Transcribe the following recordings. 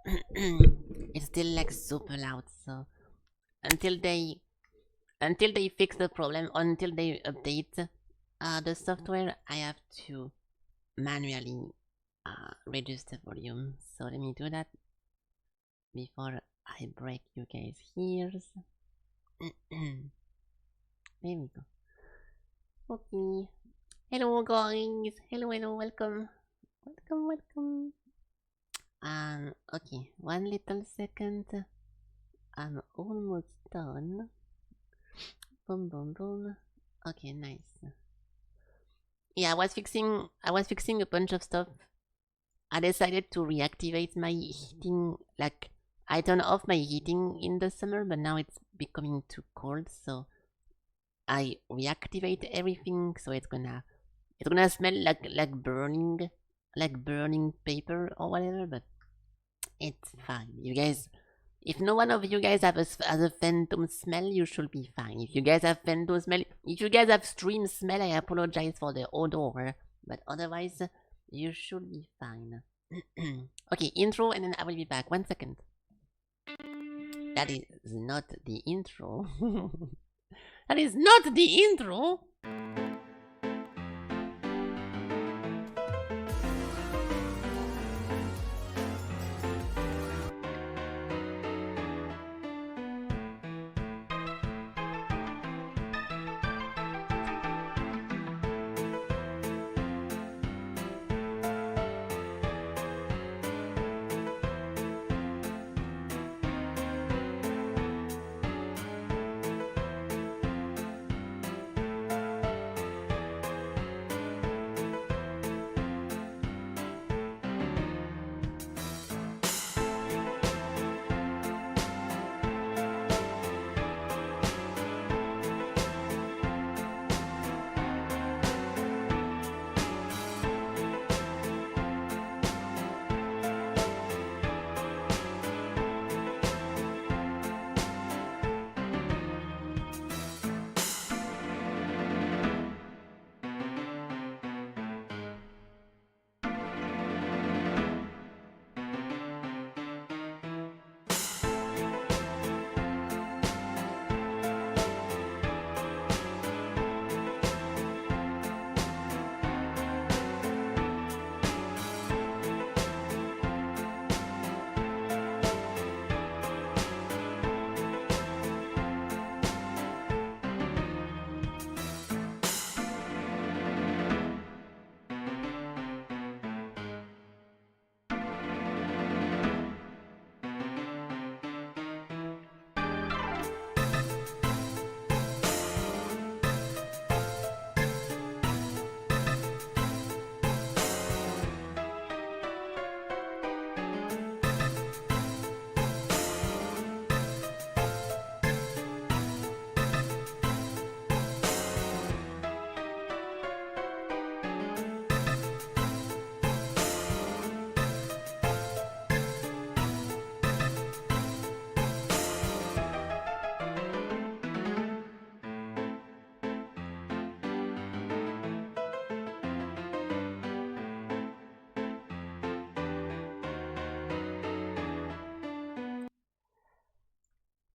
it's still like super loud. So until they fix the problem, until they update the software, I have to manually reduce the volume. So let me do that before I break you guys' ears. There we go. Okay. Hello guys. Hello, welcome. Welcome. Okay, one little second. I'm almost done. Boom boom boom. Okay, nice. Yeah, I was fixing a bunch of stuff. I decided to reactivate my heating, like I turned off my heating in the summer, but now it's becoming too cold, so I reactivate everything, so it's gonna smell like burning paper or whatever, but it's fine. You guys, if no one of you guys has a phantom smell, you should be fine. If you guys have phantom smell, if you guys have stream smell, I apologize for the odor, but otherwise you should be fine. Okay, intro, and then I will be back. 1 second. That is not the intro. That is not the intro.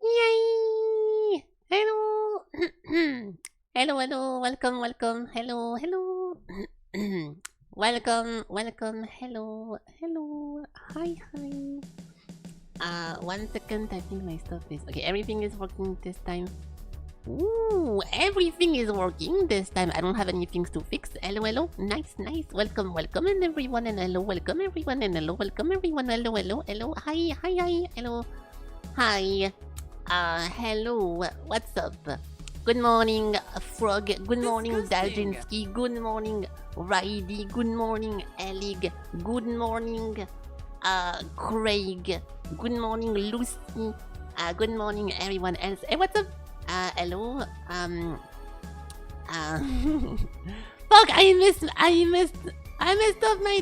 Yay! Hello! hello, welcome, hello. welcome, hello. Hi. 1 second, I think my stuff is... Okay, everything is working this time. Ooh, everything is working this time. I don't have any things to fix. Hello. Nice. Welcome, and everyone, and hello. Welcome, everyone, and hello. Welcome, everyone. Hello. Hi. Hello. Hi. Hello. What's up? Good morning, Frog. Good morning, Daljinsky. Good morning, Riley. Good morning, Elig. Good morning, Craig. Good morning, Lucy. Good morning, everyone else. Hey, what's up? Hello. Fuck! I messed up my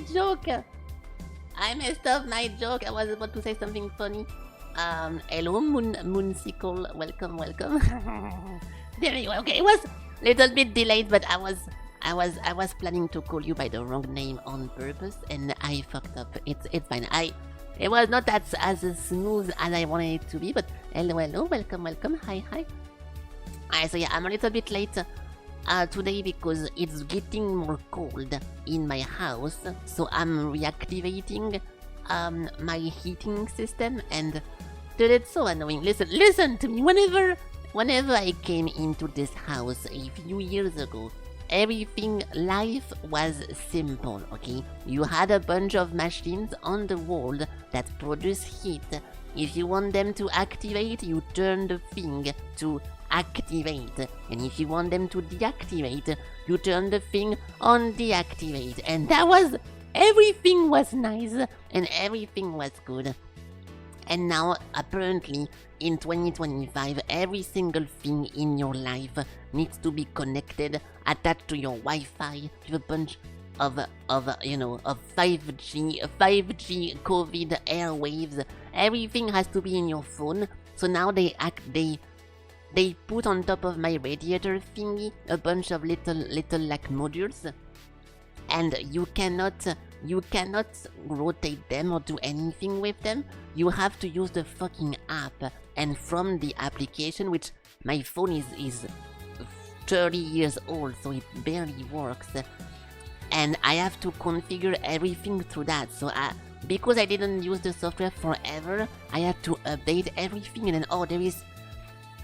joke. I was about to say something funny. Hello, Moonsicle. Welcome. There you go. Okay, it was a little bit delayed, but I was planning to call you by the wrong name on purpose, and I fucked up. It's fine. It was not as smooth as I wanted it to be, but hello, welcome, hi. So yeah, I'm a little bit late today because it's getting more cold in my house, so I'm reactivating my heating system, and dude, it's so annoying. Listen to me. Whenever I came into this house a few years ago, life was simple, okay? You had a bunch of machines on the wall that produce heat. If you want them to activate, you turn the thing to activate. And if you want them to deactivate, you turn the thing on deactivate. And everything was nice and everything was good. And now, apparently, in 2025, every single thing in your life needs to be connected, attached to your Wi-Fi, with a bunch of 5G COVID airwaves. Everything has to be in your phone. So now they put on top of my radiator thingy a bunch of little like modules, and you cannot rotate them or do anything with them. You have to use the fucking app, and from the application, which my phone is 30 years old, so it barely works, and I have to configure everything through that. So because I didn't use the software forever, I had to update everything, and then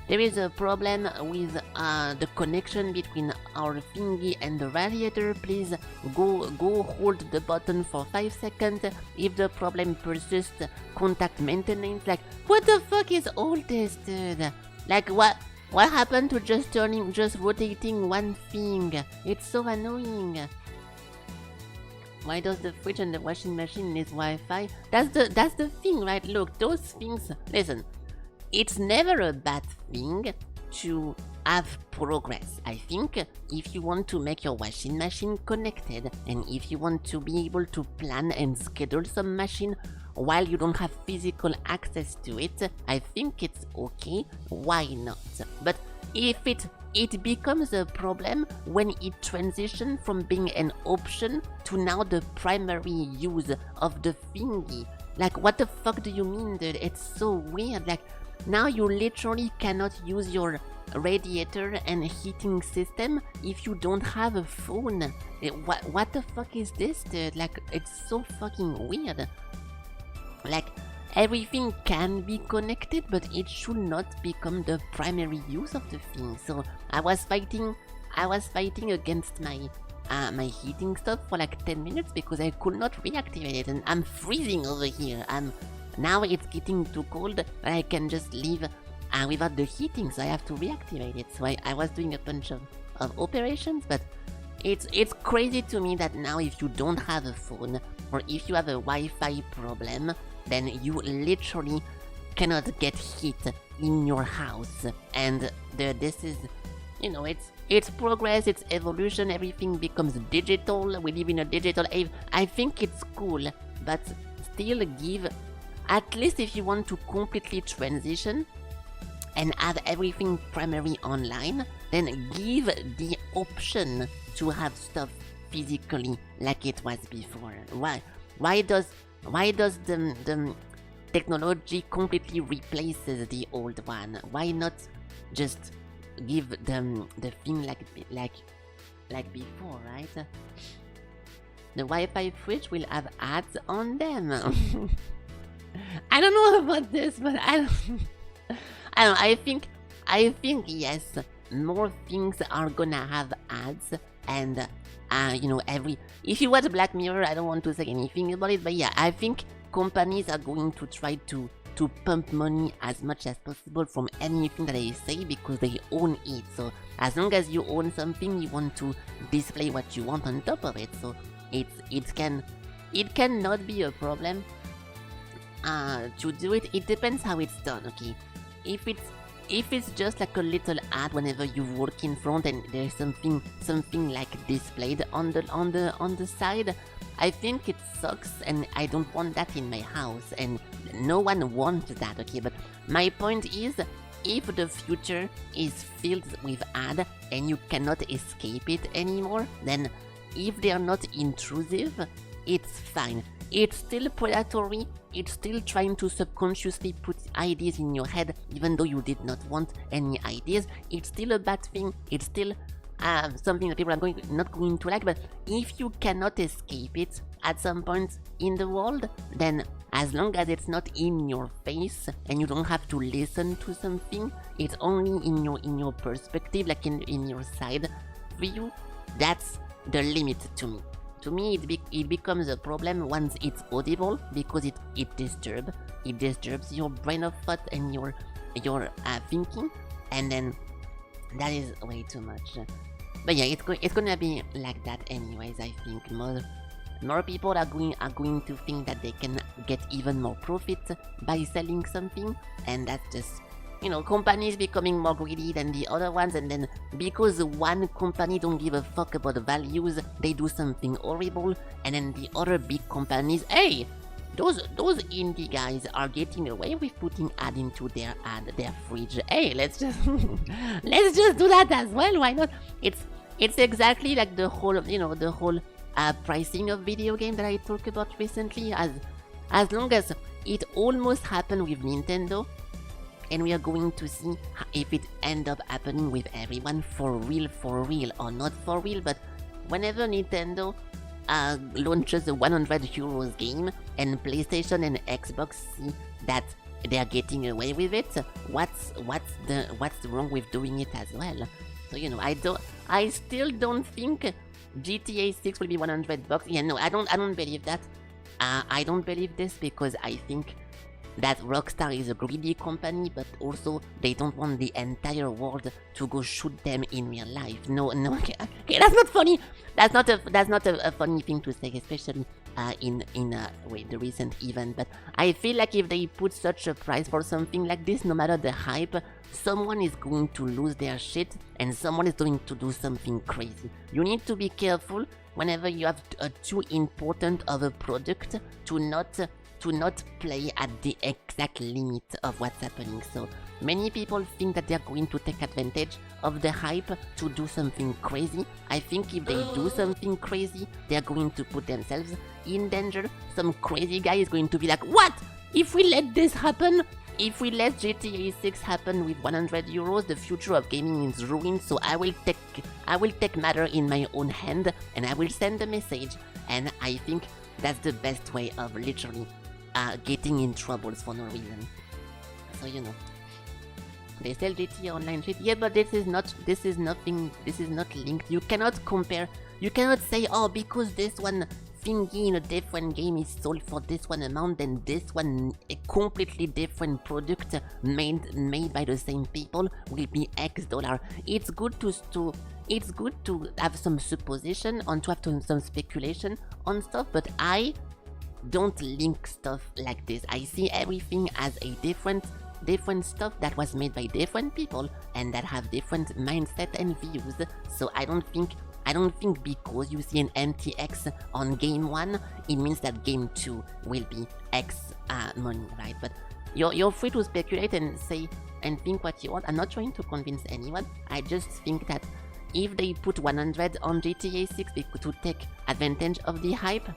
there is a problem with the connection between our thingy and the radiator. Please go hold the button for 5 seconds. If the problem persists, contact maintenance. Like, what the fuck is all this, dude? Like, what happened to just rotating one thing? It's so annoying. Why does the fridge and the washing machine need Wi-Fi? That's the thing, right? Look, those things. Listen. It's never a bad thing to have progress. I think if you want to make your washing machine connected, and if you want to be able to plan and schedule some machine while you don't have physical access to it, I think it's okay. Why not? But if it becomes a problem when it transitions from being an option to now the primary use of the thingy. Like, what the fuck do you mean, dude? It's so weird. Like, now you literally cannot use your radiator and heating system if you don't have a phone. What the fuck is this, dude? Like, it's so fucking weird. Like, everything can be connected, but it should not become the primary use of the thing. So I was fighting against my heating stuff for like 10 minutes because I could not reactivate it, and I'm freezing over here. Now it's getting too cold, but I can just leave without the heating, so I have to reactivate it. So I was doing a bunch of operations, but it's crazy to me that now if you don't have a phone, or if you have a Wi-Fi problem, then you literally cannot get heat in your house. And this is, it's progress, it's evolution, everything becomes digital, we live in a digital age. I think it's cool, but still give... At least if you want to completely transition and have everything primary online, then give the option to have stuff physically like it was before. Why does the technology completely replaces the old one? Why not just give them the thing like before, right? The Wi-Fi fridge will have ads on them. I don't know about this, but I don't. I think yes, more things are gonna have ads, and if you watch Black Mirror, I don't want to say anything about it, but yeah, I think companies are going to try to pump money as much as possible from anything that they say because they own it. So as long as you own something, you want to display what you want on top of it. So it cannot be a problem. To do it, it depends how it's done, okay? If it's just like a little ad whenever you walk in front and there's something like displayed on the side, I think it sucks, and I don't want that in my house, and no one wants that, okay? But my point is, if the future is filled with ad and you cannot escape it anymore, then if they are not intrusive, it's fine. It's still predatory, it's still trying to subconsciously put ideas in your head even though you did not want any ideas. It's still a bad thing, it's still something that people are not going to like, but if you cannot escape it at some point in the world, then as long as it's not in your face and you don't have to listen to something, it's only in your perspective, like in your side view, that's the limit to me. To me, it becomes a problem once it's audible, because it disturbs your brain of thought and your thinking, and then that is way too much. But yeah, it's gonna be like that anyways. I think more people are going to think that they can get even more profit by selling something, and that's just, you know, companies becoming more greedy than the other ones, and then because one company don't give a fuck about the values, they do something horrible, and then the other big companies, hey, those indie guys are getting away with putting ad into their fridge. Hey, let's just let's just do that as well. Why not? It's exactly like the whole, you know, the whole pricing of video game that I talked about recently. As long as it almost happened with Nintendo, and we are going to see if it end up happening with everyone for real or not for real. But whenever Nintendo launches a 100 euros game and PlayStation and Xbox see that they're getting away with it, what's wrong with doing it as well? So, you know, I still don't think GTA 6 will be $100. Yeah, no, I don't believe that. I don't believe this because I think that Rockstar is a greedy company, but also they don't want the entire world to go shoot them in real life. No, okay, that's not funny. That's not a funny thing to say, especially in the recent event. But I feel like if they put such a price for something like this, no matter the hype, someone is going to lose their shit and someone is going to do something crazy. You need to be careful whenever you have too important of a product to not play at the exact limit of what's happening. So many people think that they're going to take advantage of the hype to do something crazy. I think if they do something crazy, they're going to put themselves in danger. Some crazy guy is going to be like, what? If we let this happen, if we let GTA 6 happen with 100 euros, the future of gaming is ruined. So I will take matter in my own hand and I will send a message. And I think that's the best way of literally getting in troubles for no reason. So, you know, they sell GTA Online shit. Yeah, but this is not linked. You cannot compare. You cannot say, oh, because this one thingy in a different game is sold for this one amount, then this one, a completely different product made by the same people, will be X dollar. It's good to have some supposition and to have some speculation on stuff, but I don't link stuff like this. I see everything as a different stuff that was made by different people and that have different mindset and views. So I don't think because you see an MTX on game 1, it means that game 2 will be X money, right? But you're free to speculate and say and think what you want. I'm not trying to convince anyone. I just think that if they put 100 on GTA 6 to take advantage of the hype,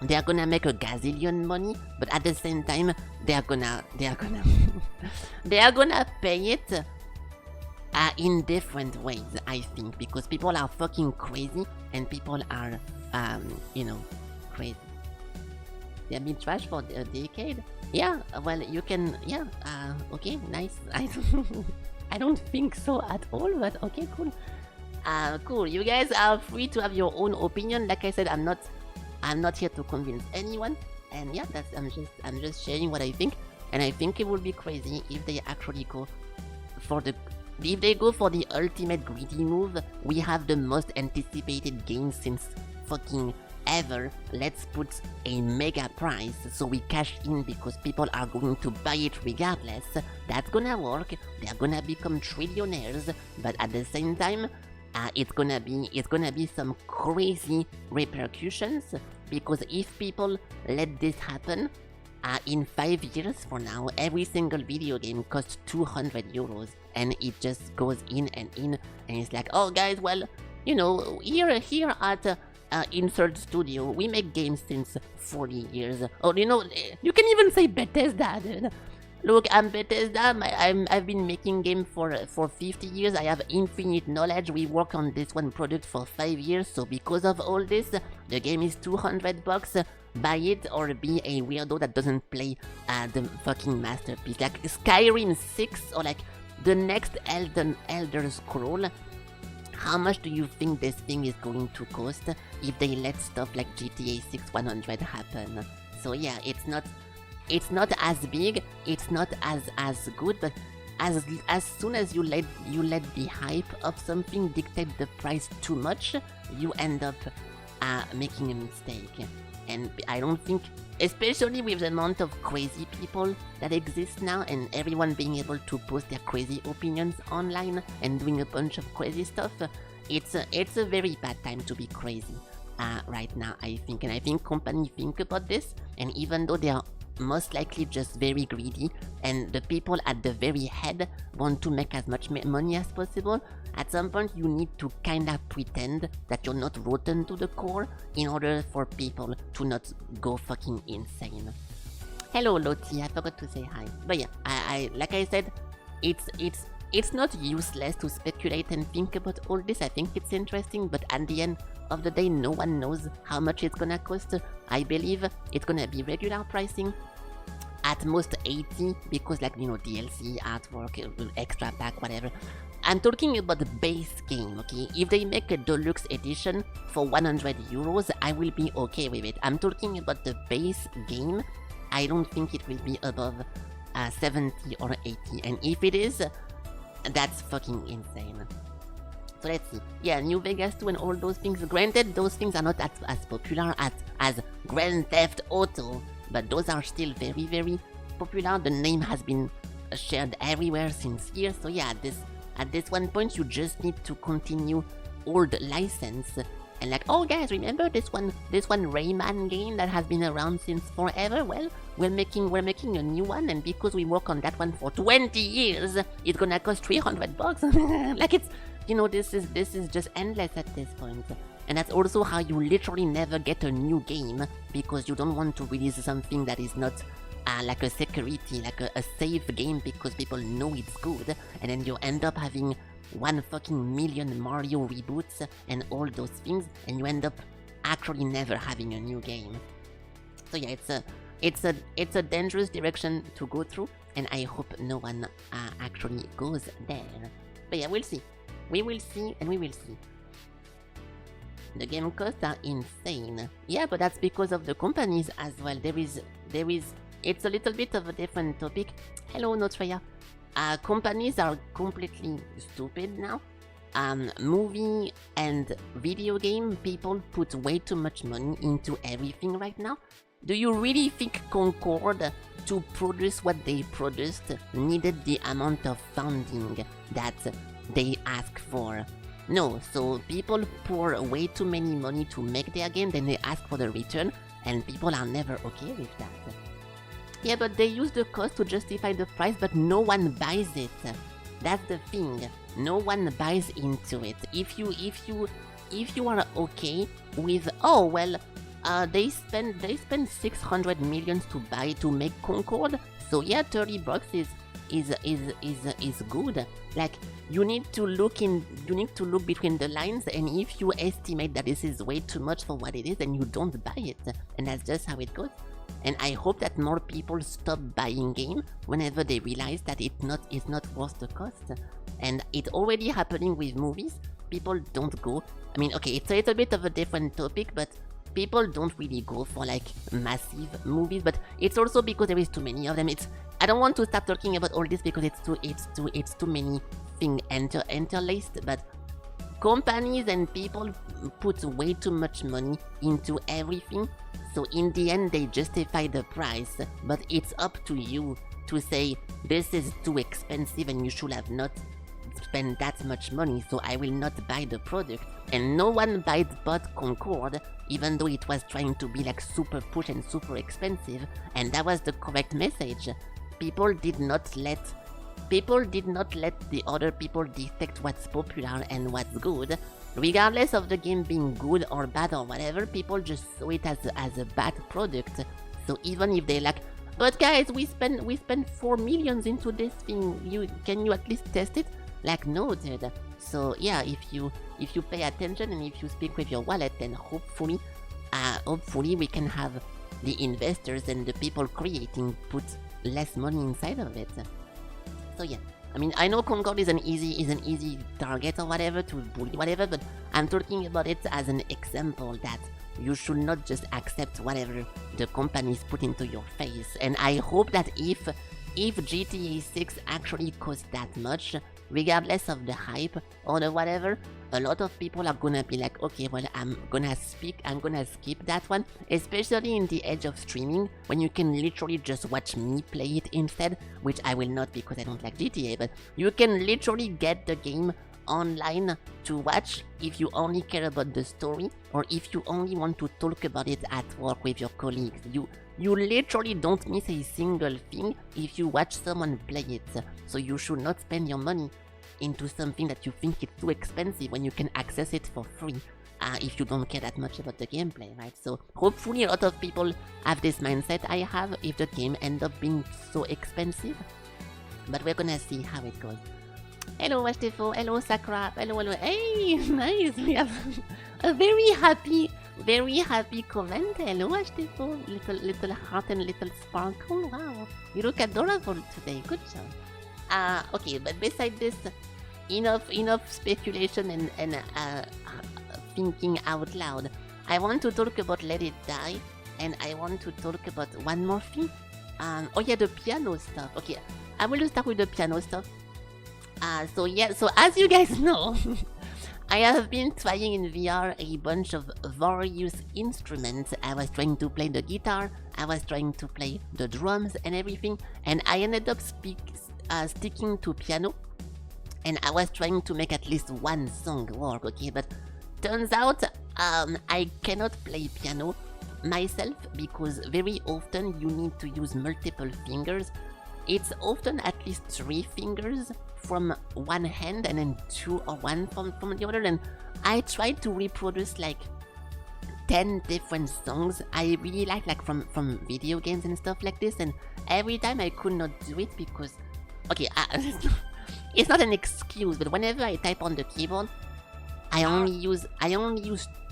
they are gonna make a gazillion money, but at the same time, they are gonna pay it in different ways, I think, because people are fucking crazy and people are, crazy. They have been trash for a decade. Yeah, well, you can, yeah, okay, nice. I don't think so at all, but okay, cool. Cool. You guys are free to have your own opinion. Like I said, I'm not here to convince anyone, and yeah, I'm just sharing what I think, and I think it would be crazy if they actually go for the ultimate greedy move. We have the most anticipated game since fucking ever. Let's put a mega price so we cash in because people are going to buy it regardless. That's gonna work. They're gonna become trillionaires, but at the same time, it's gonna be some crazy repercussions, because if people let this happen, in 5 years from now, every single video game costs 200 euros, and it just goes in, and it's like, oh guys, well, you know, here at insert studio. We make games since 40 years. Oh, you know, you can even say Bethesda, dude. Look, I'm Bethesda. I've been making games for 50 years. I have infinite knowledge. We work on this one product for 5 years. So because of all this, the game is $200. Buy it or be a weirdo that doesn't play the fucking masterpiece. Like Skyrim 6 or like the next Elder Scroll. How much do you think this thing is going to cost if they let stuff like GTA 6 100 happen? So yeah, it's not as big, it's not as good, but as soon as you let the hype of something dictate the price too much, you end up making a mistake. And I don't think, especially with the amount of crazy people that exist now and everyone being able to post their crazy opinions online and doing a bunch of crazy stuff, it's a very bad time to be crazy right now, I think. And I think companies think about this, and even though they are most likely just very greedy and the people at the very head want to make as much money as possible, at some point you need to kinda pretend that you're not rotten to the core in order for people to not go fucking insane. Hello Lottie, I forgot to say hi. But yeah, I like I said, it's not useless to speculate and think about all this. I think it's interesting, but at the end of the day, no one knows how much it's gonna cost. I believe it's gonna be regular pricing, at most 80, because like, you know, DLC, artwork, extra pack, whatever. I'm talking about the base game, okay? If they make a deluxe edition for 100 euros, I will be okay with it. I'm talking about the base game. I don't think it will be above 70 or 80, and if it is, that's fucking insane. So let's see. Yeah, New Vegas 2 and all those things. Granted, those things are not as popular as Grand Theft Auto, but those are still very, very popular. The name has been shared everywhere since years. So yeah, at this one point, you just need to continue old license. And like, oh guys, remember this one Rayman game that has been around since forever? Well, we're making a new one, and because we work on that one for 20 years, it's gonna cost $300. Like, it's, you know, this is just endless at this point. And that's also how you literally never get a new game, because you don't want to release something that is not like a security, like a safe game, because people know it's good, and then you end up having 1 fucking million Mario reboots and all those things, and you end up actually never having a new game. So yeah, it's a dangerous direction to go through, and I hope no one actually goes there. But yeah, we'll see. We will see, and we will see. The game costs are insane. Yeah, but that's because of the companies as well. There is. It's a little bit of a different topic. Hello, Notreya. Companies are completely stupid now. Movie and video game people put way too much money into everything right now. Do you really think Concord, to produce what they produced, needed the amount of funding that they ask for? No, so people pour way too many money to make their game, then they ask for the return, and people are never okay with that. Yeah, but they use the cost to justify the price, but no one buys it. That's the thing. No one buys into it. If you are okay with, oh well, they spend 600 million to make Concord, so yeah, $30 is good. Like, you need to look between the lines, and if you estimate that this is way too much for what it is, then you don't buy it, and that's just how it goes. And I hope that more people stop buying games whenever they realize that it's not worth the cost. And it's already happening with movies. People don't go. I mean, okay, it's a bit of a different topic, but people don't really go for like massive movies. But it's also because there is too many of them. I don't want to start talking about all this because it's too many things interlaced. But companies and people put way too much money into everything. So in the end, they justify the price, but it's up to you to say, this is too expensive and you should have not spent that much money, so I will not buy the product. And no one bought Concord, even though it was trying to be like super push and super expensive, and that was the correct message. People did not let the other people dictate what's popular and what's good. regardless of the game being good or bad or whatever, people just saw it as a bad product. So even if they like, but guys, we spent 4 millions into this thing. Can you at least test it? Like, no, dude. So yeah, if you pay attention and if you speak with your wallet, then hopefully we can have the investors and the people creating put less money inside of it. So yeah, I mean, I know Concord is an easy target or whatever to bully whatever, but I'm talking about it as an example that you should not just accept whatever the companies put into your face. And I hope that if GTA 6 actually costs that much, regardless of the hype or the whatever, a lot of people are gonna be like, okay, well, I'm gonna skip that one, especially in the age of streaming, when you can literally just watch me play it instead, which I will not because I don't like GTA, but you can literally get the game online to watch if you only care about the story or if you only want to talk about it at work with your colleagues. You literally don't miss a single thing if you watch someone play it, so you should not spend your money into something that you think is too expensive when you can access it for free if you don't care that much about the gameplay, right? So hopefully a lot of people have this mindset I have if the game ends up being so expensive, but we're gonna see how it goes. Hello Ashtefo, hello Sakra, hello, hey, nice, we have a very happy comment. Hello Ashtefo, little heart and little sparkle, wow, you look adorable today, good job. Okay, but besides this, enough speculation and thinking out loud. I want to talk about Let It Die, and I want to talk about one more thing. Oh yeah, the piano stuff. Okay, I will start with the piano stuff. So as you guys know, I have been trying in VR a bunch of various instruments. I was trying to play the guitar, I was trying to play the drums and everything, and I ended up sticking to piano, and I was trying to make at least one song work, okay, but turns out I cannot play piano myself because very often you need to use multiple fingers. It's often at least 3 fingers from one hand and then 2 or 1 from the other, and I tried to reproduce like 10 different songs I really like from video games and stuff like this, and every time I could not do it because, okay, it's not an excuse, but whenever I type on the keyboard, I only use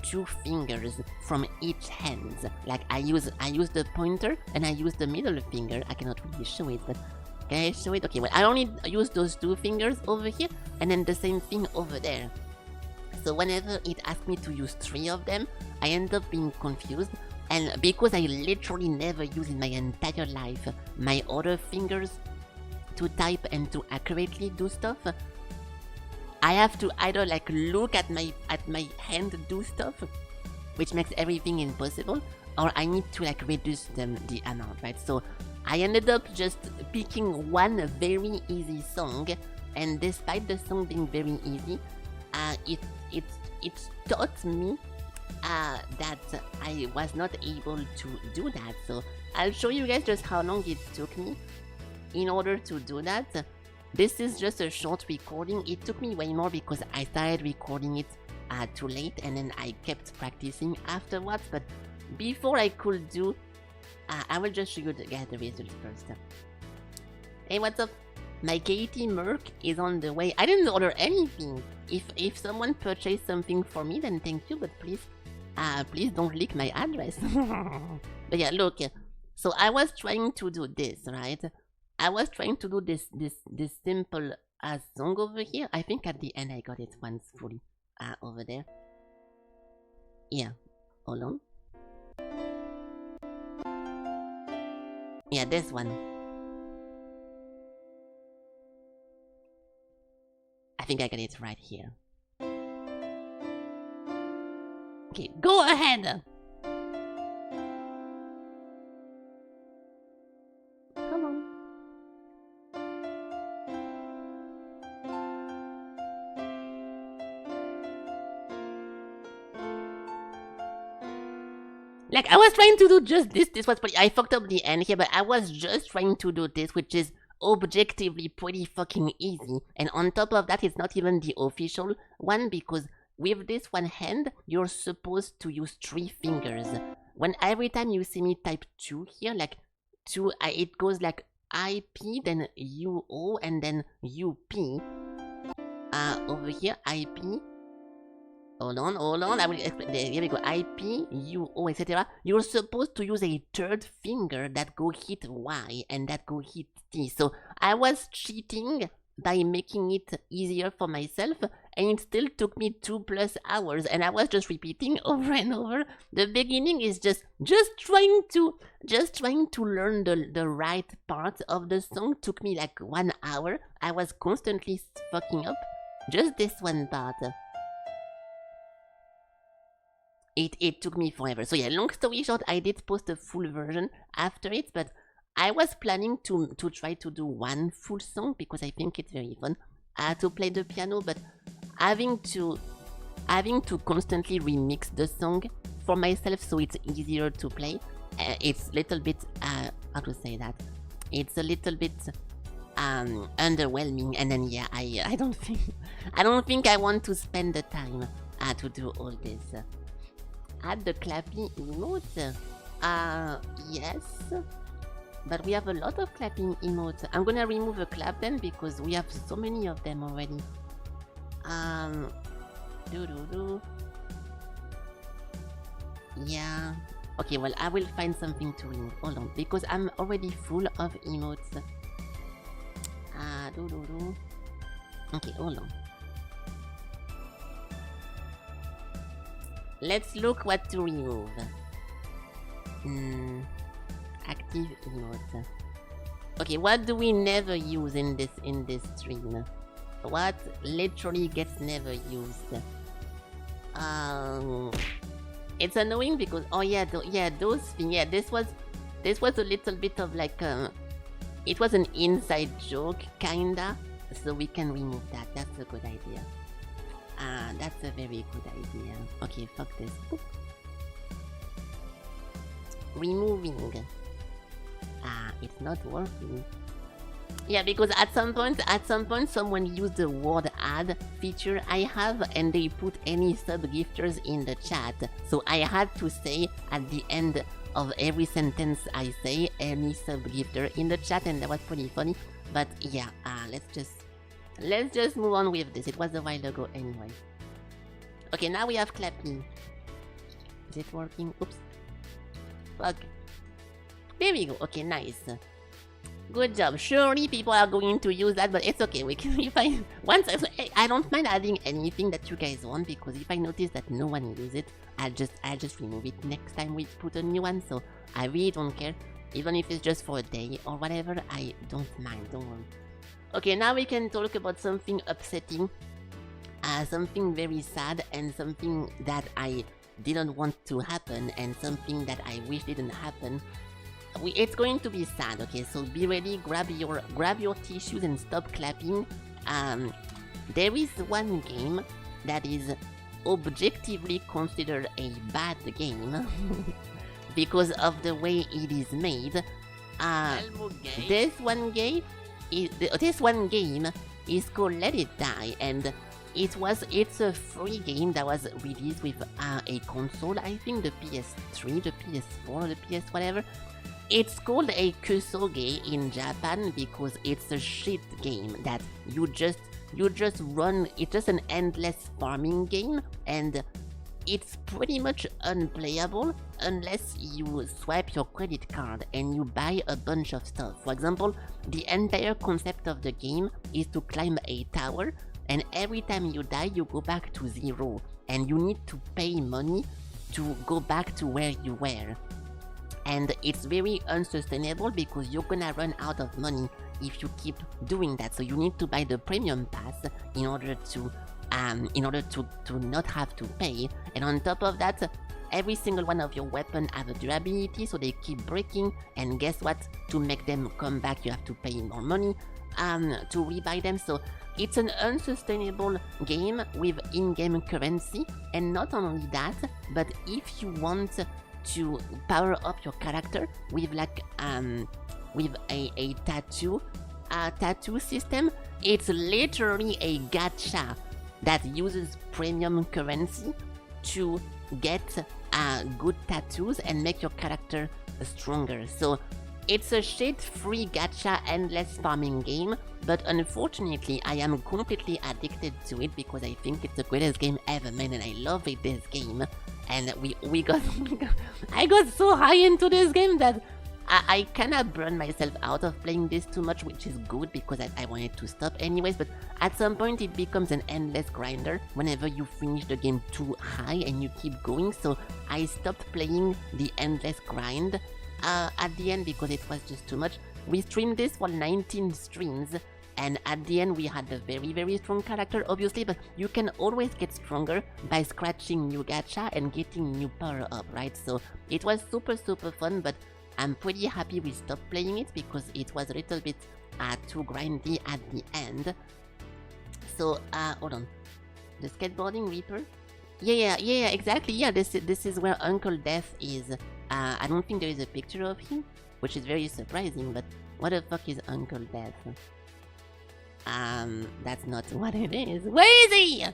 2 fingers from each hand. Like I use the pointer and I use the middle finger. I cannot really show it, but can I show it? Okay, well, I only use those 2 fingers over here and then the same thing over there. So whenever it asks me to use 3 of them, I end up being confused, and because I literally never use in my entire life my other fingers to type and to accurately do stuff, I have to either like look at my hand do stuff, which makes everything impossible, or I need to like reduce the amount, right? So I ended up just picking one very easy song, and despite the song being very easy, it taught me that I was not able to do that. So I'll show you guys just how long it took me in order to do that. This is just a short recording. It took me way more because I started recording it too late, and then I kept practicing afterwards. But before I could do, I will just show you guys the results first. Hey, what's up? My Katie Merc is on the way. I didn't order anything. If someone purchased something for me, then thank you, but please don't leak my address. But yeah, look. So I was trying to do this, right? I was trying to do this simple song over here. I think at the end I got it once fully over there. Yeah, hold on. Yeah, this one. I think I got it right here. Okay, go ahead! Come on. Like, I was trying to do just this. This was pretty... I fucked up the end here, but I was just trying to do this, which is objectively pretty fucking easy. And on top of that, it's not even the official one, because with this one hand, you're supposed to use 3 fingers. When every time you see me type 2 here, like 2, it goes like IP, then UO, and then UP. Over here, IP. Hold on, I will explain. Here we go. IP, UO, etc. You're supposed to use a 3rd finger that go hit Y and that go hit T. So I was cheating by making it easier for myself, and it still took me 2+ hours, and I was just repeating over and over. The beginning is just trying to learn the right part of the song. Took me like 1 hour. I was constantly fucking up. Just this one part. It took me forever. So yeah, long story short, I did post a full version after it, but I was planning to try to do one full song because I think it's very fun to play the piano, but having to constantly remix the song for myself so it's easier to play, it's a little bit how to say that? It's a little bit underwhelming, and then yeah, I don't think I want to spend the time to do all this. Add the clapping emote. Yes. But we have a lot of clapping emotes. I'm gonna remove a clap then because we have so many of them already. Yeah. Okay, well, I will find something to remove. Hold on, because I'm already full of emotes. Okay, hold on. Let's look what to remove. Active emote. Okay, what do we never use in this stream? What literally gets never used? It's annoying because those things. Yeah, this was a little bit of like it was an inside joke kinda, so we can remove that. That's a good idea. That's a very good idea. Okay, fuck this. Boop. Removing. It's not working. Yeah, because at some point someone used the word add feature I have, and they put any sub-gifters in the chat. So I had to say at the end of every sentence I say any sub-gifter in the chat, and that was pretty funny. But yeah, let's just move on with this. It was a while ago anyway. Okay, now we have clapping. Is it working? Oops. Fuck. There we go. Okay, nice. Good job. Surely people are going to use that, but it's okay. We can find once. I don't mind adding anything that you guys want, because if I notice that no one uses it, I'll just remove it next time we put a new one. So I really don't care, even if it's just for a day or whatever. I don't mind. Don't worry. Okay, now we can talk about something upsetting, something very sad, and something that I didn't want to happen, and something that I wish didn't happen. It's going to be sad, okay? So be ready, grab your tissues and stop clapping. There is one game that is objectively considered a bad game because of the way it is made. This one game is called Let It Die, and it's a free game that was released with a console. I think the PS3, the PS4, the PS whatever. It's called a kusoge in Japan because it's a shit game that you just run. It's just an endless farming game, and it's pretty much unplayable unless you swipe your credit card and you buy a bunch of stuff. For example, the entire concept of the game is to climb a tower, and every time you die you go back to 0, and you need to pay money to go back to where you were. And it's very unsustainable because you're gonna run out of money if you keep doing that. So you need to buy the premium pass in order to not have to pay. And on top of that, every single one of your weapons have a durability, so they keep breaking. And guess what? To make them come back, you have to pay more money to rebuy them. So it's an unsustainable game with in-game currency. And not only that, but if you want to power up your character with like with a tattoo system, it's literally a gacha that uses premium currency to get good tattoos and make your character stronger. So it's a shit-free gacha endless farming game, but unfortunately I am completely addicted to it because I think it's the greatest game ever made and I love it, this game. And we got I got so high into this game that I cannot burn myself out of playing this too much, which is good because I wanted to stop anyways, but at some point it becomes an endless grinder whenever you finish the game too high and you keep going, so I stopped playing the endless grind at the end because it was just too much. We streamed this for 19 streams, and at the end we had a very, very strong character, obviously, but you can always get stronger by scratching new gacha and getting new power up, right? So it was super, super fun, but I'm pretty happy we stopped playing it because it was a little bit too grindy at the end. So, hold on. The skateboarding Reaper? Yeah, exactly. Yeah, this is where Uncle Death is. I don't think there is a picture of him, which is very surprising, but what the fuck is Uncle Death? That's not what it is. Where is he?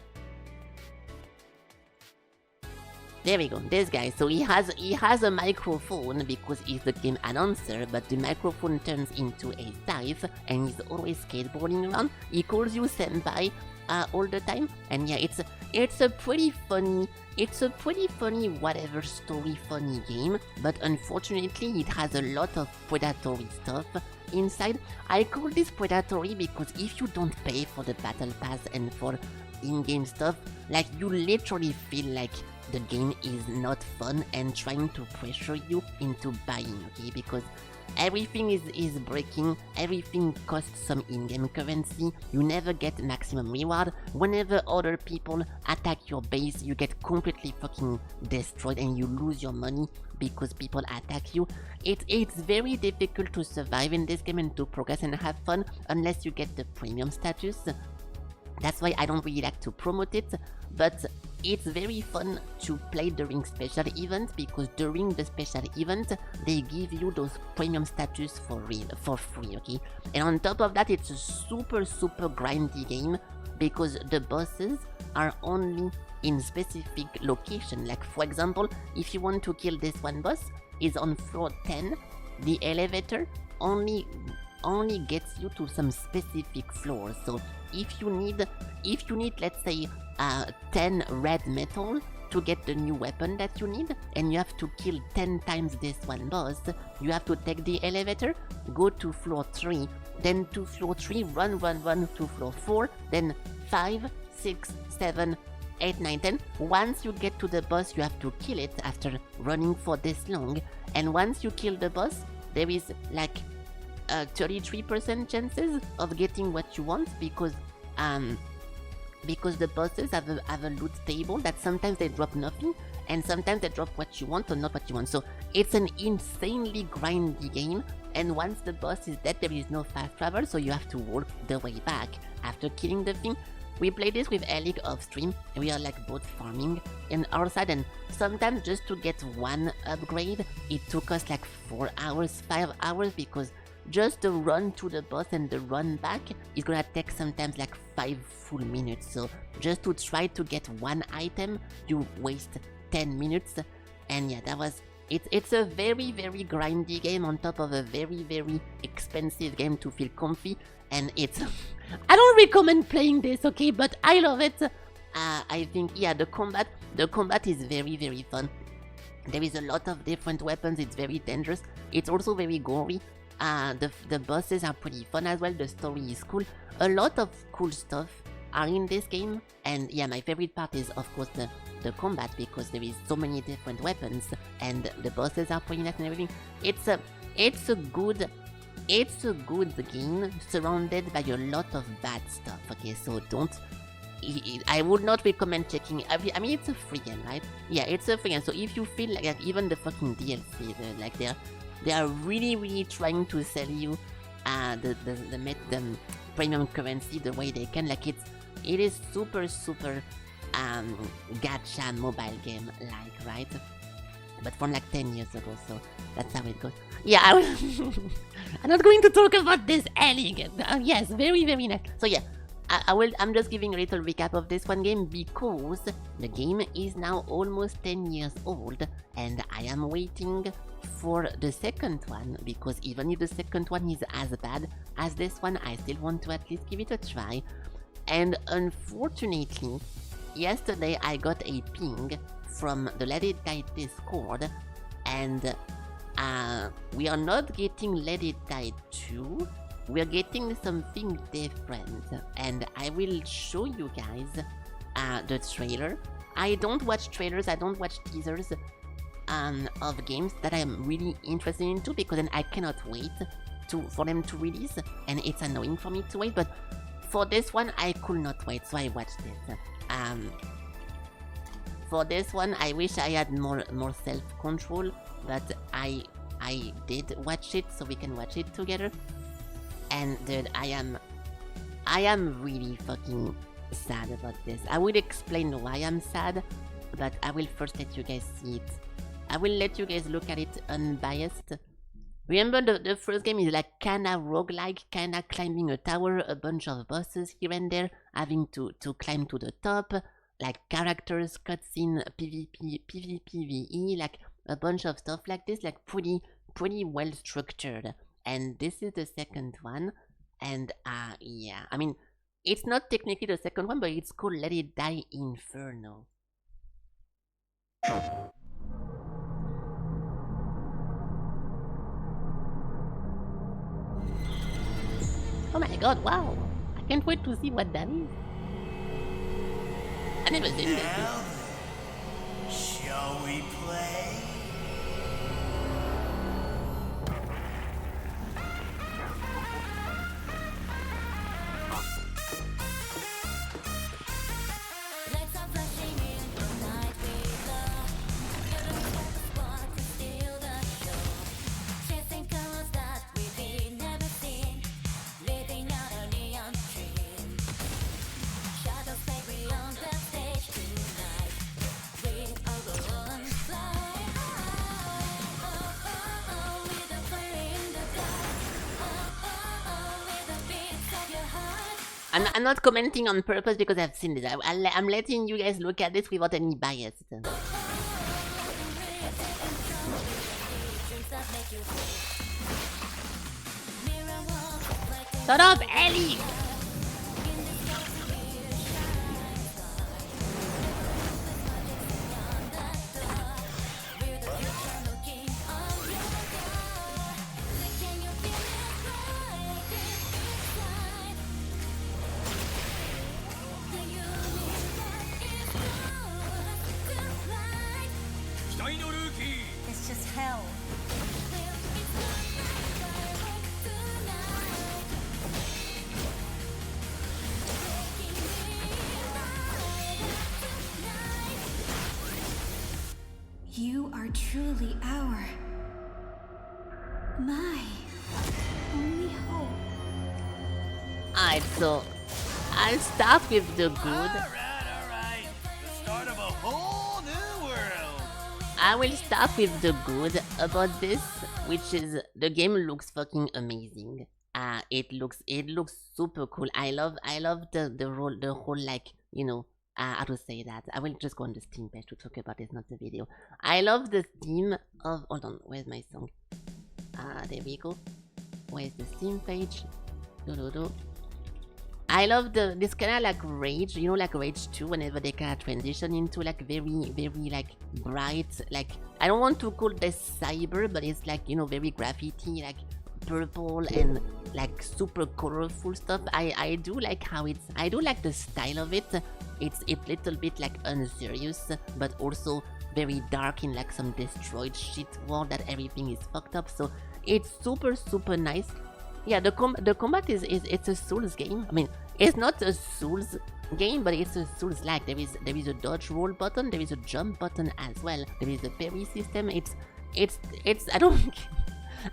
There we go, this guy. So he has a microphone because he's the game announcer, but the microphone turns into a scythe and he's always skateboarding around. He calls you senpai all the time, and yeah, it's a pretty funny whatever story funny game, but unfortunately it has a lot of predatory stuff inside. I call this predatory because if you don't pay for the battle pass and for in-game stuff, like you literally feel like the game is not fun and trying to pressure you into buying, okay? Because everything is breaking, everything costs some in-game currency, you never get maximum reward. Whenever other people attack your base, you get completely fucking destroyed and you lose your money because people attack you. It's very difficult to survive in this game and to progress and have fun unless you get the premium status. That's why I don't really like to promote it, but it's very fun to play during special events because during the special event they give you those premium status for free, okay? And on top of that, it's a super grindy game because the bosses are only in specific location. Like for example, if you want to kill this one boss, is on floor 10, the elevator only gets you to some specific floors. So if you need let's say 10 red metal to get the new weapon that you need, and you have to kill 10 times this one boss, you have to take the elevator, go to floor 3, then to floor 3, run to floor 4, then 5, 6, 7, 8, 9, 10. Once you get to the boss, you have to kill it after running for this long, and once you kill the boss, there is like 33% chances of getting what you want because the bosses have a loot table that sometimes they drop nothing and sometimes they drop what you want or not what you want. So it's an insanely grindy game, and once the boss is dead there is no fast travel, so you have to work the way back after killing the thing. We play this with Alec off stream, and we are like both farming in our side, and sometimes just to get one upgrade it took us like 4 hours, 5 hours, because just the run to the boss and the run back is gonna take sometimes like 5 full minutes. So just to try to get one item, you waste 10 minutes. And yeah, that was it. It's a very grindy game on top of a very expensive game to feel comfy. And it's I don't recommend playing this, okay, but I love it. I think, yeah, the combat is very fun. There is a lot of different weapons. It's very dangerous. It's also very gory. The bosses are pretty fun as well. The story is cool. A lot of cool stuff are in this game, and yeah, my favorite part is of course the combat, because there is so many different weapons and the bosses are pretty nice and everything. It's a good game surrounded by a lot of bad stuff, okay? So I would not recommend checking I mean, it's a free game, right? Yeah, it's a free game, so if you feel like even the fucking DLC, like they are really trying to sell you the premium currency the way they can. Like it is super gacha mobile game like, right? But from like 10 years ago, so that's how it goes. Yeah, I'm not going to talk about this Ellie again. Yes, very nice. So yeah, I'm just giving a little recap of this one game because the game is now almost 10 years old and I am waiting for the second one because even if the second one is as bad as this one, I still want to at least give it a try. And unfortunately, yesterday I got a ping from the Let It Die Discord and we are not getting Let It Die 2. We're getting something different, and I will show you guys the trailer. I don't watch trailers, I don't watch teasers of games that I'm really interested into because then I cannot wait for them to release, and it's annoying for me to wait, but for this one I could not wait, so I watched it. For this one I wish I had more self-control, but I did watch it, so we can watch it together. And dude, I am really fucking sad about this. I will explain why I'm sad, but I will first let you guys see it. I will let you guys look at it unbiased. Remember the first game is like kinda roguelike, kinda climbing a tower, a bunch of bosses here and there, having to climb to the top, like characters, cutscene, PvP, PvE, like a bunch of stuff like this, like pretty well structured. And this is the second one, and yeah, I mean, it's not technically the second one, but it's called Let It Die Inferno. Oh my god, wow! I can't wait to see what that is. I never seen this. Shall we play? I'm not commenting on purpose because I've seen this. I'm letting you guys look at this without any bias. Shut up, Ellie! It's just hell. You are truly my only hope. Alright, so I'll start with the good. Alright. The start of a whole new world. I will start with the good about this, which is the game looks fucking amazing. It looks super cool. I love the whole like, you know, how to say that. I will just go on the Steam page to talk about it, not the video. I love the theme of, hold on, where's my song? There we go. Where's the Steam page? I love this kind of like Rage, you know, like Rage 2, whenever they kind of transition into like very like bright, like, I don't want to call this cyber, but it's like, you know, very graffiti, like purple and like super colorful stuff. I do like how I do like the style of it. It's little bit like unserious, but also very dark in like some destroyed shit world that everything is fucked up. So it's super nice. Yeah, the combat is it's a Souls game. I mean, it's not a Souls game, but it's a Souls-like. There is a dodge roll button, there is a jump button as well. There is a parry system. It's I don't.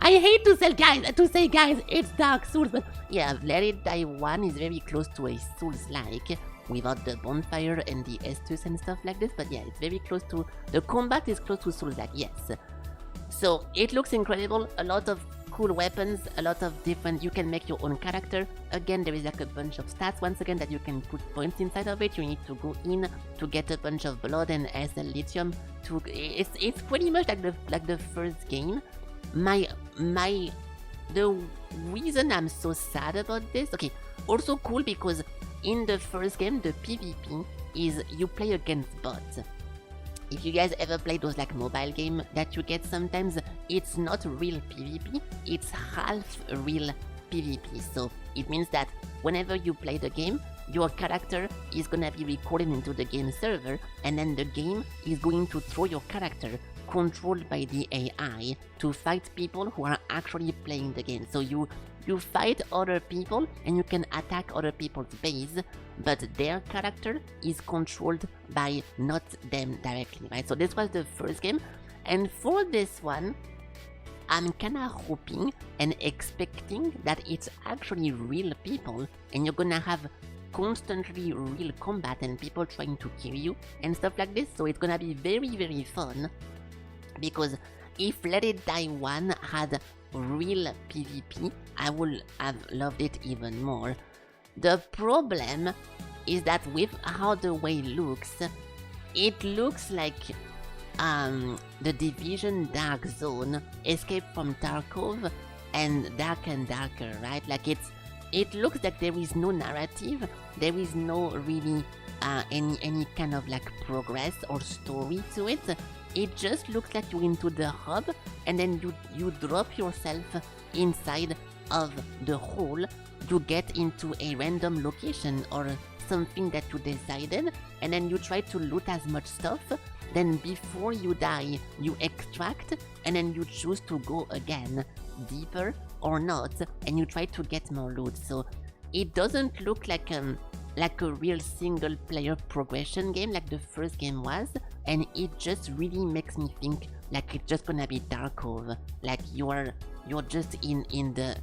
I hate to say guys, it's Dark Souls, but yeah, Let It Die 1 is very close to a Souls-like, without the bonfire and the Estus and stuff like this. But yeah, it's very close to, the combat is close to Souls-like, yes. So it looks incredible, a lot of cool weapons, a lot of different, you can make your own character. Again, there is like a bunch of stats once again that you can put points inside of it. You need to go in to get a bunch of blood and SL lithium. It's pretty much like the first game. The reason I'm so sad about this, okay, also cool because in the first game, the PvP is you play against bots. If you guys ever play those like mobile game that you get sometimes, it's not real PvP, it's half real PvP. So it means that whenever you play the game, your character is gonna be recorded into the game server, and then the game is going to throw your character, controlled by the AI, to fight people who are actually playing the game. So you fight other people and you can attack other people's base, but their character is controlled by not them directly, right? So this was the first game, and for this one, I'm kinda hoping and expecting that it's actually real people and you're gonna have constantly real combat and people trying to kill you and stuff like this. So it's gonna be very, very fun, because if Let It Die 1 had real PvP, I would have loved it even more. The problem is that with how the way looks, it looks like the Division Dark Zone, Escape from Tarkov, and Dark and Darker, right? Like it looks like there is no narrative, there is no really any kind of like progress or story to it. It just looks like you're into the hub and then you drop yourself inside of the hole. You get into a random location or something that you decided, and then you try to loot as much stuff. Then before you die, you extract, and then you choose to go again, deeper or not, and you try to get more loot. So it doesn't look like a real single player progression game like the first game was, and it just really makes me think like it's just gonna be Tarkov, like you're just in the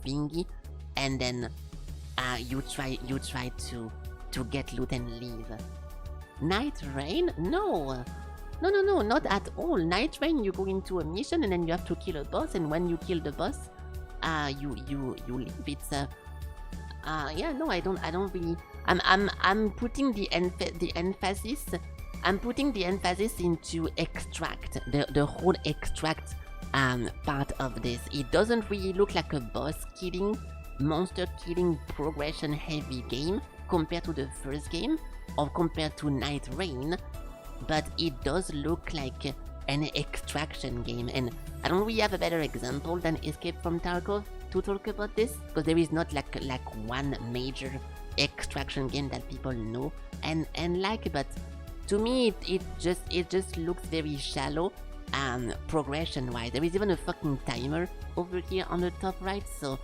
thingy, and then you try to get loot and leave. Night Rain? No, not at all. Night Rain, you go into a mission and then you have to kill a boss, and when you kill the boss, you leave. It's yeah, no, I don't really. I'm putting the emphasis. I'm putting the emphasis into extract, the whole extract part of this. It doesn't really look like a boss killing, monster killing, progression heavy game compared to the first game or compared to Night Rain, but it does look like an extraction game, and I don't really have a better example than Escape from Tarkov to talk about this, because there is not like one major extraction game that people know and like, but to me it just looks very shallow progression wise. There is even a fucking timer over here on the top right, so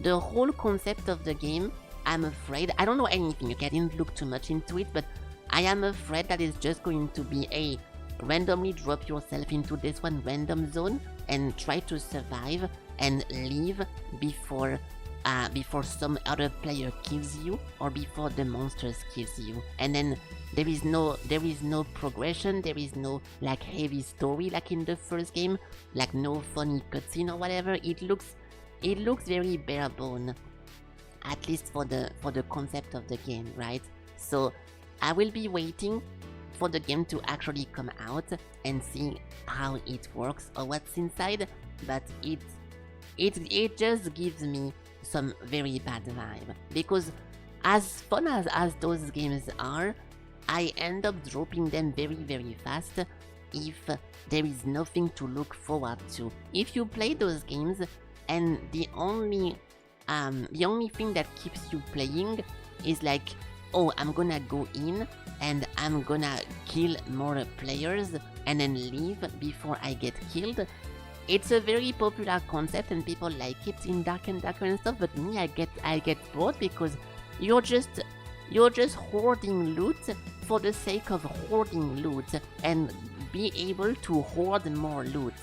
the whole concept of the game, I'm afraid, I don't know anything, okay, I didn't look too much into it, but I am afraid that it's just going to be a randomly drop yourself into this one random zone and try to survive and leave before some other player kills you or before the monsters kills you, and then there is no progression, there is no like heavy story like in the first game, like no funny cutscene or whatever. It looks very bare bone, at least for the concept of the game, right? So I will be waiting for the game to actually come out and see how it works or what's inside, but it just gives me some very bad vibe, because as fun as those games are, I end up dropping them very, very fast if there is nothing to look forward to. If you play those games and the only thing that keeps you playing is like, oh, I'm gonna go in and I'm gonna kill more players and then leave before I get killed. It's a very popular concept and people like it in Dark and Darker and stuff, but me, I get bored because you're just hoarding loot for the sake of hoarding loot and be able to hoard more loot.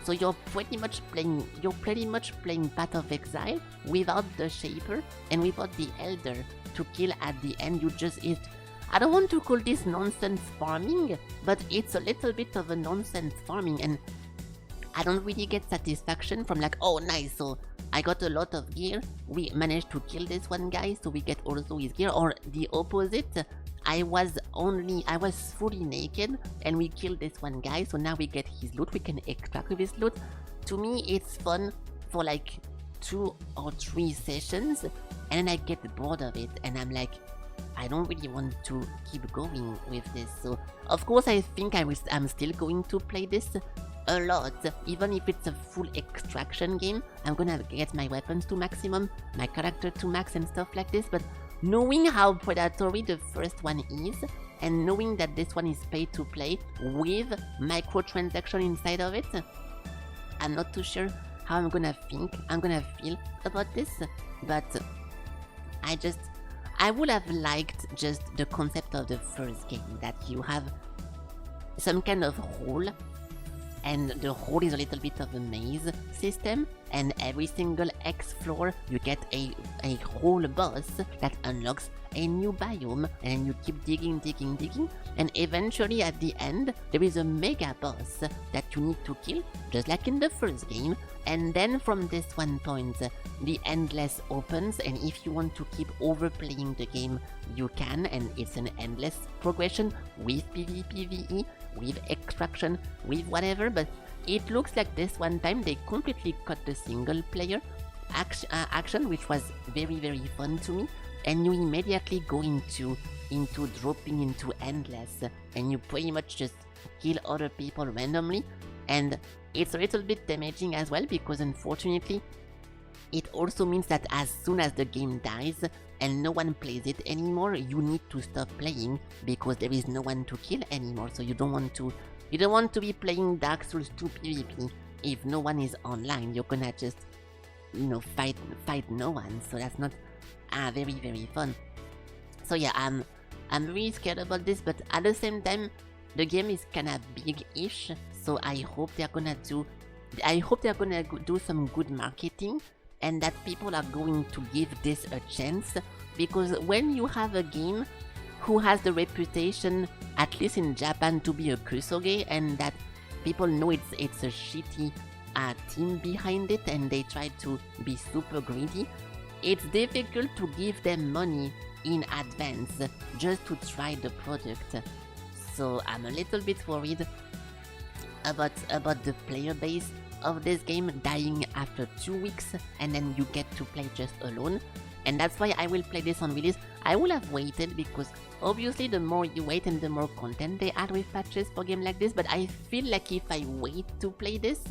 So you're pretty much playing Path of Exile without the Shaper and without the Elder to kill at the end. I don't want to call this nonsense farming, but it's a little bit of a nonsense farming, and I don't really get satisfaction from like, oh nice, so I got a lot of gear, we managed to kill this one guy, so we get also his gear, or the opposite, I was fully naked and we killed this one guy, so now we get his loot, we can extract with his loot. To me, it's fun for like 2 or 3 sessions, and then I get bored of it, and I'm like, I don't really want to keep going with this. So of course I think I'm still going to play this a lot, even if it's a full extraction game. I'm gonna get my weapons to maximum, my character to max and stuff like this, but knowing how predatory the first one is, and knowing that this one is pay to play with microtransaction inside of it, I'm not too sure how I'm gonna feel about this, but I would have liked just the concept of the first game, that you have some kind of hole, and the hole is a little bit of a maze system, and every single X floor you get a whole boss that unlocks a new biome, and you keep digging, and eventually at the end there is a mega boss that you need to kill, just like in the first game, and then from this one point the endless opens, and if you want to keep overplaying the game you can, and it's an endless progression with PvPvE, with extraction, with whatever. But it looks like this one time they completely cut the single player action, which was very fun to me, and you immediately go into dropping into endless, and you pretty much just kill other people randomly, and it's a little bit damaging as well, because unfortunately it also means that as soon as the game dies and no one plays it anymore, you need to stop playing because there is no one to kill anymore. So you don't want to be playing Dark Souls 2 PvP if no one is online. You're gonna just, fight no one. So that's not very fun. So yeah, I'm really scared about this, but at the same time, the game is kinda big-ish. So I hope they're gonna do some good marketing, and that people are going to give this a chance, because when you have a game who has the reputation, at least in Japan, to be a kusoge, and that people know it's a shitty team behind it, and they try to be super greedy, it's difficult to give them money in advance just to try the product. So I'm a little bit worried about the player base of this game dying after 2 weeks, and then you get to play just alone. And that's why I will play this on release. I will have waited, because obviously the more you wait and the more content they add with patches for a game like this, but I feel like if I wait to play this,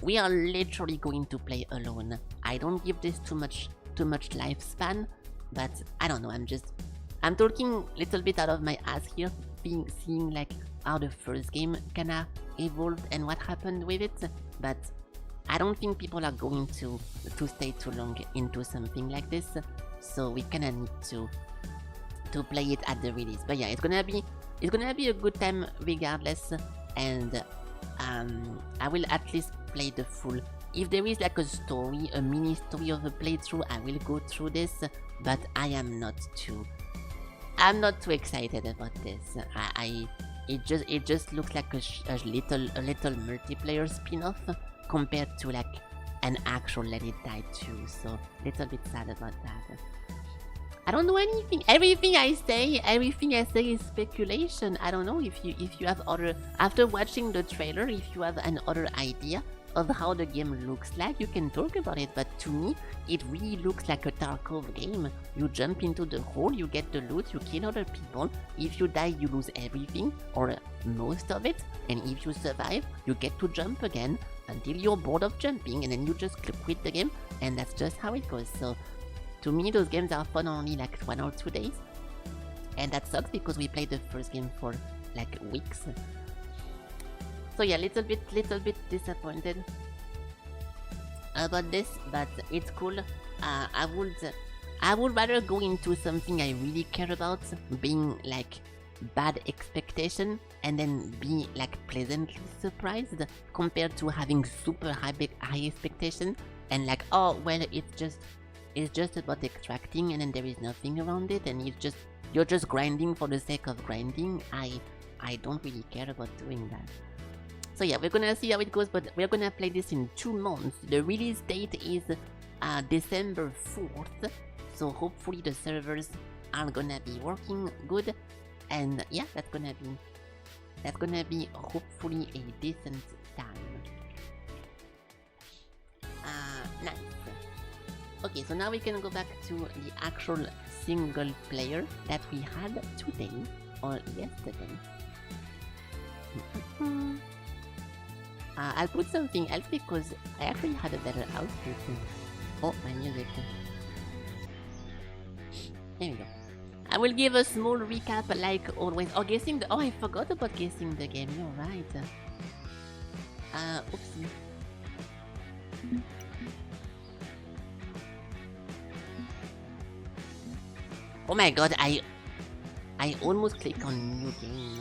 we are literally going to play alone. I don't give this too much lifespan, but I don't know, I'm talking a little bit out of my ass here, seeing like how the first game kinda evolved and what happened with it, but I don't think people are going to stay too long into something like this, so we kinda need to play it at the release. But yeah, it's gonna be a good time regardless, and I will at least play the full. If there is like a mini story of a playthrough, I will go through this, but I'm not too excited about this. It just looks like a little multiplayer spin-off compared to like an actual Let It Die 2, so little bit sad about that. I don't know anything. Everything I say is speculation. I don't know if you have other, after watching the trailer, if you have an other idea of how the game looks like, you can talk about it, but to me it really looks like a Tarkov game. You jump into the hole, you get the loot, you kill other people. If you die, you lose everything or most of it, and if you survive, you get to jump again until you're bored of jumping, and then you just quit the game, and that's just how it goes. So to me, those games are fun only like 1 or 2 days, and that sucks because we played the first game for like weeks. So yeah, little bit disappointed about this, but it's cool. I would rather go into something I really care about, being like bad expectation, and then be like pleasantly surprised, compared to having super high expectation and like, oh well, it's just about extracting, and then there is nothing around it, and you're just grinding for the sake of grinding. I don't really care about doing that. So yeah, we're gonna see how it goes, but we're gonna play this in 2 months. The release date is December 4th, so hopefully the servers are gonna be working good, and yeah, that's gonna be hopefully a decent time. Nice. Okay, so now we can go back to the actual single player that we had today or yesterday. I'll put something else because I actually had a better outfit. Oh, my music. There we go. I will give a small recap like always. Oh, guessing the... Oh, I forgot about guessing the game. You're right. Oopsie. Oh my god, I almost clicked on new game.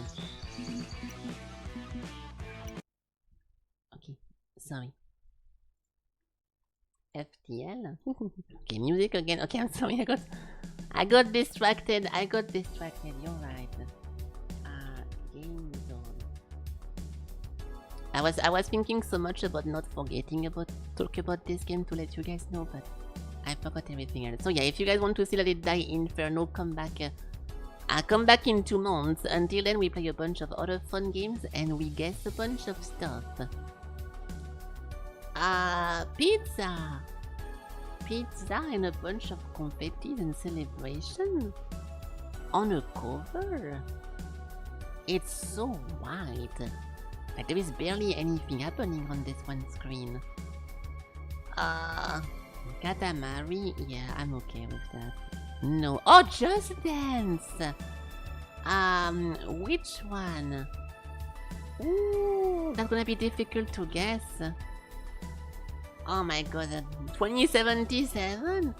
Okay, sorry. FTL? Okay, music again. Okay, I'm sorry, I got distracted. You're right. Game zone. I was thinking so much about not forgetting about talk about this game to let you guys know, but I forgot everything else. So yeah, if you guys want to see Let It Die Inferno, come back in 2 months. Until then, we play a bunch of other fun games and we guess a bunch of stuff. Pizza and a bunch of confettis and celebration on a cover. It's so white. Like there is barely anything happening on this one screen. Katamari, yeah, I'm okay with that. No, oh, Just Dance. Which one? Ooh, that's gonna be difficult to guess. Oh my god, 2077?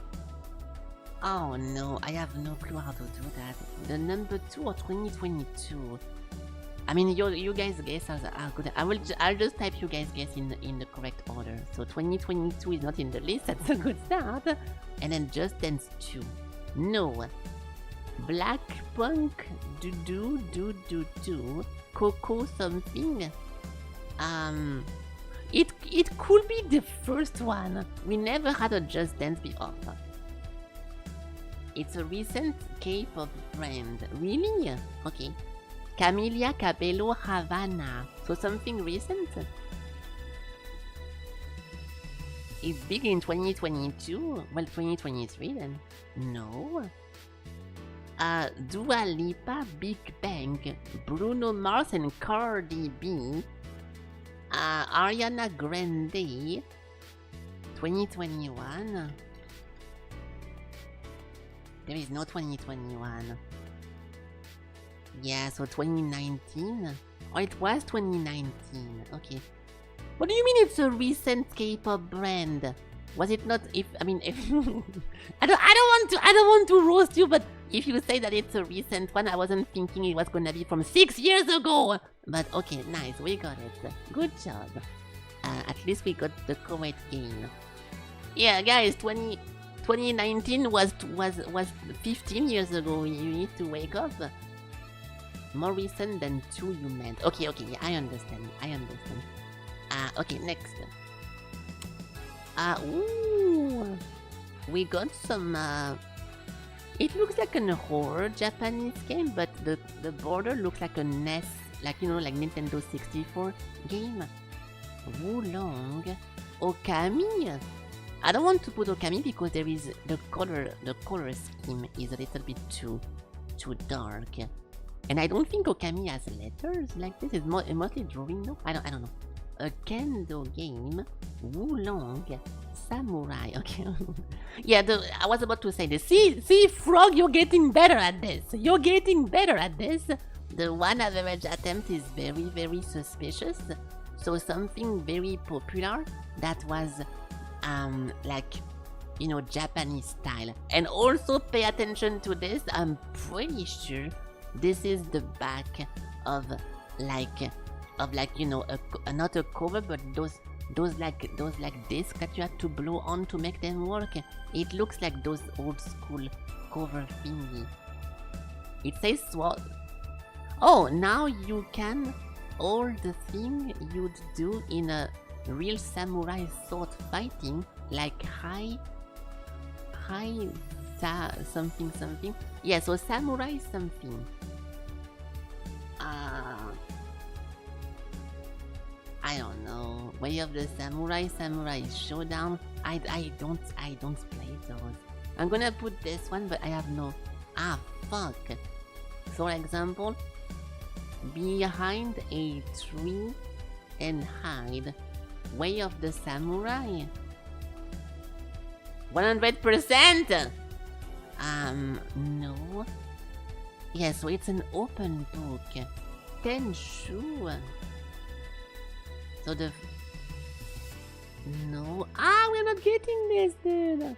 Oh no, I have no clue how to do that. The number 2 or 2022? I mean, you guys guess are good. I'll just type you guys guess in the correct order. So 2022 is not in the list. That's a good start. And then Just Dance 2. No. Black Punk do Coco something. It could be the first one. We never had a Just Dance before. It's a recent K-pop brand. Really? Okay. Camila Cabello Havana. So something recent? It's big in 2022? Well, 2023 then? No. Dua Lipa, Big Bang, Bruno Mars and Cardi B, Ariana Grande, 2021. There is no 2021. Yeah, so 2019? Oh, it was 2019. Okay. What do you mean it's a recent K-pop brand? Was it not? If I don't want to roast you, but if you say that it's a recent one, I wasn't thinking it was gonna be from 6 years ago. But okay, nice, we got it. Good job. At least we got the correct game. Yeah, guys, 2019 was 15 years ago. You need to wake up. More recent than 2 you meant. Okay, yeah, I understand. Okay, next. Ooh, we got some. It looks like a horror Japanese game, but the border looks like a NES, like like Nintendo 64 game. Wulong, Okami. I don't want to put Okami because there is the color scheme is a little bit too dark. And I don't think Okami has letters like this. It's mostly drawing, no? I don't know. A kendo game. Wulong. Samurai. Okay. Yeah, I was about to say this. See, Frog, you're getting better at this. The one average attempt is very, very suspicious. So something very popular that was, Japanese style. And also pay attention to this. I'm pretty sure this is the back of not a cover, but those discs that you have to blow on to make them work. It looks like those old school cover thingy. It says SWAT. Oh, now you can all the thing you'd do in a real samurai sword fighting, like something something. Yeah, so samurai something. I don't know. Way of the Samurai, Samurai Showdown. I don't play those. I'm gonna put this one, but I have no. Fuck. For example, behind a tree and hide. Way of the Samurai. 100%. No. Yeah, so it's an open book. Tenshu. So the... No. We're not getting this, dude.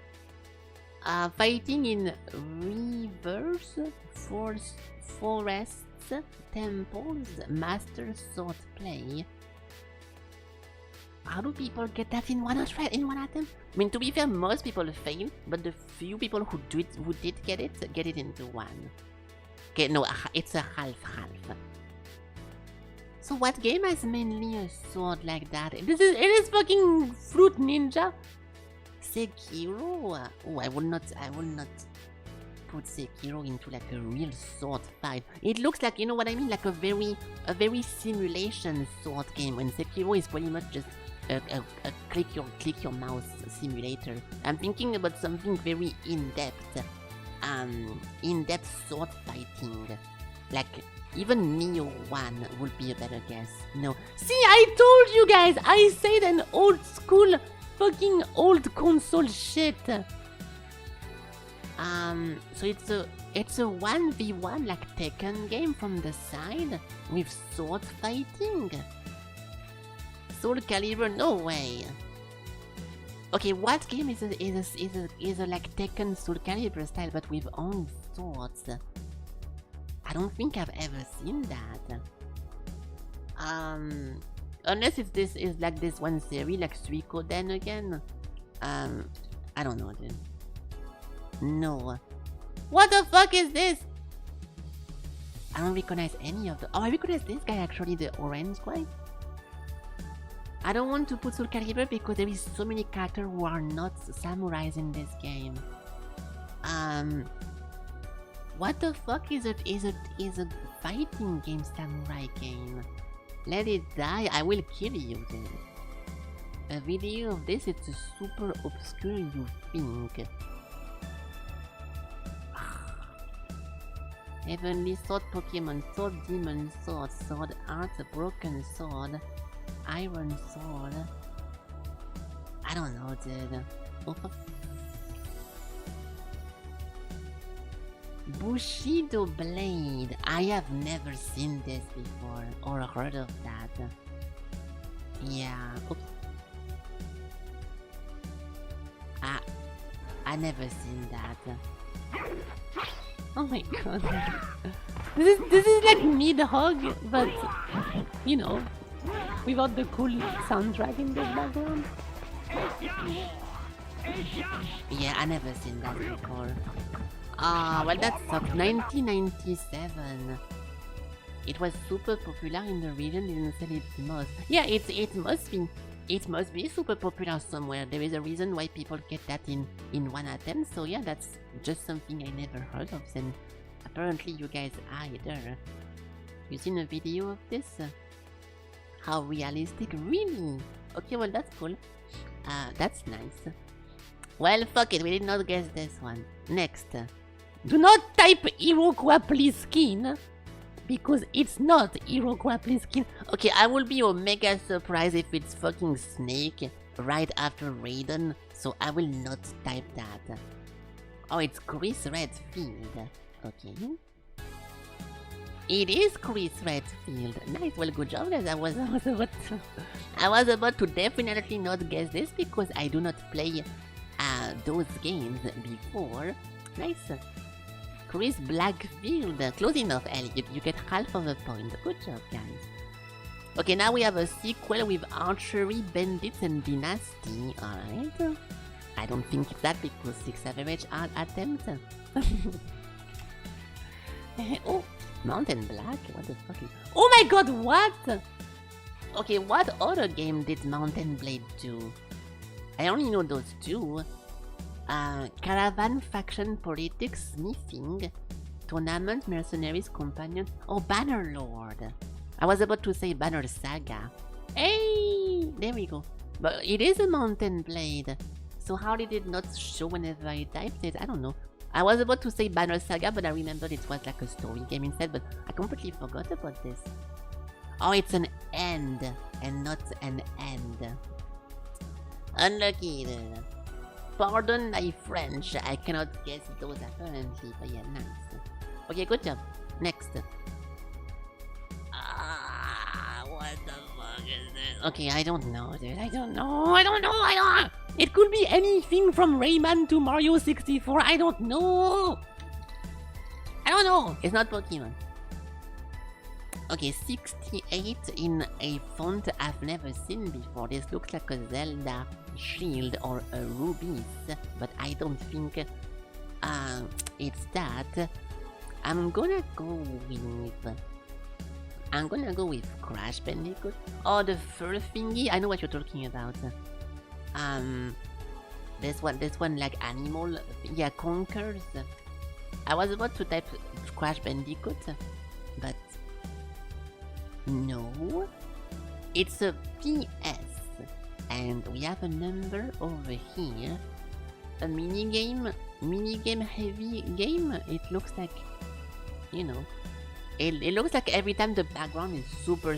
Fighting in rivers, forests, temples, master sword play. How do people get that in one attempt? I mean, to be fair, most people fail, but the few people who did get it into one. Okay, no, it's a half-half. So what game has mainly a sword like that? It is fucking Fruit Ninja. Sekiro. Oh, I will not put Sekiro into like a real sword fight. It looks like, you know what I mean, like a very simulation sword game. When Sekiro is pretty much just a click your mouse simulator. I'm thinking about something very in-depth sword fighting. Like even Neo 1 would be a better guess. No. See, I told you guys! I said an old school fucking old console shit. So it's a 1v1 like Tekken game from the side with sword fighting. Soul Calibur, no way. Okay, what game is a like Tekken Soul Calibur style but with own swords? I don't think I've ever seen that. Unless if this is like this one series, like Suikoden again. I don't know, dude. No. What the fuck is this? I don't recognize any of the... Oh, I recognize this guy actually, the orange guy. I don't want to put Soul Calibur because there is so many characters who are not samurais in this game. What the fuck is a fighting game samurai game? Let it die, I will kill you then. A video of this, it's super obscure, you think. Heavenly Sword, Pokemon Sword, Demon Sword, Sword Art, Broken Sword, Iron Sword. I don't know, dude. Bushido Blade. I have never seen this before or heard of that. Yeah. Oops. I never seen that. Oh my god. This is like Nidhogg, but you know, without the cool soundtrack in the background. Yeah, I never seen that before. Well that sucks. 1997. It was super popular in the region, didn't sell it most. Yeah, it must be super popular somewhere. There is a reason why people get that in one attempt, so yeah, that's just something I never heard of, and apparently you guys either. You seen a video of this? How realistic? Really? Okay, well that's cool. That's nice. Well, fuck it, we did not guess this one. Next. Do not type Iroquois please skin, because it's not Iroquois please skin. Okay, I will be mega surprised if it's fucking Snake right after Raiden, so I will not type that. Oh, it's Chris Redfield. Okay. It is Chris Redfield. Nice, well good job guys. I was about to definitely not guess this because I do not play those games before. Nice. Chris Blackfield. Close enough, Ellie. You get half of a point. Good job, guys. Okay, now we have a sequel with Archery, Bandits, and Dynasty. Alright. I don't think it's that because 6 average attempt. Oh, Mountain Black? What the fuck is... Oh my god, what? Okay, what other game did Mountain Blade do? I only know those two. Caravan, Faction, Politics, Smithing, Tournament, Mercenaries, Companion... Oh, Bannerlord. I was about to say Banner Saga. Hey! There we go. But it is a Mountain Blade. So how did it not show whenever I typed it? I don't know. I was about to say Banner Saga, but I remembered it was like a story game instead, but I completely forgot about this. Oh, it's an end, and not an end. Unlucky. Pardon my French, I cannot guess those apparently, but yeah, nice. Okay, good job. Next. What the fuck is this? Okay, I don't know, dude. I don't know. It could be anything from Rayman to Mario 64. I don't know. It's not Pokemon. Okay, 68 in a font I've never seen before. This looks like a Zelda shield or a Rubies, but I don't think it's that. I'm gonna go with Crash Bandicoot. Oh, the fur thingy. I know what you're talking about. This one like animal. Yeah, Conkers. I was about to type Crash Bandicoot, but no. It's a PS, and we have a number over here. A minigame heavy game. It looks like, you know. It looks like every time the background is super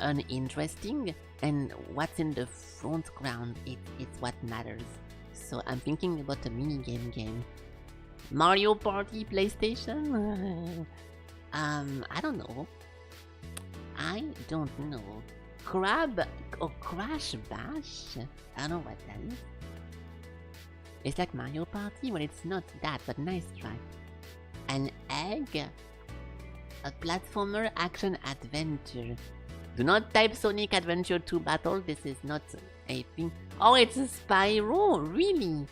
uninteresting, and what's in the front ground, it's what matters. So I'm thinking about a minigame game. Mario Party PlayStation? I don't know. Crash Bash? I don't know what that is. It's like Mario Party? Well, it's not that, but nice try. An egg? A platformer action adventure. Do not type Sonic Adventure 2 Battle, this is not a thing. Oh, it's a Spyro, really?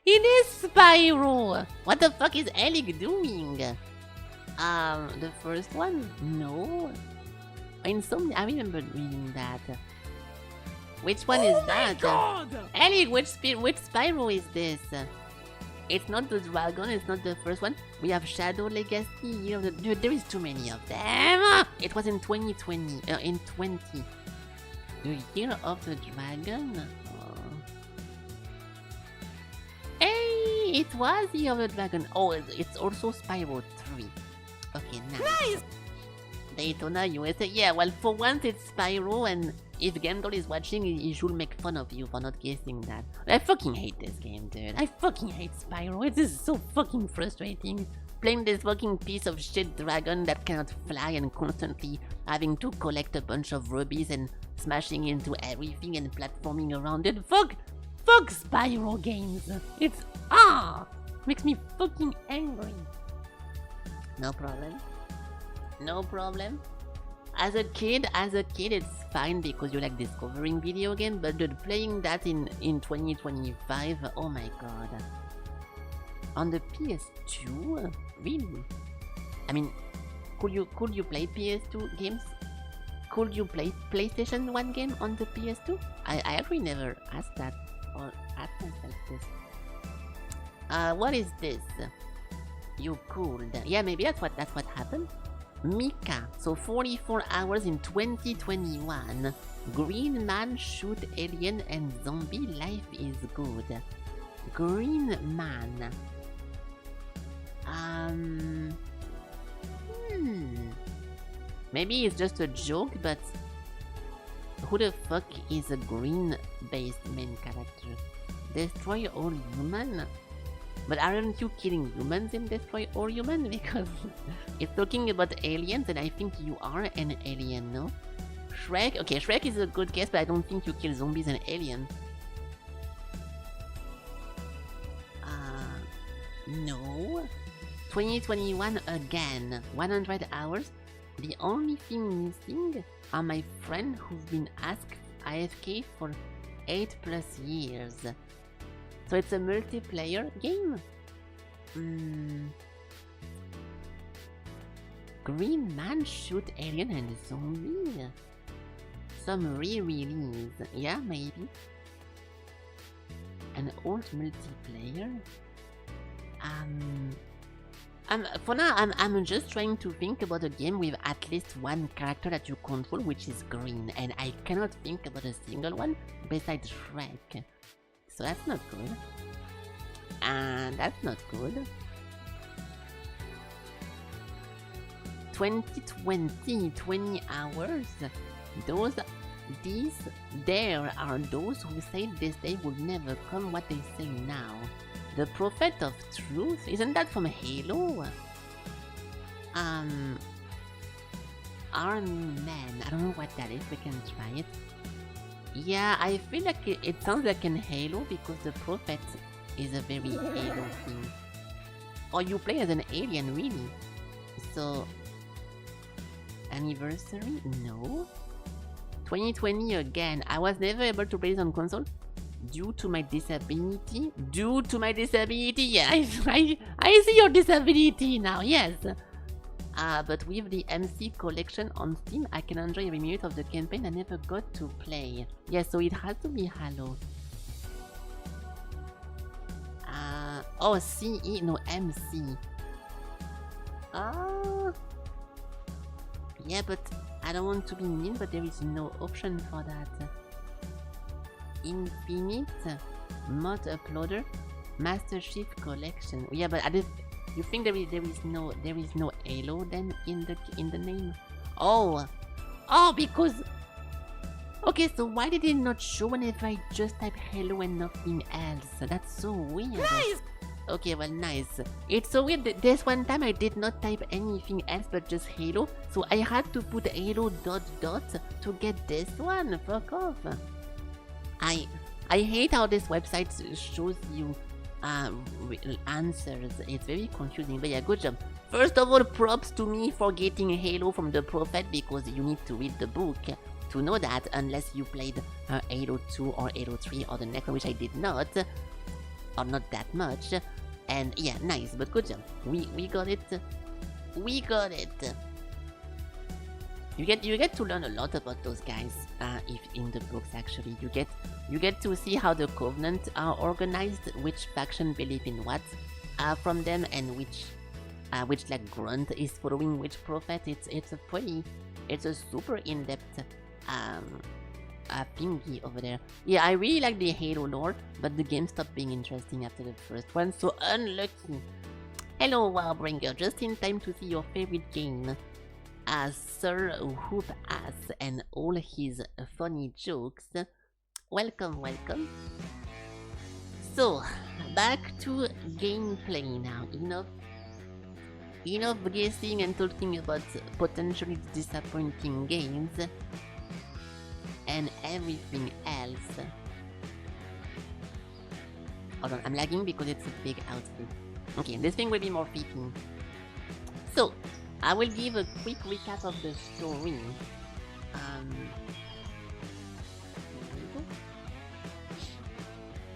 It is Spyro! What the fuck is Alec doing? The first one? No. Insomnia, I remember reading that. Which one is that? Alec, which Spyro is this? It's not the dragon, it's not the first one. We have Shadow Legacy, Year of the... Dude, there is too many of them! It was in 2020, in 20. The Year of the Dragon? Oh. Hey, it was Year of the Dragon. Oh, it's also Spyro 3. Okay, nice. Daytona, USA. Yeah, well, for once it's Spyro, and if Gamdol is watching, he should make fun of you for not guessing that. I fucking hate this game, dude. I fucking hate Spyro. It is so fucking frustrating. Playing this fucking piece of shit dragon that cannot fly and constantly having to collect a bunch of rubies and smashing into everything and platforming around it. Fuck Spyro games. It's makes me fucking angry. No problem. As a kid, it's fine because you like discovering video games, but dude, playing that in 2025, oh my god. On the PS2? Really? I mean, could you play PS2 games? Could you play PlayStation 1 game on the PS2? I actually never asked that or asked myself this. What is this? You could. Yeah, maybe that's what happened. Mika, so 44 hours in 2021. Green man shoot alien and zombie, life is good. Green man. Maybe it's just a joke, but who the fuck is a green-based main character? Destroy all human? But aren't you killing humans in Destroy All Human? Because it's talking about aliens, and I think you are an alien, no? Shrek? Okay, Shrek is a good guess, but I don't think you kill zombies and aliens. No. 2021 again. 100 hours. The only thing missing are my friend who's been asked AFK for 8+ years. So it's a multiplayer game? Green Man shoot alien and zombie. Some re-release. Yeah, maybe. An old multiplayer. For now, I'm just trying to think about a game with at least one character that you control, which is green, and I cannot think about a single one besides Shrek. So that's not good. And that's not good. 2020, 20 hours. There are those who say this day will never come. What they say now. The Prophet of Truth? Isn't that from Halo? Army Man. I don't know what that is. We can try it. Yeah, I feel like it sounds like in Halo because the Prophet is a very Halo thing. Or you play as an alien, really. So... Anniversary? No. 2020 again. I was never able to play this on console. Due to my disability? Due to my disability? Yeah, I see your disability now, yes! But with the MC collection on Steam, I can enjoy every minute of the campaign I never got to play. Yeah, so it has to be Halo. Oh, CE, no, MC. Yeah, but I don't want to be mean, but there is no option for that. Infinite mod uploader Master Chief collection. Yeah, but you think there is no Halo then in the name? Oh, because okay, so why did it not show whenever I just type Halo and nothing else? That's so weird. Nice. Okay, well, nice. It's so weird that this one time I did not type anything else but just Halo, so I had to put Halo ... to get this one. Fuck off. I hate how this website shows you answers. It's very confusing, but yeah, good job. First of all, props to me for getting Halo from the Prophet, because you need to read the book to know that, unless you played Halo 2 or Halo 3 or the next one, which I did not, or not that much. And yeah, nice, but good job. We got it. We got it. You get to learn a lot about those guys. If in the books, actually, you get to see how the Covenant are organized, which faction believe in what from them, and which like grunt is following which prophet. It's a super in-depth thingy over there. Yeah, I really like the Halo lore, but the game stopped being interesting after the first one, so unlucky. Hello, Warbringer, just in time to see your favorite game. Sir Whoopass and all his funny jokes. Welcome, welcome. So, back to gameplay now. Enough guessing and talking about potentially disappointing games and everything else. Hold on, I'm lagging because it's a big outfit. Okay, this thing will be more fitting. So, I will give a quick recap of the story.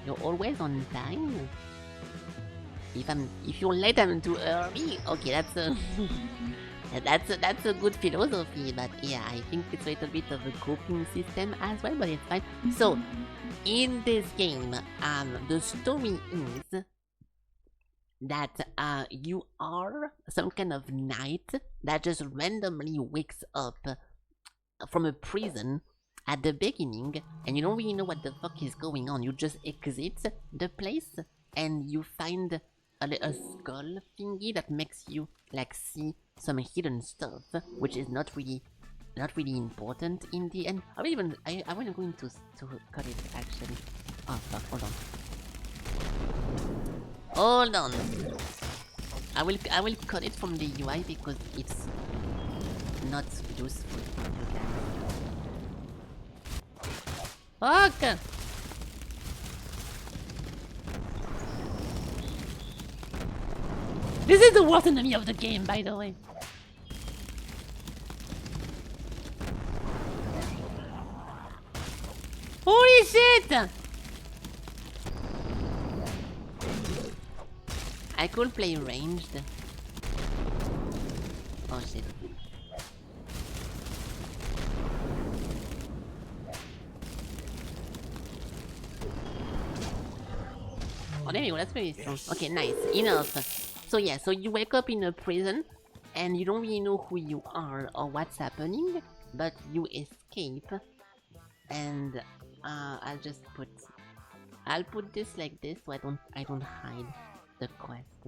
You're always on time. If you're late, I'm too early. Okay, that's a that's a good philosophy. But yeah, I think it's a little bit of a coping system as well. But it's fine. So, in this game, the story is that you are some kind of knight that just randomly wakes up from a prison at the beginning, and you don't really know what the fuck is going on. You just exit the place and you find a skull thingy that makes you like see some hidden stuff, which is not really important in the end. I wasn't going to cut it actually. Oh fuck, hold on. I will cut it from the UI because it's not useful for you guys. Fuck! This is the worst enemy of the game, by the way. Holy shit! I could play ranged. Oh shit. Oh, there you go, that's very strong. Okay, nice. Enough. So yeah, so you wake up in a prison and you don't really know who you are or what's happening, but you escape. And I'll put this like this so I don't hide the quest.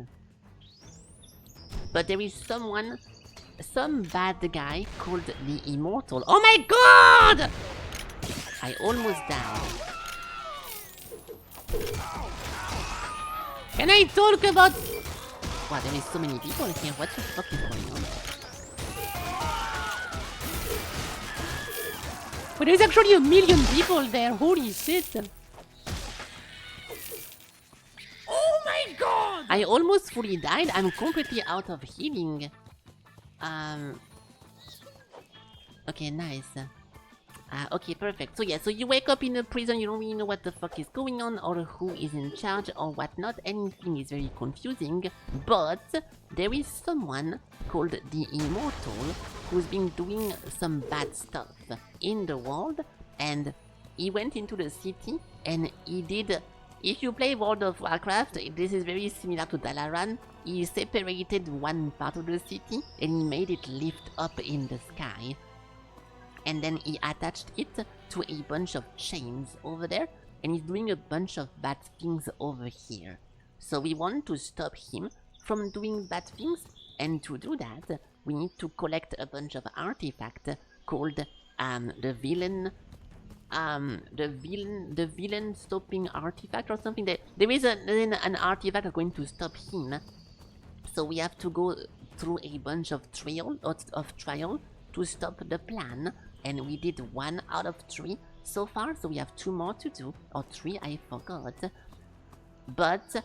But there is some bad guy called the Immortal. Oh my god! I almost died. Can I talk about... Wow, there is so many people here. What the fuck is going on? But there's actually 1 million people there. Holy shit. Oh my god! I almost fully died. I'm completely out of healing. Okay, nice. Okay, perfect. So yeah, so you wake up in a prison, you don't really know what the fuck is going on or who is in charge or whatnot. Anything is very confusing. But there is someone called the Immortal who's been doing some bad stuff in the world, and he went into the city and he did... If you play World of Warcraft, this is very similar to Dalaran. He separated one part of the city and he made it lift up in the sky. And then he attached it to a bunch of chains over there, and he's doing a bunch of bad things over here. So we want to stop him from doing bad things, and to do that, we need to collect a bunch of artifacts called the villain stopping artifact or something. There is an artifact that's going to stop him. So we have to go through a bunch of trial to stop the plan. And we did 1 out of 3 so far, so we have 2 more to do, or 3, I forgot. But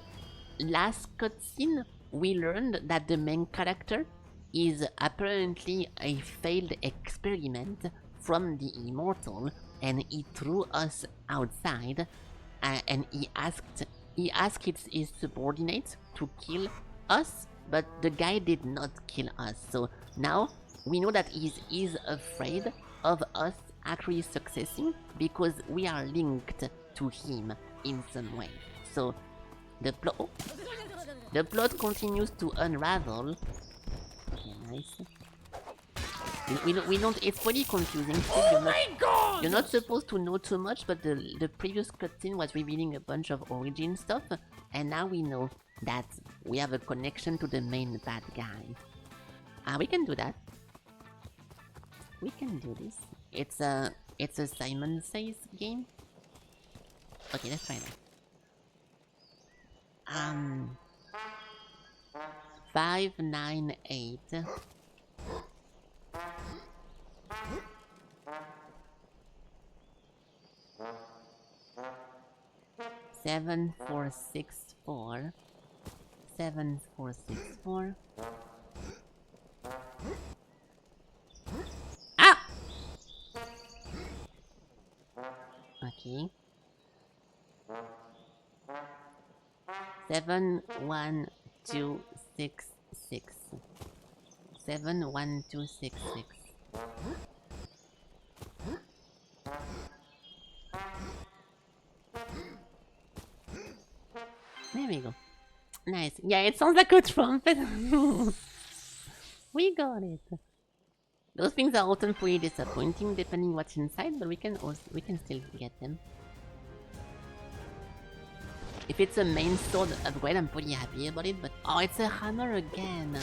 last cutscene, we learned that the main character is apparently a failed experiment from the Immortal, and he threw us outside, and he asked his subordinates to kill us, but the guy did not kill us. So now we know that he is afraid of us actually succeeding because we are linked to him in some way. So the plot continues to unravel. Okay, nice. We don't. It's pretty confusing. You're not supposed to know too much, but the previous cutscene was revealing a bunch of origin stuff, and now we know that we have a connection to the main bad guy. We can do that. We can do this. It's a Simon Says game. Okay, let's try that. 598. 7464. 7464. Okay. 71266. 71266. There we go. Nice. Yeah, it sounds like a trumpet. We got it. Those things are often pretty disappointing depending what's inside, but we can still get them. If it's a main sword upgrade, I'm pretty happy about it, but oh, it's a hammer again.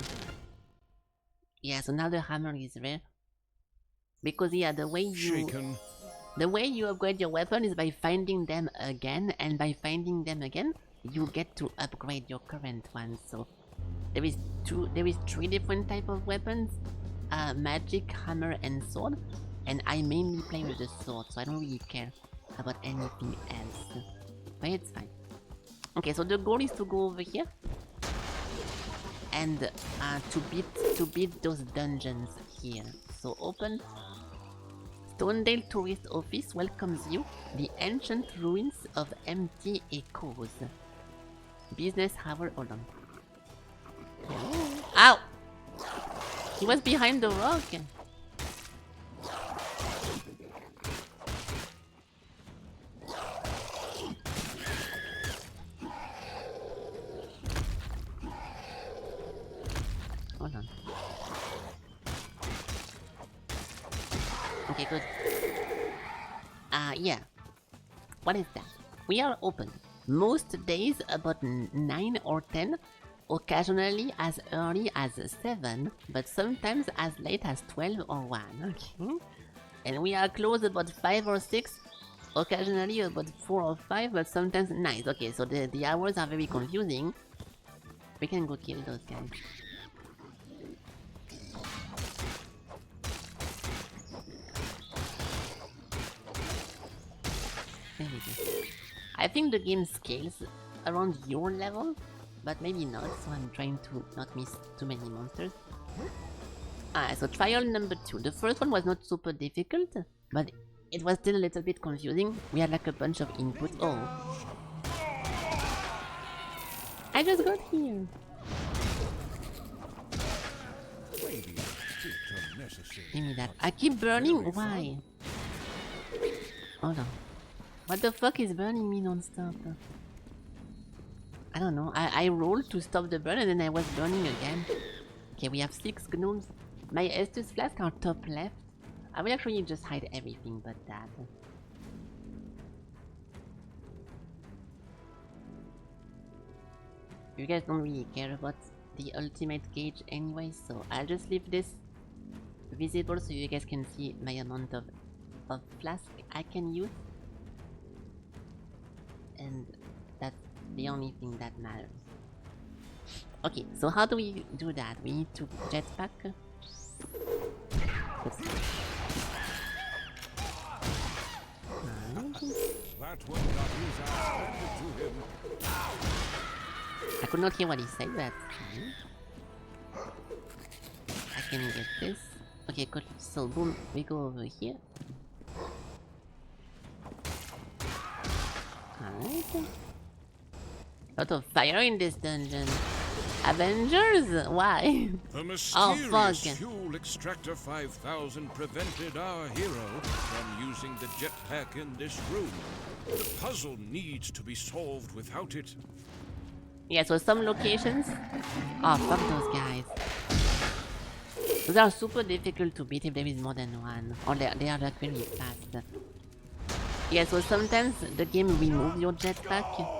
Yeah, so now the hammer is rare. Because yeah, the way you upgrade your weapon is by finding them again, and by finding them again, you get to upgrade your current one. So there is 3 different type of weapons. Magic, hammer, and sword, and I mainly play with the sword, so I don't really care about anything else. But it's fine. Okay, so the goal is to go over here and to beat those dungeons here. So open. Stonedale Tourist Office welcomes you. The ancient ruins of empty echoes. Business hour. Hold on. Ow! He was behind the rock. Hold on. Okay, good. Yeah. What is that? We are open. Most days about 9 or 10. Occasionally as early as 7, but sometimes as late as 12 or 1. Okay. And we are closed about 5 or 6. Occasionally about 4 or 5, but sometimes 9. Okay, so the hours are very confusing. We can go kill those guys. There we go. I think the game scales around your level, but maybe not, so I'm trying to not miss too many monsters. So trial number 2. The first one was not super difficult, but it was still a little bit confusing. We had like a bunch of inputs. Oh. I just got here. Give me that. I keep burning? Why? Hold on. What the fuck is burning me non-stop? I don't know. I rolled to stop the burn and then I was burning again. Okay, we have 6 gnomes. My Estus flask are top left. I will actually just hide everything but that. You guys don't really care about the ultimate gauge anyway, so I'll just leave this visible so you guys can see my amount of flask I can use. And that's the only thing that matters. Okay, so how do we do that? We need to jetpack. That will not use our standard to him. I could not hear what he said, that's fine. I can get this. Okay, good. So boom, we go over here. Alright. Lot of fire in this dungeon. Avengers? Why? The Oh mysterious fuck. fuel extractor 5000 prevented our hero from using the jetpack in this room. The puzzle needs to be solved without it. Yeah, so some locations... Oh, fuck those guys. Those are super difficult to beat if there is more than one. Or they are like very fast. Yeah, so sometimes the game removes your jetpack.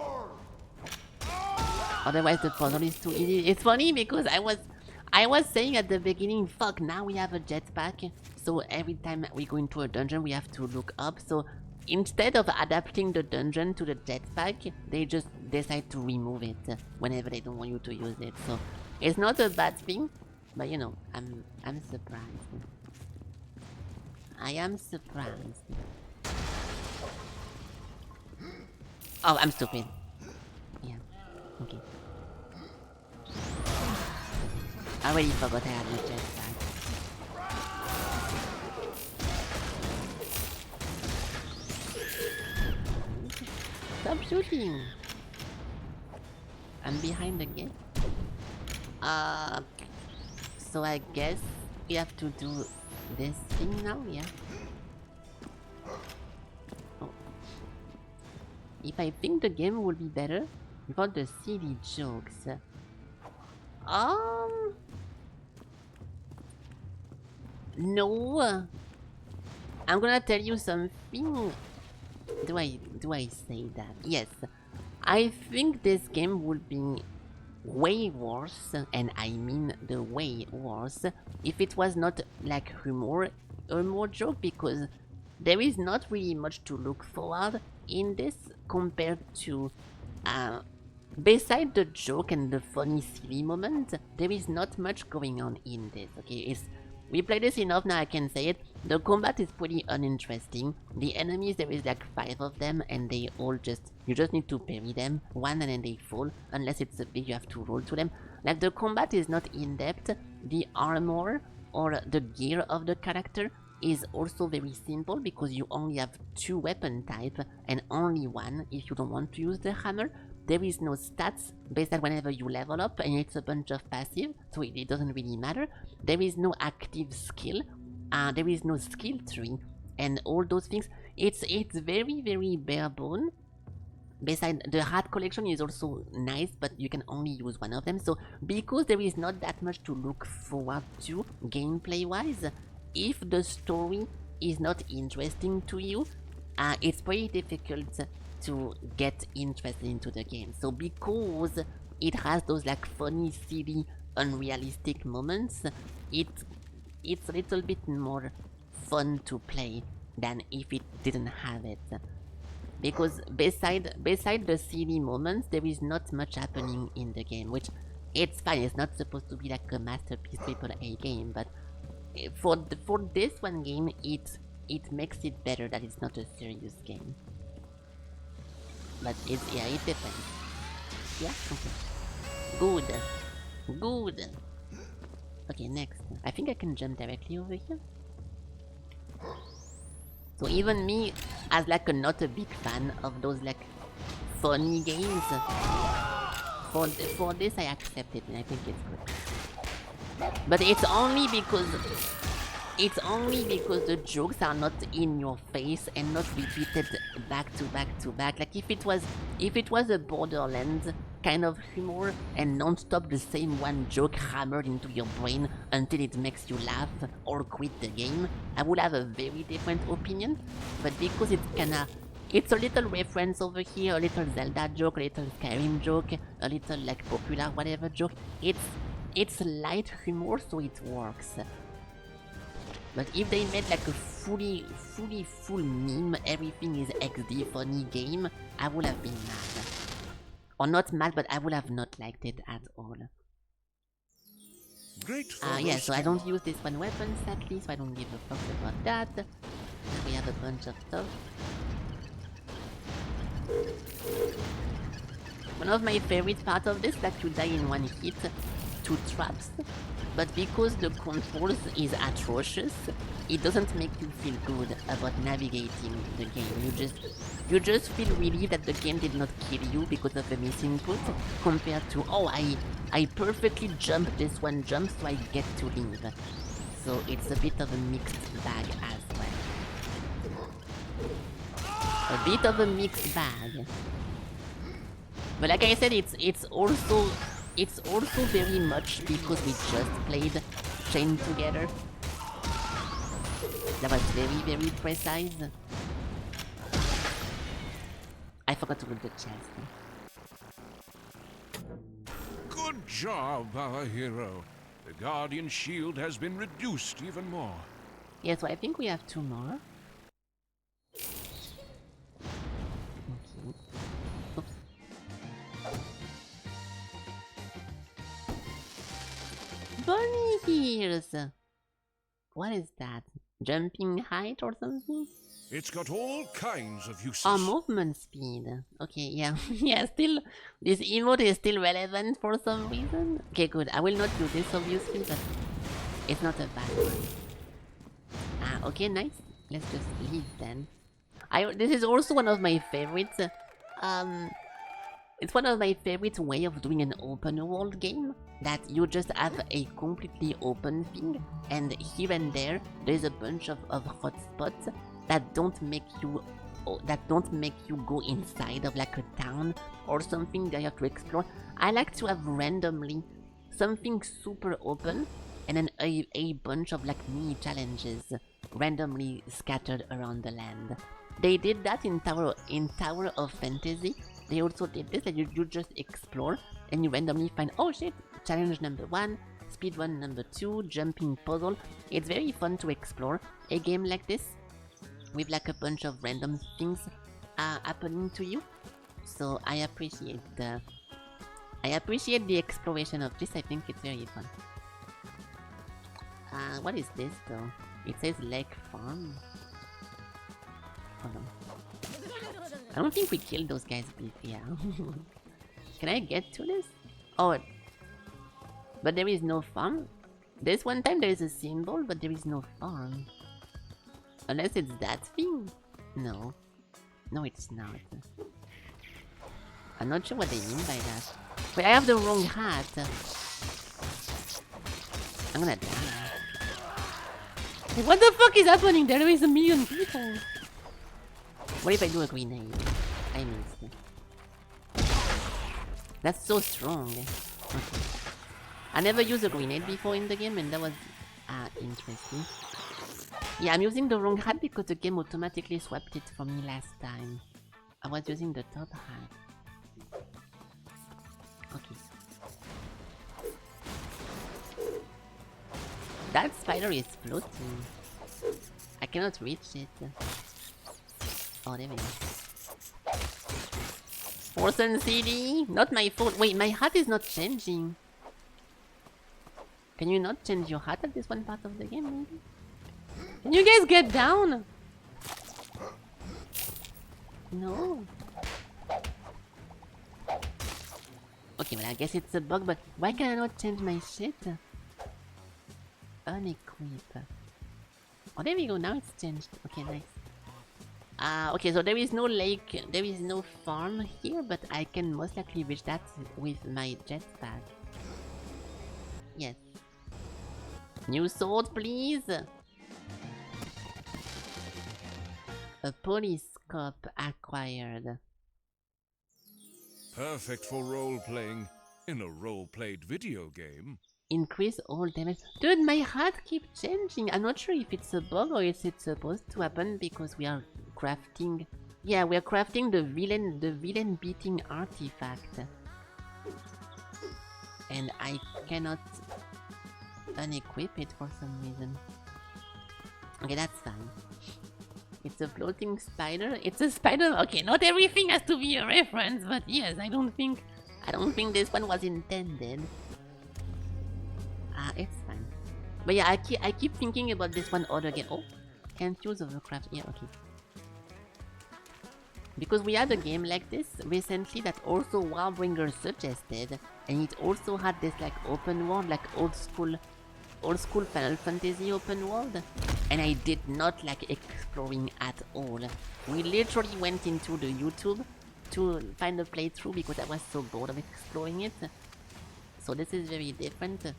Otherwise the puzzle is too easy. It's funny because I was saying at the beginning, fuck, now we have a jetpack. So every time we go into a dungeon we have to look up. So instead of adapting the dungeon to the jetpack, they just decide to remove it whenever they don't want you to use it. So it's not a bad thing, but you know, I'm surprised. I am surprised. Oh, I'm stupid. Yeah. Okay. I already forgot I had my jetpack. Stop shooting! I'm behind the gate. So I guess we have to do this thing now, yeah? Oh. If I think the game would be better without the silly jokes. No. I'm gonna tell you something. Do I say that? Yes. I think this game would be way worse, and I mean the way worse, if it was not like humor joke, because there is not really much to look forward in this compared to beside the joke and the funny silly moment, there is not much going on in this. Okay, we played this enough now, I can say it. The combat is pretty uninteresting. The enemies, there is like 5 of them and they all you just need to parry them, one and then they fall. Unless it's a big, you have to roll to them. Like the combat is not in-depth. The armor or the gear of the character is also very simple because you only have 2 weapon type and only one if you don't want to use the hammer. there is no stats based on whenever you level up, and it's a bunch of passive, so it doesn't really matter. There is no active skill, there is no skill tree, and all those things. It's very, very bare bone. Besides, the hat collection is also nice, but you can only use one of them. So because there is not that much to look forward to gameplay-wise, if the story is not interesting to you, it's pretty difficult to get interested into the game. So because it has those like funny, silly, unrealistic moments, it's a little bit more fun to play than if it didn't have it. Because beside the silly moments, there is not much happening in the game, which it's fine. It's not supposed to be like a masterpiece AAA game, but for this one game, it makes it better that it's not a serious game. But it depends. Yeah. Okay. Good. Okay, next. I think I can jump directly over here. So even me, as like not a big fan of those like funny games, for this I accept it and I think it's good. But it's only because the jokes are not in your face and not repeated back to back to back. Like if it was a Borderlands kind of humor and non-stop the same one joke hammered into your brain until it makes you laugh or quit the game, I would have a very different opinion. But because it's a little reference over here, a little Zelda joke, a little Skyrim joke, a little like popular whatever joke, it's light humor, so it works. But if they made like a full meme, everything is XD funny game, I would have been mad. Or not mad, but I would have not liked it at all. Great. Yeah, so I don't use this one weapon sadly, so I don't give a fuck about that. We have a bunch of stuff. One of my favorite parts of this is that you die in one hit to traps, but because the controls is atrocious, it doesn't make you feel good about navigating the game. You just feel relieved that the game did not kill you because of the misinput, compared to, oh, I perfectly jumped this one jump so I get to leave. So it's a bit of a mixed bag as well. A bit of a mixed bag. But like I said, it's also very much because we just played Chained Together. That was very, very precise. I forgot to look the chest. Good job, our hero. The Guardian shield has been reduced even more. Yeah, so I think we have 2 more. Okay. Oops. Bunny ears! What is that? Jumping height or something? It's got all kinds of uses. Oh, movement speed. Okay, yeah. Yeah, still, this emote is still relevant for some reason. Okay, good. I will not do this obviously, but it's not a bad one. Okay, nice. Let's just leave then. This is also one of my favorites. It's one of my favorite way of doing an open world game, that you just have a completely open thing, and here and there there's a bunch of hotspots that don't make you go inside of like a town or something that you have to explore. I like to have randomly something super open and then a bunch of like mini challenges randomly scattered around the land. They did that in Tower of Fantasy. They also did this, that you just explore and you randomly find, oh shit, challenge number 1, speedrun number 2, jumping puzzle. It's very fun to explore a game like this with like a bunch of random things happening to you. So I appreciate the exploration of this. I think it's very fun. What is this though? It says Lake Farm. Hold on. I don't think we killed those guys before. Can I get to this? Oh, but there is no farm. This one time there is a symbol, but there is no farm. Unless it's that thing. No, it's not. I'm not sure what they mean by that. Wait, I have the wrong hat. I'm gonna die. Wait, what the fuck is happening? There is a million people. What if I do a grenade? I missed. That's so strong. Okay. I never used a grenade before in the game and that was interesting. Yeah, I'm using the wrong hat because the game automatically swapped it for me last time. I was using the top hat. Okay. That spider is floating. I cannot reach it. Oh, there we go. Orson CD? Not my fault. Wait, my hat is not changing. Can you not change your hat at this one part of the game, maybe? Can you guys get down? No. Okay, well I guess it's a bug, but why can I not change my shit? Unequip. Oh, there we go, now it's changed. Okay, nice. Okay, so there is no lake, there is no farm here, but I can most likely reach that with my jetpack. Yes. New sword, please! A police cop acquired. Perfect for role-playing in a role-played video game. Increase all damage. Dude, my hat keeps changing. I'm not sure if it's a bug or if it's supposed to happen because we are crafting. Yeah, we are crafting the villain beating artifact. And I cannot unequip it for some reason. Okay, that's fine. It's a floating spider. It's a spider. Okay, not everything has to be a reference, but yes, I don't think this one was intended. It's fine. But yeah, I keep thinking about this one other game. Oh, can't use overcraft. Yeah, okay. Because we had a game like this recently that also Warbringer suggested, and it also had this like open world, like old school Final Fantasy open world, and I did not like exploring at all. We literally went into the YouTube to find a playthrough because I was so bored of exploring it. So this is very different.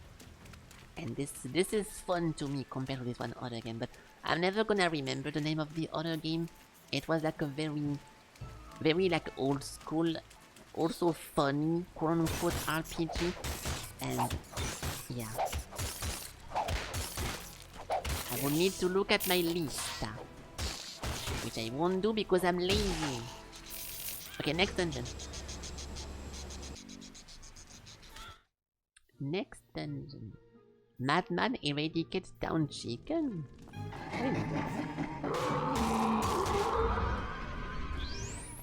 And this is fun to me compared to this one other game, but I'm never gonna remember the name of the other game. It was like a very like old school, also funny, quote unquote RPG, and yeah. I will need to look at my list, which I won't do because I'm lazy. Okay, next dungeon. Next dungeon. Madman eradicates town chicken?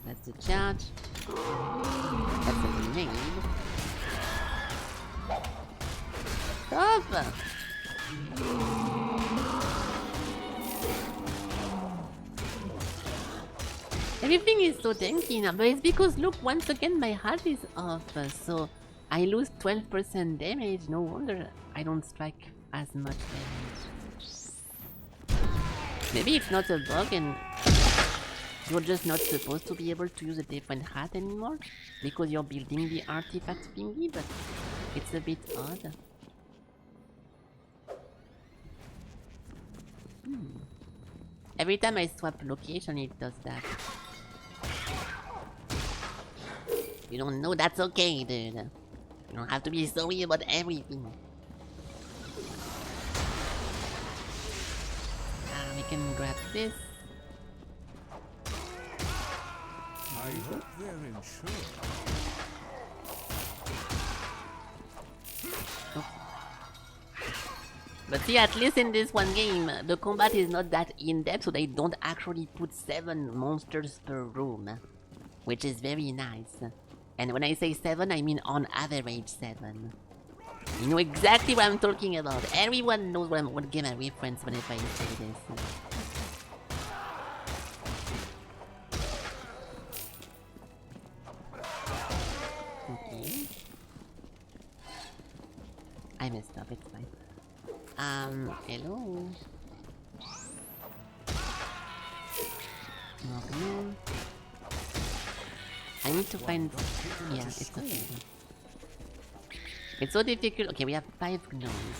That's a charge. That's a grenade. Stop! Everything is so tanky now, but it's because look, once again my heart is off, so I lose 12% damage. No wonder I don't strike as much damage. Maybe it's not a bug and you're just not supposed to be able to use a different hat anymore because you're building the artifact thingy, but it's a bit odd. Every time I swap location it does that. You don't know, that's okay, dude. You don't have to be sorry about everything. We can grab this. I hope they're insured. Oh. But see, at least in this one game, the combat is not that in-depth, so they don't actually put 7 monsters per room. Which is very nice. And when I say 7, I mean on average 7. You know exactly what I'm talking about. Everyone knows what game I reference whenever I say this. Okay. I messed up, it's fine. Hello? I need to find... Yeah, it's okay. It's so difficult. Okay, we have 5 gnomes.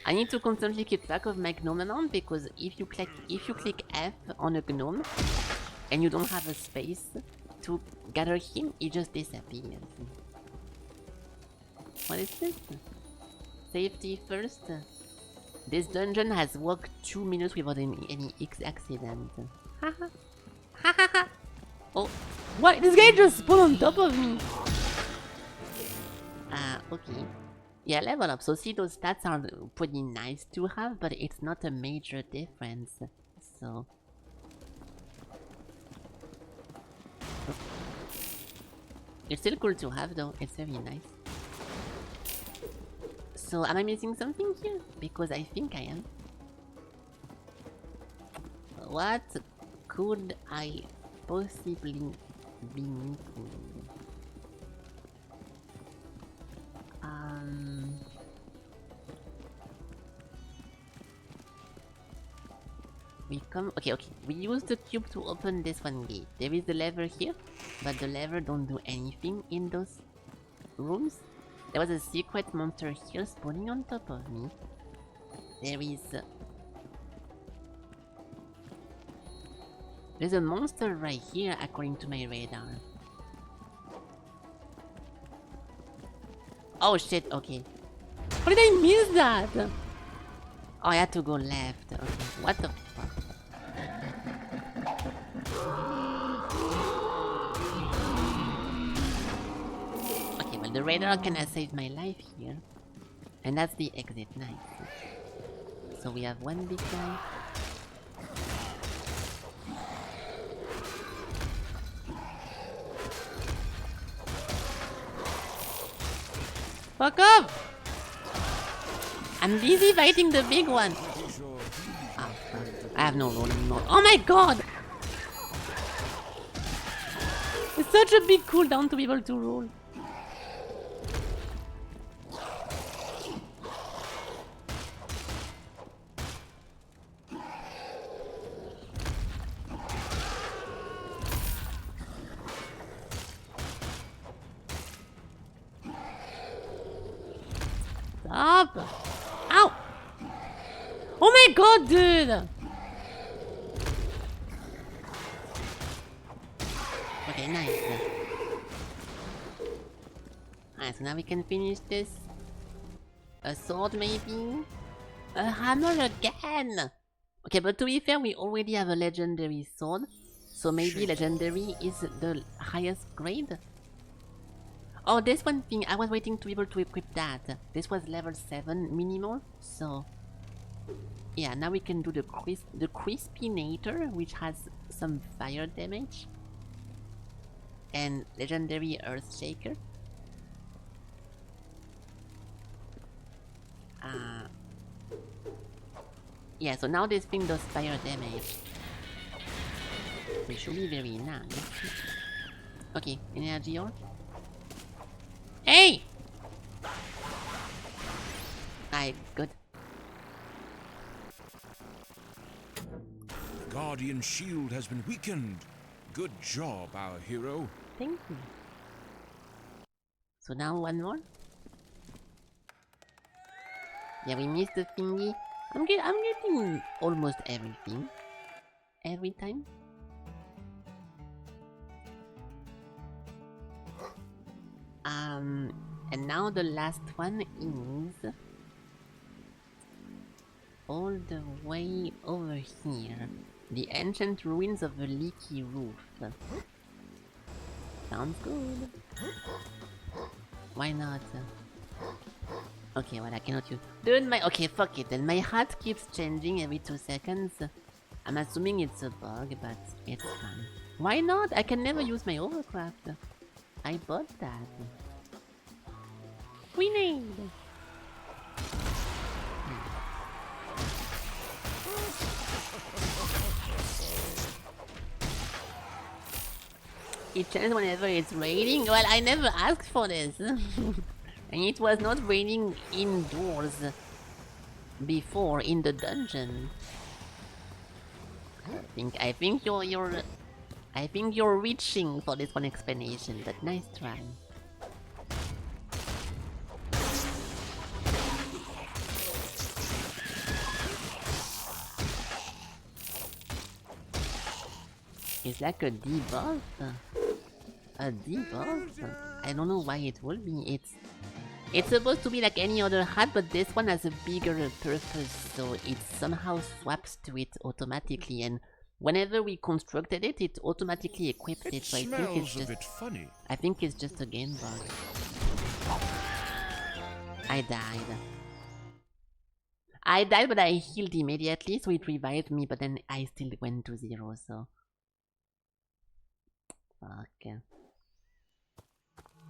I need to constantly keep track of my gnome amount because if you click F on a gnome and you don't have a space to gather him, he just disappears. What is this? Safety first. This dungeon has walked 2 minutes without any accident. Haha. Haha. Oh, what? This guy just spawned on top of me. Okay. Yeah, level up. So see, those stats are pretty nice to have, but it's not a major difference. So... It's still cool to have though, it's very nice. So, am I missing something here? Because I think I am. What could I possibly be missing? We come... Okay. We use the cube to open this one gate. There is the lever here, but the lever don't do anything in those rooms. There was a secret monster here spawning on top of me. There is... There's a monster right here according to my radar. Oh shit, okay. How did I miss that? Oh, I had to go left. Okay, what the fuck? Okay, well the radar kinda saved my life here. And that's the exit, nice. So we have one big guy. Fuck up! I'm busy fighting the big one. Ah, I have no roll anymore. Oh my god! It's such a big cooldown to be able to roll. Stop! Ow! Oh my god, dude! Okay, nice. Alright, so now we can finish this. A sword, maybe? A hammer again! Okay, but to be fair, we already have a legendary sword. So maybe legendary is the highest grade? Oh, this one thing, I was waiting to be able to equip that. This was level 7 minimal, so... Yeah, now we can do the Crispinator, which has some fire damage. And legendary Earthshaker. Yeah, so now this thing does fire damage. Which should be very nice. Okay, energy orb. Hey! Alright, good. Guardian shield has been weakened. Good job, our hero. Thank you. So now one more. Yeah, we missed the thingy. I'm getting almost everything. Every time. And now the last one is all the way over here. The ancient ruins of a leaky roof. Sounds good. Why not? Okay, well I cannot use... Dude, okay, fuck it then. My hat keeps changing every 2 seconds. I'm assuming it's a bug, but it's fine. Why not? I can never use my overcraft. I bought that. Grenade! It changes whenever it's raining? Well, I never asked for this. And it was not raining indoors before in the dungeon. I think I think you're reaching for this one explanation, but nice try. It's like a debuff. A debuff? I don't know why it would be. It's supposed to be like any other hat, but this one has a bigger purpose, so it somehow swaps to it automatically, and whenever we constructed it, it automatically equips it, so I think it's just... funny. I think it's just a game bug. I died. I died, but I healed immediately, so it revived me, but then I still went to 0, so... Fuck.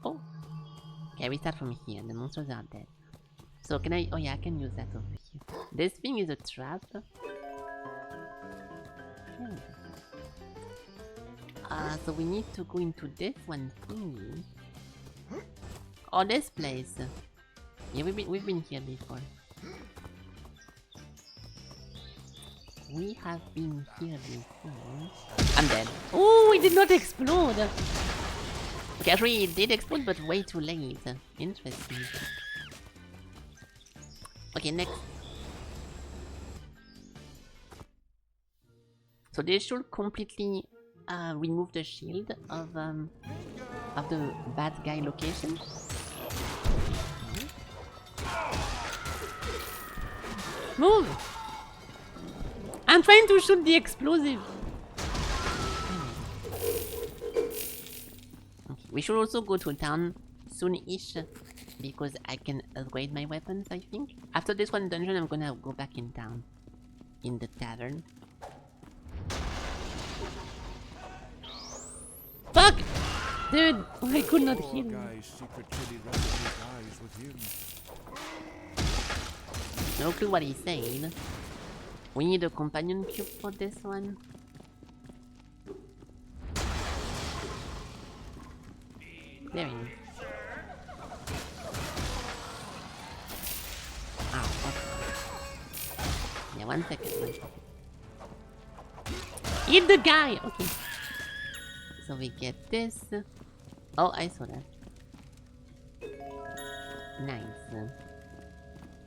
Oh! Okay, we start from here. The monsters are dead. So can I... Oh yeah, I can use that over here. This thing is a trap. So we need to go into this one thingy. Oh, this place. Yeah, we've been here before. We have been here before. I'm dead. Oh, it did not explode! Okay, actually it did explode, but way too late. Interesting. Okay, next. So they should completely remove the shield of the bad guy location. Move! I'm trying to shoot the explosive. Okay, we should also go to town soon-ish because I can upgrade my weapons, I think. After this one dungeon, I'm gonna go back in town. In the tavern. Fuck! Dude, I could not hear him. No clue what he's saying. We need a companion cube for this one. There he is. Ow, fuck. Yeah, 1 second, 1 second. Hit the guy! Okay. So we get this. Oh, I saw that. Nice.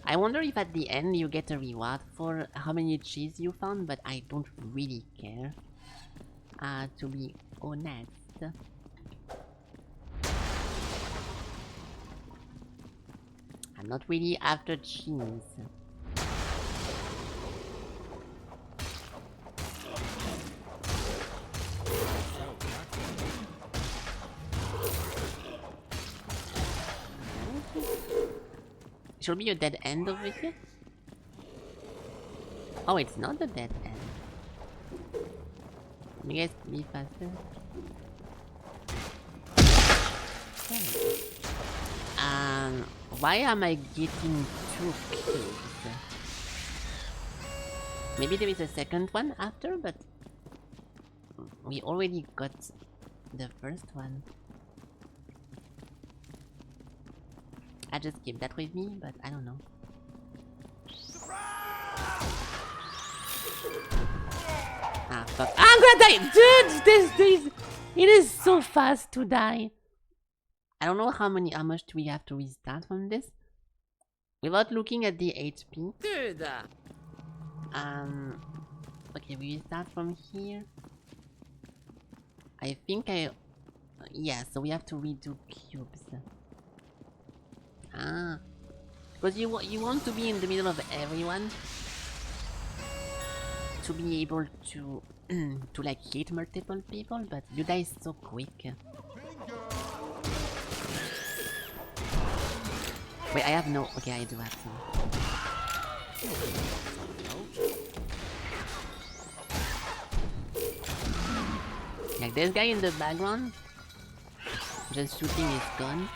I wonder if at the end you get a reward for how many cheese you found, but I don't really care. To be honest. I'm not really after cheese. Should be a dead end over here? Oh, it's not a dead end. You guys be faster. Okay. Why am I getting 2 kills? Maybe there is a second one after, but we already got the first one. I just keep that with me, but I don't know. Ah, fuck. I'm gonna die! Dude, this it is so fast to die. I don't know how much do we have to restart from this? Without looking at the HP. Dude! Okay, we restart from here. I think yeah, so we have to redo cubes. Ah, because you want to be in the middle of everyone to be able to to like hit multiple people, but you die so quick. Wait, I have no. Okay, I do have some. Like this guy in the background, just shooting his gun.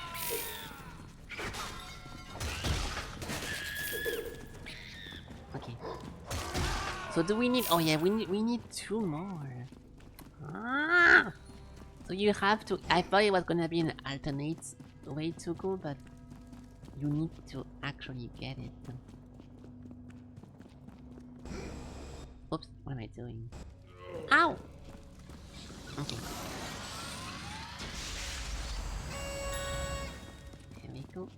Okay. So do we need? Oh yeah, we need 2 more. Ah! So you have to. I thought it was gonna be an alternate way to go, but you need to actually get it. Oops! What am I doing? Ow! Okay. There we go.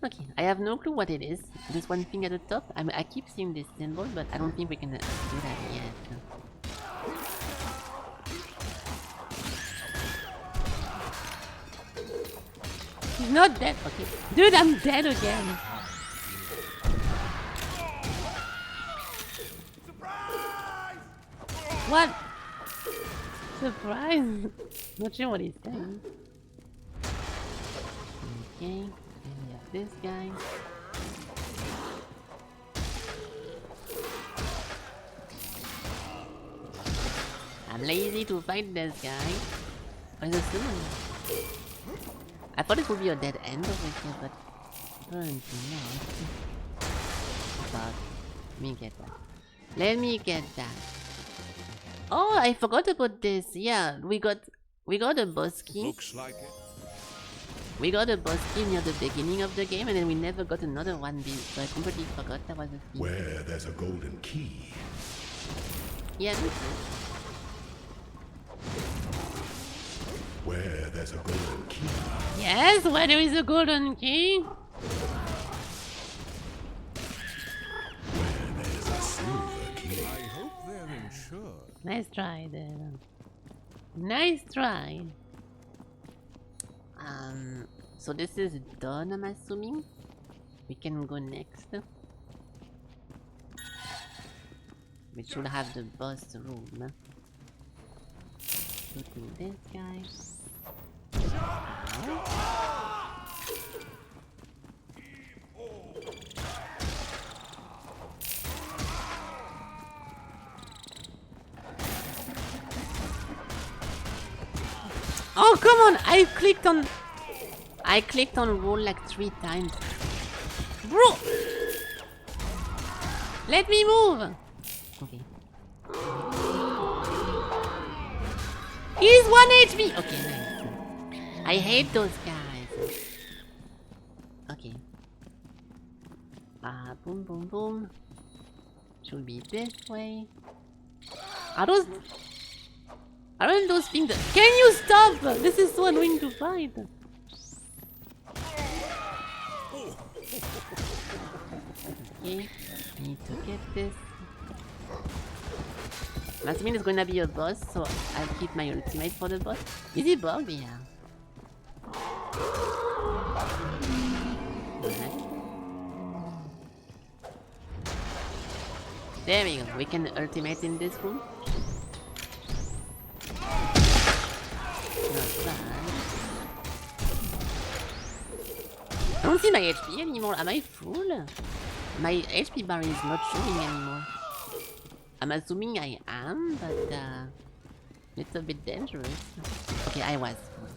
Okay, I have no clue what it is. This one thing at the top. I keep seeing this symbol, but I don't think we can do that yet. He's not dead. Okay, dude, I'm dead again. Surprise! What? Surprise? Not sure what he's saying. Okay. This guy. I'm lazy to fight this guy. Where's the summon? I thought it would be a dead end over here, but apparently not. But let me get that. Let me get that. Oh, I forgot about this. Yeah, we got a boss key. Looks like it. We got a boss key near the beginning of the game, and then we never got another one, so I completely forgot that was a thing. Where there's a golden key. Yeah, me too. Where there's a golden key. Yes, where there is a golden key. Where there's a silver key. I hope they're insured. Nice try there. Nice try. So this is done, I'm assuming. We can go next. We should have the boss room. Shooting this guy. Oh, come on! I clicked on roll like 3 times. Bro! Let me move! Okay. He's 1 HP! Okay, nice. I hate those guys. Okay. Boom, boom, boom. Should be this way. Aren't those things that... Can you stop? This is so annoying to fight. Okay, need to get this. Must mean it's gonna be a boss, so I'll keep my ultimate for the boss. Is he bugged? Yeah. Okay. There we go. We can ultimate in this room. Not bad. I don't see my HP anymore. Am I full? My HP bar is not showing anymore. I'm assuming I am, but it's a bit dangerous. Okay, I was full.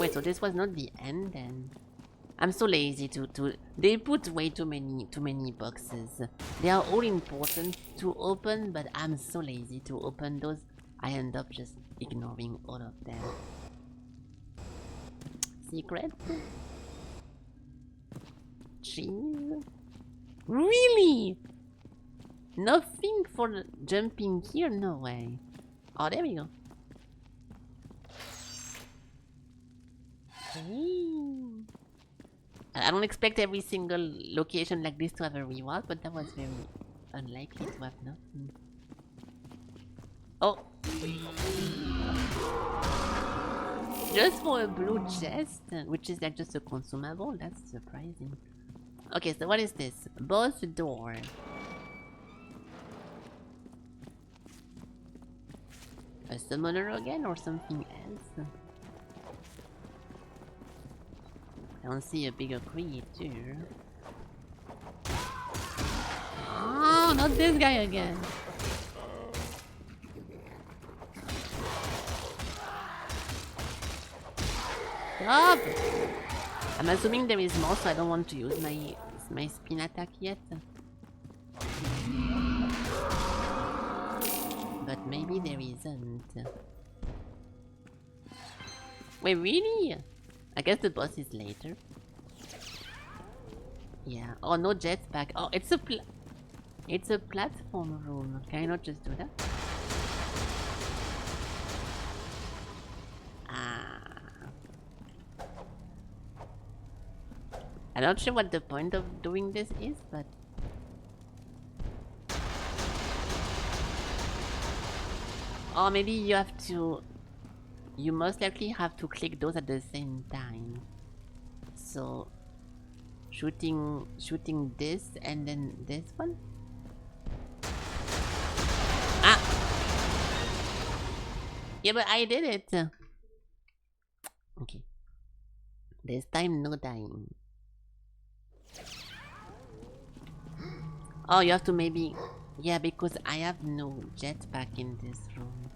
Wait, so this was not the end then? I'm so lazy to they put way too many boxes. They are all important to open, but I'm so lazy to open those. I end up just ignoring all of them. Secret? Cheese? Really? Nothing for jumping here? No way. Oh, there we go. Hey. I don't expect every single location like this to have a reward, but that was very unlikely to have nothing. Oh! Just for a blue chest, which is like just a consumable, that's surprising. Okay, so what is this? Boss door. A summoner again or something else? I don't see a bigger creature. Oh, not this guy again. Stop! I'm assuming there is more, so I don't want to use my my spin attack yet. But maybe there isn't. Wait, really? I guess the boss is later. Yeah. Oh, no jetpack. Oh, it's a platform room. Can I not just do that? I'm not sure what the point of doing this is, but... Oh, maybe you have to... You most likely have to click those at the same time. So... Shooting this and then this one? Ah! Yeah, but I did it! Okay. This time, no dying. Oh, you have to maybe... Yeah, because I have no jetpack in this room.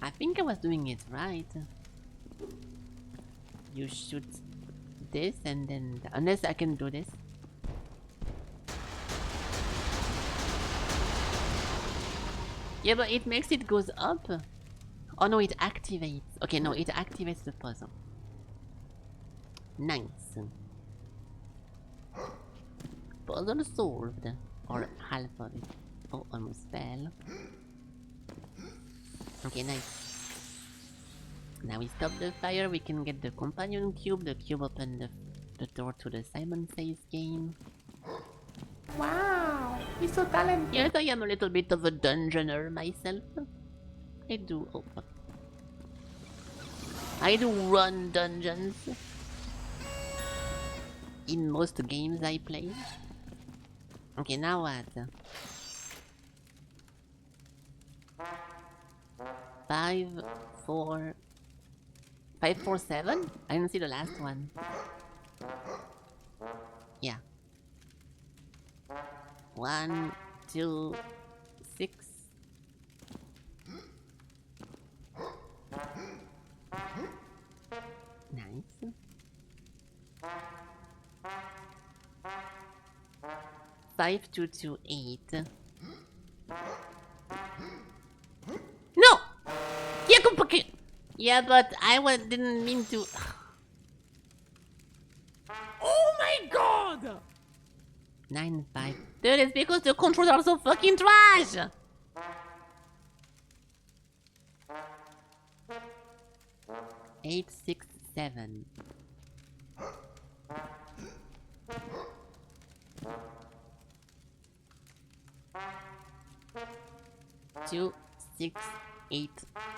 I think I was doing it right. You shoot this and then... Unless I can do this. Yeah, but it makes it goes up. Oh no, it activates. Okay, no, it activates the puzzle. Nice. Puzzle solved. Or half of it. Oh, almost fell. Okay, nice. Now we stop the fire, we can get the companion cube. The cube opened the door to the Simon Says game. Wow, he's so talented. Yes, I am a little bit of a dungeoner myself. I do. Oh, fuck. I do run dungeons. In most games I play. Okay, now what? 5, 4... 5, 4, 7? I didn't see the last one. Yeah. 1, 2, 6. Nice. 5, 2, 2, 8. No! Yeah, but I didn't mean to. Oh my god! 9, 5. Dude, it's because the controls are so fucking trash! 8, 6, 7. 2, 6, 8,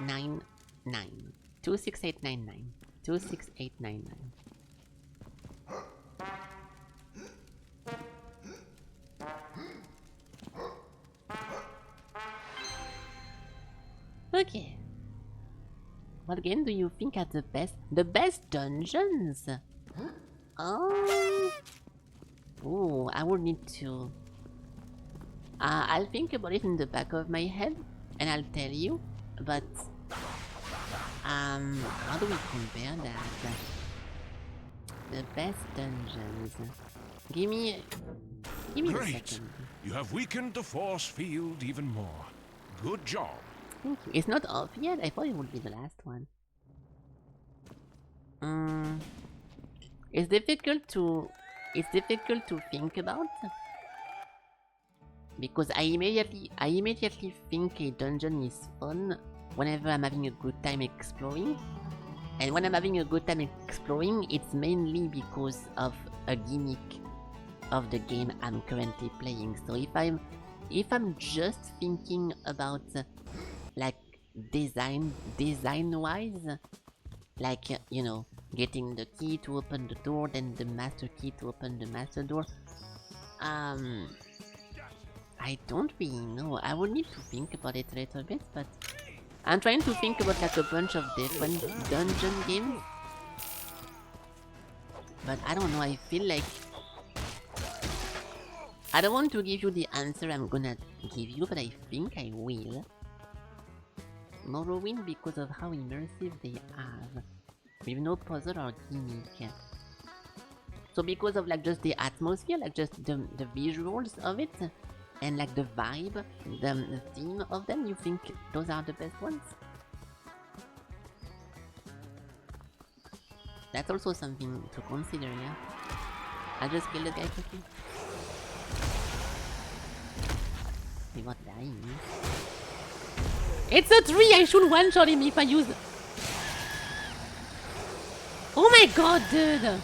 9, 9. 2, 6, 8, 9, 9. 2, 6, 8, 9, 9. Okay. What game do you think are the best? The best dungeons? Oh. Ooh, I would need to... I'll think about it in the back of my head, and I'll tell you, but... how do we compare that? The best dungeons. Give me a Great! second. You have weakened the force field even more. Good job. Thank you. It's not off yet. I thought it would be the last one. It's difficult to think about because I immediately think a dungeon is fun whenever I'm having a good time exploring, and when I'm having a good time exploring, it's mainly because of a gimmick of the game I'm currently playing. So if I'm just thinking about like design wise, like you know, getting the key to open the door, then the master key to open the master door, I don't really know. I would need to think about it a little bit, but I'm trying to think about like a bunch of different dungeon games, but I don't know. I feel like I don't want to give you the answer I'm gonna give you, but I think I will. Morrowind because of how immersive they are, with no puzzle or gimmick. So because of like just the atmosphere, like just the visuals of it, and like the vibe, the theme of them, you think those are the best ones? That's also something to consider, yeah? I'll just kill this guy quickly. He was dying. It's a tree! I should one-shot him if I use... Oh my god, dude!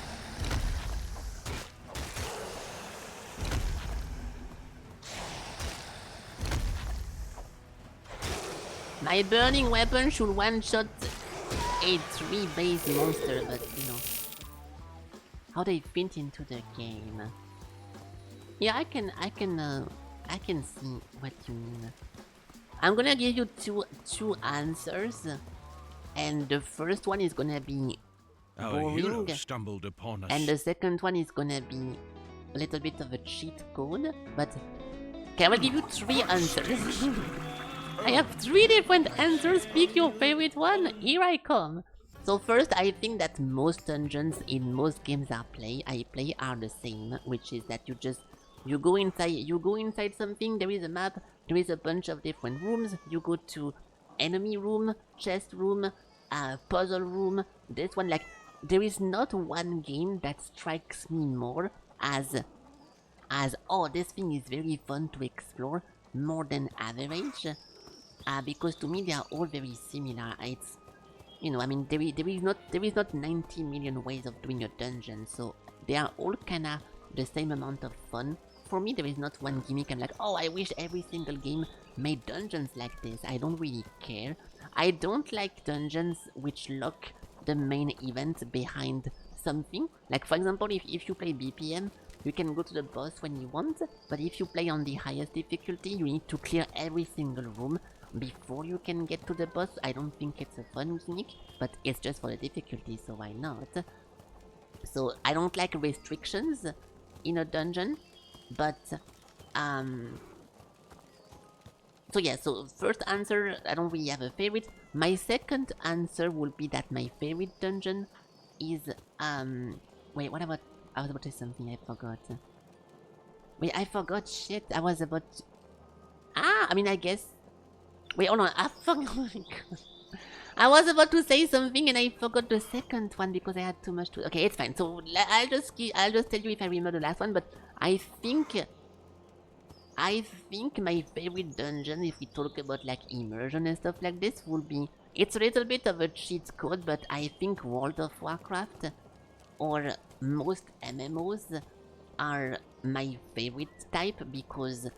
My burning weapon should one-shot a tree-based monster, but you know how they fit into the game. Yeah, I can see what you mean. I'm gonna give you two answers, and the first one is gonna be Our hero boring, stumbled upon us. and the second one is gonna be a little bit of a cheat code. But okay, I will give you 3 answers. I have 3 different answers. Pick your favorite one. Here I come. So first, I think that most dungeons in most games I play are the same, which is that you go inside something. There is a map. There is a bunch of different rooms. You go to enemy room, chest room, puzzle room. This one, like, there is not one game that strikes me more as oh, this thing is very fun to explore more than average. Because to me they are all very similar. It's, you know, I mean, there is not 90 million ways of doing a dungeon, so they are all kinda the same amount of fun. For me, there is not one gimmick I'm like, oh, I wish every single game made dungeons like this. I don't really care. I don't like dungeons which lock the main event behind something. Like, for example, if you play BPM, you can go to the boss when you want, but if you play on the highest difficulty, you need to clear every single room before you can get to the boss. I don't think it's a fun gimmick, but it's just for the difficulty, so why not? So I don't like restrictions in a dungeon, but so yeah, so first answer, I don't really have a favorite. My second answer will be that my favorite dungeon is wait, what about, I was about to say something, I forgot. Wait, I forgot, shit, I was about to... I mean, I guess... Wait, oh no, I forgot, oh my god. I was about to say something and I forgot the second one because I had too much to... Okay, it's fine, so I'll just tell you if I remember the last one, but I think my favorite dungeon, if we talk about like immersion and stuff like this, will be... It's a little bit of a cheat code, but I think World of Warcraft or most MMOs are my favorite type because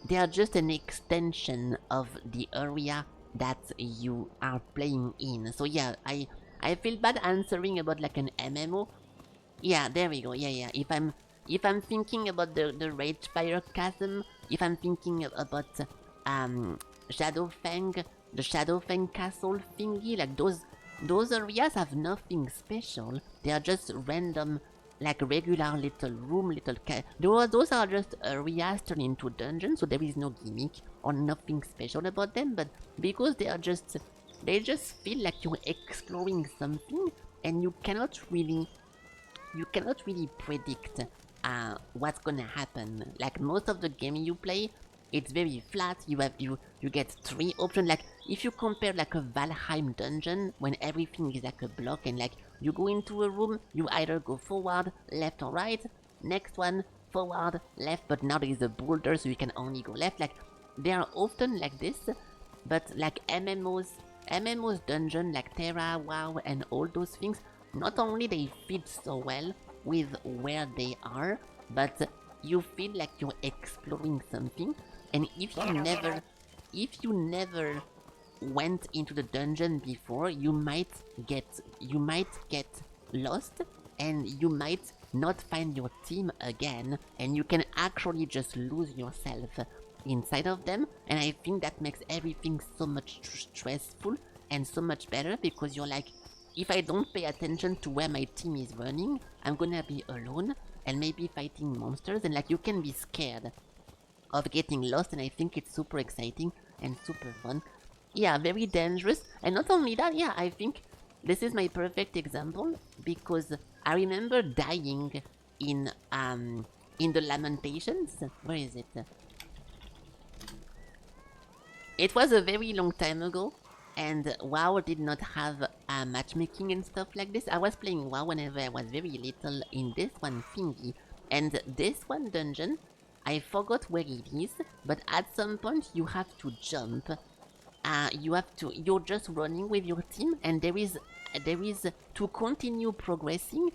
they are just an extension of the area that you are playing in. So yeah, I feel bad answering about like an MMO. Yeah, there we go. Yeah. If I'm thinking about the Ragefire Chasm, if I'm thinking about Shadowfang, the Shadowfang Castle thingy, like those areas have nothing special. They are just random, like regular little room, those are just areas turned into dungeons, so there is no gimmick or nothing special about them, but because they just feel like you're exploring something and you cannot really predict what's gonna happen. Like most of the game you play, it's very flat. You get 3 options. Like if you compare like a Valheim dungeon, when everything is like a block and like you go into a room, you either go forward, left or right, next one, forward, left, but now there is a boulder so you can only go left. Like they are often like this, but like MMOs dungeon like Terra, WoW and all those things, not only they fit so well with where they are, but you feel like you're exploring something. And if you never went into the dungeon before, you might get lost and you might not find your team again, and you can actually just lose yourself inside of them. And I think that makes everything so much stressful and so much better, because you're like, if I don't pay attention to where my team is running, I'm gonna be alone and maybe fighting monsters, and like you can be scared of getting lost, and I think it's super exciting and super fun. yeah, very dangerous. And not only that, yeah, I think this is my perfect example because I remember dying in the Lamentations. Where is it? It was a very long time ago, and WoW did not have matchmaking and stuff like this. I was playing WoW whenever I was very little in this one thingy, and this one dungeon, I forgot where it is, but at some point you have to jump. You're just running with your team, and there is to continue progressing.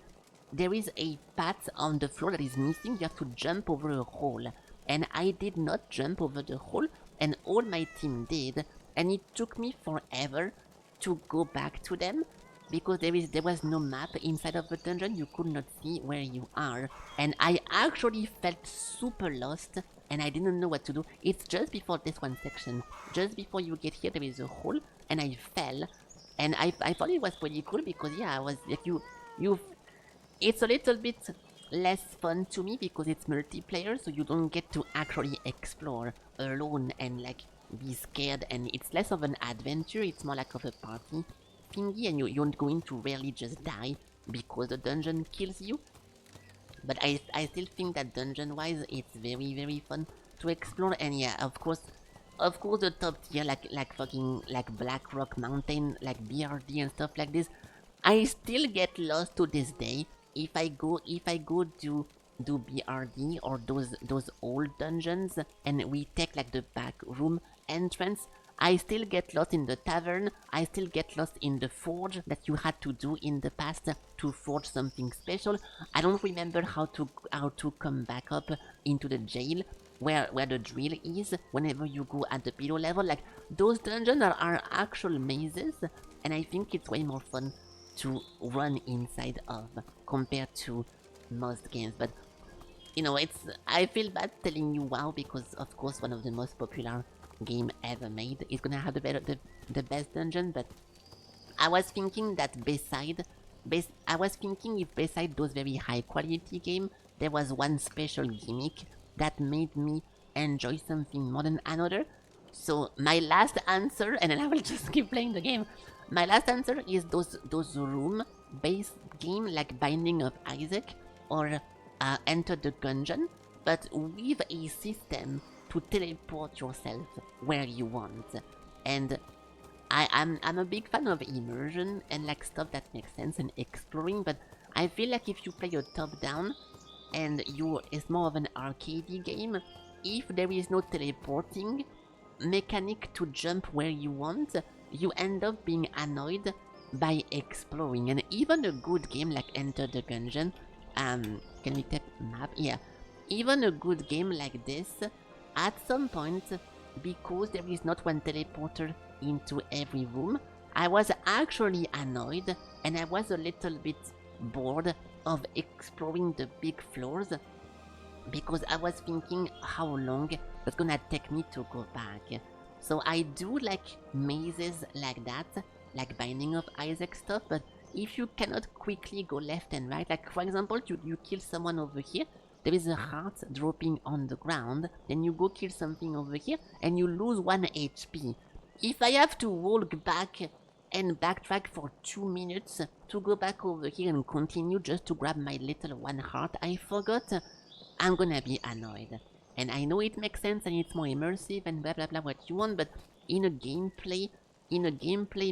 There is a path on the floor that is missing. You have to jump over a hole, and I did not jump over the hole, and all my team did, and it took me forever to go back to them because there was no map inside of the dungeon. You could not see where you are, and I actually felt super lost, and I didn't know what to do. It's just before this one section. Just before you get here, there is a hole, and I fell, and I thought it was pretty cool because yeah, I was like it's a little bit less fun to me because it's multiplayer, so you don't get to actually explore alone and like be scared, and it's less of an adventure, it's more like of a party thingy, and you're going to rarely just die because the dungeon kills you. But I still think that dungeon wise it's very, very fun to explore. And yeah, of course the top tier like fucking like Black Rock Mountain, like BRD and stuff like this, I still get lost to this day. If I go do BRD or those old dungeons and we take like the back room entrance, I still get lost in the tavern. I still get lost in the forge that you had to do in the past to forge something special. I don't remember how to come back up into the jail where the drill is whenever you go at the below level. Like those dungeons are actual mazes, and I think it's way more fun to run inside of compared to most games. But you know, I feel bad telling you WoW because of course one of the most popular game ever made is gonna have the best dungeon. But I was thinking that if beside those very high quality game, there was one special gimmick that made me enjoy something more than another. So my last answer, and then I will just keep playing the game. My last answer is those room-based game like Binding of Isaac or Enter the Gungeon, but with a system to teleport yourself where you want. And I'm a big fan of immersion and like stuff that makes sense and exploring, but I feel like if you play a top-down and it's more of an arcadey game, if there is no teleporting mechanic to jump where you want, you end up being annoyed by exploring. And even a good game like Enter the Gungeon, can we tap map? Yeah. Even a good game like this, at some point, because there is not one teleporter into every room, I was actually annoyed and I was a little bit bored of exploring the big floors because I was thinking how long it's gonna take me to go back. So I do like mazes like that, like Binding of Isaac stuff, but if you cannot quickly go left and right, like for example, you kill someone over here, there is a heart dropping on the ground, then you go kill something over here, and you lose 1 HP. If I have to walk back and backtrack for 2 minutes to go back over here and continue just to grab my little 1 heart I forgot, I'm gonna be annoyed. And I know it makes sense and it's more immersive and blah blah blah what you want, but in a gameplay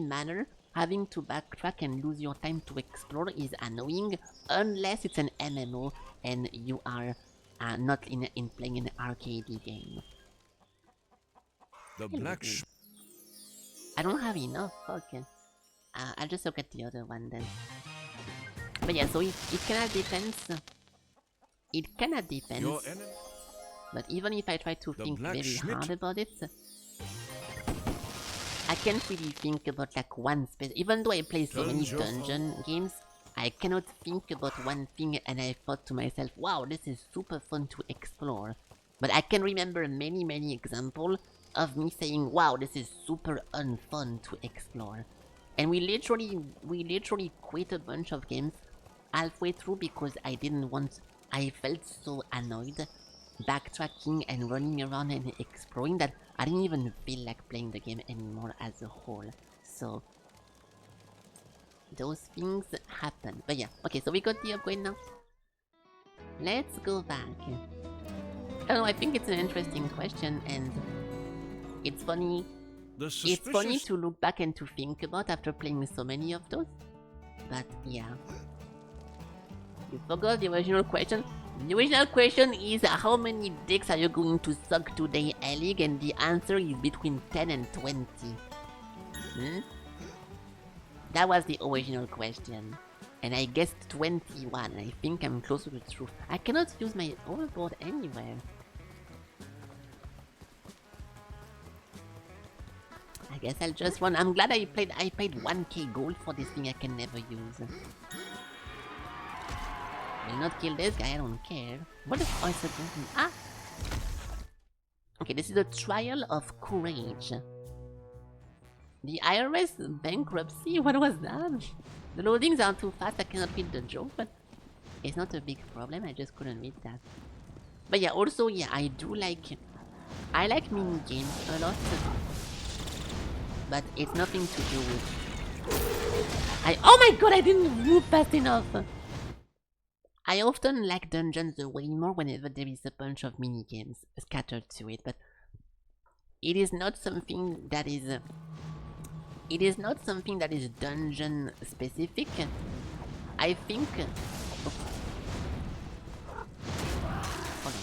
manner, having to backtrack and lose your time to explore is annoying unless it's an MMO and you are not in playing an arcade game. The black I don't have enough, okay. I'll just look at the other one then. But yeah, so it kinda depends. It kinda depends. Your enemy. But even if I try to think very blacksmith. hard about it, I can't really think about like one space. Even though I play so many dungeon games, I cannot think about one thing and I thought to myself, wow, this is super fun to explore. But I can remember many examples of me saying, wow, this is super unfun to explore. And we literally quit a bunch of games halfway through because I felt so annoyed backtracking and running around and exploring that I didn't even feel like playing the game anymore as a whole. So those things happen. But yeah, okay, so we got the upgrade now. Let's go back. I don't know, I think it's an interesting question, and it's funny. It's funny to look back and to think about after playing so many of those. But yeah. You forgot the original question. The original question is how many dicks are you going to suck today, Elig? And the answer is between 10 and 20. That was the original question. And I guessed 21. I think I'm close to the truth. I cannot use my overboard anywhere. I guess I'll just run. I'm glad I paid 1k gold for this thing I can never use. Will not kill this guy, I don't care. What is oyster golden? Ah! Okay, this is a trial of courage. The IRS bankruptcy? What was that? The loadings are too fast, I cannot read the joke, but it's not a big problem, I just couldn't read that. But yeah, also, yeah, I like mini games a lot. But it's nothing to do with... Oh my god, I didn't move fast enough! I often like dungeons way more whenever there is a bunch of mini games scattered to it, but it is not something that is dungeon specific. I think. Oh. Hold on.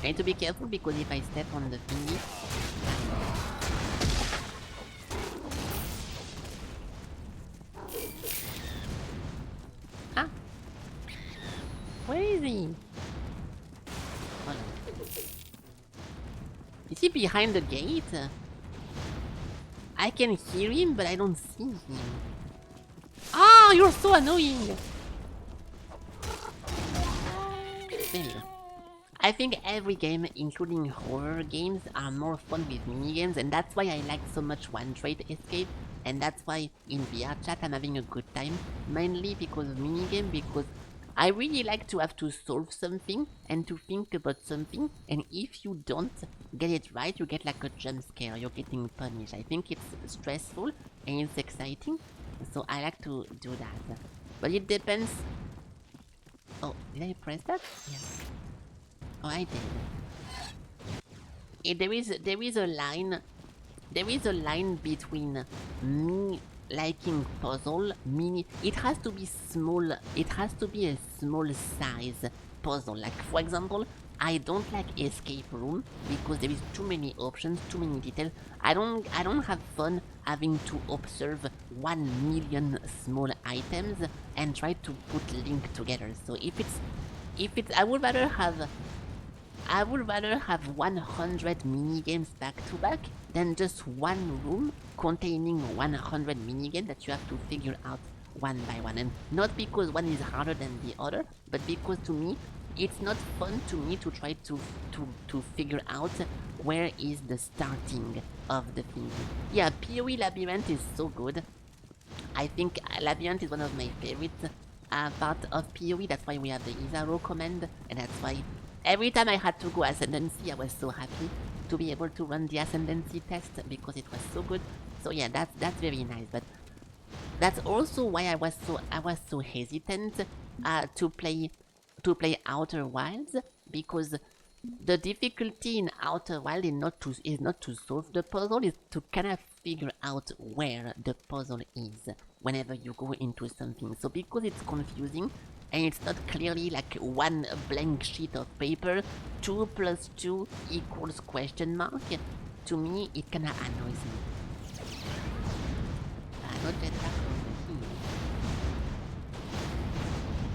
I need to be careful because if I step on the thingy. Where is he? Hold on. Is he behind the gate? I can hear him, but I don't see him. Ah, you're so annoying! There you go. I think every game, including horror games, are more fun with minigames, and that's why I like so much One Trade Escape, and that's why in VR chat I'm having a good time, mainly because of minigame, because I really like to have to solve something and to think about something, and if you don't get it right, you get like a jump scare, you're getting punished. I think it's stressful and it's exciting, so I like to do that. But it depends. Oh, did I press that? Yeah. Oh, I did. There is a line between me liking puzzle, it has to be small, it has to be a small size puzzle. Like for example, I don't like escape room because there is too many options, too many details. I don't have fun having to observe 1 million small items and try to put link together. So if it's I would rather have 100 mini games back to back than just one room containing 100 minigames that you have to figure out one by one. And not because one is harder than the other, but because to me, it's not fun to me to try to figure out where is the starting of the thing. Yeah, PoE Labyrinth is so good. I think Labyrinth is one of my favorite part of PoE. That's why we have the Isaro command, and that's why every time I had to go Ascendancy, I was so happy to be able to run the Ascendancy test because it was so good. So yeah, that's very nice. But that's also why I was so hesitant to play Outer Wilds, because the difficulty in Outer Wilds is not to solve the puzzle, is to kind of figure out where the puzzle is whenever you go into something. So because it's confusing and it's not clearly like one blank sheet of paper, 2 + 2 = question mark, to me it kinda annoys me. Not jetpack over here.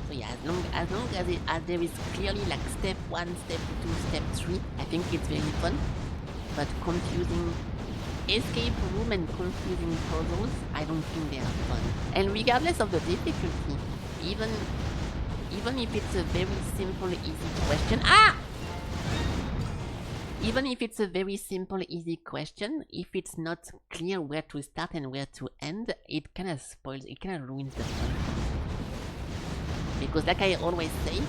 So yeah, as long as there is clearly like step 1, step 2, step 3, I think it's very fun. But confusing escape room and confusing puzzles, I don't think they are fun. And regardless of the difficulty, even if it's a very simple, easy question, even if it's a very simple, easy question, if it's not clear where to start and where to end, it kind of spoils, it kind of ruins the fun. Because like I always say,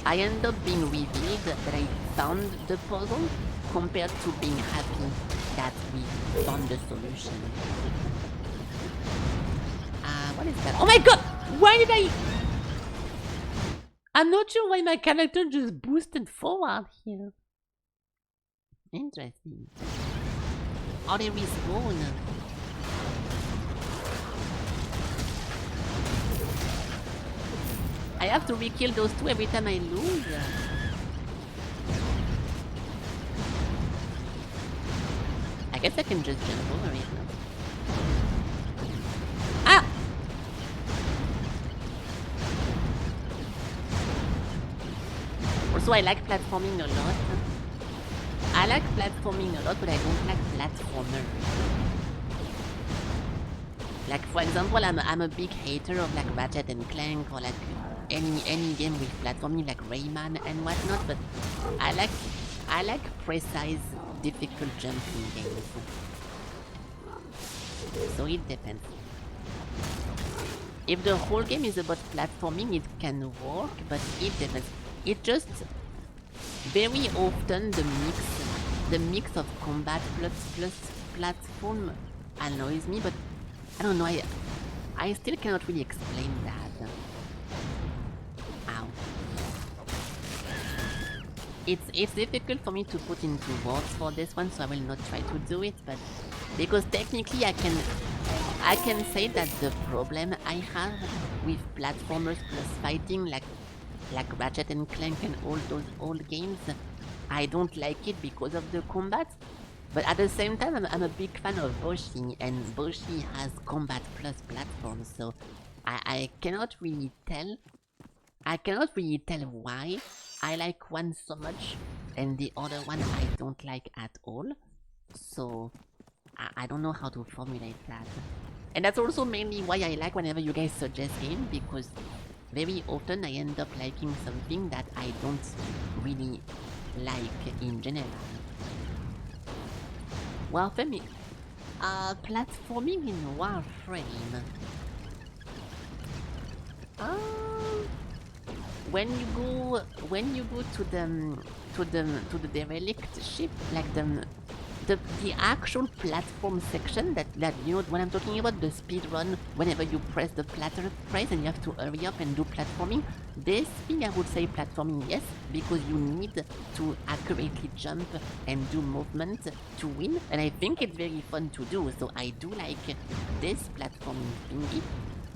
I end up being revealed that I found the puzzle compared to being happy that we found the solution. What is that? Oh my god! Why did I... I'm not sure why my character just boosted forward here. Interesting. Oh, they respawn. I have to re-kill those two every time I lose. I guess I can just jump over it now. Ah! Also, I like platforming a lot. I like platforming a lot, but I don't like platformer. Like, for example, I'm a big hater of like Ratchet and Clank or like any game with platforming like Rayman and whatnot, but I like precise, difficult jumping games. So it depends. If the whole game is about platforming, it can work, but it depends. It just very often the mix of combat plus platform annoys me, but I don't know, I still cannot really explain that. Ow. It's difficult for me to put into words for this one, so I will not try to do it, but because technically I can say that the problem I have with platformers plus fighting like Ratchet and Clank and all those old games, I don't like it because of the combat. But at the same time, I'm a big fan of Boshi, and Boshi has combat plus platform, so I cannot really tell. I cannot really tell why I like one so much and the other one I don't like at all. So I don't know how to formulate that. And that's also mainly why I like whenever you guys suggest game, because very often I end up liking something that I don't really like in general. Warframe, platforming in Warframe. When you go to the derelict ship, like the actual platform section that you know when I'm talking about, the speed run, whenever you press the platter price and you have to hurry up and do platforming. This thing I would say platforming, yes, because you need to accurately jump and do movement to win, and I think it's very fun to do, so I do like this platforming thingy.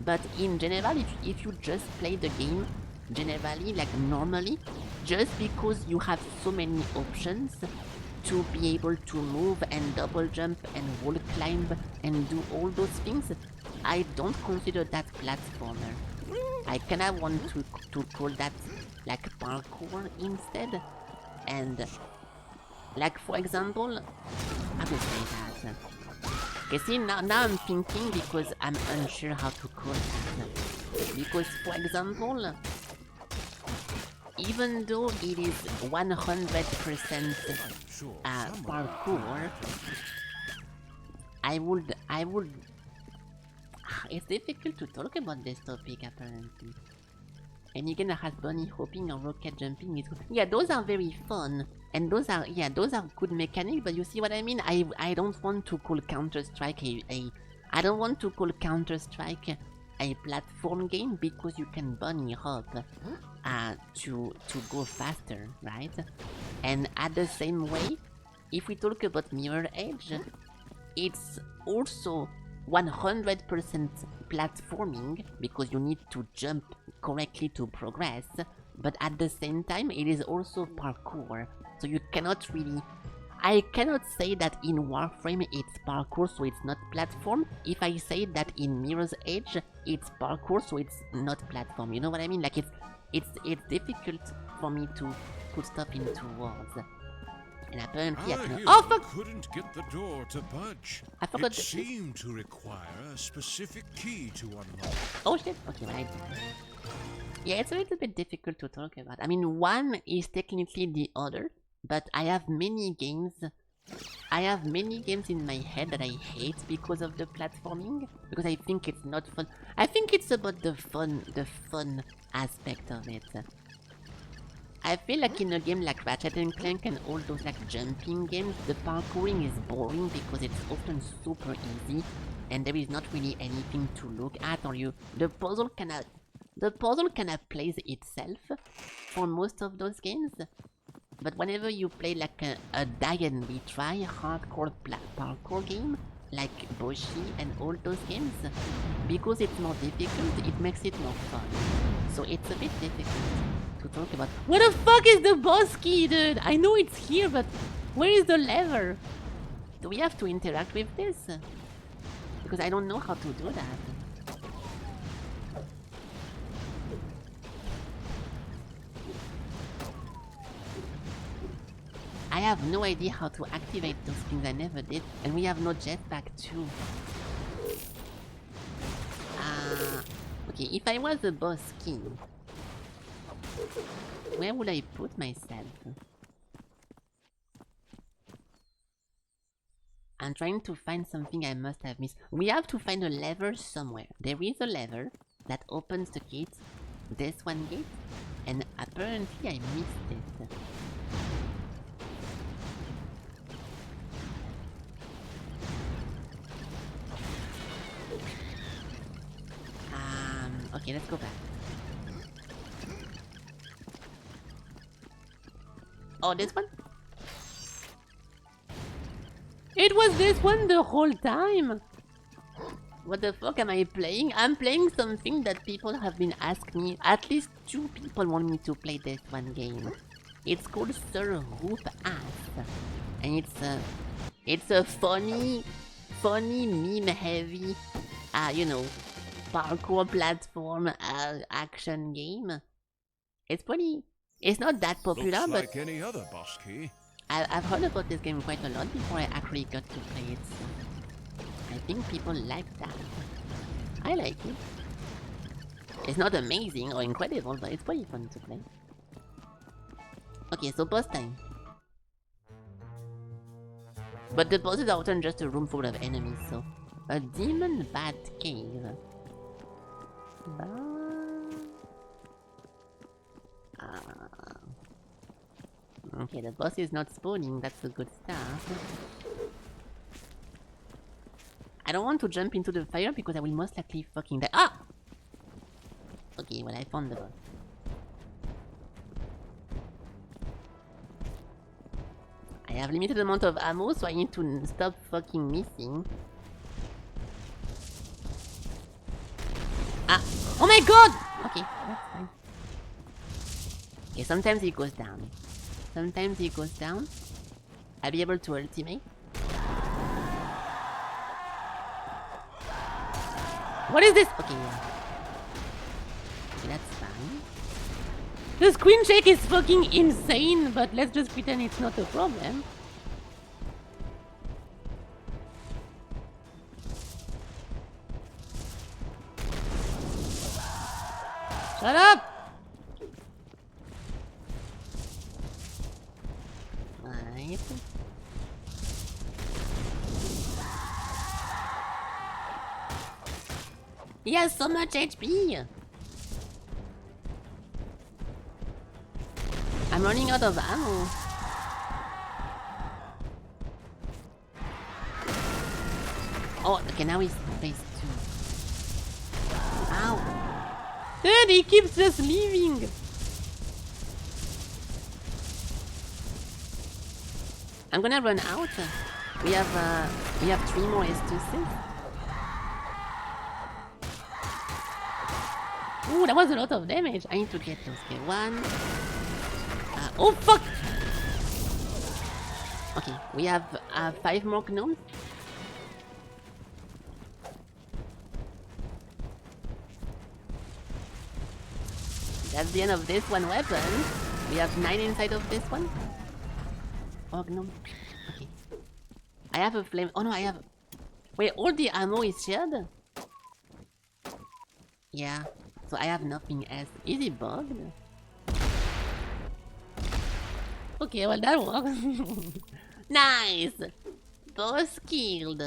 But in general, if you just play the game generally, like normally, just because you have so many options to be able to move and double jump and wall climb and do all those things, I don't consider that platformer. I kinda want to call that like parkour instead. And like for example, I would say that. Okay, see now I'm thinking because I'm unsure how to call that. Because for example, even though it is 100% parkour, I would. It's difficult to talk about this topic apparently. And again, I have bunny hopping or rocket jumping. Yeah, those are very fun, and those are good mechanics. But you see what I mean? I don't want to call Counter-Strike I don't want to call Counter-Strike a platform game because you can bunny hop to go faster, right? And at the same way, if we talk about Mirror Edge, it's also 100% platforming because you need to jump correctly to progress, but at the same time it is also parkour, so you cannot really... I cannot say that in Warframe it's parkour so it's not platform if I say that in Mirror's Edge it's parkour so it's not platform. You know what I mean? Like it's difficult for me to put stuff into words. And apparently I can... Oh fuck! Couldn't get the door to budge. I forgot. It seemed to require a specific key to unlock. Oh shit! Okay, right. Yeah, it's a little bit difficult to talk about. I mean, one is technically the other, but I have many games. I have many games in my head that I hate because of the platforming, because I think it's not fun. I think it's about the fun aspect of it. I feel like in a game like Ratchet and Clank and all those like jumping games, the parkouring is boring because it's often super easy and there is not really anything to look at, or the puzzle kinda plays itself for most of those games. But whenever you play like a die and retry hardcore parkour game, like Boshi and all those games, because it's more difficult, it makes it more fun. So it's a bit difficult to talk about. Where the fuck is the boss key, dude? I know it's here, but where is the lever? Do we have to interact with this? Because I don't know how to do that. I have no idea how to activate those things, I never did. And we have no jetpack too. Okay, if I was the boss king, where would I put myself? I'm trying to find something I must have missed. We have to find a lever somewhere. There is a lever that opens the gate, this one gate, and apparently I missed it. Okay, let's go back. Oh, this one? It was this one the whole time! What the fuck am I playing? I'm playing something that people have been asking me. At least 2 people want me to play this one game. It's called Sir Whoopass. And it's a funny meme heavy, you know, parkour platform action game. It's pretty. It's not that popular, Looks but like any other boss key. I've heard about this game quite a lot before I actually got to play it. So I think people like that. I like it. It's not amazing or incredible, but it's pretty fun to play. Okay, so boss time. But the bosses are often just a room full of enemies, so a demon bat cave. Okay, the boss is not spawning, that's a good start. I don't want to jump into the fire because I will most likely fucking die. Ah! Okay, well, I found the boss. I have limited amount of ammo, so I need to stop fucking missing. Ah! Oh my god! Okay, that's fine. Okay, sometimes he goes down. Sometimes he goes down. I'll be able to ultimate. What is this? Okay, yeah. Okay, that's fine. The screen shake is fucking insane, but let's just pretend it's not a problem. Shut up! Right. He has so much HP! I'm running out of ammo. Oh, okay, now he's phase 2. Ow! Dude, he keeps just leaving! I'm gonna run out. We have 3 more S2s. Ooh, that was a lot of damage. I need to get those. Okay, 1. Oh fuck! Okay, we have 5 more gnomes. That's the end of this one weapon. We have 9 inside of this one. Oh, gnome. Okay. I have a flame. Oh no, I have. Wait, all the ammo is shared? Yeah. So I have nothing else. Is it bugged? Okay, well that works. Nice! Boss killed.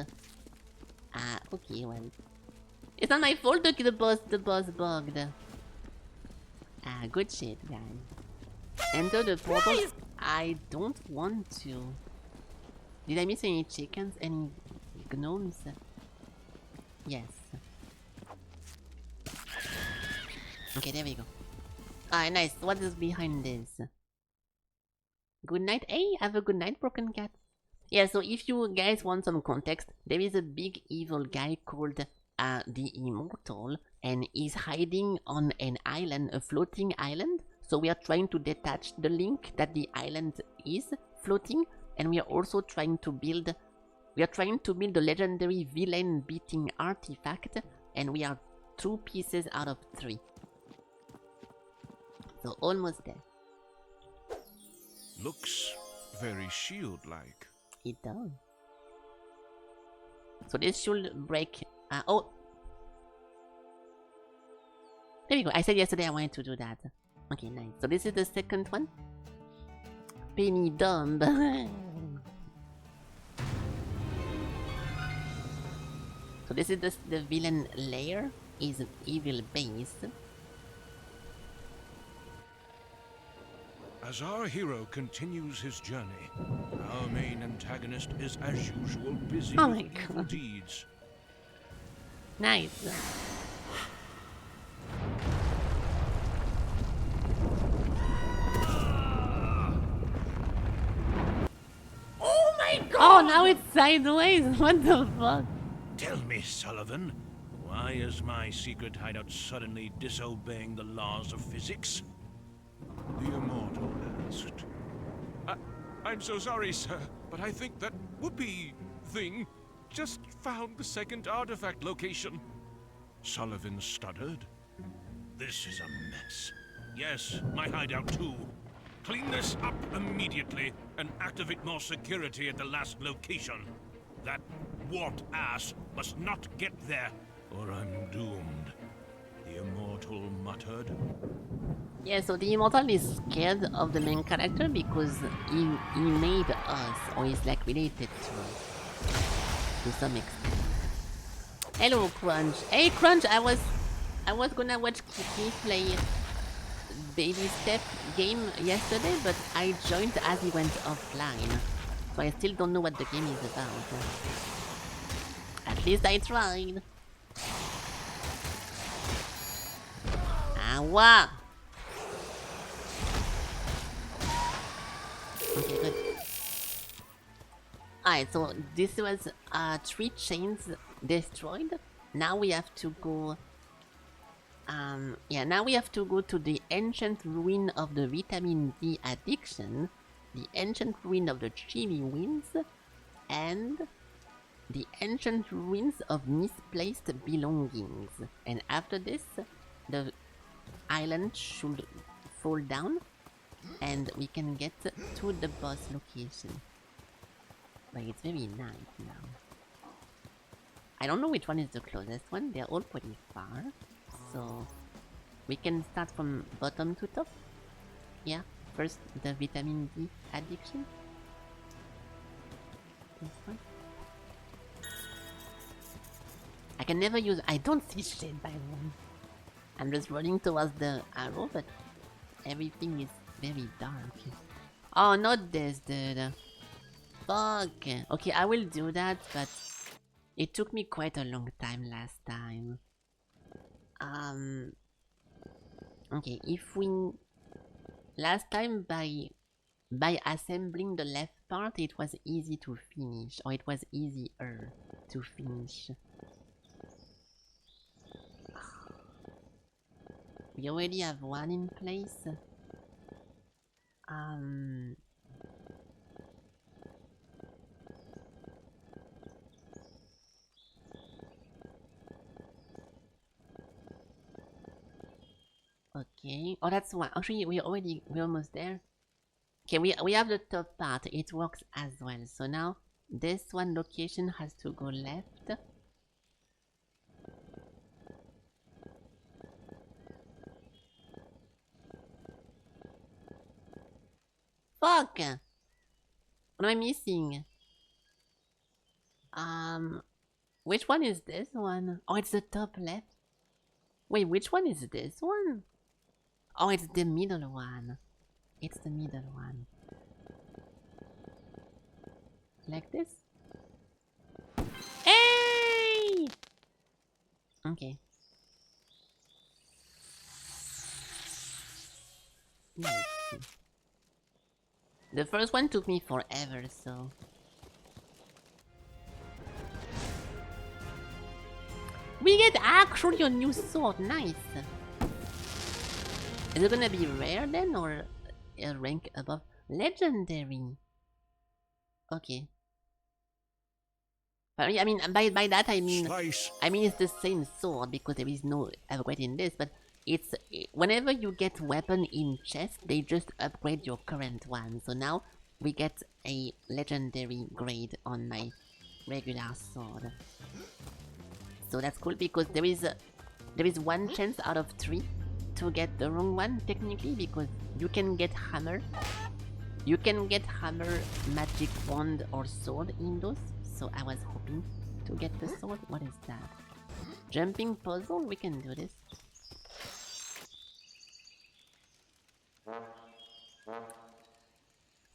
Okay, well. It's not my fault that the boss bugged. Good shit, guys. Enter the portal. I don't want to. Did I miss any chickens? Any gnomes? Yes. Okay, there we go. Ah, nice. What is behind this? Good night. Hey, have a good night, broken cat. Yeah, so if you guys want some context, there is a big evil guy called the Immortal, and he's hiding on an island, a floating island. So we are trying to detach the link that the island is floating, and we are also trying to build. We are trying to build a legendary villain beating artifact, and we are 2 pieces out of 3. So almost there. Looks very shield-like. It does. So this should break. Oh, there we go. I said yesterday I wanted to do that. Okay, nice. So this is the second one. Penny dumb. So this is the villain lair. Is an evil base. As our hero continues his journey, our main antagonist is as usual busy Oh with my evil God. deeds. Nice. Oh my God! Oh, now it's sideways. What the fuck? Tell me, Sullivan, why is my secret hideout suddenly disobeying the laws of physics? The Immortal asked. I'm so sorry, sir, but I think that Whoopi thing just found the second artifact location. Sullivan stuttered. This is a mess. Yes, my hideout too. Clean this up immediately and activate more security at the last location. That warped ass must not get there, or I'm doomed. The Immortal muttered. Yeah, so the Immortal is scared of the main character because he made us, or he's like related to some extent. Hello, Crunch. Hey, Crunch, I was gonna watch Kitty play Baby Step game yesterday, but I joined as he went offline. So I still don't know what the game is about. At least I tried. Awa! Okay, good. Alright, so this was 3 chains destroyed. Now we have to go. Yeah, now we have to go to the ancient ruin of the vitamin D addiction, the ancient ruin of the chilly winds, and the ancient ruins of misplaced belongings. And after this, the island should fall down, and we can get to the boss location. But it's very nice now. I don't know which one is the closest one. They're all pretty far. So we can start from bottom to top. Yeah, first the vitamin D addiction. This one. I can never use. I don't see shit by the way. I'm just running towards the arrow, but everything is very dark. Oh, not this, dude. Fuck. Okay, I will do that, but it took me quite a long time last time. Okay, if we last time by assembling the left part, it was easy to finish, or it was easier to finish. We already have one in place. Okay. Oh, that's one. Actually, we're almost there. Okay, we have the top part. It works as well. So now this one location has to go left. Fuck! What am I missing? Which one is this one? Oh, it's the top left. Wait, which one is this one? Oh, it's the middle one. It's the middle one. Like this? Hey! Okay. Nice. The first one took me forever, so... We get actually a new sword, nice! Is it gonna be rare then, or a rank above? Legendary! Okay. But I mean, by that I mean... Slice. I mean it's the same sword, because there is no upgrade in this, but it's... Whenever you get weapon in chest, they just upgrade your current one. So now, we get a legendary grade on my regular sword. So that's cool, because there is one chance out of 3 to get the wrong one, technically, because you can get hammer. You can get hammer, magic wand, or sword in those. So I was hoping to get the sword. What is that? Jumping puzzle? We can do this.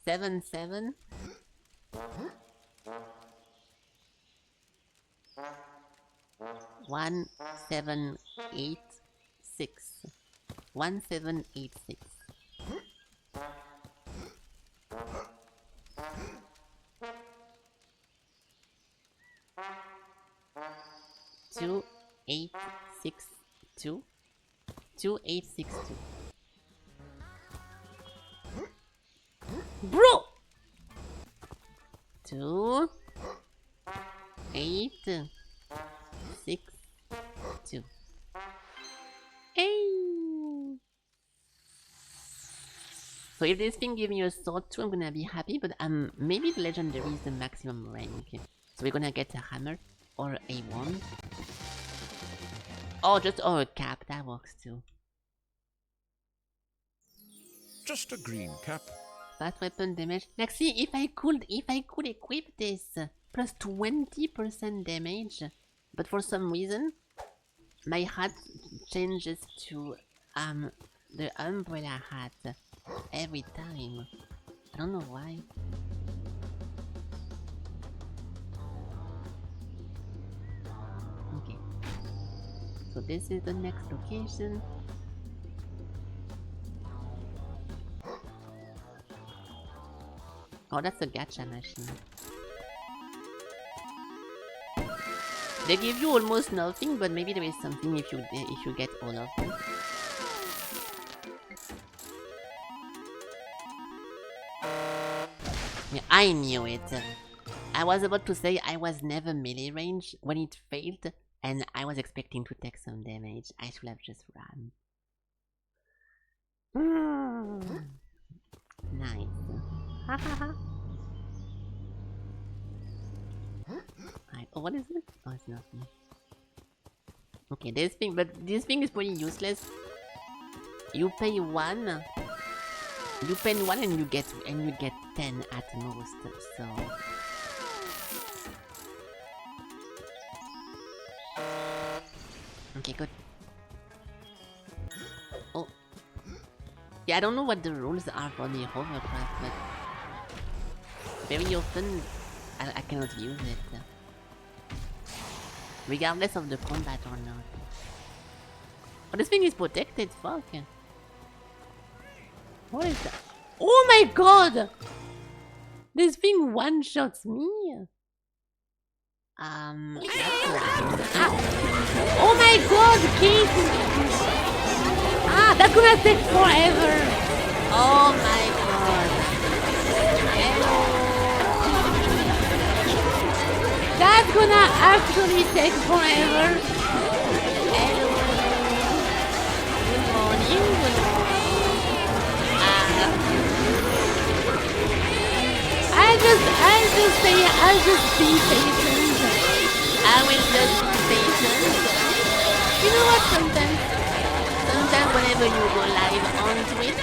Seven. 1786. 1786. Two 862 2862. Bro! 2 8 6 2. Hey! So if this thing gives me a sword too, I'm gonna be happy, but maybe the legendary is the maximum rank. So we're gonna get a hammer or a wand. Oh, a cap, that works too. Just a green cap. Fast weapon damage. Let's see if I could equip this. Plus 20% damage. But for some reason, my hat changes to the umbrella hat every time. I don't know why. Okay. So this is the next location. Oh, that's a gacha machine. They give you almost nothing, but maybe there is something if you get all of them. Yeah, I knew it. I was about to say I was never melee range when it failed, and I was expecting to take some damage. I should have just run. Nice. Right. Oh, what is it? Oh, it's nothing. Okay, this thing is pretty useless. You pay 1. You pay 1 and you get 10 at most. So okay, good. Oh. Yeah, I don't know what the rules are for the hovercraft, but very often I cannot use it. Regardless of the combat or not. Oh, this thing is protected, fuck. What is that? Oh my god! This thing one-shots me? Oh my god, Kate! That's gonna take forever! Oh my god. Hello. That's gonna actually take forever! Hello. Good morning, good morning. I'll just be patient. I will just be patient. You know what, sometimes whenever you go live on Twitch,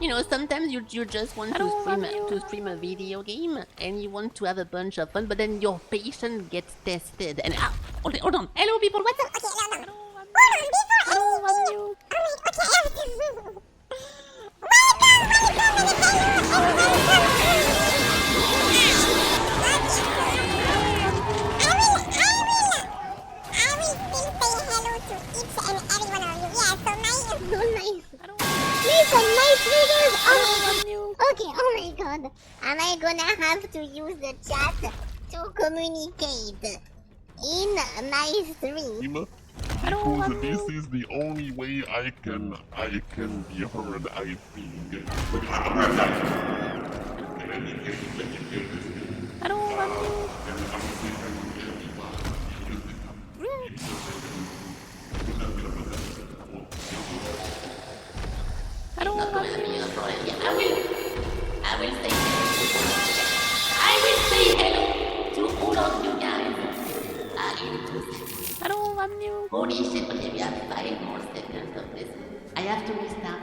you know, sometimes you just want to stream a video game and you want to have a bunch of fun, but then your patience gets tested. And hold on. Hello people, what's up? Okay, hold on. Before I don't want you. Okay. each and every one of you. Yeah, so nice. So nice. Listen, nice readers. You. Okay, oh my god. Am I gonna have to use the chat to communicate in my stream? Because this is the only way I can be heard, I think. I don't want you. I don't want you. I will say hello to all of you guys. I don't want you. Holy shit, okay, we have 5 more seconds of this. I have to restart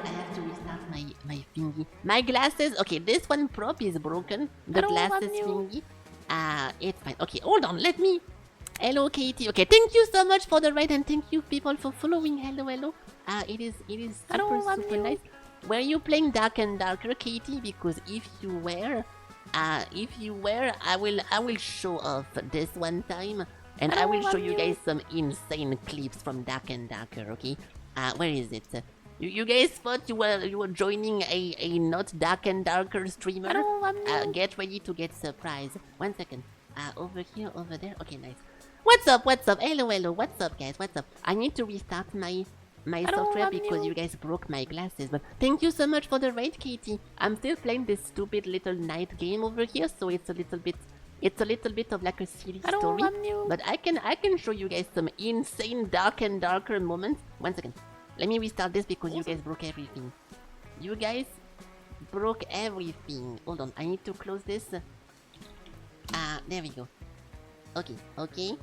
my thingy. My glasses, okay, this one prop is broken. The glasses thingy. It's fine. Okay, hold on, let me. Hello, Katie. Okay, thank you so much for the raid and thank you people for following. Hello. It is super nice. Were you playing Dark and Darker, Katie? Because if you were, I will show off this one time. And I will show you guys some insane clips from Dark and Darker, okay? Where is it? You guys thought you were joining a not Dark and Darker streamer? Get ready to get surprised. 1 second. Over here, over there. Okay, nice. What's up? Hello. What's up, guys? What's up? I need to restart my software because you guys broke my glasses. But thank you so much for the raid, Katie. I'm still playing this stupid little night game over here, so it's a little bit of like a silly story. But I can show you guys some insane Dark and Darker moments. 1 second. Let me restart this because you guys broke everything. You guys broke everything. Hold on, I need to close this. There we go. Okay.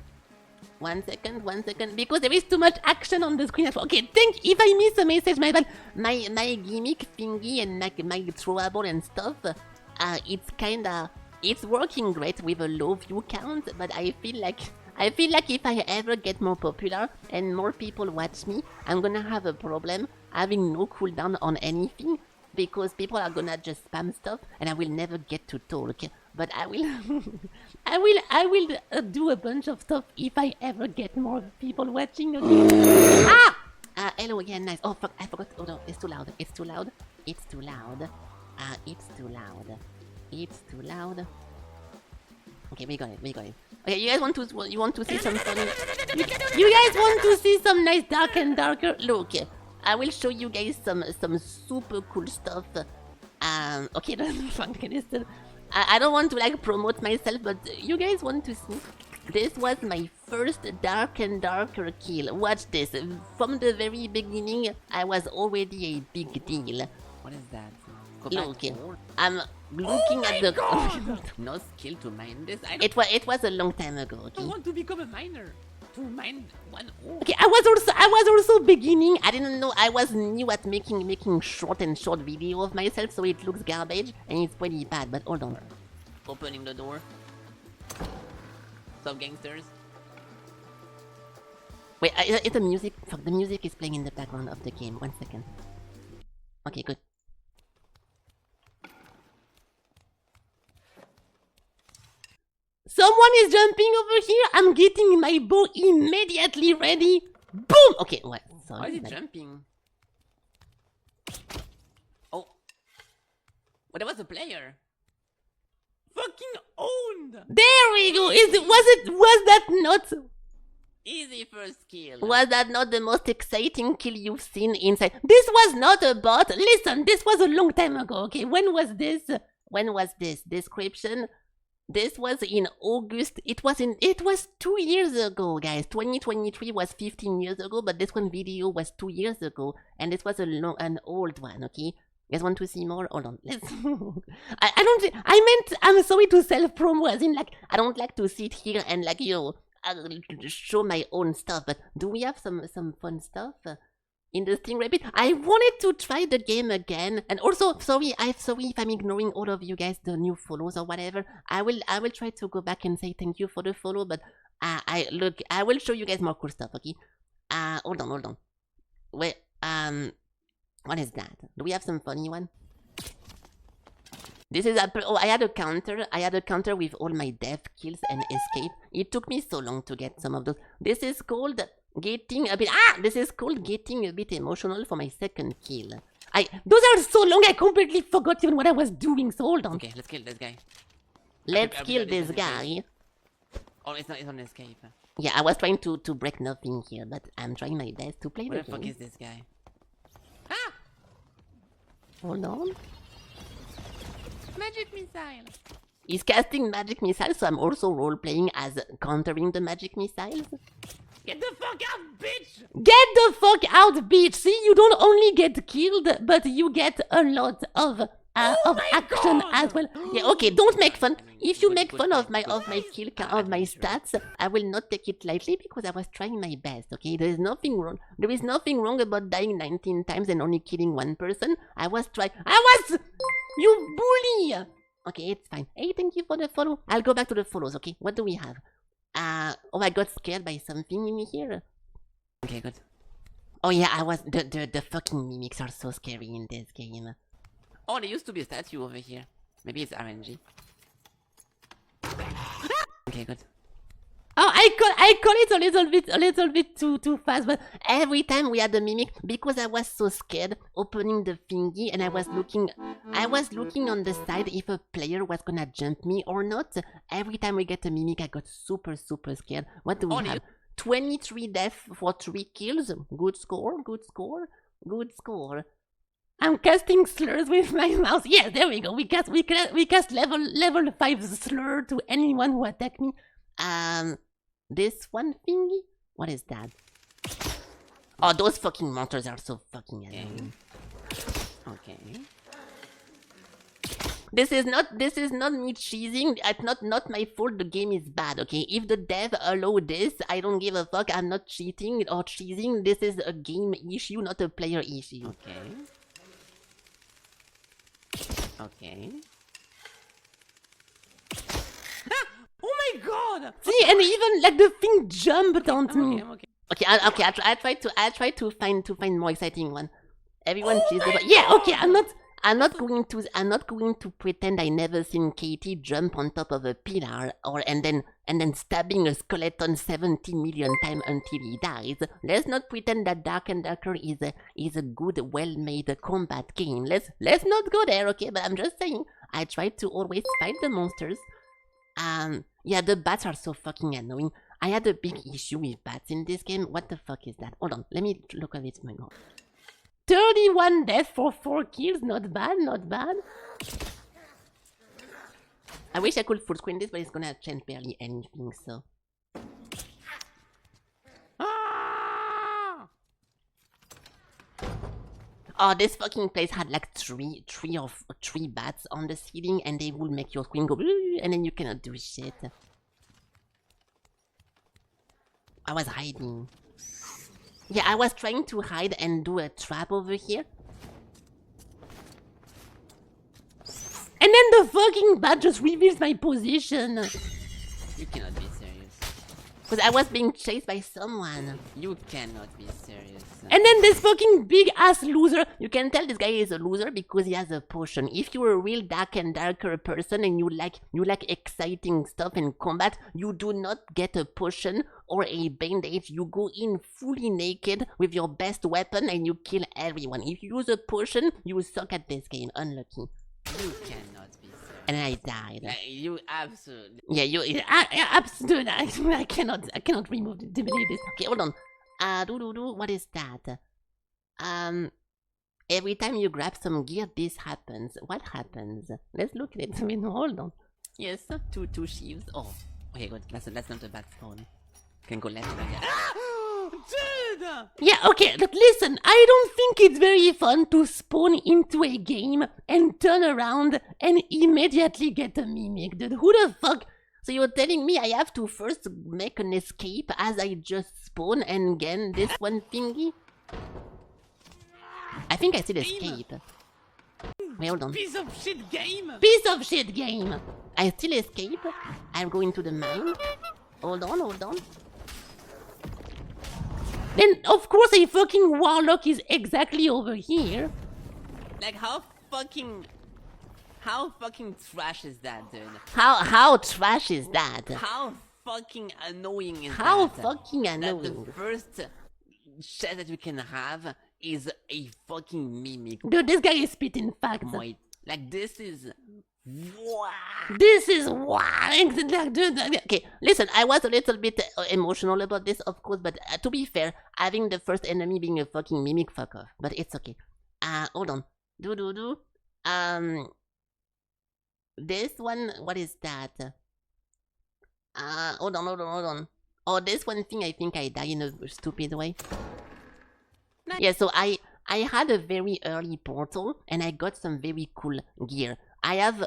1 second, because there is too much action on the screen. Okay, if I miss a message, my bad. My gimmick thingy and my throwable and stuff, it's working great with a low view count, but I feel like if I ever get more popular and more people watch me, I'm gonna have a problem having no cooldown on anything because people are gonna just spam stuff and I will never get to talk. But I will do a bunch of stuff if I ever get more people watching. Okay? Hello again, nice. Oh fuck, I forgot. Oh no, it's too loud. Okay, we got it. Okay, you guys want to see some funny? You guys want to see some nice Dark and Darker? Look, I will show you guys some super cool stuff. Okay, I don't want to like promote myself, but you guys want to see? This was my first Dark and Darker kill. Watch this. From the very beginning, I was already a big deal. What is that? Look, I'm looking at the. No skill to mine this. It was a long time ago. Okay. I want to become a miner. To mine one ore. Okay, I was also beginning. I didn't know. I was new at making short video of myself, so it looks garbage and it's pretty bad. But hold on. Opening the door. Some gangsters. Wait, it's the music. Fuck, the music is playing in the background of the game. 1 second. Okay, good. Someone is jumping over here. I'm getting my bow immediately ready. Boom! Okay, what? Sorry. Why is it jumping? Oh. Well, there was a player. Fucking owned! There we go! Was that not... Easy first kill. Was that not the most exciting kill you've seen inside? This was not a bot. Listen, this was a long time ago, okay? When was this? Description. This was in August. It was 2 years ago, guys. 2023 was 15 years ago, but this one video was 2 years ago, and this was an old one. Okay, you guys want to see more? Hold on. Let's. I'm sorry to self promo, as in like I don't like to sit here and like show my own stuff. But do we have some fun stuff? In the Stingray bit, I wanted to try the game again, and also sorry if I'm ignoring all of you guys, the new follows or whatever. I will try to go back and say thank you for the follow, but I will show you guys more cool stuff. Okay, hold on. Wait, what is that? Do we have some funny one? This is I had a counter with all my death kills and escape. It took me so long to get some of those. This is called getting a bit. This is called getting a bit emotional for my second kill. Those are so long. I completely forgot even what I was doing. So hold on. Okay, let's kill this guy. Let's kill this guy. Oh, it's not an escape. Yeah, I was trying to break nothing here, but I'm trying my best to play Where the the fuck game. is this guy? Hold on. Magic missile. He's casting magic missiles, so I'm also role-playing as countering the magic missiles. Get the fuck out, bitch! Get the fuck out, bitch! See, you don't only get killed, but you get a lot of action as well. Yeah, okay, don't make fun. If you make fun of my kill count, of my stats, I will not take it lightly because I was trying my best. Okay, there is nothing wrong. There is nothing wrong about dying 19 times and only killing one person. You bully! Okay, it's fine. Hey, thank you for the follow. I'll go back to the follows, okay? What do we have? Oh, I got scared by something in here. Okay, good. Oh yeah, the fucking mimics are so scary in this game. Oh, there used to be a statue over here. Maybe it's RNG. Okay, good. Oh, I call it a little bit too fast, but every time we had a mimic, because I was so scared opening the thingy and I was looking on the side if a player was gonna jump me or not. Every time we get a mimic, I got super scared. What do we have? 23 deaths for 3 kills. Good score. I'm casting slurs with my mouse. Yeah, there we go. We cast level 5 slur to anyone who attack me. This one thingy? What is that? Oh, those fucking monsters are so fucking annoying. Okay. This is not me cheesing. It's not my fault. The game is bad. Okay, if the dev allow this, I don't give a fuck. I'm not cheating or cheesing. This is a game issue, not a player issue. Okay. Oh my god! See, and even like the thing jumped onto me. Okay. Okay, I try to find more exciting one. Everyone cheese the yeah. Okay, I'm not going to pretend I never seen Katie jump on top of a pillar and then stabbing a skeleton 70 million times until he dies. Let's not pretend that Dark and Darker is a good, well-made combat game. Let's not go there, okay? But I'm just saying, I try to always fight the monsters. Yeah, the bats are so fucking annoying. I had a big issue with bats in this game. What the fuck is that? Hold on, let me look at it. My god. 31 deaths for 4 kills. Not bad. I wish I could full screen this, but it's gonna change barely anything, so. Oh, this fucking place had like three bats on the ceiling, and they will make your screen go, and then you cannot do shit. I was hiding. Yeah, I was trying to hide and do a trap over here. And then the fucking bat just reveals my position. You cannot be serious. Because I was being chased by someone. You cannot be serious. And then this fucking big ass loser. You can tell this guy is a loser because he has a potion. If you're a real Dark and Darker person and you like exciting stuff in combat, you do not get a potion or a bandage. You go in fully naked with your best weapon and you kill everyone. If you use a potion, you suck at this game. Unlucky. You cannot be serious. And I died. You absolutely. Yeah, absolutely. I cannot remove delete this. Okay, hold on. What is that? Every time you grab some gear, this happens. What happens? Let's look at it. I mean, hold on. Yes, two sheaves. Oh, okay, good. That's not a bad spawn. Can go left and right. Dude! Yeah, okay, but listen, I don't think it's very fun to spawn into a game and turn around and immediately get a mimic, dude. Who the fuck? So you're telling me I have to first make an escape as I just spawn and again this one thingy? I think I still escape. Wait, hold on. Piece of shit game! Piece of shit game! I still escape. I'm going to the mine. Hold on. Then, of course, a fucking warlock is exactly over here. Like, how fucking trash is that, dude? How trash is that? How fucking annoying is How that? fucking That annoying. the first chest that you can have is a fucking mimic. Dude, this guy is spitting facts. Wait, like this is... Wow. This is wild. Dude, okay, listen, I was a little bit emotional about this, of course, but to be fair, having the first enemy being a fucking mimic, fuck off. But it's okay. Hold on. This one, what is that? Hold on. Oh, this one thing, I think I die in a stupid way. Nice. Yeah, so I had a very early portal, and I got some very cool gear. I have...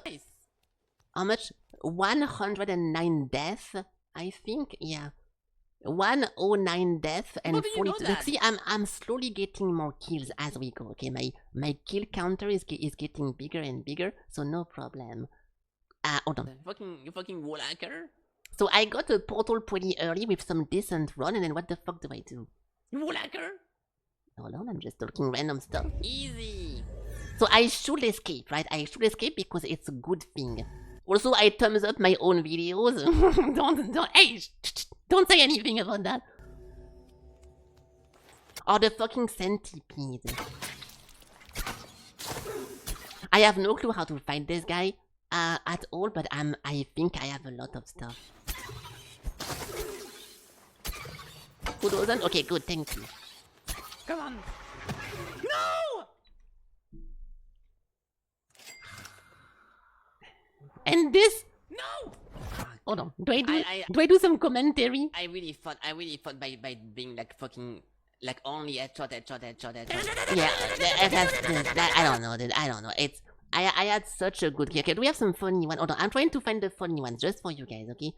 How much? 109 death, I think? Yeah. 109 death and 42. See, I'm slowly getting more kills as we go, okay? My kill counter is getting bigger and bigger, so no problem. Hold on. You fucking wall hacker? So I got a portal pretty early with some decent run, and then what the fuck do I do? You wall hacker? Hold on, I'm just talking random stuff. Easy. So I should escape, right? I should escape because it's a good thing. Also, I thumbs up my own videos. Don't say anything about that. Oh, the fucking centipede. I have no clue how to fight this guy at all, but I think I have a lot of stuff. Who doesn't? Okay, good, thank you. Come on. No! And this? No! Hold on. Do I do some commentary? I really thought by being like fucking like only headshot. Yeah, I don't know, dude. I don't know. It's I had such a good gear. Okay, do we have some funny one? Hold on, I'm trying to find the funny ones just for you guys, okay?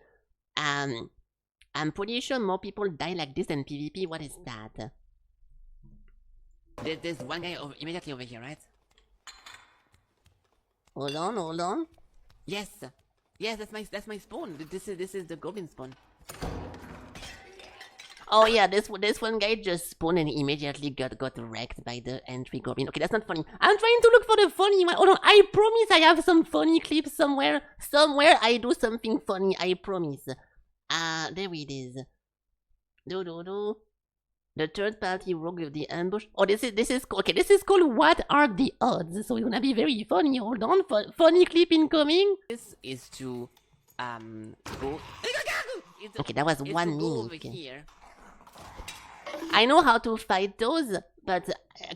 I'm pretty sure more people die like this than PvP. What is that? There's one guy immediately over here, right? Hold on. Yes, that's my spawn. This is the goblin spawn. Oh yeah, this one guy just spawned and immediately got wrecked by the entry goblin. Okay, that's not funny. I'm trying to look for the funny one. Hold on, I promise I have some funny clips somewhere. Somewhere I do something funny, I promise. There it is. The third party rogue with the ambush. Oh, this is okay. This is called What Are the Odds? So it's gonna be very funny. Hold on, funny clip incoming. This is to go. Okay, that was one minute. minute. I know how to fight those, but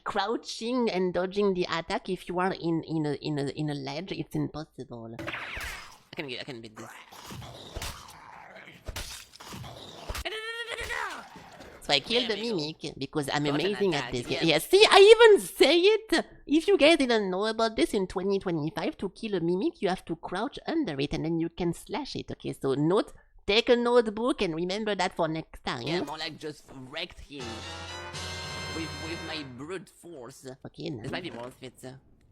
crouching and dodging the attack if you are in a ledge, it's impossible. I can beat this. So I killed the mimic because I'm amazing at this. Yeah. Yeah, see, I even say it! If you guys didn't know about this, in 2025, to kill a mimic, you have to crouch under it and then you can slash it, okay? So take a notebook and remember that for next time. Yeah, more like just wrecked him with my brute force. Okay, nice. This might be worth it.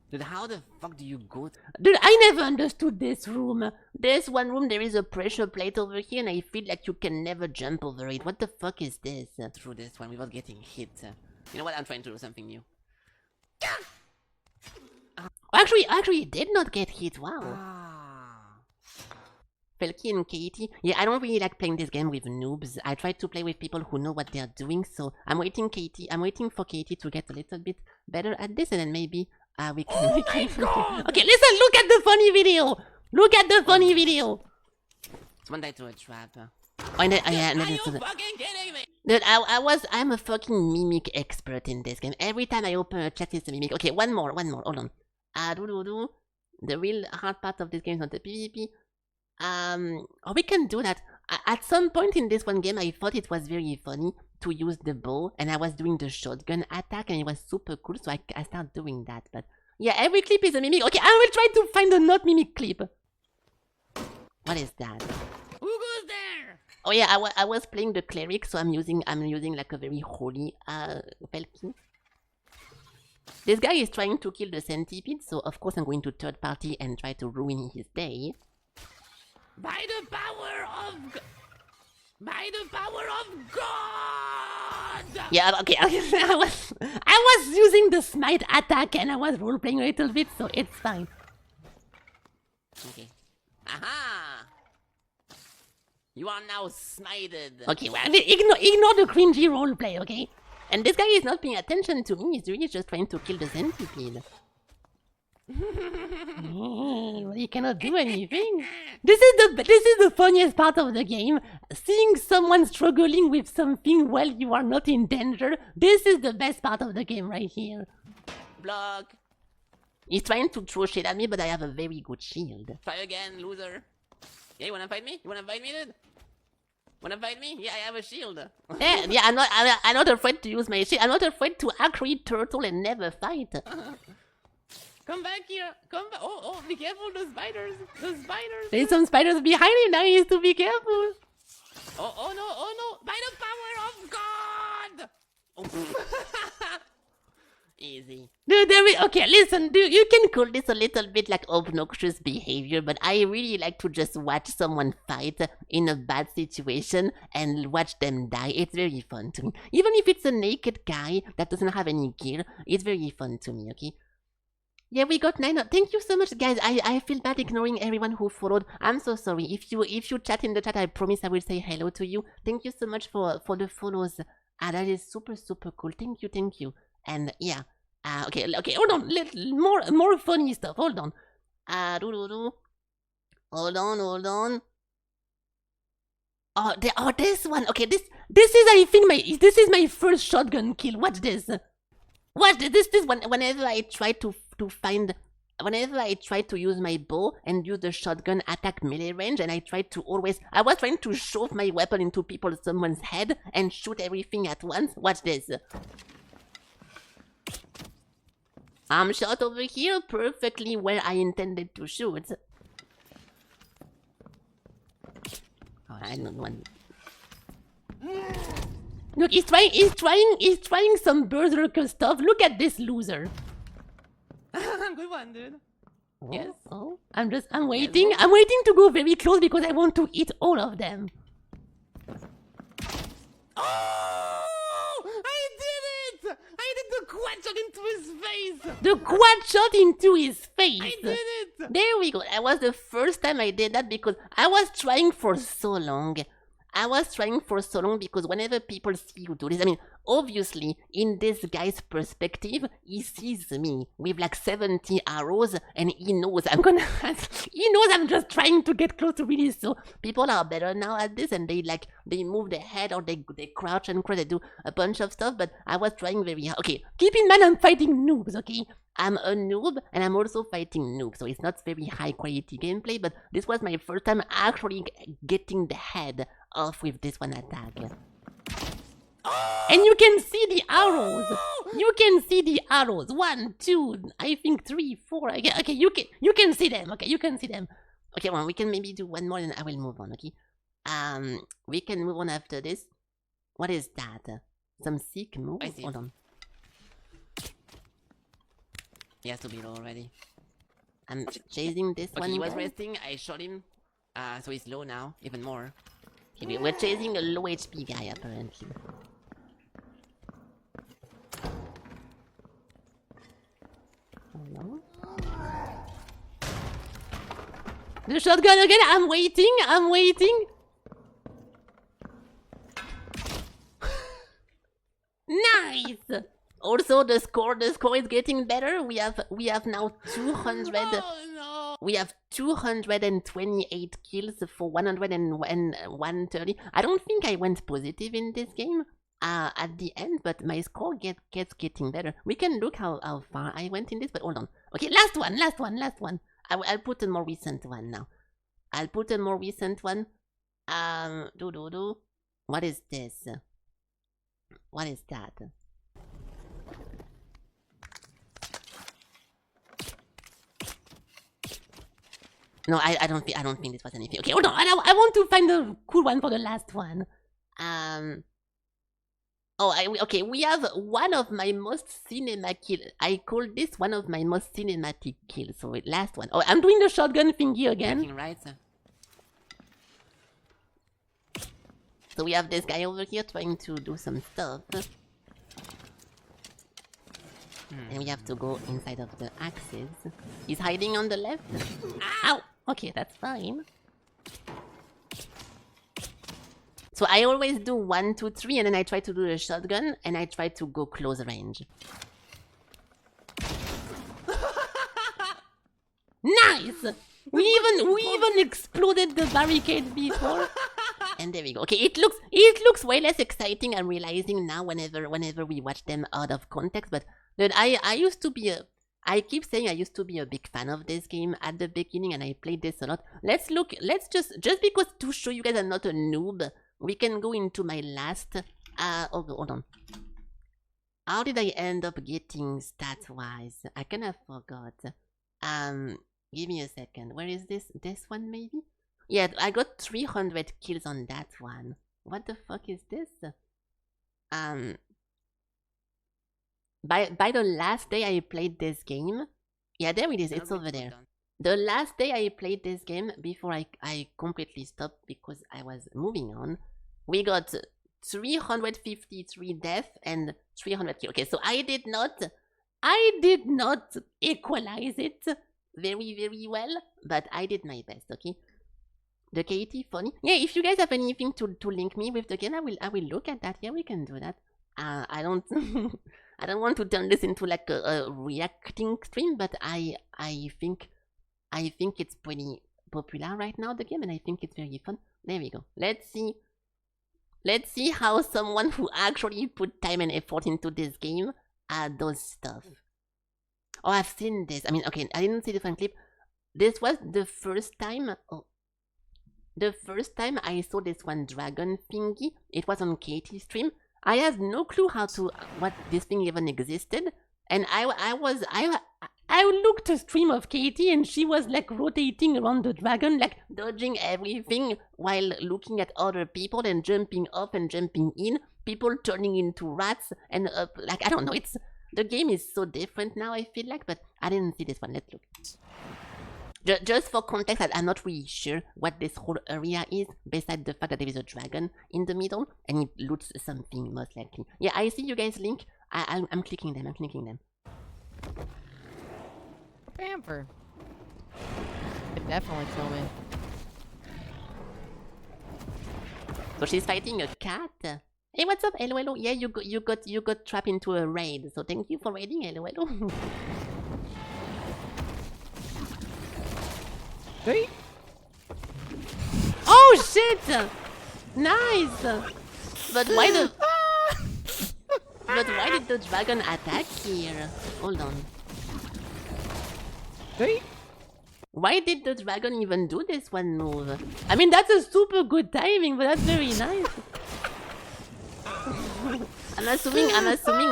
Dude, how the fuck do you go? Dude, I never understood this room. There's one room, there is a pressure plate over here, and I feel like you can never jump over it. What the fuck is this? Through this one without getting hit. You know what? I'm trying to do something new. Actually, it did not get hit. Wow. Felky and Katie. Yeah, I don't really like playing this game with noobs. I try to play with people who know what they're doing. So I'm waiting for Katie to get a little bit better at this, and then maybe we can. Okay, listen. Look at the funny video. Look at the funny video. Someone died to a trap. Oh, yeah, Are you fucking kidding me? Dude, I'm a fucking mimic expert in this game. Every time I open a chat, it's a mimic. Okay, one more. Hold on. The real hard part of this game is not the PvP. Oh, we can do that. At some point in this one game, I thought it was very funny to use the bow, and I was doing the shotgun attack, and it was super cool, so I started doing that. But yeah, every clip is a mimic. Okay, I will try to find a not mimic clip. What is that? Who goes there? Oh yeah, I was playing the cleric, so I'm using like a very holy Felky. This guy is trying to kill the centipede, so of course I'm going to third party and try to ruin his day. By the power of God! Yeah, okay. I was using the smite attack and I was role playing a little bit, so it's fine. Okay. Aha! You are now smited. Okay, well, ignore the cringy roleplay, okay? And this guy is not paying attention to me, he's really just trying to kill the centipede. Well, you cannot do anything. This is the funniest part of the game. Seeing someone struggling with something while you are not in danger. This is the best part of the game right here. Block. He's trying to throw shit at me, but I have a very good shield. Try again, loser. Yeah, you wanna fight me? You wanna fight me, dude? Wanna fight me? Yeah, I have a shield. Yeah, I'm not afraid to use my shield. I'm not afraid to actually turtle and never fight. Come back here. Come back. Oh, be careful, the spiders. The spiders. There's some spiders behind him now, he has to be careful. Oh no. By the power of God. Oh. Easy. Dude, okay, listen, dude, you can call this a little bit like obnoxious behavior, but I really like to just watch someone fight in a bad situation and watch them die. It's very fun to me. Even if it's a naked guy that doesn't have any gear, it's very fun to me, okay? Yeah, we got 9. Thank you so much, guys. I feel bad ignoring everyone who followed. I'm so sorry. If you chat in the chat, I promise I will say hello to you. Thank you so much for the follows. That is super cool. Thank you. And yeah. Okay, hold on. More funny stuff. Hold on. Hold on. Oh, this one. Okay, this is, I think, this is my first shotgun kill. Watch this. This one. Whenever I try to use my bow and use the shotgun attack melee range, and I was trying to shove my weapon into someone's head and shoot everything at once. Watch this. I'm shot over here perfectly where I intended to shoot. Oh, I don't want. Look, he's trying some berserker stuff. Look at this loser. Good one, dude. Oh, Yes. Oh, I'm waiting. I'm waiting to go very close because I want to eat all of them. Oh! I did it! I did the quad shot into his face! The quad shot into his face. I did it! There we go. That was the first time I did that because I was trying for so long. Because whenever people see you do this, I mean, obviously, in this guy's perspective, he sees me with like 70 arrows and he knows I'm just trying to get close to really. So people are better now at this and they move their head or they crouch and they do a bunch of stuff, but I was trying very hard. Okay, keep in mind I'm fighting noobs, okay? I'm a noob and I'm also fighting noobs, so it's not very high quality gameplay, but this was my first time actually getting the head off with this one attack. And you can see the arrows. You can see the arrows. 1, 2, I think 3, 4. Okay, you can see them. Okay, you can see them. Okay, well, we can maybe do one more and I will move on. Okay. We can move on after this. What is that? Some sick move. I see. Hold on. He has to be low already. I'm chasing this one. Okay, he was guy. resting. I shot him. So he's low now, even more. Okay, we're chasing a low HP guy apparently. Hello? The shotgun again. I'm waiting. Nice. Also, the score is getting better. We have now 200. Oh no! We have 228 kills for 130. I don't think I went positive in this game at the end, but my score gets getting better. We can look how far I went in this, but hold on. Okay, last one. I'll put a more recent one now. What is this? What is that? No, I don't think this was anything. Okay, hold on. I want to find a cool one for the last one. Okay, we have one of my most cinematic kills. I call this one of my most cinematic kills. So last one. Oh, I'm doing the shotgun thingy again. Making right. So we have this guy over here trying to do some stuff. And we have to go inside of the axes. He's hiding on the left. Ow! Okay, that's fine. So I always do 1, 2, 3, and then I try to do a shotgun, and I try to go close range. Nice! We even exploded the barricade before. And there we go. Okay, it looks way less exciting. I'm realizing now whenever we watch them out of context. But dude, I used to be I keep saying I used to be a big fan of this game at the beginning, and I played this a lot. Let's just because to show you guys I'm not a noob, we can go into my last oh, hold on. How did I end up getting stat-wise? I kind of forgot. Give me a second. Where is this? This one maybe? Yeah, I got 300 kills on that one. What the fuck is this? By the last day I played this game, yeah, there it is. It's over there. The last day I played this game before I completely stopped because I was moving on, we got 353 deaths and 300 kills. Okay, so I did not equalize it very well, but I did my best. Okay, the KT funny. Yeah, if you guys have anything to link me with the game, I will look at that. Yeah, we can do that. I don't I don't want to turn this into like a reacting stream, but I think it's pretty popular right now, the game, and I think it's very fun. There we go. Let's see how someone who actually put time and effort into this game does stuff. Oh, I've seen this. I mean, okay, I didn't see the fan clip. This was the first time. Oh, the first time I saw this one dragon thingy. It was on Katie's stream. I have no clue what this thing even existed, and I looked a stream of Katie, and she was like rotating around the dragon, like dodging everything while looking at other people and jumping up and jumping in. People turning into rats and like I don't know. The game is so different now, I feel like, but I didn't see this one. Let's look. Just for context, I'm not really sure what this whole area is, besides the fact that there is a dragon in the middle, and it loots something, most likely. Yeah, I see you guys link. I'm clicking them, Pamper. It definitely kill me. So she's fighting a cat. Hey, what's up, hello? Yeah, you got trapped into a raid, so thank you for raiding, hello. Hey. Oh shit! Nice! But why did the dragon attack here? Hold on. Hey. Why did the dragon even do this one move? I mean, that's a super good timing, but that's very nice. I'm assuming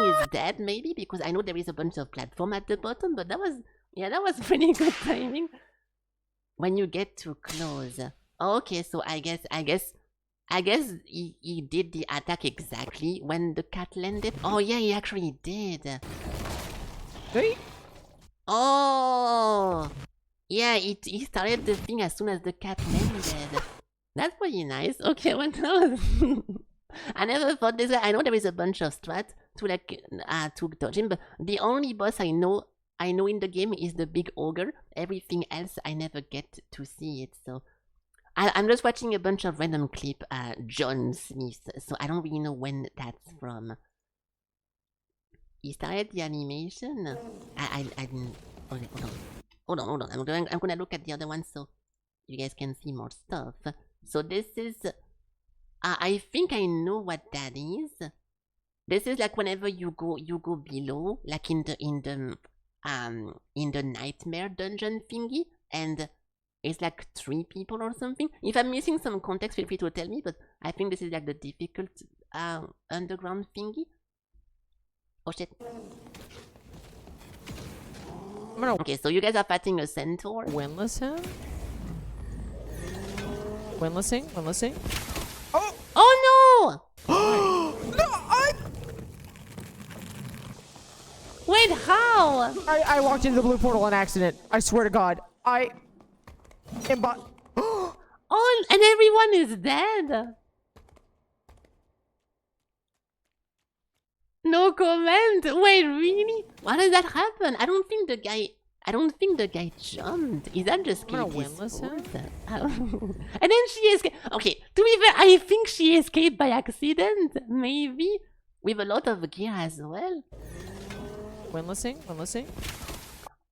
he's dead, maybe, because I know there is a bunch of platform at the bottom, but that was pretty good timing. When you get too close. Okay, so I guess he did the attack exactly when the cat landed. Oh yeah, he actually did. Hey. Oh yeah, he started the thing as soon as the cat landed. That's pretty nice. Okay, what else? I never thought this guy. I know there is a bunch of strats to dodge him, but the only boss I know in the game is the big ogre. Everything else I never get to see it, so I'm just watching a bunch of random clip. John Smith, so I don't really know when that's from. He started the animation. I didn't. Hold on. I'm gonna look at the other one so you guys can see more stuff. So this is. I think I know what that is. This is like whenever you go below, like in the nightmare dungeon thingy, and it's like 3 people or something. If I'm missing some context, feel free to tell me, but I think this is like the difficult underground thingy. Oh shit. Okay, so you guys are fighting a centaur. Winless him? Winlessing? Oh no! Wait, how? I walked into the blue portal on accident. I swear to God. Oh, and everyone is dead. No comment. Wait, really? Why does that happen? I don't think I don't think the guy jumped. Is that just I'm gonna Katie's winless fault? him. And then she escaped. Okay, to be fair, I think she escaped by accident. Maybe with a lot of gear as well. Winlessing.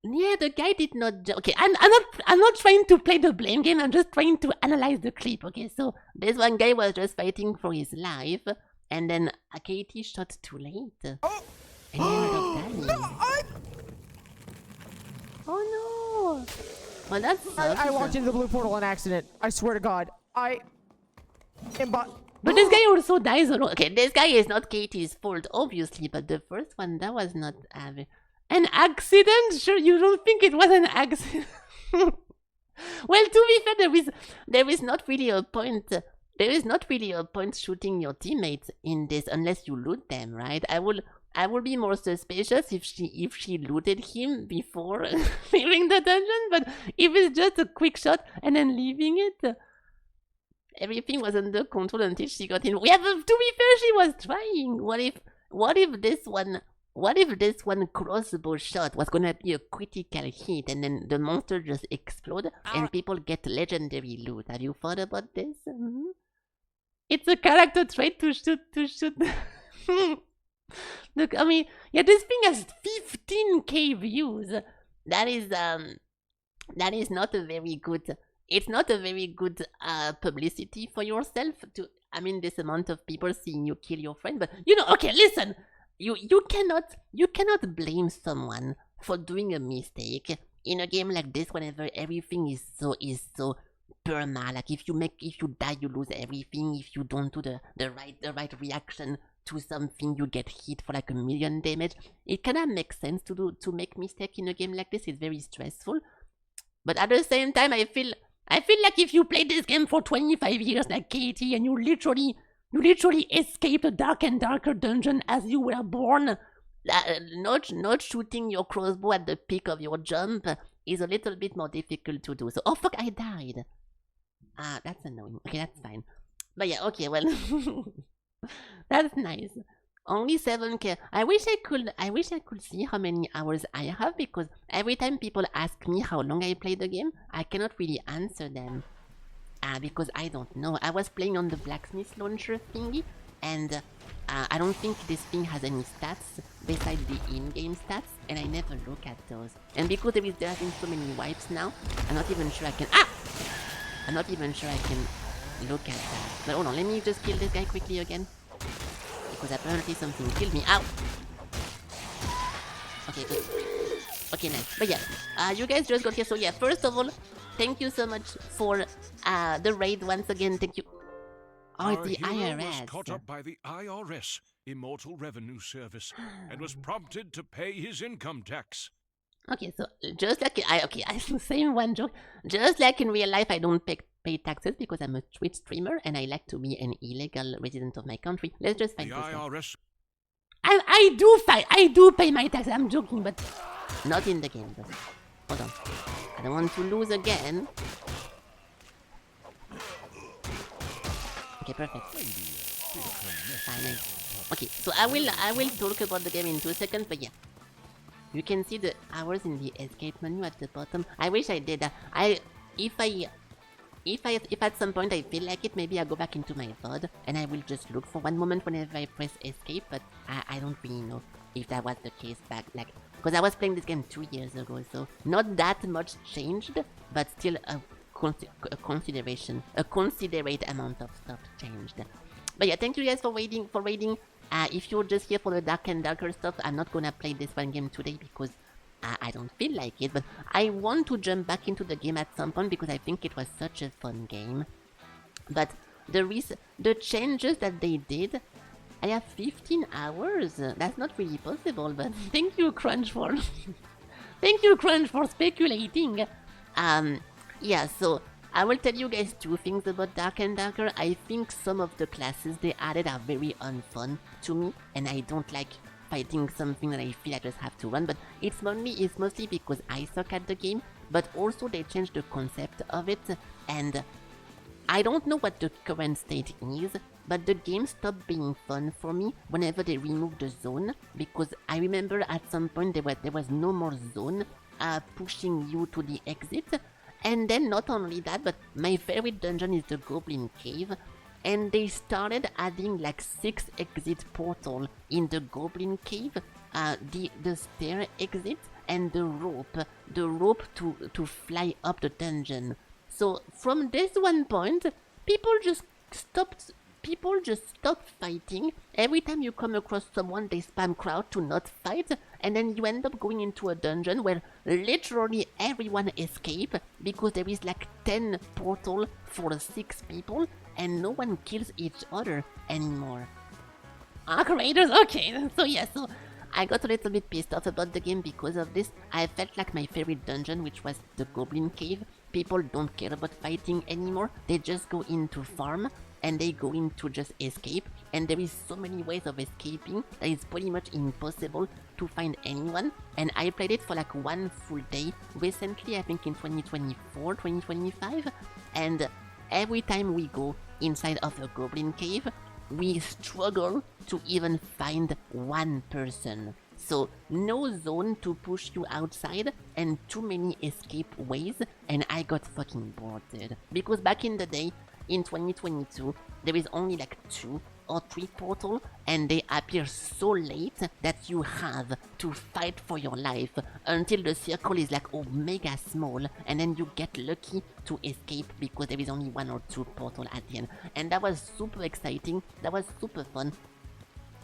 Yeah, the guy did not jump. Okay, I'm not trying to play the blame game. I'm just trying to analyze the clip. Okay, so this one guy was just fighting for his life, and then Katie shot too late, and he ended up dying. Oh no! Well, that's. I walked into the blue portal on accident. I swear to God. I am But this guy also dies alone. Okay, this guy is not Katie's fault, obviously, but the first one, that was not an accident? Sure, you don't think it was an accident? Well, to be fair, there is not really a point. There is not really a point shooting your teammates in this unless you loot them, right? I will be more suspicious if she looted him before leaving the dungeon, but if it's just a quick shot and then leaving it, everything was under control until she got in. Yeah, but to be fair, she was trying. What if this one crossbow shot was gonna be a critical hit and then the monster just explode and people get legendary loot? Have you thought about this? Mm-hmm. It's a character trait to shoot. Look, I mean, yeah, this thing has 15k views. That is not a very good. It's not a very good publicity for yourself. I mean, this amount of people seeing you kill your friend, but you know, okay, listen. You cannot blame someone for doing a mistake in a game like this whenever everything is so perma. Like if you die, you lose everything. If you don't do the right reaction to something, you get hit for like 1 million damage. It kinda makes sense to make mistake in a game like this. It's very stressful. But at the same time, I feel like if you played this game for 25 years like Katie and you literally escaped a dark and darker dungeon as you were born, not shooting your crossbow at the peak of your jump is a little bit more difficult to do. So, oh fuck, I died. That's annoying. Okay, that's fine. But yeah, okay, well, that's nice. Only 7k. I wish I could see how many hours I have, because every time people ask me how long I play the game, I cannot really answer them. Because I don't know. I was playing on the blacksmith launcher thingy, and I don't think this thing has any stats besides the in-game stats, and I never look at those. And because there have been so many wipes now, I'm not even sure I can. I'm not even sure I can look at that. But hold on, let me just kill this guy quickly again, because apparently something killed me. Ow! Okay, good. Okay, nice. But yeah, you guys just got here, so yeah, first of all, thank you so much for the raid once again. Thank you. Oh, it's the IRS. Was caught up by the IRS, Immortal Revenue Service, and was prompted to pay his income tax. Okay, so just like I same one joke. Just like in real life, I don't pay taxes because I'm a Twitch streamer and I like to be an illegal resident of my country. Let's just find the IRS. I do pay my taxes. I'm joking, but not in the game. Though. Hold on, I don't want to lose again. Okay, perfect. Nice. Okay, so I will talk about the game in 2 seconds, but yeah. You can see the hours in the escape menu at the bottom. I wish I did that. If at some point I feel like it, maybe I'll go back into my VOD and I will just look for one moment whenever I press escape, but I don't really know if that was the case back, like, because I was playing this game 2 years ago, so not that much changed, but still a considerate amount of stuff changed. But yeah, thank you guys for raiding. If you're just here for the dark and darker stuff, I'm not gonna play this one game today because I don't feel like it, but I want to jump back into the game at some point because I think it was such a fun game. But the changes that they did, I have 15 hours. That's not really possible, but thank you, Crunch, for speculating. Yeah, so I will tell you guys 2 things about Dark and Darker. I think some of the classes they added are very unfun to me, and I don't like fighting something that I feel I just have to run, but it's mostly because I suck at the game, but also they changed the concept of it, and I don't know what the current state is, but the game stopped being fun for me whenever they removed the zone, because I remember at some point there was no more zone, pushing you to the exit. And then not only that, but my favorite dungeon is the Goblin Cave. And they started adding like 6 exit portal in the Goblin Cave. The stair exit and the rope to fly up the dungeon. So from this one point, people just stopped fighting. Every time you come across someone, they spam crowd to not fight, and then you end up going into a dungeon where literally everyone escape because there is like 10 portal for 6 people, and no one kills each other anymore. Arc Raiders, okay, so I got a little bit pissed off about the game because of this. I felt like my favorite dungeon, which was the Goblin Cave, people don't care about fighting anymore. They just go into farm and they go into just escape. And there is so many ways of escaping that it's pretty much impossible to find anyone. And I played it for like 1 full day recently, I think in 2024, 2025. And every time we go inside of a Goblin Cave, we struggle to even find one person. So no zone to push you outside and too many escape ways, and I got fucking bored, dude. Because back in the day, in 2022, there is only like 2 or 3 portal, and they appear so late that you have to fight for your life until the circle is like mega small, and then you get lucky to escape because there is only 1 or 2 portal at the end. And that was super exciting, that was super fun.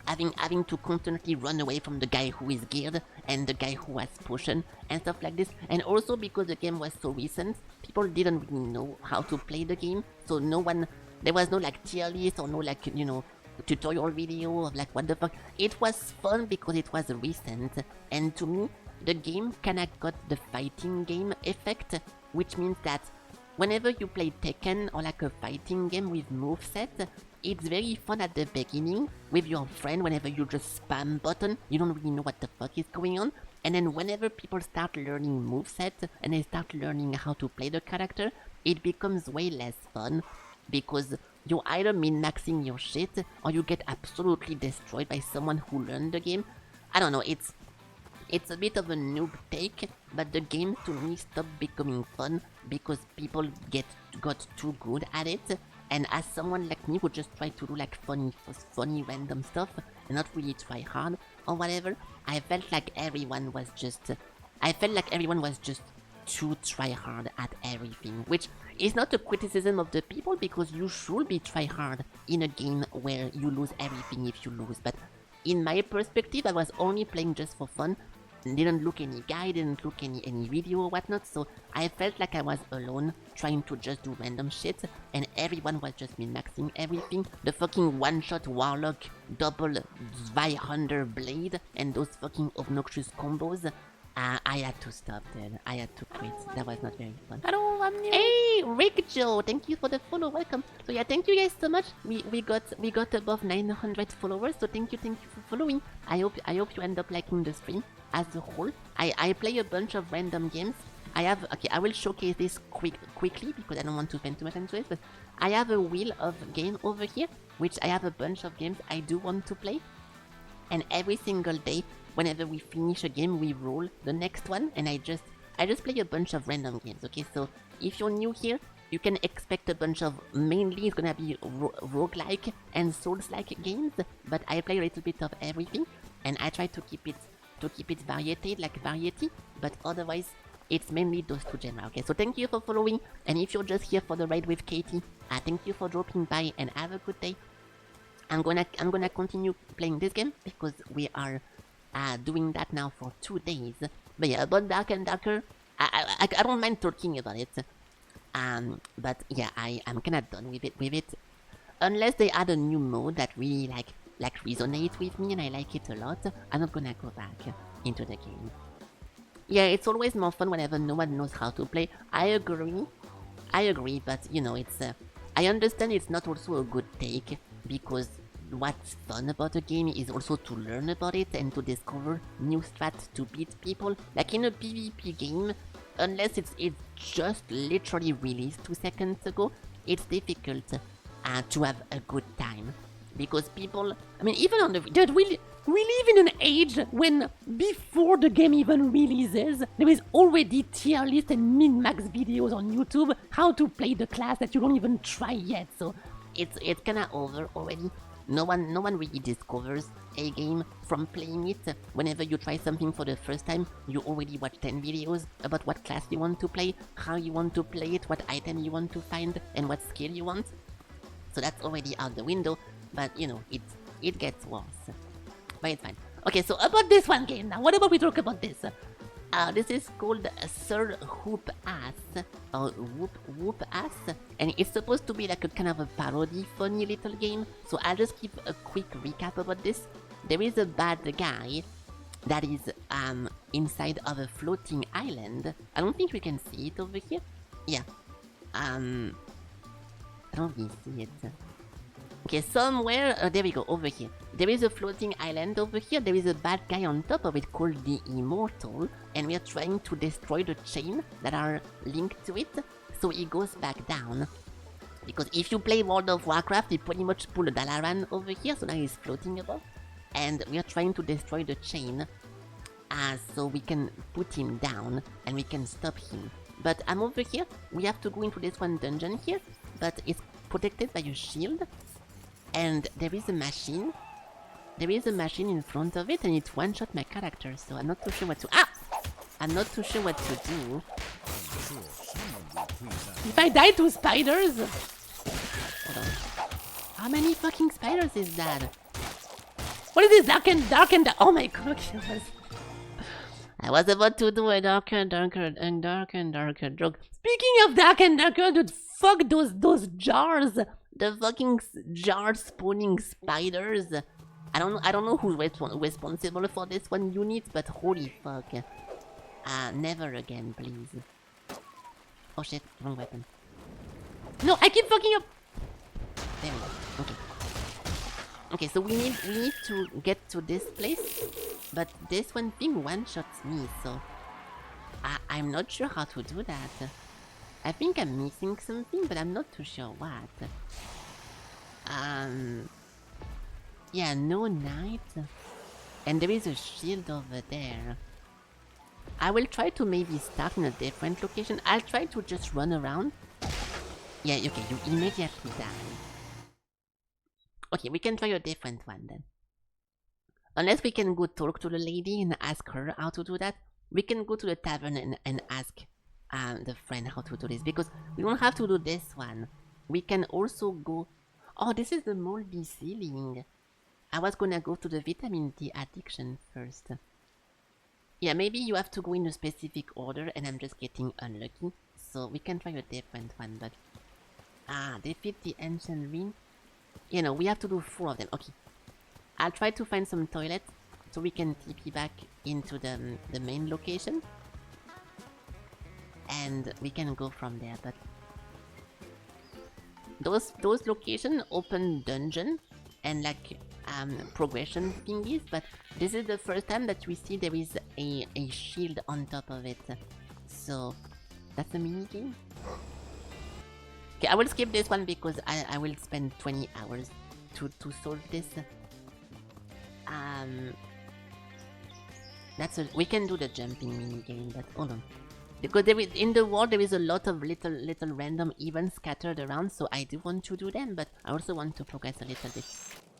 Having to constantly run away from the guy who is geared and the guy who has potion and stuff like this. And also because the game was so recent, people didn't really know how to play the game, so there was no like tier list or no like, you know, tutorial video of like what the fuck. It was fun because it was recent, and to me the game kinda got the fighting game effect, which means that whenever you play Tekken or like a fighting game with moveset, it's very fun at the beginning with your friend whenever you just spam button, you don't really know what the fuck is going on. And then whenever people start learning moveset and they start learning how to play the character, it becomes way less fun because you're either min-maxing your shit or you get absolutely destroyed by someone who learned the game. I don't know, it's a bit of a noob take, but the game to me stopped becoming fun because people got too good at it. And as someone like me who just try to do like funny random stuff and not really try hard or whatever, I felt like everyone was just too try hard at everything, which is not a criticism of the people because you should be try hard in a game where you lose everything if you lose. But in my perspective, I was only playing just for fun. Didn't look any guide, didn't look any video or whatnot, so I felt like I was alone trying to just do random shit, and everyone was just min-maxing everything. The fucking one-shot warlock, double Zweihander blade, and those fucking obnoxious combos. I had to stop, dude. I had to quit. That was not very fun. Hello, I'm new. Hey, Rick Joe, thank you for the follow. Welcome. So yeah, thank you guys so much. We got above 900 followers, so thank you for following. I hope you end up liking the stream as a whole. I play a bunch of random games. I will showcase this quickly because I don't want to spend too much time to it, but I have a wheel of game over here, which I have a bunch of games I do want to play. And every single day, whenever we finish a game, we roll the next one, and I just play a bunch of random games, okay? So if you're new here, you can expect a bunch of, mainly it's gonna be roguelike and souls-like games, but I play a little bit of everything, and I try to keep it variety, but otherwise it's mainly those 2 genres, okay? So thank you for following, and if you're just here for the raid with Katie, thank you for dropping by and have a good day. I'm gonna continue playing this game because we are doing that now for 2 days. But yeah, about Dark and Darker, I don't mind talking about it. But yeah, I'm kinda done with it. Unless they add a new mode that really like resonate with me and I like it a lot, I'm not gonna go back into the game. Yeah, it's always more fun whenever no one knows how to play. I agree, but you know, it's I understand it's not also a good take because what's fun about a game is also to learn about it and to discover new strats to beat people. Like in a PvP game, unless it's just literally released 2 seconds ago, it's difficult to have a good time. Because people, I mean, even on the... Dude, we live in an age when, before the game even releases, there is already tier list and min-max videos on YouTube how to play the class that you don't even try yet. So it's kinda over already. No one really discovers a game from playing it. Whenever you try something for the first time, you already watch 10 videos about what class you want to play, how you want to play it, what item you want to find, and what skill you want. So that's already out the window, but you know, it gets worse. But it's fine. Okay, so about this one game now, what about we talk about this? This is called Sir Whoopass, or Whoopass, and it's supposed to be like a kind of a parody, funny little game. So I'll just give a quick recap about this. There is a bad guy that is inside of a floating island. I don't think we can see it over here. Yeah. I don't really see it. Okay, somewhere, there we go, over here. There is a floating island over here. There is a bad guy on top of it called the Immortal, and we are trying to destroy the chain that are linked to it, so it goes back down. Because if you play World of Warcraft, you pretty much pull a Dalaran over here, so now he's floating above. And we are trying to destroy the chain, so we can put him down, and we can stop him. But I'm over here, we have to go into this one dungeon here, but it's protected by a shield. And there is a machine. There is a machine in front of it, and it one-shot my character, so I'm not too sure what to... I'm not too sure what to do. If I die to spiders... Hold on. How many fucking spiders is that? What is this? Dark and... Oh my god, I was about to do a darker joke. Speaking of dark and darker, dude, fuck those jars. The fucking jar spawning spiders. I don't know who's responsible for this one unit, but holy fuck. Never again, please. Oh shit, wrong weapon. No, I keep fucking up. There we go. Okay. Okay, so we need to get to this place, but this one thing one-shots me, so I'm not sure how to do that. I think I'm missing something, but I'm not too sure what. Yeah, no night. And there is a shield over there. I will try to maybe start in a different location. I'll try to just run around. Yeah, okay, you immediately die. Okay, we can try a different one then. Unless we can go talk to the lady and ask her how to do that. We can go to the tavern and ask the friend how to do this, because we don't have to do this one. We can also go... Oh, this is the moldy ceiling. I was gonna go to the vitamin D addiction first. Yeah, maybe you have to go in a specific order and I'm just getting unlucky. So we can try a different one, but... defeat the ancient ring. You know, we have to do 4 of them. Okay. I'll try to find some toilets so we can TP back into the main location. And we can go from there, but those locations open dungeon and like progression thingies, but this is the first time that we see there is a shield on top of it. So that's a mini game. Okay, I will skip this one because I will spend 20 hours to solve this. We can do the jumping mini game, but hold on. Because in the world there is a lot of little random events scattered around, so I do want to do them, but I also want to progress a little bit.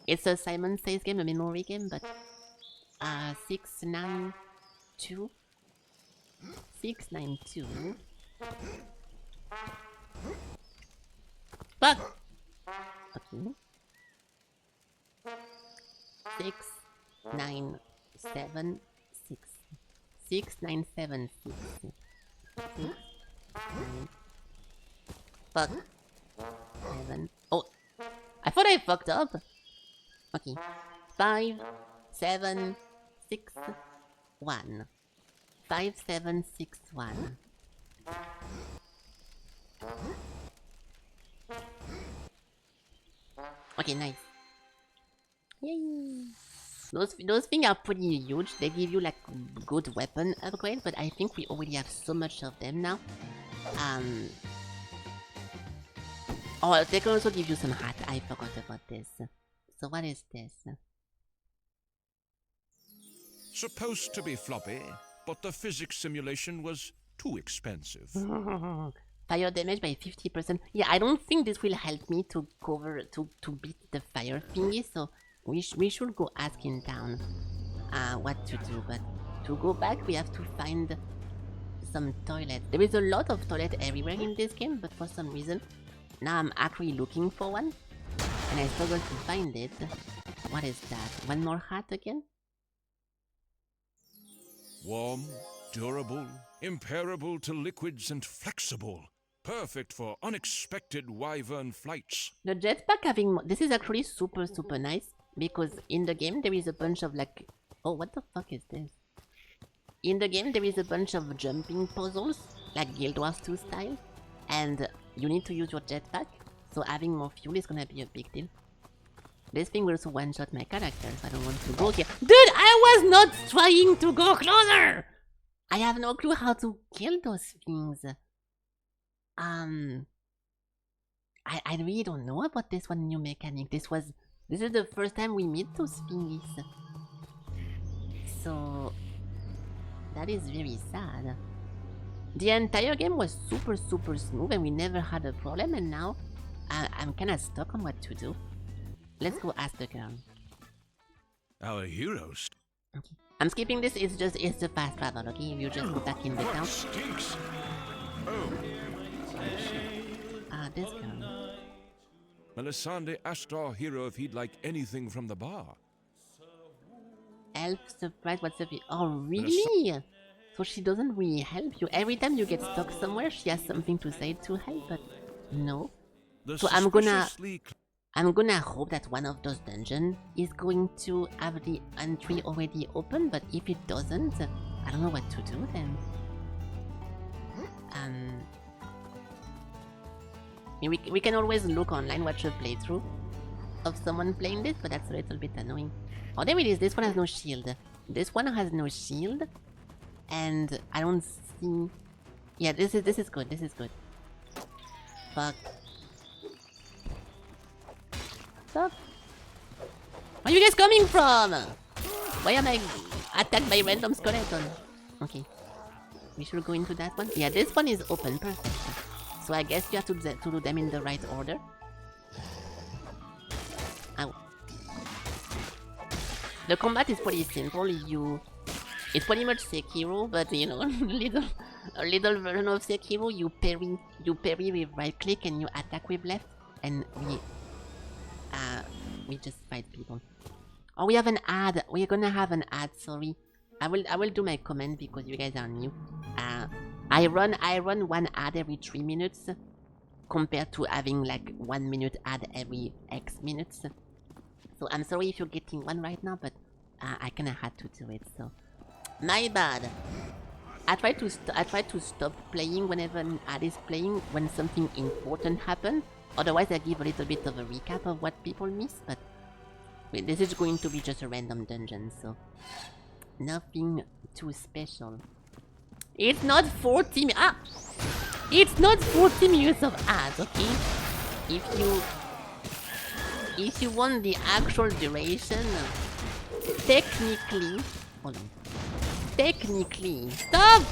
It's a Simon Says game, a memory game, but 692. Fuck! Okay. 6976. 6976. Fuck. 7. Oh, I thought I fucked up. Okay. 5, 7, 6, 1. 5, 7, 6, 1. Okay, nice. Yay! Those things are pretty huge. They give you like good weapon upgrade, but I think we already have so much of them now. Oh, they can also give you some hat. I forgot about this. So what is this? supposed to be floppy, but the physics simulation was too expensive. Fire damage by 50%. Yeah, I don't think this will help me to beat the fire thingy, so we should go ask in town what to do. But to go back, we have to find some toilet. There is a lot of toilet everywhere in this game, but for some reason, now I'm actually looking for one, and I struggle to find it. What is that? One more hat again? Warm, durable, impermeable to liquids and flexible. Perfect for unexpected wyvern flights. The jetpack having... This is actually super nice, because in the game there is a bunch of like... Oh, what the fuck is this? In the game there is a bunch of jumping puzzles, like Guild Wars 2 style, and you need to use your jetpack, so having more fuel is gonna be a big deal. This thing will also one-shot my character, so I don't want to go here. Dude, I was not trying to go closer! I have no clue how to kill those things. I really don't know about this one new mechanic. This is the first time we meet those thingies. So that is very sad. The entire game was super smooth and we never had a problem, and now I'm kinda stuck on what to do. Let's go ask the girl. Our heroes. Okay. I'm skipping this, it's the fast travel, okay? You just go back in the town. Stinks. Oh. This girl. Melisande asked our hero if he'd like anything from the bar. Elf surprise, what's up? Oh, really? So she doesn't really help you. Every time you get stuck somewhere, she has something to say to help, but no. So I'm gonna hope that one of those dungeons is going to have the entry already open, but if it doesn't, I don't know what to do then. We can always look online, watch a playthrough of someone playing this, but that's a little bit annoying. Oh, there it is. This one has no shield. This one has no shield, and I don't see. Yeah, this is good. This is good. Fuck. Stop. Where are you guys coming from? Why am I attacked by random skeleton? Okay. We should go into that one. Yeah, this one is open. Perfect. So I guess you have to do them in the right order. Ow. The combat is pretty simple. It's pretty much Sekiro, but you know, a little version of Sekiro. You parry with right click and you attack with left, and we just fight people. Oh, we have an ad. We're gonna have an ad. Sorry, I will do my comment because you guys are new. I run one ad every 3 minutes, compared to having like 1 minute ad every X minutes. So I'm sorry if you're getting one right now, but I kinda had to do it. So my bad. I try to stop playing whenever an ad is playing when something important happens. Otherwise, I give a little bit of a recap of what people miss. But wait, this is going to be just a random dungeon, so nothing too special. It's not 40 It's not 40 minutes of ads, okay? If you want the actual duration, technically... Hold on. Technically... Stop!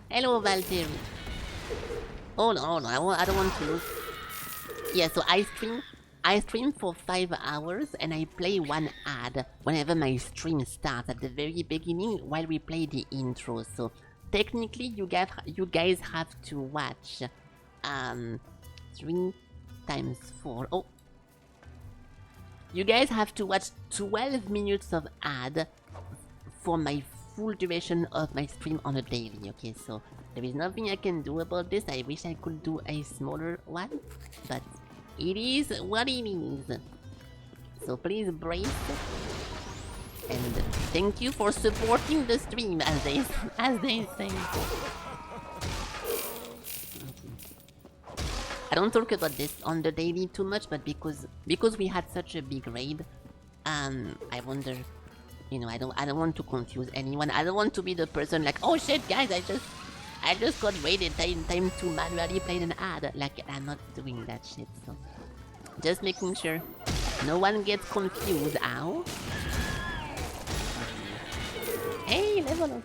Hello, Valtteri. Hold on, I don't want to lose. Yeah, so I stream for 5 hours and I play one ad whenever my stream starts at the very beginning while we play the intro. So technically you guys have to watch 3 times 4. Oh, you guys have to watch 12 minutes of ad for my full duration of my stream on a daily. Okay, so there is nothing I can do about this. I wish I could do a smaller one, but it is what it is. So please brace and thank you for supporting the stream, as they say. I don't talk about this on the daily too much, but because we had such a big raid, I wonder, you know, I don't want to confuse anyone. I don't want to be the person like, oh shit guys, I just got raided, time to manually play an ad. Like, I'm not doing that shit, so just making sure no one gets confused. Ow. level.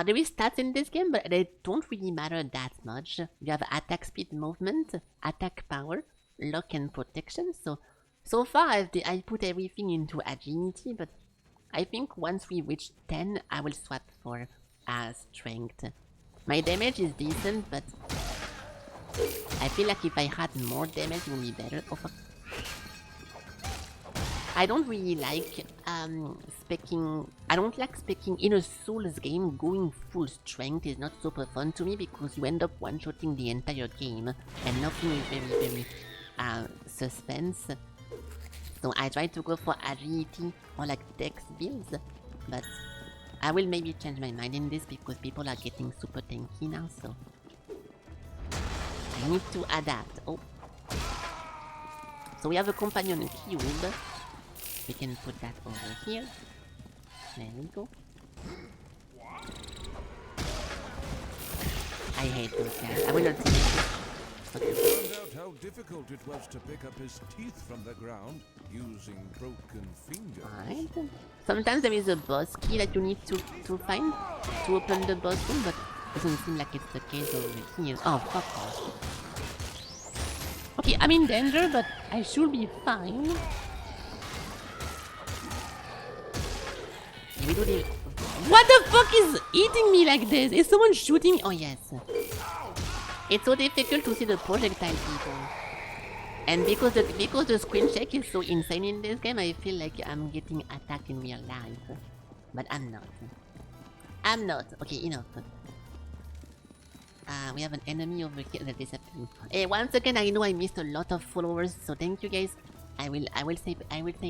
There is stats in this game, but they don't really matter that much. You have attack speed, movement, attack power, luck and protection. So far I put everything into agility, but I think once we reach 10, I will swap for strength. My damage is decent, but I feel like if I had more damage, it would be better. Oh, fuck. I don't really like specking. I don't like specking in a Souls game. Going full strength is not super fun to me because you end up one-shotting the entire game and nothing is very suspense. So I try to go for agility or like dex builds, but I will maybe change my mind in this because people are getting super tanky now, so I need to adapt. Oh, so we have a companion cube. We can put that over here. There we go. I hate those guys. I will not see it. Okay. Found out how difficult it was to pick up his teeth from the ground using broken fingers. Right. Sometimes there is a boss key that you need to find to open the boss room, but it doesn't seem like it's the case over here. Oh, fuck off. Okay, I'm in danger, but I should be fine. We do the... What the fuck is eating me like this? Is someone shooting me? Oh yes. It's so difficult to see the projectile people. And because the screen check is so insane in this game, I feel like I'm getting attacked in real life. But I'm not. I'm not. Okay, enough. We have an enemy over here that disappeared. Hey, once again, I know I missed a lot of followers, so thank you guys. I will say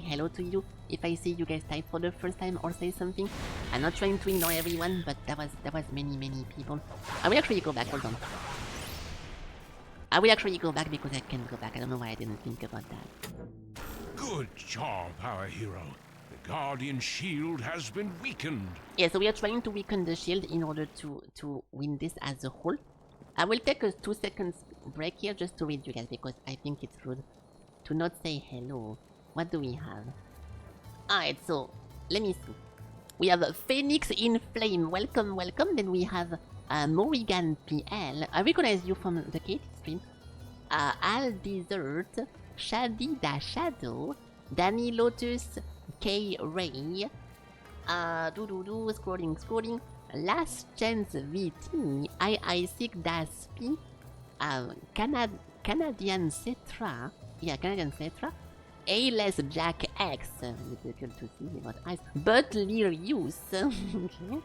hello to you if I see you guys type for the first time or say something. I'm not trying to ignore everyone, but that was many people. I will actually go back. Hold on. I will actually go back because I can go back. I don't know why I didn't think about that. Good job, our hero. The Guardian shield has been weakened. Yeah, so we are trying to weaken the shield in order to win this as a whole. I will take a 2 seconds break here just to read you guys because I think it's rude to not say hello. What do we have? Alright, so let me see. We have Phoenix in Flame. Welcome, welcome. Then we have Morrigan PL. I recognize you from the Katie stream. Al Desert, Shady Da Shadow, Danny Lotus, K Ray, scrolling, Last Chance VT, I6 Das P, Canadian Cetra, Canadian Cetra, A-less Jack X, difficult to see about eyes, but Lirius, okay,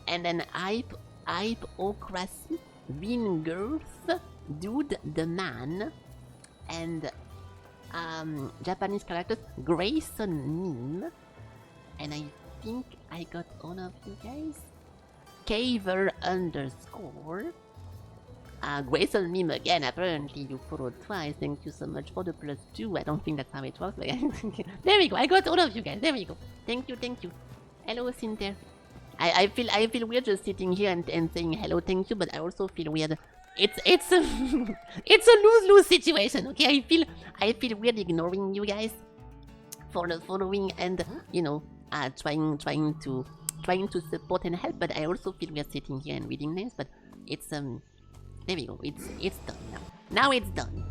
and then Hypocracy, Vingirth, Dude the Man, and Japanese characters, Grayson Meme, and I think I got all of you guys. Caver _. Grayson Meme again, apparently you followed twice. Thank you so much for the +2. I don't think that's how it works, but there we go. I got all of you guys. There we go. Thank you. Hello, Cynthia. I feel weird just sitting here and saying hello, thank you, but I also feel weird. It's it's a lose-lose situation, okay? I feel weird ignoring you guys for the following and trying to support and help, but I also feel weird sitting here and reading names, but it's there we go. It's done now. Now it's done.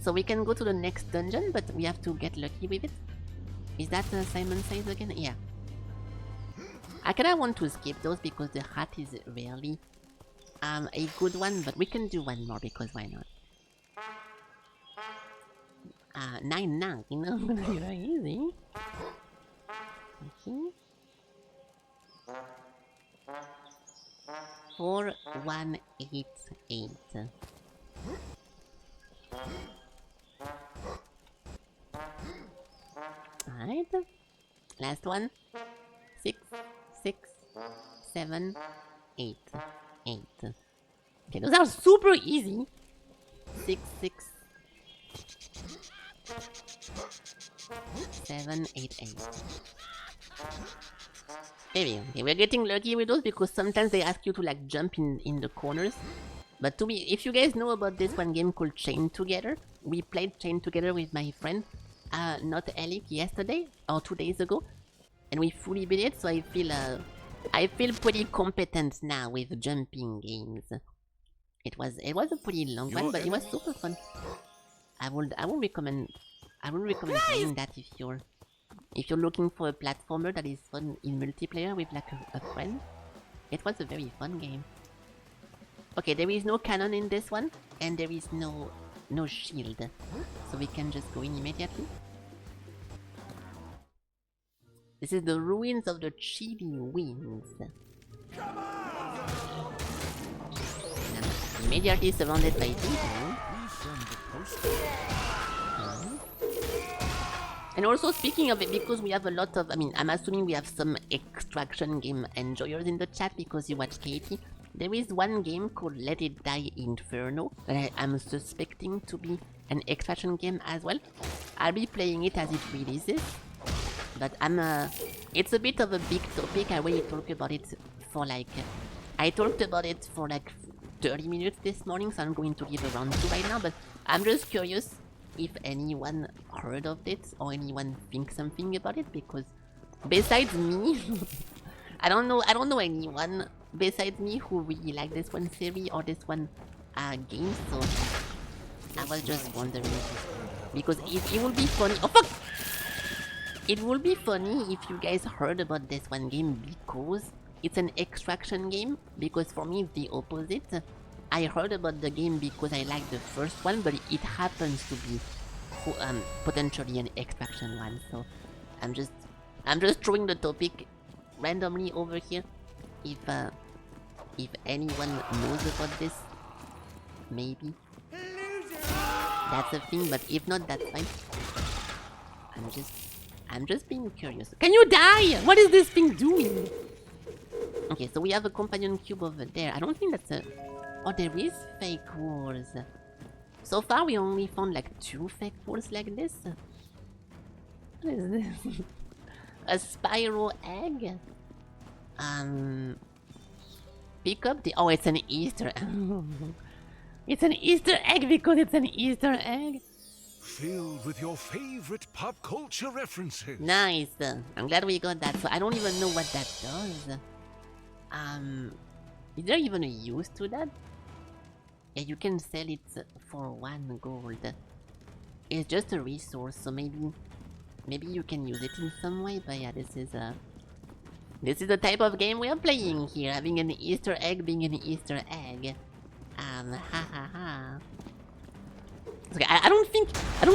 So we can go to the next dungeon, but we have to get lucky with it. Is that Simon Says again? Yeah. I kinda want to skip those because the hat is rarely a good one, but we can do one more because why not? 9-9, very easy. Okay. 4188. Alright. Last one. 6, 6, 7, 8, 8. Okay, those are super easy. 6, 6, 7, 8, 8. Maybe. Okay, we're getting lucky with those because sometimes they ask you to like jump in the corners. But to me, if you guys know about this one game called Chain Together, we played Chain Together with my friend, not Alec, yesterday or 2 days ago. and we fully beat it, so I feel pretty competent now with jumping games. It was a pretty long one, but it was super fun. I would recommend playing that if you're looking for a platformer that is fun in multiplayer with like a friend. It was a very fun game. Okay, there is no cannon in this one, and there is no shield, so we can just go in immediately. This is the ruins of the Chili Winds. And I'm immediately surrounded by people. And also, speaking of it, because we have a lot of, I'm assuming we have some extraction game enjoyers in the chat because you watch Katie. There is one game called Let It Die Inferno that I'm suspecting to be an extraction game as well. I'll be playing it as it releases, but it's a bit of a big topic. I already talked about it for like 30 minutes this morning, so I'm going to leave a round 2 right now, but I'm just curious if anyone heard of it or anyone thinks something about it, because besides me, I don't know anyone besides me who really like this one series or this one game, so I was just wondering, because it will be funny. Oh fuck! It will be funny if you guys heard about this one game because it's an extraction game, because for me it's the opposite. I heard about the game because I liked the first one, but it happens to be potentially an extraction one, so I'm just throwing the topic randomly over here. If anyone knows about this, maybe that's a thing, but if not, that's fine. I'm just being curious. Can you die? What is this thing doing? Okay, so we have a companion cube over there. I don't think that's a... Oh, there is fake walls. So far, we only found like 2 fake walls like this. What is this? A spiral egg? Pick up the... Oh, it's an Easter egg. It's an Easter egg because it's an Easter egg. Filled with your favorite pop culture references. Nice. I'm glad we got that. So I don't even know what that does. Is there even a use to that? Yeah, you can sell it for 1 gold. It's just a resource, so maybe you can use it in some way. But yeah, this is the type of game we are playing here, having an Easter egg being an Easter egg. Ha ha ha. Okay, I don't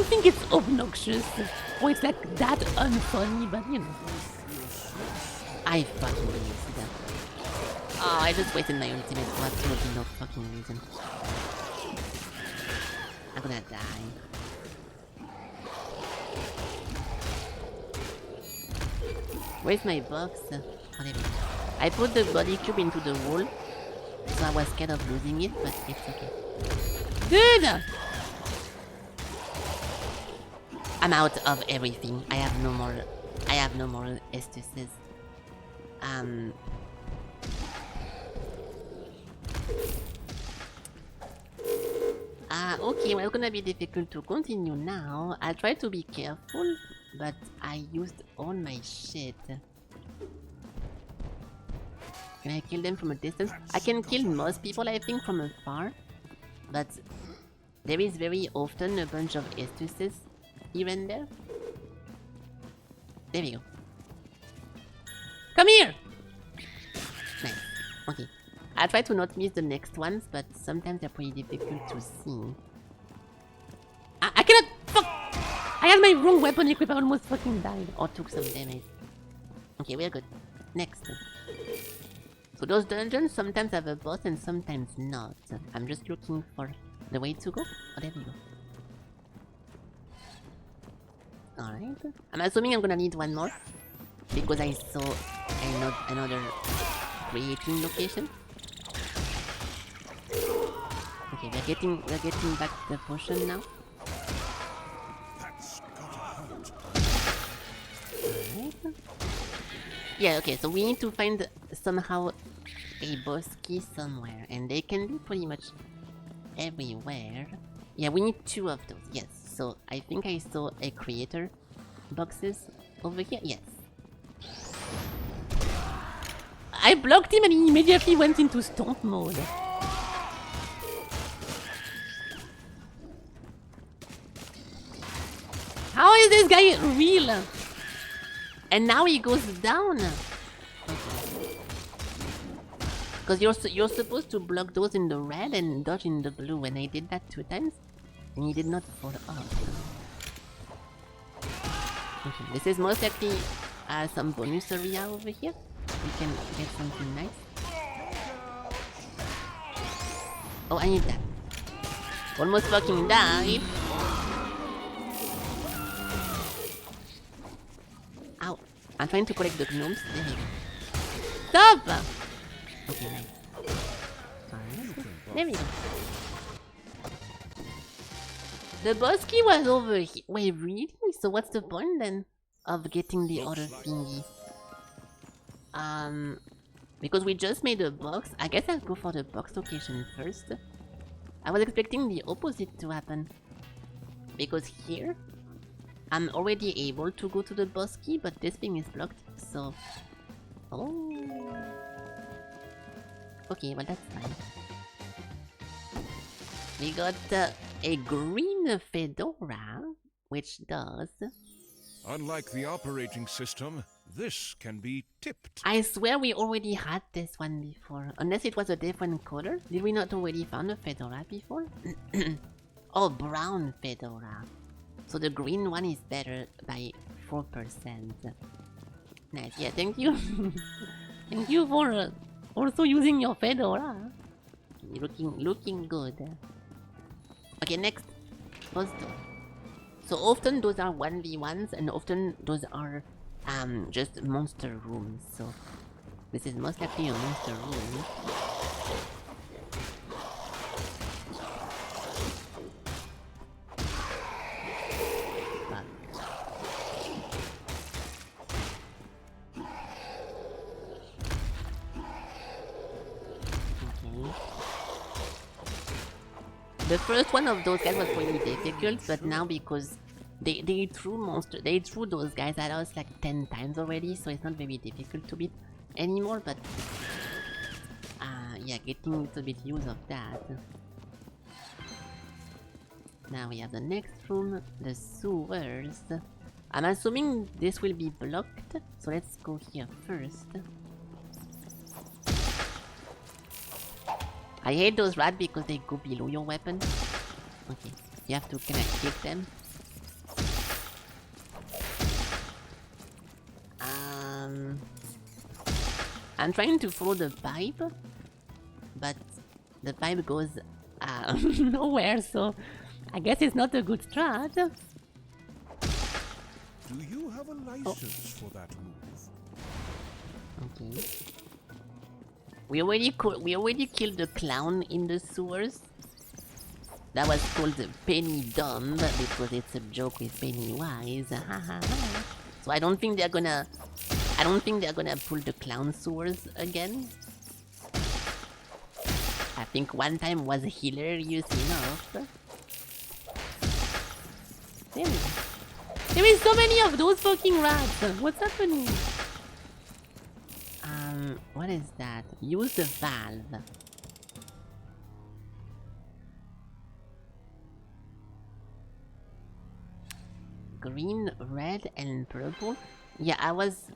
think it's obnoxious or it's like that unfunny, but you know. I fucking used that. Oh, I just wasted my ultimate for absolutely no fucking reason. I'm gonna die. Where's my box? Whatever. I put the body cube into the wall, so I was scared of losing it, but it's okay. Dude! I'm out of everything. I have no more astuces. Okay, well, it's gonna be difficult to continue now. I'll try to be careful, but I used all my shit. Can I kill them from a distance? I can kill most people, I think, from afar, but there is very often a bunch of astuces here and there. There we go. Come here! Nice. Okay. I'll try to not miss the next ones, but sometimes they're pretty difficult to see. I cannot... Fuck! I had my wrong weapon equipped, I almost fucking died. Or took some damage. Okay, we're good. Next. So those dungeons sometimes have a boss and sometimes not. I'm just looking for the way to go. Oh, there we go. Alright. I'm assuming I'm gonna need 1 more, because I saw another creating location. Okay, we're getting back the potion now. Alright. Yeah, okay, so we need to find somehow a boss key somewhere, and they can be pretty much everywhere. Yeah, we need 2 of those, yes. So I think I saw a creator boxes over here. Yes. I blocked him and he immediately went into stomp mode. How is this guy real? And now he goes down. Because you're supposed to block those in the red and dodge in the blue. And I did that 2 times, and he did not fall off. Okay, this is most likely some bonus area over here. We can get something nice. Oh, I need that. Almost fucking died. Ow. I'm trying to collect the gnomes. There we go. Stop! Okay, nice. There we go. The boss key was over here. Wait, really? So what's the point then of getting the other thingy? Because we just made a box. I guess I'll go for the box location first. I was expecting the opposite to happen. Because here, I'm already able to go to the boss key, but this thing is blocked, so... Oh... Okay, well that's fine. We got a green fedora, which does... Unlike the operating system, this can be tipped. I swear we already had this one before. Unless it was a different color. Did we not already found a fedora before? Oh, brown fedora. So the green one is better by 4%. Nice, yeah, thank you. Thank you for also using your fedora. Looking good. Okay, next. Boss door. So often those are 1v1s and often those are just monster rooms. So this is most likely a monster room. The first one of those guys was really difficult, but now because they threw those guys at us like 10 times already, so it's not very difficult to beat anymore, but yeah, getting a little bit use of that. Now we have the next room, the sewers. I'm assuming this will be blocked, so let's go here first. I hate those rats because they go below your weapon. Okay, you have to kind of kick them. I'm trying to follow the pipe, but the pipe goes nowhere, so I guess it's not a good strat. Do you have a license for that move? Okay. We already killed the clown in the sewers. That was called Penny Dumb because it's a joke with Pennywise. So I don't think they're gonna pull the clown sewers again. I think one time was hilarious enough. There is so many of those fucking rats. What's happening? What is that? Use the valve. Green, red, and purple. Yeah, I was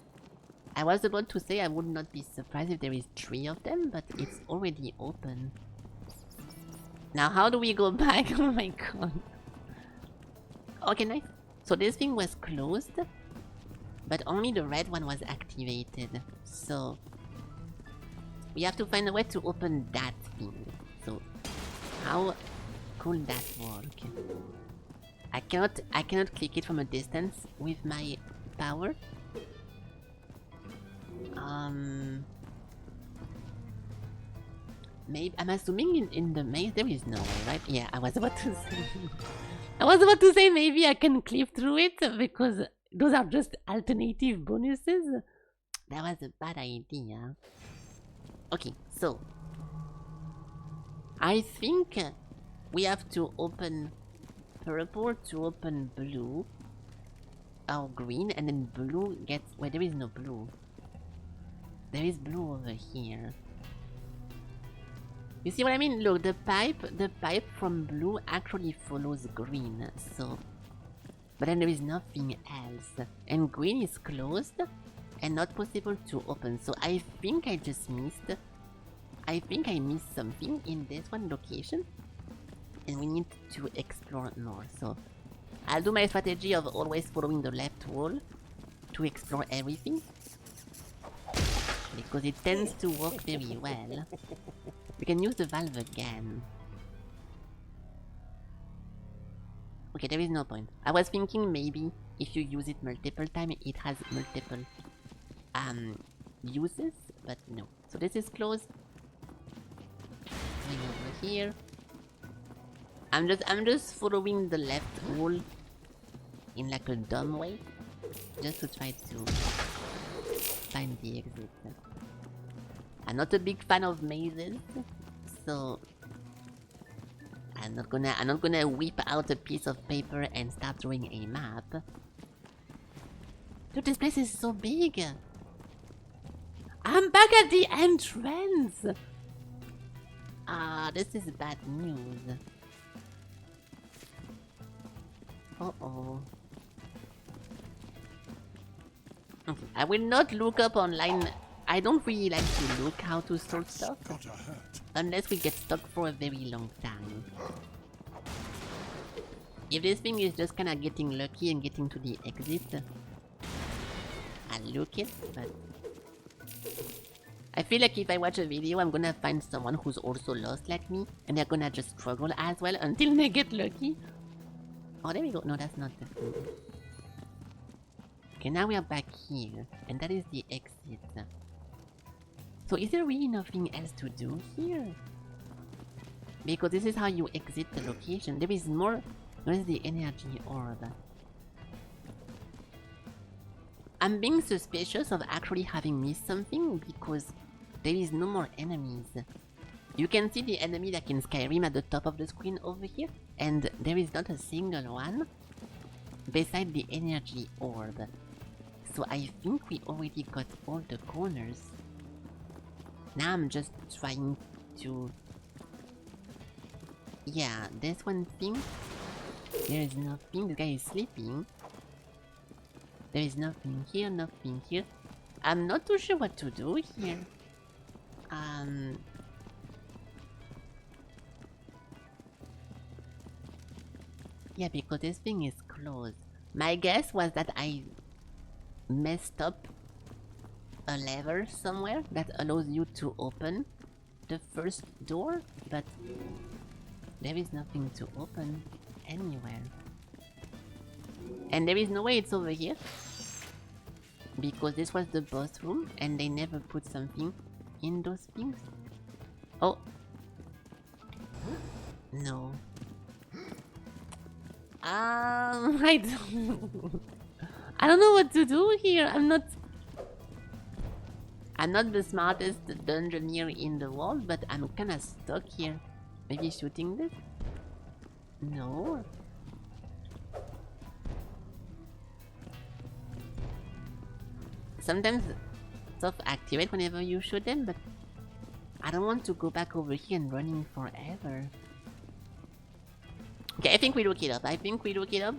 about to say I would not be surprised if there is 3 of them, but it's already open. Now how do we go back? Oh my god. Okay, nice. So this thing was closed, but only the red one was activated. So we have to find a way to open that thing. So how could that work? I cannot click it from a distance with my power. Maybe I'm assuming in the maze there is no way, right? Yeah, I was about to say maybe I can clip through it because those are just alternative bonuses. That was a bad idea. Okay, so I think we have to open purple to open blue or green, and then blue gets... Wait, there is no blue. there is blue over here. You see what I mean? Look, the pipe from blue actually follows green, so... But then there is nothing else. And green is closed and not possible to open. So I think I just missed... I think I missed something in this one location. And we need to explore more, so... I'll do my strategy of always following the left wall to explore everything. Because it tends to work very well. We can use the valve again. Okay, there is no point. I was thinking maybe if you use it multiple times, it has multiple uses, but no. So this is closed. Going over here. I'm just following the left wall in like a dumb way, just to try to find the exit. I'm not a big fan of mazes, so I'm not gonna whip out a piece of paper and start drawing a map. Dude, this place is so big. I'm back at the entrance. Ah, this is bad news. Uh-oh. Okay, I will not look up online. I don't really like to look how to sort stuff. Unless we get stuck for a very long time. If this thing is just kinda getting lucky and getting to the exit, I'll look it, but... I feel like if I watch a video, I'm gonna find someone who's also lost like me, and they're gonna just struggle as well until they get lucky. Oh, there we go. No, that's not the thing. Okay, now we are back here, and that is the exit. So is there really nothing else to do here? Because this is how you exit the location. There is more. Where is the energy orb? I'm being suspicious of actually having missed something because there is no more enemies. You can see the enemy like in Skyrim at the top of the screen over here, and there is not a single one beside the energy orb. So I think we already got all the corners. Now I'm just trying to... Yeah, this one thing. There is nothing. The guy is sleeping. There is nothing here, nothing here. I'm not too sure what to do here. Yeah, because this thing is closed. My guess was that I messed up a lever somewhere that allows you to open the first door, but there is nothing to open anywhere. And there is no way it's over here, because this was the boss room and they never put something in those things. Oh. No. I don't know what to do here. I'm not the smartest dungeoneer in the world, but I'm kinda stuck here. Maybe shooting this? No. Sometimes stuff activate whenever you shoot them, but I don't want to go back over here and running forever. Okay, I think we look it up.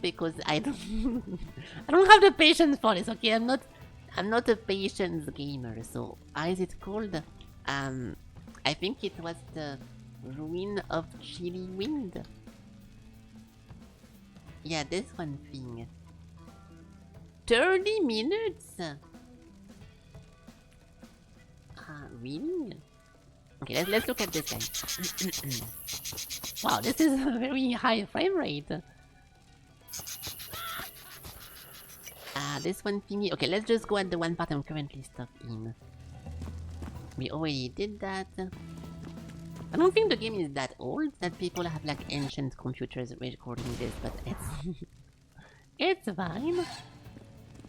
Because I don't I don't have the patience for this, okay? I'm not a patience gamer, so how is it called? I think it was the Ruin of Chilly Wind. Yeah, this one thing. 30 minutes? Really? Okay, let's look at this guy. Wow, this is a very high frame rate. This one thingy. Okay, let's just go at the one part I'm currently stuck in. We already did that. I don't think the game is that old that people have like ancient computers recording this, but it's it's fine.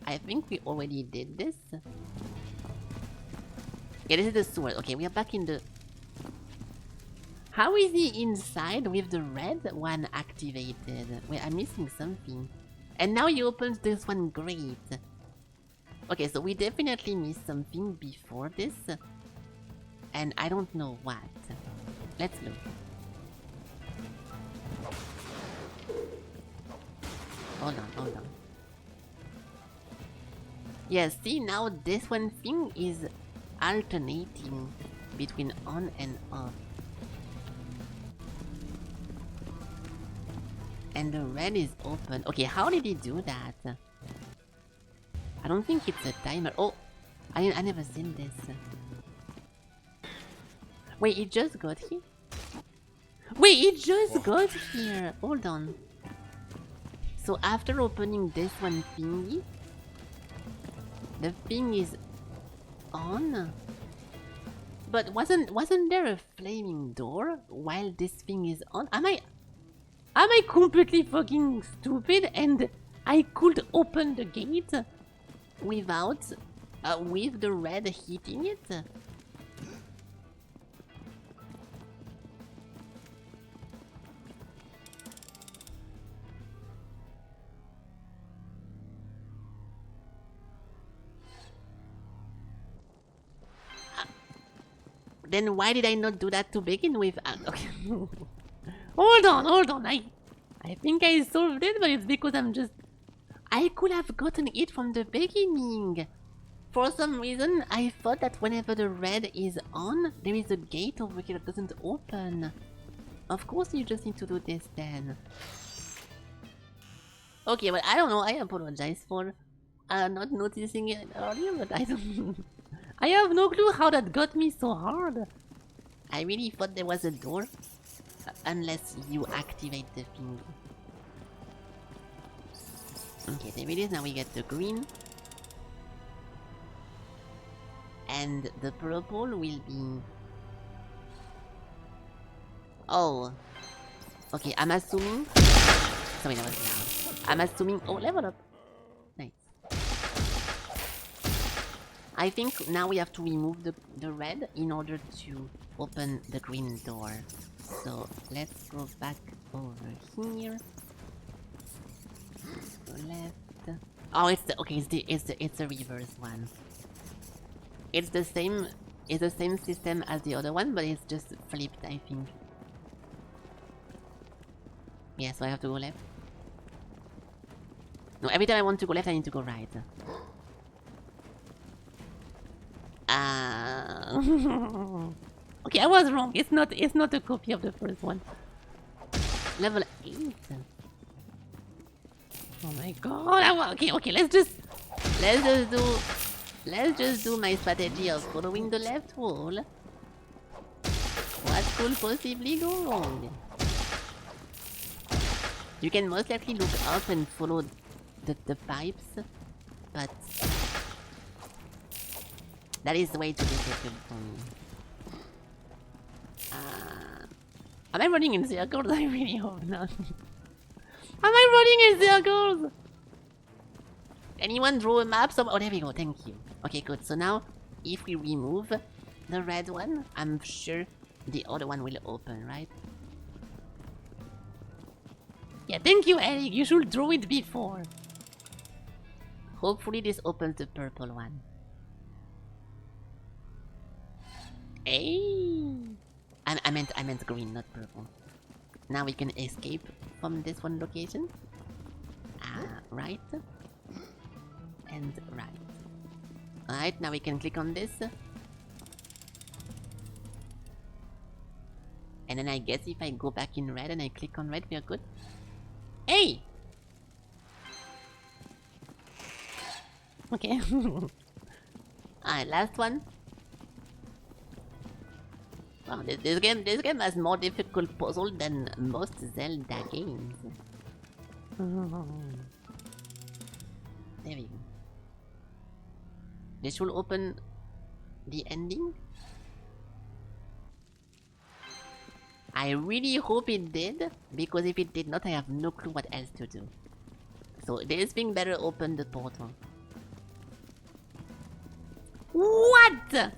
I think we already did this. Yeah, this is the sword. Okay, we are back in the... How is he inside with the red one activated? Wait, I'm missing something. And now he opens this one grate. Okay, so we definitely missed something before this. And I don't know what. Let's look. Hold on. Yeah, see now this one thing is alternating between on and off. And the red is open. Okay, how did he do that? I don't think it's a timer. Oh, I never seen this. Wait, it just got here? Wait, it just got here! Hold on. So after opening this one thingy, the thing is on? But wasn't there a flaming door while this thing is on? Am I completely fucking stupid and I could open the gate without with the red hitting it? Then why did I not do that to begin with? Okay. Hold on. I think I solved it, but it's because I could have gotten it from the beginning. For some reason, I thought that whenever the red is on, there is a gate over here that doesn't open. Of course you just need to do this then. Okay, but I don't know, I apologize for not noticing it earlier, but I don't... I have no clue how that got me so hard. I really thought there was a door. Unless you activate the thing. Okay, there it is. Now we get the green. And the purple will be... Oh. Okay, I'm assuming... Sorry, that was loud. I'm assuming... Oh, level up. Nice. I think now we have to remove the red in order to open the green door. So let's go back over here. Go left. Oh, it's the reverse one. It's the same system as the other one, but it's just flipped, I think. Yeah, so I have to go left. No, every time I want to go left, I need to go right. Okay, I was wrong. It's not a copy of the first one. Level 8. Oh my god. Okay, let's just do my strategy of following the left wall. What could possibly go wrong? You can most likely look up and follow the pipes, but that is way too difficult for me. Am I running in circles? I really hope not. Am I running in circles? Anyone draw a map? Oh, there we go. Thank you. Okay, good. So now, if we remove the red one, I'm sure the other one will open, right? Yeah, thank you, Eric. You should draw it before. Hopefully this opens the purple one. Hey! I meant green, not purple. Now we can escape from this one location. Right. And right. Alright, now we can click on this. And then I guess if I go back in red and I click on red, we are good. Hey! Okay. Alright, last one. Wow, this game has more difficult puzzle than most Zelda games. There we go. This should open the ending. I really hope it did, because if it did not, I have no clue what else to do. So this thing better open the portal. What?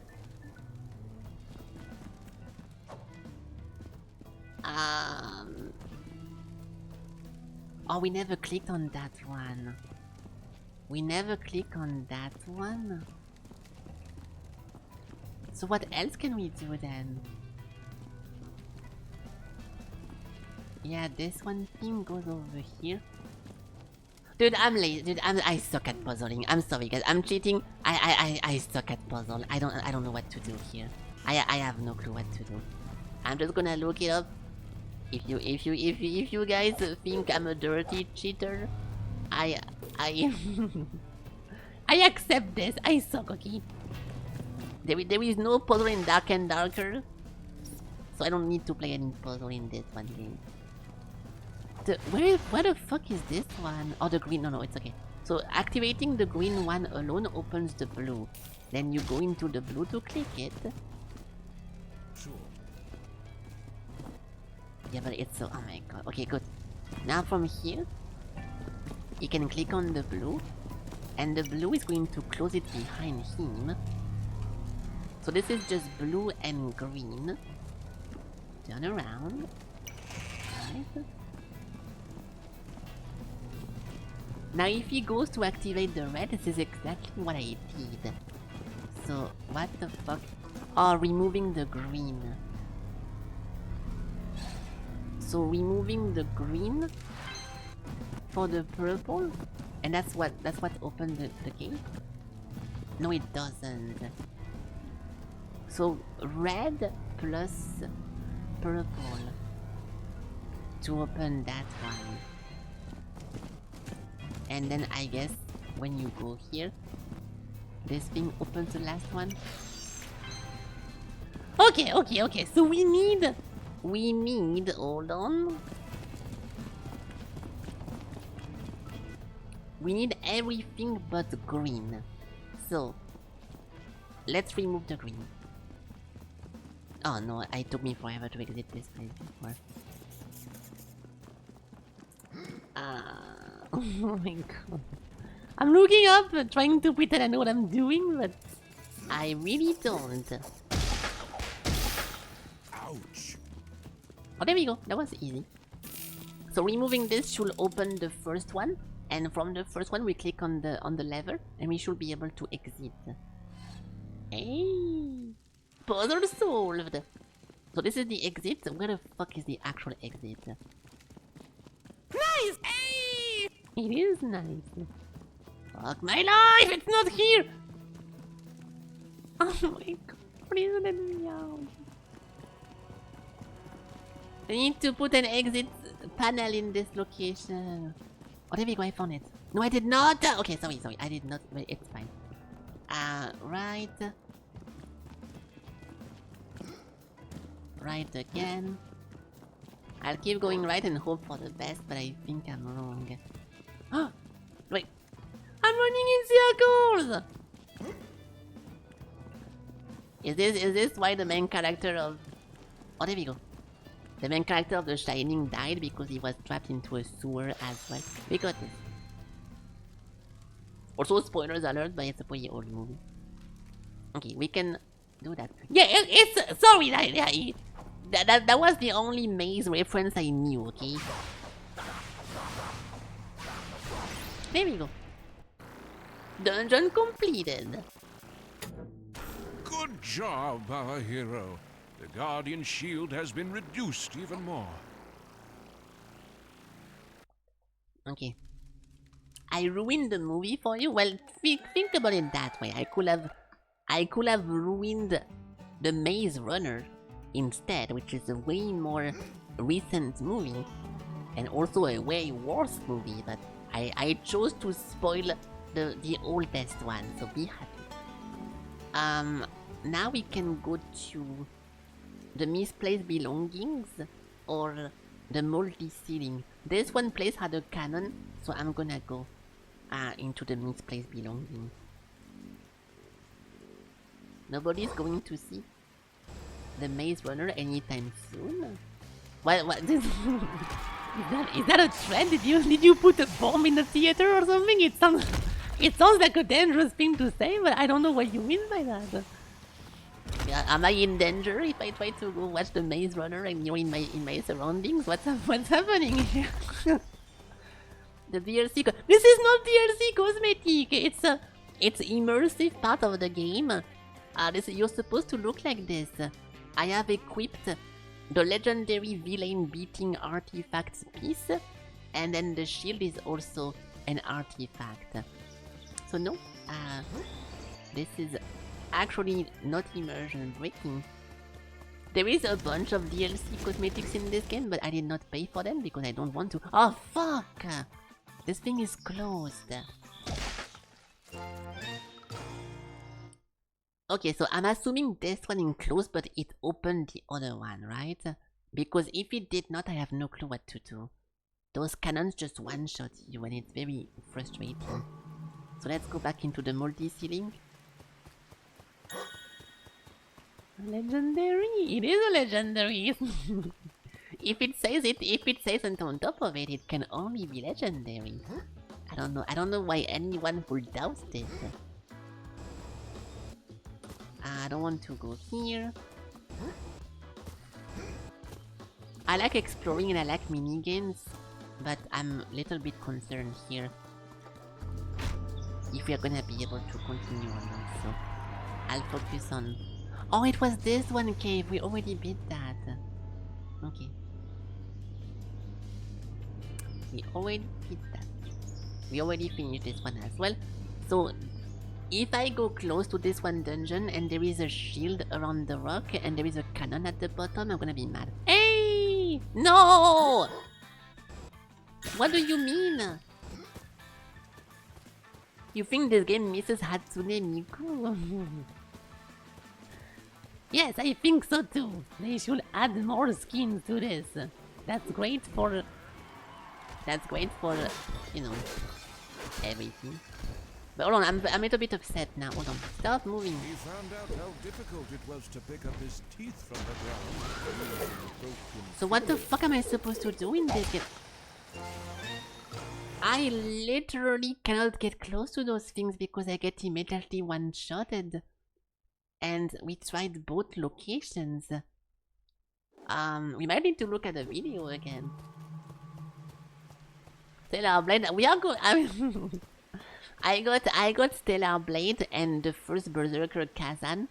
Oh, we never clicked on that one. We never click on that one. So what else can we do then? Yeah, this one thing goes over here. Dude, I'm lazy. Dude, I suck at puzzling. I'm sorry, guys. I'm cheating. I suck at puzzle. I don't know what to do here. I have no clue what to do. I'm just gonna look it up. If you guys think I'm a dirty cheater, I I accept this. I suck, okay? There is no puzzle in Dark and Darker, so I don't need to play any puzzle in this one game. Where the fuck is this one? Oh, the green. No, it's okay. So activating the green one alone opens the blue. Then you go into the blue to click it. Sure. Yeah, but it's so... Oh my god. Okay, good. Now from here, you can click on the blue, and the blue is going to close it behind him. So this is just blue and green. Turn around. Right. Now if he goes to activate the red, this is exactly what I did. So, what the fuck? Oh, removing the green. So removing the green for the purple, and that's what opened the gate? No, it doesn't. So red plus purple to open that one. And then I guess when you go here, this thing opens the last one. Okay. So we need, hold on. We need everything but green. So, let's remove the green. Oh no, it took me forever to exit this place before. Oh my god. I'm looking up, trying to pretend I know what I'm doing, but I really don't. Ouch. Oh, there we go. That was easy. So removing this should open the first one, and from the first one we click on the lever, and we should be able to exit. Hey, puzzle solved. So this is the exit. Where the fuck is the actual exit? Nice. Hey, it is nice. Fuck my life! It's not here. Oh my god! Please let me out. I need to put an exit panel in this location. Oh, there we go, I found it. No, I did not! Okay, sorry, I did not, but it's fine. Right. Right again. I'll keep going right and hope for the best, but I think I'm wrong. Oh! Wait! I'm running in circles! Is this why the main character of... Oh, there we go. The main character of The Shining died because he was trapped into a sewer as well. We got this. Also, spoilers alert, but it's a pretty old movie. Okay, we can do that. Yeah, it's... Sorry, that was the only maze reference I knew, okay? There we go. Dungeon completed. Good job, our hero. The Guardian shield has been reduced even more. Okay. I ruined the movie for you? Well, think about it that way. I could have ruined the Maze Runner instead, which is a way more recent movie. And also a way worse movie, but I chose to spoil the oldest one, so be happy. Now we can go to the misplaced belongings or the multi-sealing. This one place had a cannon, so I'm gonna go into the misplaced belongings. Nobody's going to see the Maze Runner anytime soon. What this is that a trend? Did you put a bomb in the theater or something? It sounds like a dangerous thing to say, but I don't know what you mean by that. Yeah, am I in danger if I try to go watch the Maze Runner and you're in my surroundings? What's happening here? The DLC. This is not DLC cosmetic. It's immersive part of the game. You're supposed to look like this. I have equipped the legendary villain beating artifacts piece, and then the shield is also an artifact. So no, this is actually not immersion breaking. There is a bunch of DLC cosmetics in this game, but I did not pay for them because I don't want to. Oh fuck! This thing is closed. Okay, so I'm assuming this one is closed, but it opened the other one, right? Because if it did not, I have no clue what to do. Those cannons just one-shot you and it's very frustrating. So let's go back into the multi-ceiling. Legendary! It is a legendary! If it says it on top of it, it can only be legendary. I don't know why anyone would doubt this. I don't want to go here. I like exploring and I like minigames, but I'm a little bit concerned here if we are gonna be able to continue or not, so I'll focus on... Oh, it was this one cave, we already beat that. Okay. We already beat that. We already finished this one as well. So, if I go close to this one dungeon and there is a shield around the rock and there is a cannon at the bottom, I'm gonna be mad. Hey! No! What do you mean? You think this game misses Hatsune Miku? Yes, I think so too. They should add more skins to this. That's great for, you know, everything. But hold on, I'm a little bit upset now. Hold on, stop moving. He found out how difficult it was to pick up his teeth from the ground. So what the fuck am I supposed to do in this game? I literally cannot get close to those things because I get immediately one-shotted. And we tried both locations. We might need to look at the video again. Stellar Blade, we are good. I got Stellar Blade and the first Berserker Kazan.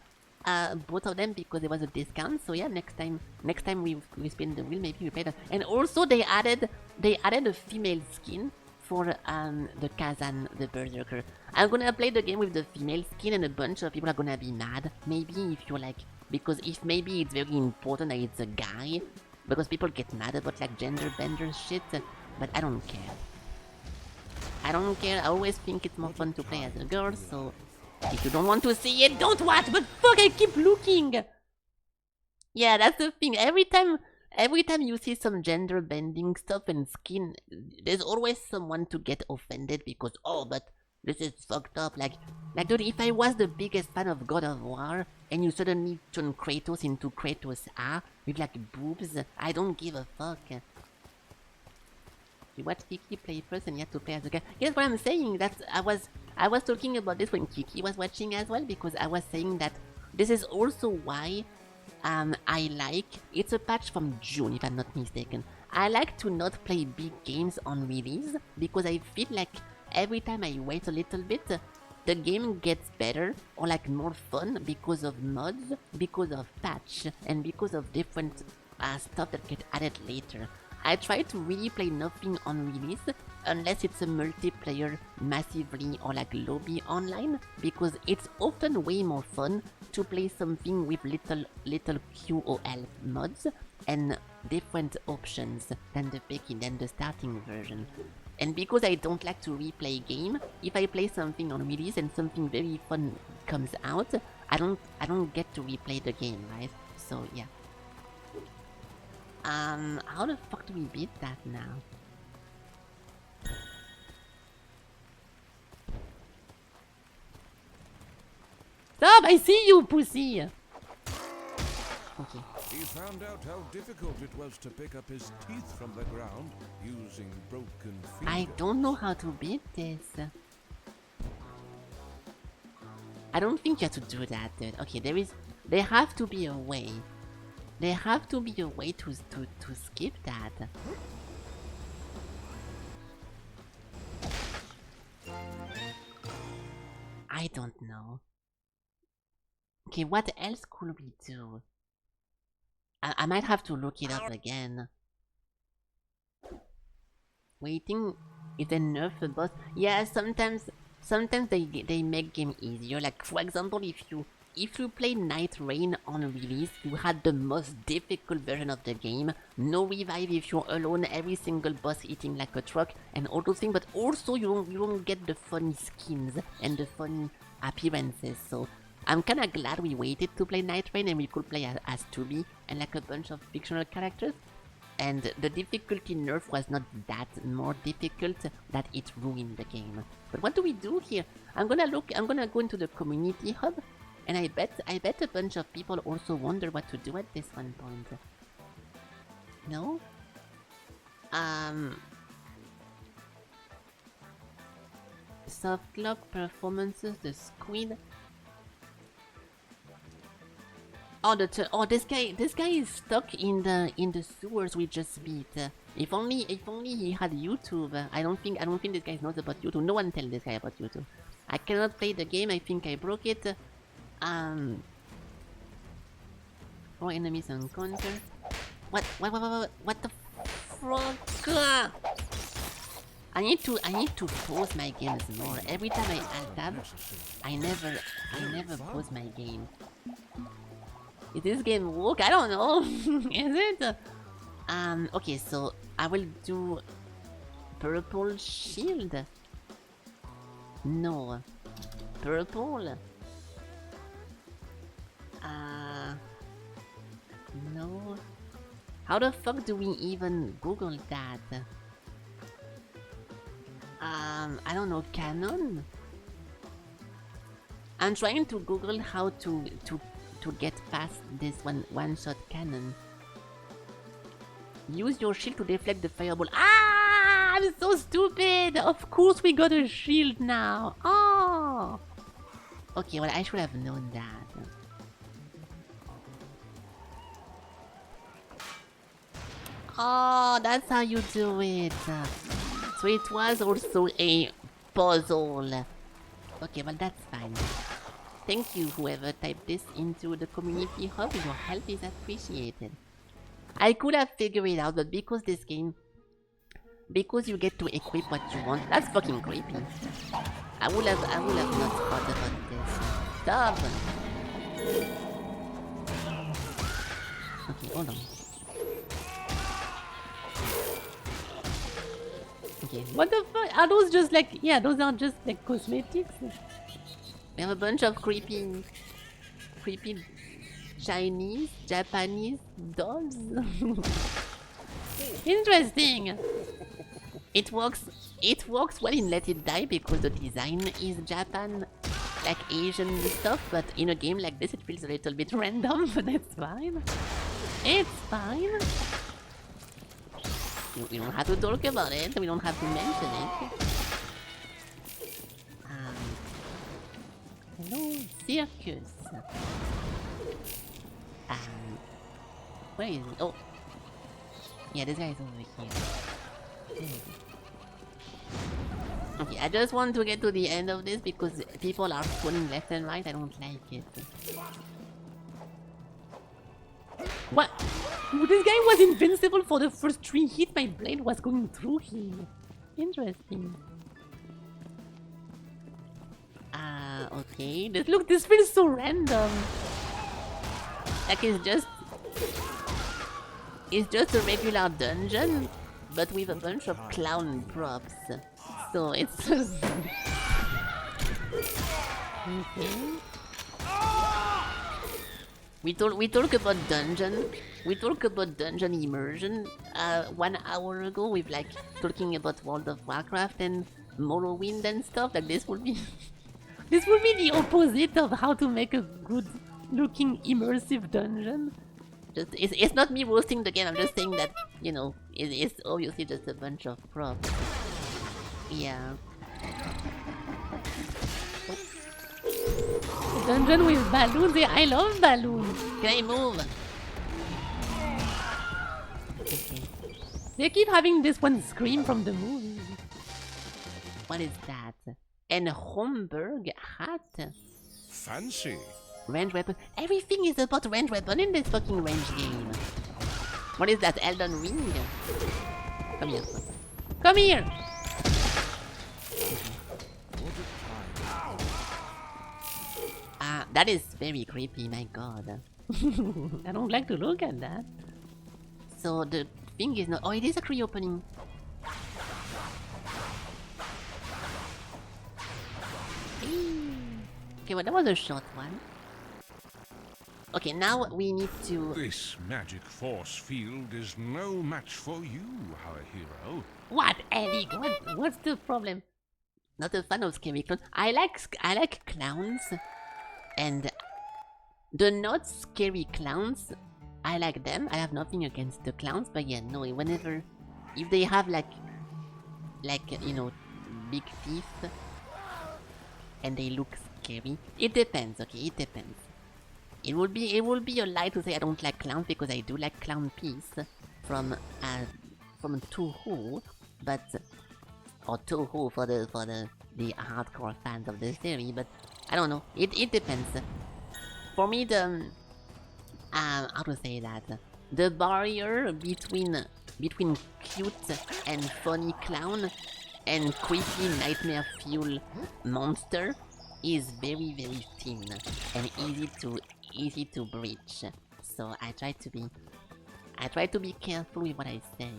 Both of them because there was a discount. So yeah, next time we spin the wheel, maybe we play that. And also they added a female skin for the Kazan, the Berserker. I'm gonna play the game with the female skin and a bunch of people are gonna be mad. Maybe if you're like, because if maybe it's very important that it's a guy, because people get mad about like gender bender shit, but I don't care. I don't care, I always think it's more fun to play as a girl, so if you don't want to see it, don't watch, but fuck, I keep looking! Yeah, that's the thing, every time you see some gender bending stuff and skin, there's always someone to get offended because, oh, but this is fucked up. Like, dude, if I was the biggest fan of God of War and you suddenly turn Kratos into Kratos A with like boobs, I don't give a fuck. You watch Kiki play first and you have to play as a guy. Here's what I'm saying. That's I was talking about this when Kiki was watching as well, because I was saying that this is also why I like, it's a patch from June if I'm not mistaken. I like to not play big games on release because I feel like every time I wait a little bit, the game gets better or like more fun because of mods, because of patch, and because of different stuff that get added later. I try to really play nothing on release unless it's a multiplayer massively or like lobby online, because it's often way more fun to play something with little QOL mods and different options than the starting version. And because I don't like to replay game, if I play something on release and something very fun comes out, I don't get to replay the game, right? So yeah. How the fuck do we beat that now? Stop! I see you, pussy! Okay. He found out how difficult it was to pick up his teeth from the ground using broken fingers. I don't know how to beat this. I don't think you have to do that, dude. Okay, there have to be a way. There have to be a way to skip that. I don't know. Okay, what else could we do? I might have to look it up again. Waiting if they nerf a boss. Yeah, sometimes they make game easier. Like for example, if you play Night Rain on release, you had the most difficult version of the game. No revive if you're alone, every single boss eating like a truck, and all those things. But also you won't get the funny skins and the funny appearances. So I'm kinda glad we waited to play Night Rain and we could play as 2B and like a bunch of fictional characters. And the difficulty nerf was not that more difficult that it ruined the game. But what do we do here? I'm gonna go into the community hub, and I bet a bunch of people also wonder what to do at this one point. No? Soft lock performances, the squid. Oh, this guy is stuck in the sewers we just beat. If only he had YouTube. I don't think this guy knows about YouTube. No one tell this guy about YouTube. I cannot play the game. I think I broke it. 4 enemies on counter. What the fuck? I need to pause my games more. Every time I alt tab, I never pause my game. Is this game work? I don't know. Is it? Okay, so I will do purple shield. No. Purple. No. How the fuck do we even Google that? I don't know, cannon? I'm trying to Google how to get past this one-shot cannon. Use your shield to deflect the fireball. Ah! I'm so stupid! Of course we got a shield now! Oh! Okay, well I should have known that. Oh, that's how you do it. So it was also a puzzle. Okay, well that's fine. Thank you, whoever typed this into the community hub. Your help is appreciated. I could have figured it out, but because this game... Because you get to equip what you want... That's fucking creepy. I would have not thought about this. Stop! Okay, hold on. Okay, what the fuck? Are those just like... Yeah, those are just like cosmetics. We have a bunch of creepy Chinese, Japanese dolls. Interesting. It works well in Let It Die because the design is Japan, like Asian stuff, but in a game like this it feels a little bit random, but that's fine. It's fine. We don't have to talk about it, we don't have to mention it. Hello, circus. Where is it? Oh. Yeah, this guy is over here. Okay, I just want to get to the end of this because people are spawning left and right. I don't like it. What? This guy was invincible for the first 3 hits. My blade was going through him. Interesting. Okay. Look, this feels so random. Like it's just a regular dungeon, but with a bunch of clown props. So it's just... Okay. We talk about dungeon immersion 1 hour ago with like talking about World of Warcraft and Morrowind and stuff. Like this would be the opposite of how to make a good looking immersive dungeon. Just it's not me roasting the game. I'm just saying that, you know, it's obviously just a bunch of props. Yeah. Dungeon with balloons. Yeah, I love balloons. Can I move? Okay. They keep having this one scream from the movie. What is that? and Homburg hat. Fancy. Range weapon. Everything is about range weapon in this fucking range game. What is that, Elden Ring? Come here. Come here! That is very creepy, my god. I don't like to look at that. So the thing is not... Oh, it is a tree opening. Okay, well that was a short one. Okay, now we need to... This magic force field is no match for you, our hero. What, Eddie? What's the problem? Not a fan of scary clowns. I like clowns, and the not scary clowns, I like them. I have nothing against the clowns, but yeah, no. Whenever, if they have like you know, big teeth, and they look scary, it depends. Okay, it depends. It would be a lie to say I don't like clowns because I do like clown piece from Toho, but or Toho for the hardcore fans of the series, but I don't know. It depends. For me, the how to say that, the barrier between cute and funny clown and creepy nightmare fuel monster is very thin and easy to breach. So I try to be careful with what I say.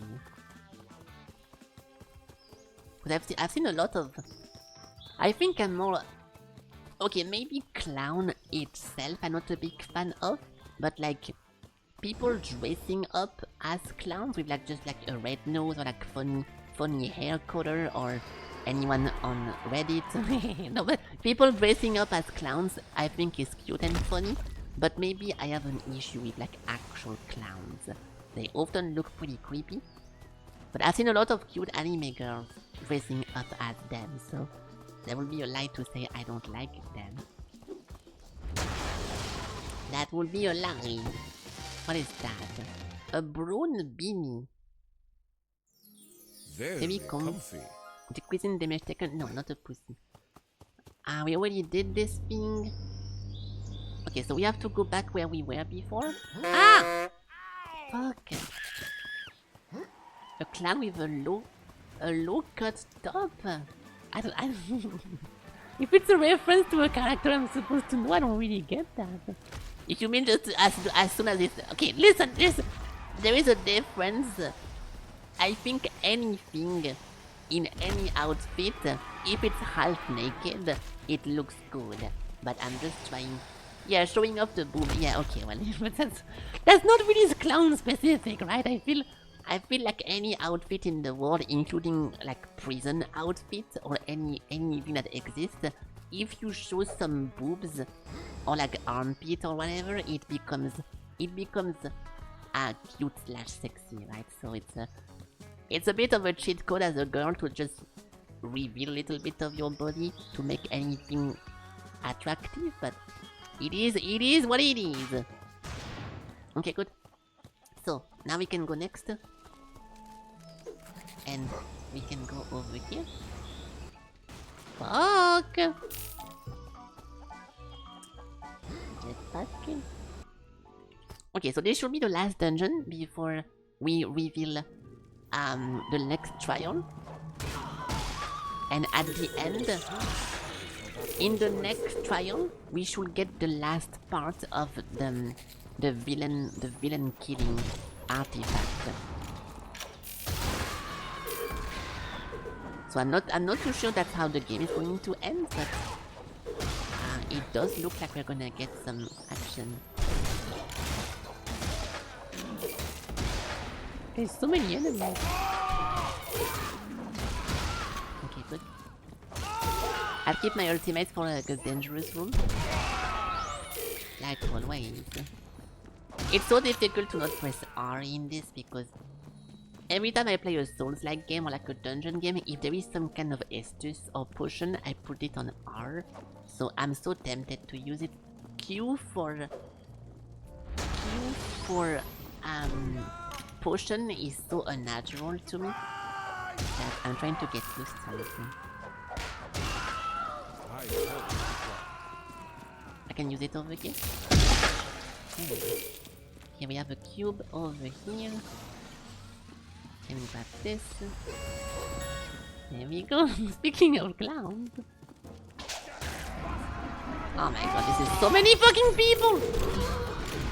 Because I've seen a lot of... I think I'm more... Okay, maybe clown itself I'm not a big fan of, but like people dressing up as clowns with like just like a red nose or like funny hair color, or anyone on Reddit. No, but people dressing up as clowns I think is cute and funny, but maybe I have an issue with like actual clowns. They often look pretty creepy, but I've seen a lot of cute anime girls dressing up as them, so that would be a lie to say I don't like them. That would be a lie. What is that? A brown beanie. Very comfy. The cuisine damage taken? No, not a pussy. We already did this thing. Okay, so we have to go back where we were before. Ah! Fuck. A clown with a low cut top. I don't If it's a reference to a character I'm supposed to know, I don't really get that. If you mean just as soon as it's... Okay, listen. There is a difference. I think anything in any outfit, if it's half naked, it looks good. But I'm just trying... Yeah, showing off the boob. Yeah, okay, well, but that's not really clown specific, right? I feel like any outfit in the world, including like prison outfits or anything that exists, if you show some boobs or like armpit or whatever, it becomes cute / sexy, right? So it's a bit of a cheat code as a girl to just reveal a little bit of your body to make anything attractive, but it is what it is. Okay, good. So now we can go next, and we can go over here. Fuck! Jetpack. Okay, so this should be the last dungeon before we reveal the next trial. And at the end, in the next trial, we should get the last part of the villain killing artifact. So I'm not too sure that's how the game is going to end, but it does look like we're gonna get some action. There's so many enemies. Okay, good. I'll keep my ultimates for like a dangerous room. Like always. It's so difficult to not press R in this because every time I play a Souls-like game or like a dungeon game, if there is some kind of Estus or potion, I put it on R. So I'm so tempted to use it. Q for potion is so unnatural to me that I'm trying to get used to it. I can use it over here. Here we have a cube over here. Can grab this. There we go. Speaking of clowns. Oh my god, this is so many fucking people!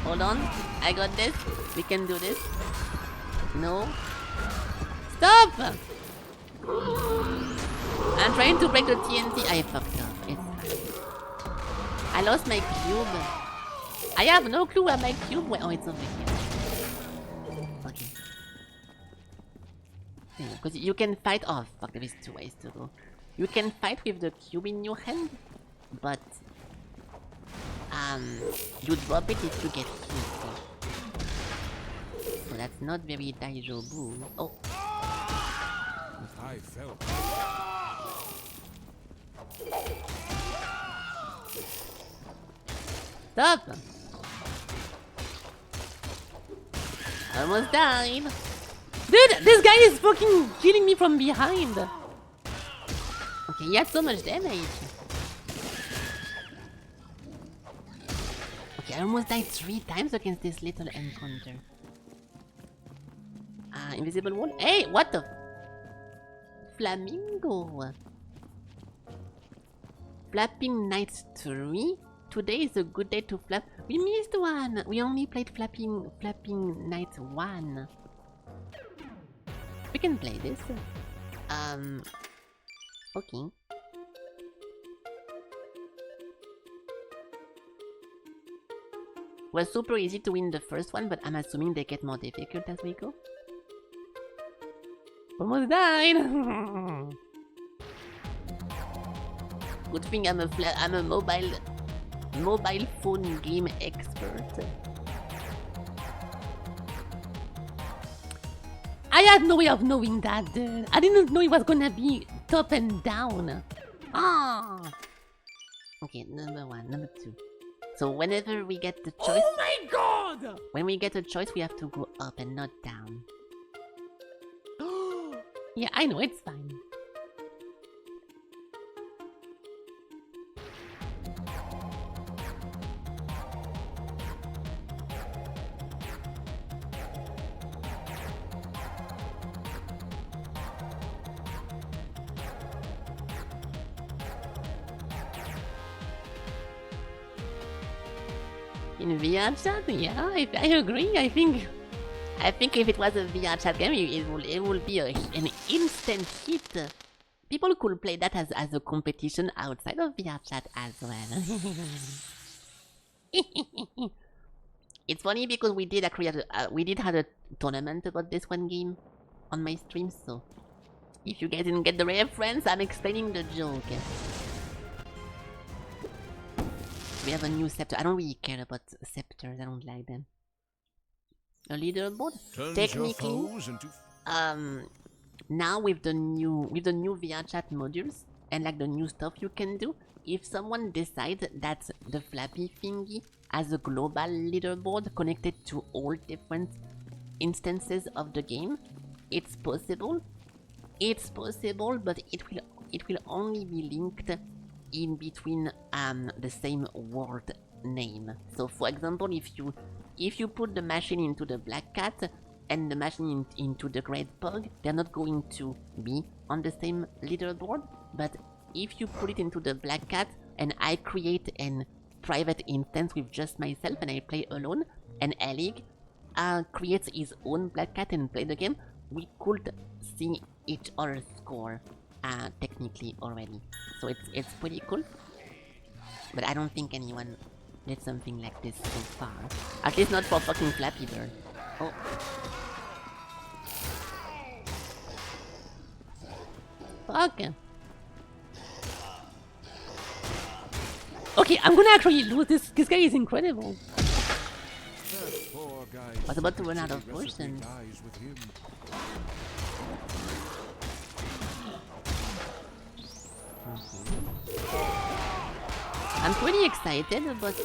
Hold on, I got this. We can do this. No. Stop! I'm trying to break the TNT. I fucked up. It's fine. I lost my cube. I have no clue where my cube went. Oh, it's over here. Okay. Because you can fight. Oh, fuck, there is 2 ways to go. You can fight with the cube in your hand, but you drop it if you get hit. So that's not very daijoubu. Oh. I felt. Stop! Almost died. Dude, this guy is fucking killing me from behind. Okay, he had so much damage. Okay, I almost died 3 times against this little encounter. Invisible wall. Hey, what the? Flamingo. Flapping Night 3. Today is a good day to flap. We missed one. We only played Flapping Night 1. We can play this. Okay. It was super easy to win the first one, but I'm assuming they get more difficult as we go. Almost died! Good thing I'm a mobile phone game expert. I had no way of knowing that, dude. I didn't know it was gonna be top and down. Ah. Okay, number 1, number 2. So whenever we get the choice... Oh my god! When we get a choice, we have to go up and not down. Yeah, I know, it's fine. In VR chat, yeah, I agree. I think if it was a VR chat game, it will be an instant hit. People could play that as a competition outside of VR chat as well. It's funny because we did have a tournament about this one game on my stream. So if you guys didn't get the reference, I'm explaining the joke. We have a new scepter. I don't really care about scepters. I don't like them. A leaderboard. Technically, now with the new VR chat modules and like the new stuff you can do, if someone decides that the flappy thingy has a global leaderboard connected to all different instances of the game, it's possible. It's possible, but it will only be linked in between the same world name. So for example, if you put the machine into the black cat and the machine into the great pug, they're not going to be on the same leaderboard. But if you put it into the black cat and I create a private instance with just myself and I play alone, and Elig creates his own black cat and play the game, we could see each other's score technically already. So it's pretty cool. But I don't think anyone did something like this so far. At least not for fucking Flappy Bird. Oh. Fuck. Okay, I'm gonna actually lose this. This guy is incredible. I was about to run out of potions. I'm pretty excited about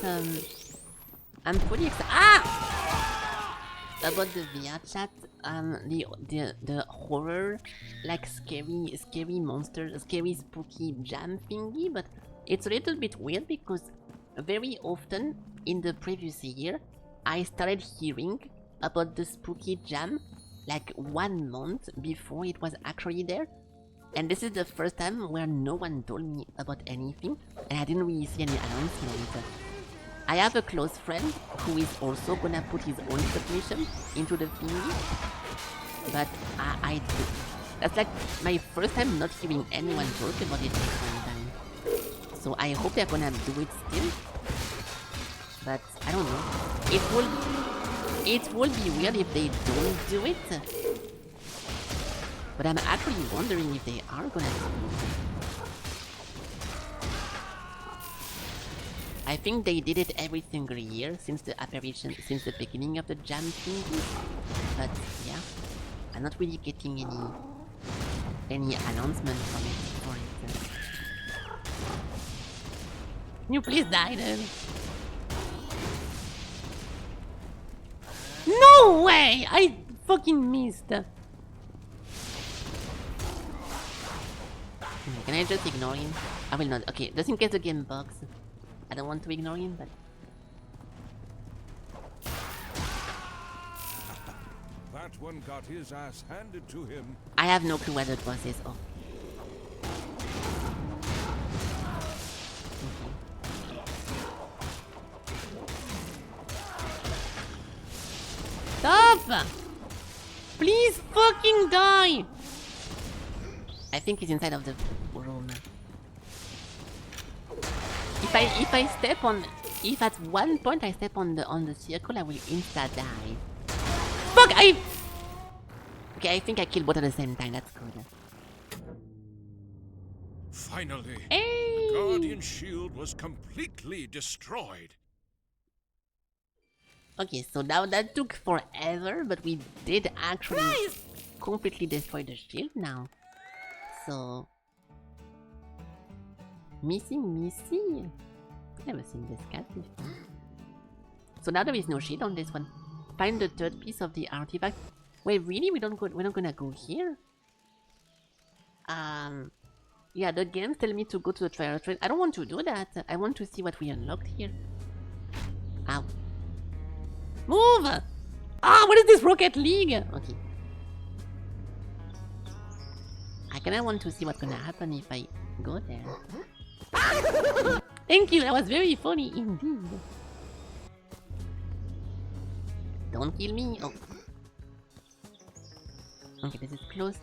about the VR chat, the horror, like scary monsters, scary spooky jam thingy, but It's a little bit weird because very often in the previous year, I started hearing about the spooky jam like 1 month before it was actually there. And this is the first time where no one told me about anything and I didn't really see any announcement. I have a close friend who is also gonna put his own submission into the thingy. But that's like my first time not hearing anyone talk about it this one time. So I hope they're gonna do it still. But I don't know. It will be weird if they don't do it. But I'm actually wondering if they are gonna do it. I think they did it every single year since the apparition, since the beginning of the jam thing. But yeah, I'm not really getting any announcement from it for it. You please die then. No way! I fucking missed. Can I just ignore him? I will not. Okay, just in case the game bugs. I don't want to ignore him, but... That one got his ass handed to him. I have no clue where the boss is. Oh. Stop! Please fucking die! I think he's inside of the room. If at one point I step on the circle, I will insta die. Fuck! Okay, I think I killed both at the same time. That's good. Finally, hey! The Guardian shield was completely destroyed. Okay, so now that took forever, but we did actually completely destroy the shield now. So... Missy. Never seen this cat before. So now there is no shield on this one. Find the third piece of the artifact. Wait, really? We're not gonna go here? Yeah, the games tell me to go to the trial train. I don't want to do that. I want to see what we unlocked here. Ow. Move! Ah, what is this Rocket League? Okay. I kinda want to see what's gonna happen if I go there. Thank you, that was very funny indeed. Don't kill me. Oh. Okay, this is closed.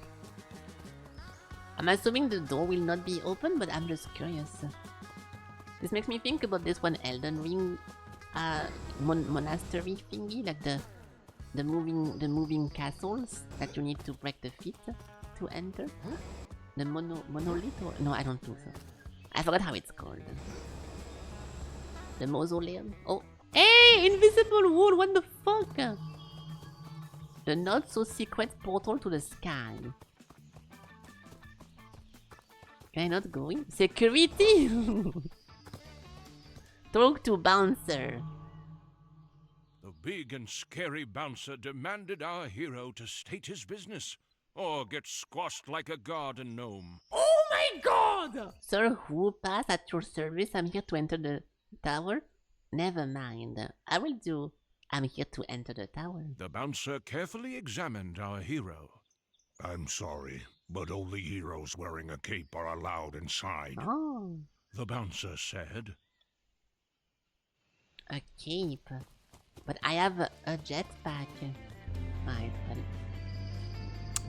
I'm assuming the door will not be open, but I'm just curious. This makes me think about this one Elden Ring monastery thingy, like the moving castles that you need to break the feet to enter. The monolith or no, I don't think so. I forgot how it's called. The mausoleum. Oh, hey, invisible wall. What the fuck? The not so secret portal to the sky. Can I not go in? Security. Talk to bouncer. The big and scary bouncer demanded our hero to state his business, or get squashed like a garden gnome. Oh my god! Sir Whoopass, at your service. I'm here to enter the tower. Never mind. I will do. I'm here to enter the tower. The bouncer carefully examined our hero. I'm sorry, but only heroes wearing a cape are allowed inside. Oh. The bouncer said. A cape. But I have a jetpack. Fine.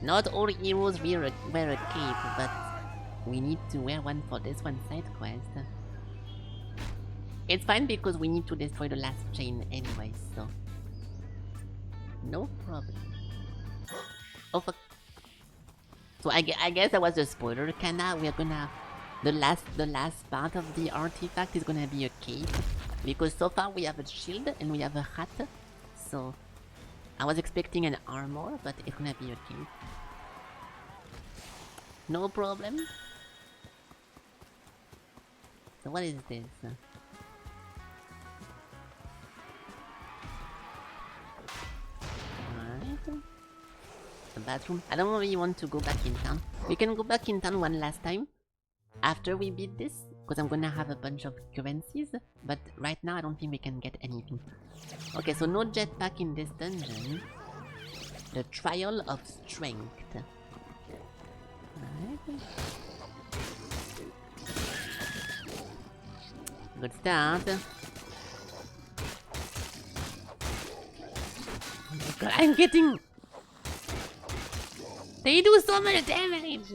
Not all heroes wear a cape, but we need to wear one for this one side quest. It's fine because we need to destroy the last chain anyway, so... No problem. Oh fuck. So I guess that was a spoiler, kinda. We're gonna... The last part of the artifact is gonna be a cape. Because so far we have a shield and we have a hat. So... I was expecting an armor, but it's gonna be a cape. No problem. So what is this? Alright. The bathroom. I don't really want to go back in town. We can go back in town one last time. After we beat this. Because I'm gonna have a bunch of currencies, but right now I don't think we can get anything. Okay, so no jetpack in this dungeon. The Trial of Strength. Right. Good start. Oh my god, I'm getting... They do so much damage!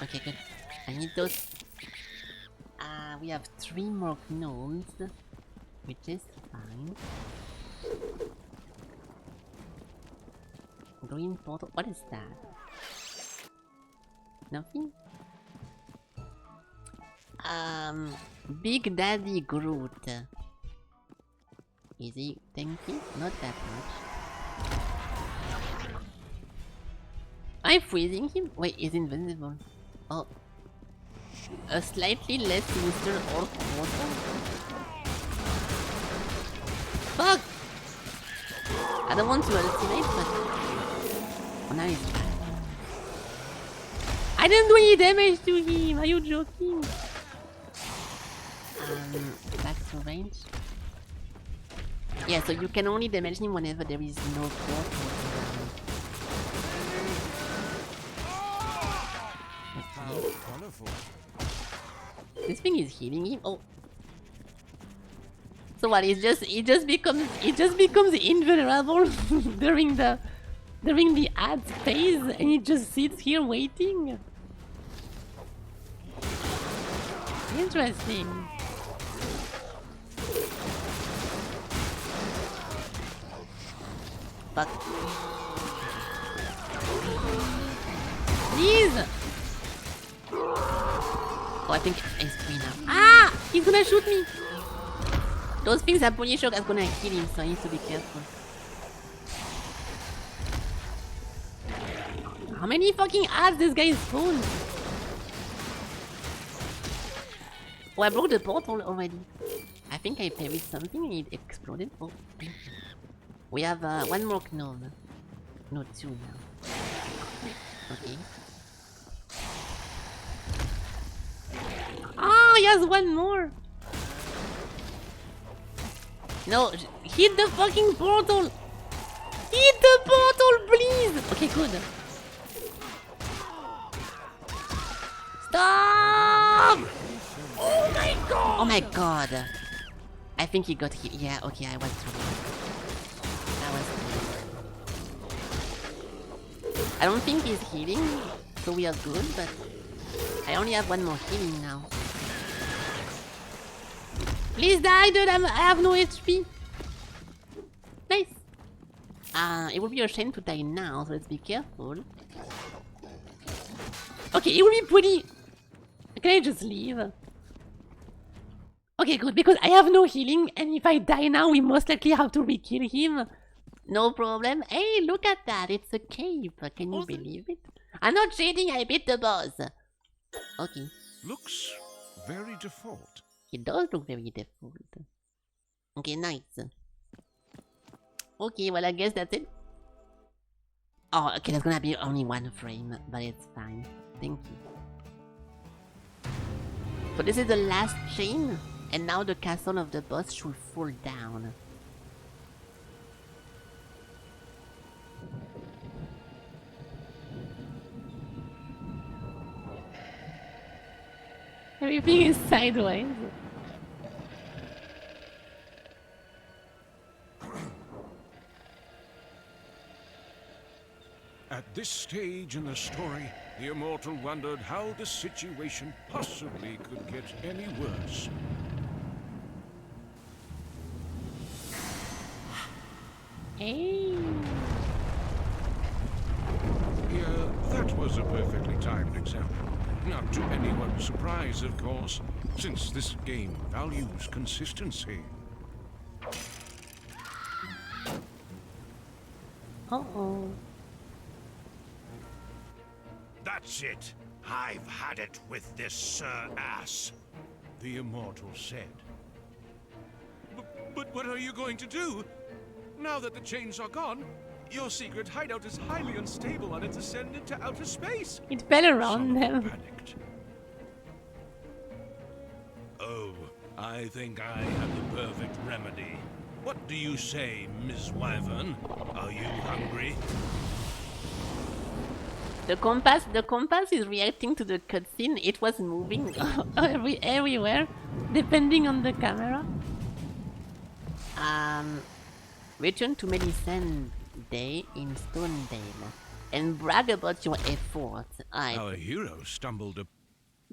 Okay, good. I need those. We have 3 more gnomes, which is fine. Green portal. What is that? Nothing? Big Daddy Groot. Is he tanky? Not that much. I'm freezing him? Wait, he's invincible. Oh. A slightly less Mr. Orc water? Fuck! I don't want to ultimate, but... Oh, now he's bad. I didn't do any damage to him! Are you joking? Back to range. Yeah, so you can only damage him whenever there is no portal. This thing is healing him. Oh. So what? It just becomes invulnerable during the ad phase, and it just sits here waiting. Interesting. Fuck. Please. Oh, I think it's free now. Ah! He's gonna shoot me! Those things are pretty sure that's gonna kill him, so I need to be careful. How many fucking ads this guy is full? Oh, I broke the portal already. I think I parried something and it exploded. Oh, we have 1 more gnome. No, 2 now. Okay. Oh, he has 1 more! No, hit the fucking portal! Hit the portal, please! Okay, good. Stop! Oh my god! Oh my god! I think he got hit. Yeah, okay, I was too late. I don't think he's healing, so we are good, but I only have 1 more healing now. Please die, dude! I have no HP! Nice! It would be a shame to die now, so let's be careful. Okay, it would be pretty... Can I just leave? Okay, good, because I have no healing, and if I die now, we most likely have to re-kill him. No problem. Hey, look at that! It's a cape. Can you believe it? I'm not cheating, I beat the boss. Okay. Looks very default. It does look very default. Okay, nice. Okay, well I guess that's it. Oh, okay, there's gonna be only 1 frame, but it's fine. Thank you. So this is the last chain, and now the castle of the boss should fall down. Everything is sideways. At this stage in the story, the Immortal wondered how the situation possibly could get any worse. Hey. Yeah, that was a perfectly timed example. Not to anyone's surprise, of course, since this game values consistency. Uh-oh. That's it. I've had it with this Sir Ass. The Immortal said. But what are you going to do? Now that the chains are gone, Your secret hideout is highly unstable on its ascent into outer space. It fell around Sullivan them. panicked. Oh, I think I have the perfect remedy. What do you say, Miss Wyvern? Are you hungry? The compass is reacting to the cutscene. It was moving everywhere, depending on the camera. Return to Melisande in Stonedale and brag about your efforts. Our hero stumbled up.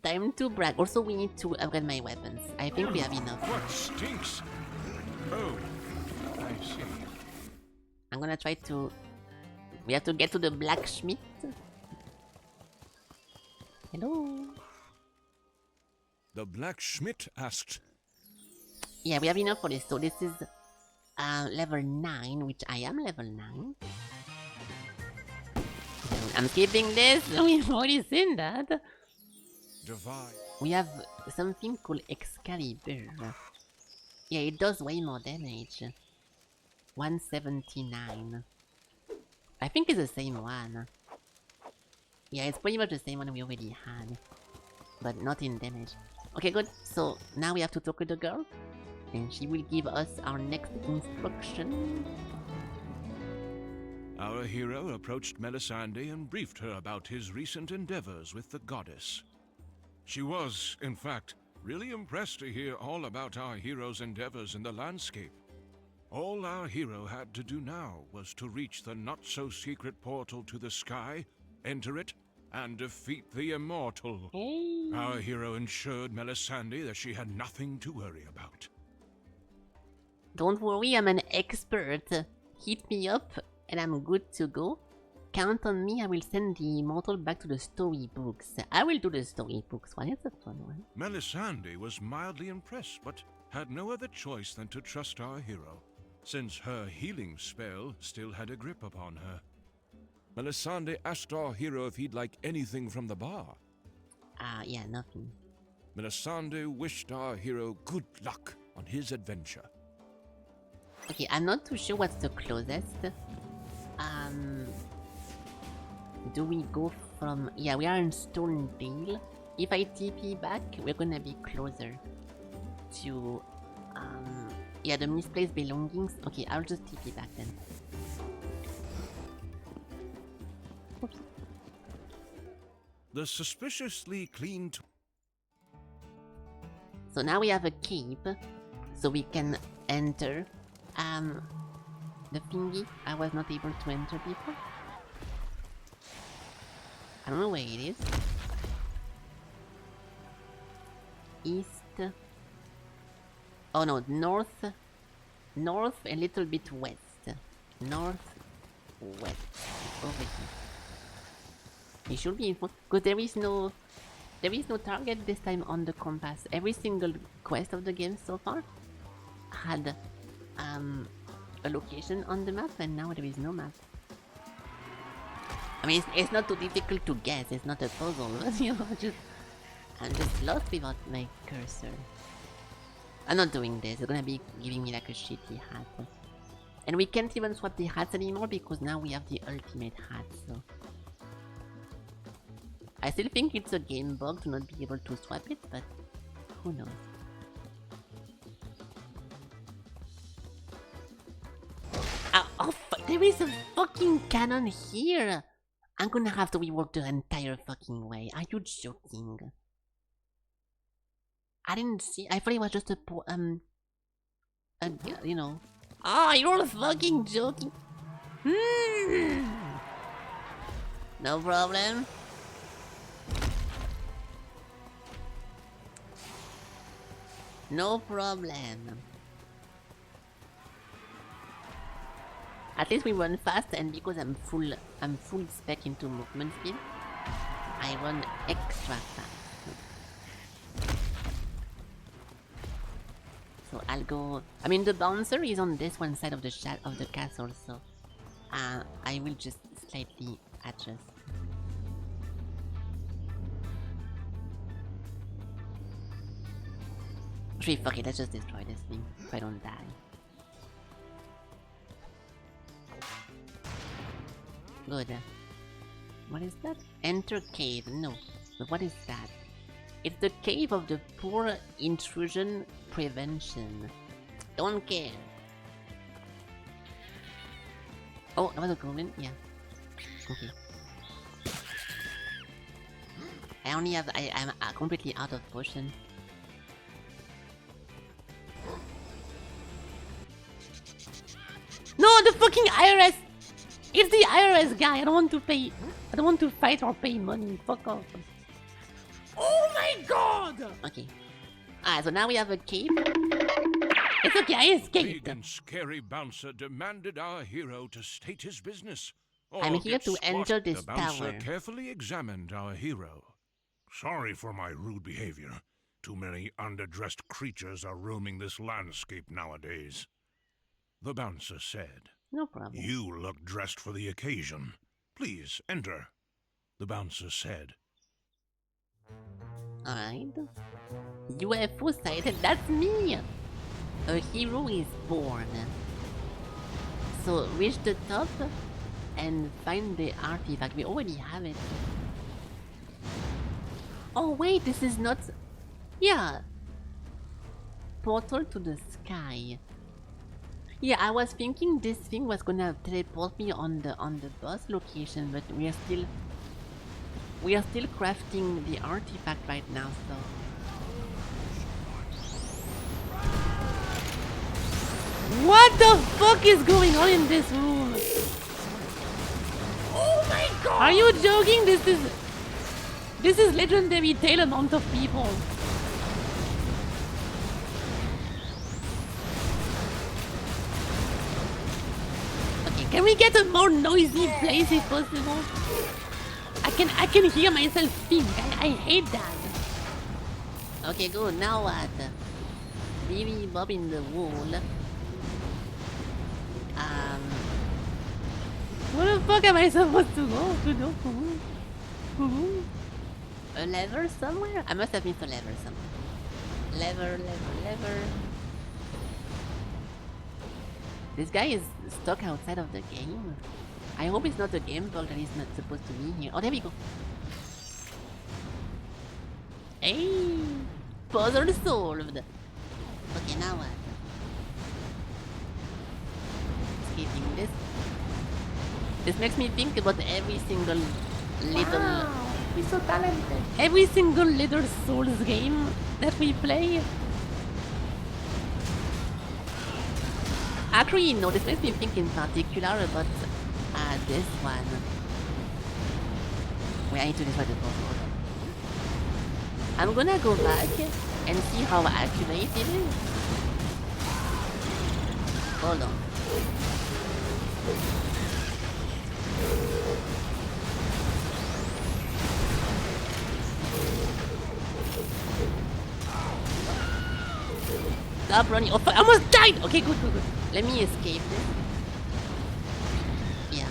Time to brag. Also, we need to upgrade my weapons. I think we have enough. What stinks? Oh, I see. I'm gonna try to... We have to get to the blacksmith. Hello? The blacksmith asked. Yeah, we have enough for this. So this is level 9, which I am level 9. I'm skipping this. We've already seen that. Divide. We have something called Excalibur. Yeah, it does way more damage. 179. I think it's the same one. Yeah, it's pretty much the same one we already had. But not in damage. Okay, good. So now we have to talk with the girl. And she will give us our next instruction. Our hero approached Melisande and briefed her about his recent endeavors with the goddess. She was, in fact, really impressed to hear all about our hero's endeavors in the landscape. All our hero had to do now was to reach the not-so-secret portal to the sky, enter it, and defeat the Immortal. Hey. Our hero assured Melisande that she had nothing to worry about. Don't worry, I'm an expert. Hit me up and I'm good to go. Count on me, I will send the Immortal back to the storybooks. I will do the storybooks one, it's a fun one. Melisande was mildly impressed, but had no other choice than to trust our hero, since her healing spell still had a grip upon her. Melisande asked our hero if he'd like anything from the bar. Yeah, nothing. Melisande wished our hero good luck on his adventure. Okay, I'm not too sure what's the closest. Do we go from... Yeah, we are in Stonedale. If I TP back, we're gonna be closer to... Yeah, the misplaced belongings. Okay, I'll just TP back then. Oops. The suspiciously clean... So now we have a keep, so we can enter. The thingy I was not able to enter before. I don't know where it is. East. Oh no, north. North, a little bit west. North, west. Over here. It should be in front, because there is no target this time on the compass. Every single quest of the game so far had a location on the map, and now there is no map. I mean, it's not too difficult to guess. It's not a puzzle. You know, I'm just lost without my cursor. I'm not doing this. It's gonna be giving me like a shitty hat, and we can't even swap the hats anymore because now we have the ultimate hat. So I still think it's a game bug to not be able to swap it, but who knows? Oh, there is a fucking cannon here! I'm gonna have to rework the entire fucking way. Are you joking? I didn't see. I thought it was just a you know. Ah, you're fucking joking. No problem. No problem. At least we run fast, and because I'm full spec into movement speed, I run extra fast. So I'll go. I mean, the bouncer is on this one side of the castle, so I will just slightly adjust. Actually, fuck it. Let's just destroy this thing if I don't die. Good. What is that? Enter cave. No. But what is that? It's the cave of the poor intrusion prevention. Don't care. Oh, that was a goblin? Yeah. Okay. I only have... I'm completely out of potion. No, the fucking IRS! It's the IRS guy! I don't want to pay... I don't want to fight or pay money. Fuck off. Oh my god! Okay. So now we have a cave. It's okay, I escaped. Big and scary bouncer demanded our hero to state his business. I'm here to enter this The bouncer tower. carefully examined our hero. Sorry for my rude behavior. Too many underdressed creatures are roaming this landscape nowadays. The bouncer said, No problem. You look dressed for the occasion. Please, enter. The bouncer said, Alright. UFO sighted, that's me! A hero is born. So reach the top and find the artifact. We already have it. Oh wait, this is not... Yeah. Portal to the sky. Yeah, I was thinking this thing was gonna teleport me on the boss location, but we are still crafting the artifact right now, so... What the fuck is going on in this room? Oh my god! Are you joking? This is legendary tail amount of people. Okay, can we get a more noisy place if possible? I can hear myself think. I hate that. Okay, good. Now what? Baby Bob in the wall. Where the fuck am I supposed to go? A lever somewhere? I must have missed a lever somewhere. Lever. This guy is stuck outside of the game. I hope it's not a game bug that he's not supposed to be here. Oh, there we go. Hey! Puzzle solved! Okay, now what? Escaping this. This makes me think about every single little... Wow, he's so talented. Every single little Souls game that we play. Actually, no, this makes me think in particular about this one. Wait, I need to destroy the boss. I'm gonna go back and see how accurate it is. Hold on. Stop running. Oh, I almost died! Okay, good. Let me escape this. Yeah.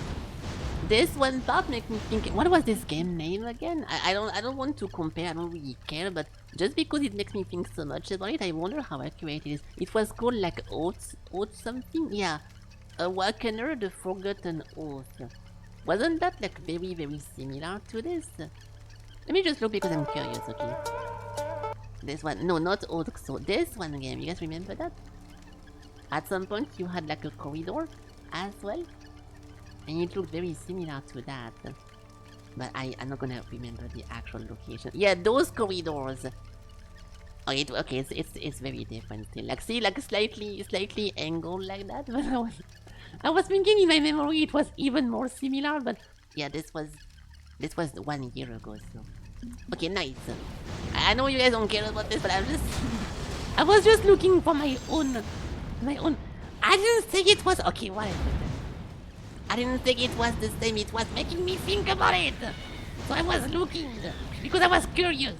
This one part makes me think, what was this game name again? I don't want to compare, I don't really care, but just because it makes me think so much about it, I wonder how accurate it is. It was called like Oath something? Yeah. Awakener, the Forgotten Oath. Wasn't that like very, very similar to this? Let me just look because I'm curious, okay? This one, no, not Oath, so this one game, you guys remember that? At some point you had like a corridor as well. And it looked very similar to that. But I'm not gonna remember the actual location. Yeah, those corridors. Okay, it's very different still. Like, see, like slightly angled like that. But I was thinking in my memory it was even more similar. But yeah, this was 1 year ago. So okay, nice. I know you guys don't care about this, but I was just looking for my own. I didn't think it was okay. Whatever. I didn't think it was the same, it was making me think about it! So I was looking, because I was curious.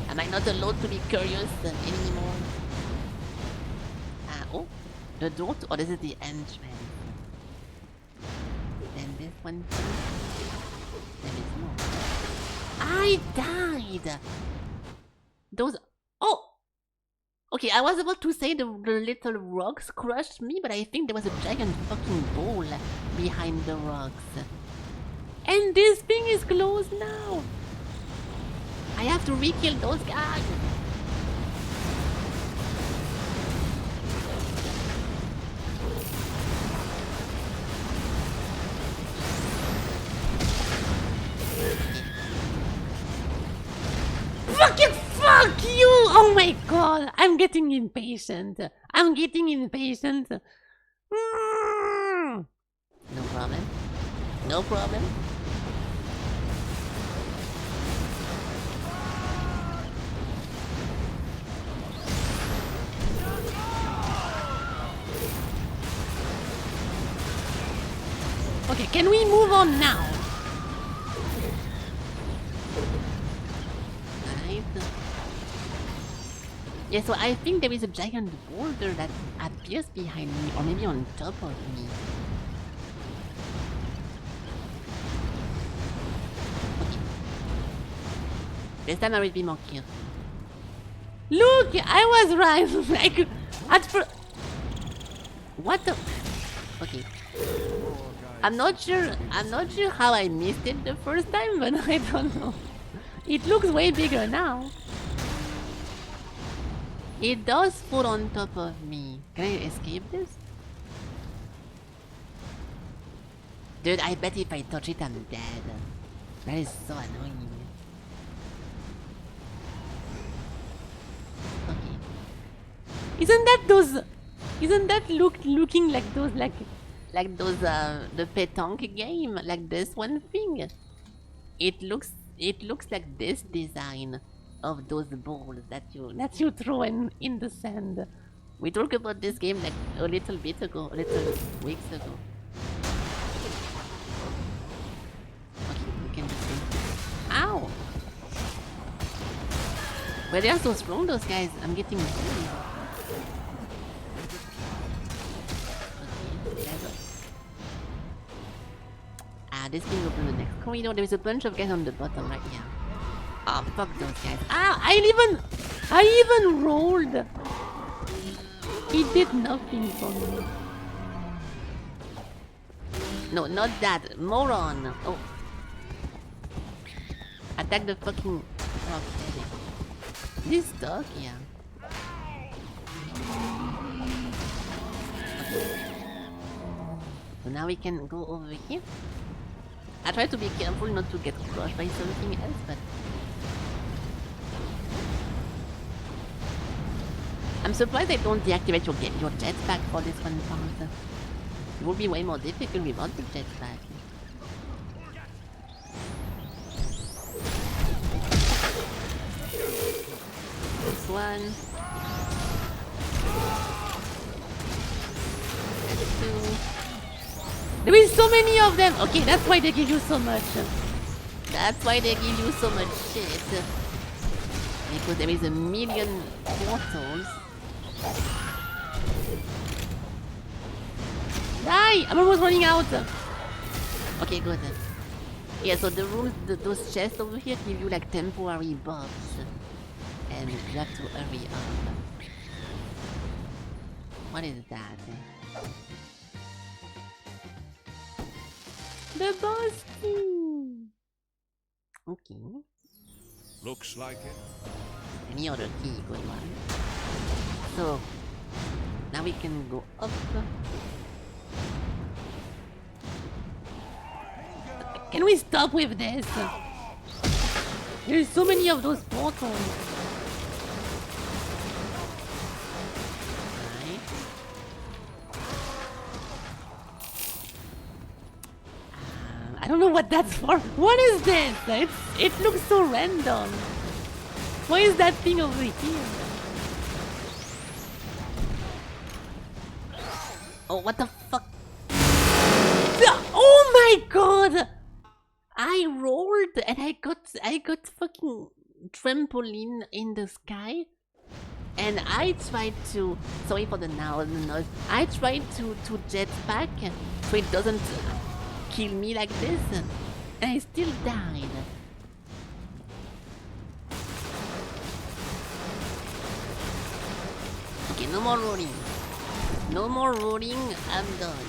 Am I not allowed to be curious anymore? Oh, the door to... Oh, this is the entrance. Then this one too. There is more. I died! Those... Oh! Okay, I was about to say the little rocks crushed me, but I think there was a giant fucking ball behind the rocks. And this thing is closed now. I have to re-kill those guys. Fucking fuck you! Oh my god, I'm getting impatient. I'm getting impatient. No problem. No problem. Okay, can we move on now? Yeah, so I think there is a giant boulder that appears behind me, or maybe on top of me. Okay. This time I will be more careful. Look! I was right! Like, at first... What the... Okay. I'm not sure how I missed it the first time, but I don't know. It looks way bigger now. It does fall on top of me. Can I escape this? Dude, I bet if I touch it, I'm dead. That is so annoying. Okay. Isn't that looking like those the pétanque game, like this one thing? It looks like this design of those balls that you throw in the sand. We talked about this game like a little bit ago, a little weeks ago. Okay, we can just do. Ow! But they are so strong, those guys. I'm getting bullied. Okay, level. Ah, this thing opened the next corridor. There is a bunch of guys on the bottom right here. Oh, fuck those guys. Ah, I even rolled. He did nothing for me. No, not that. Moron. Oh. Attack the fucking rock. This dog, yeah. Okay. So now we can go over here. I try to be careful not to get crushed by something else, but... I'm surprised they don't deactivate your jetpack for this one part. It would be way more difficult without the jetpack. This one. That's two. There is so many of them! Okay, that's why they give you so much. That's why they give you so much shit. Because there is a million portals. Die! I'm almost running out! Okay, good. Yeah, so the rooms, those chests over here give you like temporary buffs. And you have to hurry up. What is that? The boss key! Okay. Looks like it. Any other key going on? So, now we can go up. Can we stop with this? There's so many of those portals. Right. I don't know what that's for. What is this? It looks so random. Why is that thing over here? Oh, what the fuck? Oh my god! I rolled and I got fucking trampoline in the sky. And I tried to, sorry for the noise, I tried to jetpack so it doesn't kill me like this. And I still died. No more rolling. No more rolling, I'm done.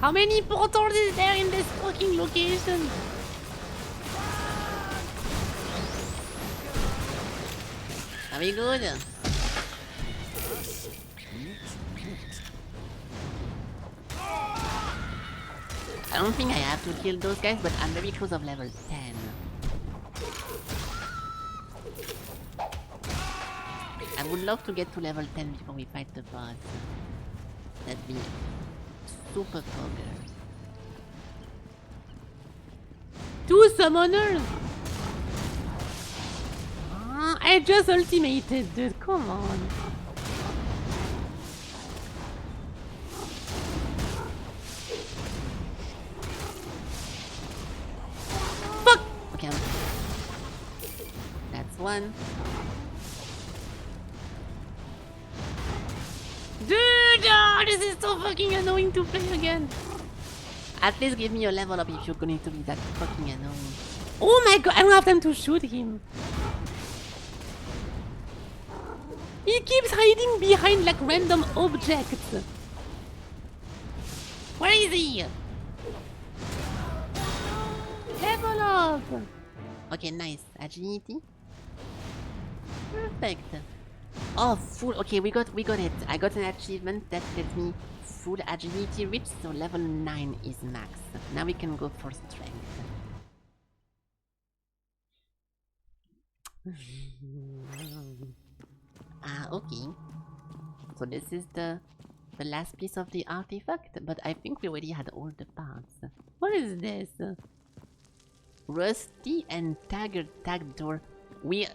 How many portals is there in this fucking location? Are we good? I don't think I have to kill those guys, but I'm very close of level 10. I would love to get to level 10 before we fight the boss. That'd be super poggers. 2 summoners! I just ultimated, dude, come on. Fuck! Okay. That's one. Dude, oh, this is so fucking annoying to play again. At least give me a level up if you're going to be that fucking annoying. Oh my god, I don't have time to shoot him. He keeps hiding behind like random objects. Where is he? Level up. Okay, nice. Agility. Perfect. Oh, full. Okay, we got it. I got an achievement that lets me full agility reach, so level 9 is max. Now we can go for strength. Okay. So this is the last piece of the artifact, but I think we already had all the parts. What is this? Rusty and tagged door. We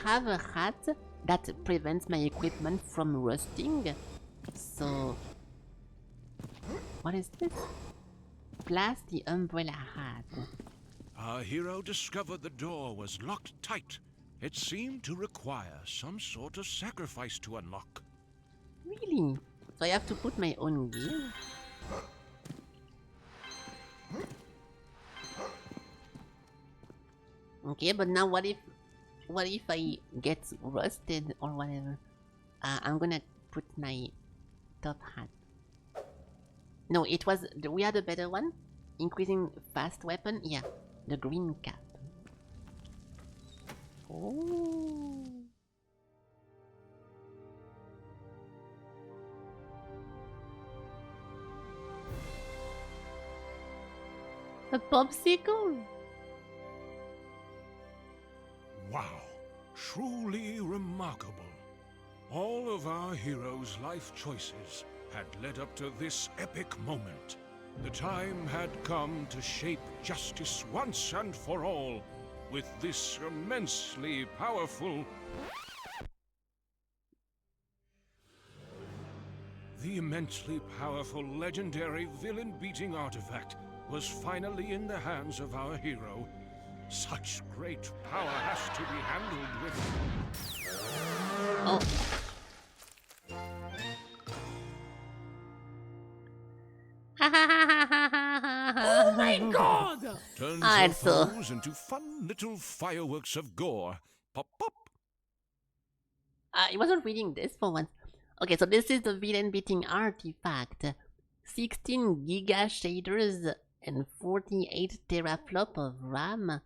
have a hat that prevents my equipment from rusting. So what is this? Plus the umbrella hat. Our hero discovered the door was locked tight. It seemed to require some sort of sacrifice to unlock. Really? So I have to put my own gear? Okay, but now what if I get rusted or whatever? I'm gonna put my top hat. No, it was... we had a better one? Increasing fast weapon? Yeah, the green cap. Oh. A popsicle? Wow, truly remarkable. All of our heroes' life choices had led up to this epic moment. The time had come to shape justice once and for all with this immensely powerful... The immensely powerful legendary villain-beating artifact was finally in the hands of our hero. Such great power has to be handled with... Oh. Oh my god! Turns your so... foes into fun little fireworks of gore. Pop pop! I wasn't reading this for once. Okay, so this is the villain beating artifact. 16 giga shaders and 48 teraflop of RAM.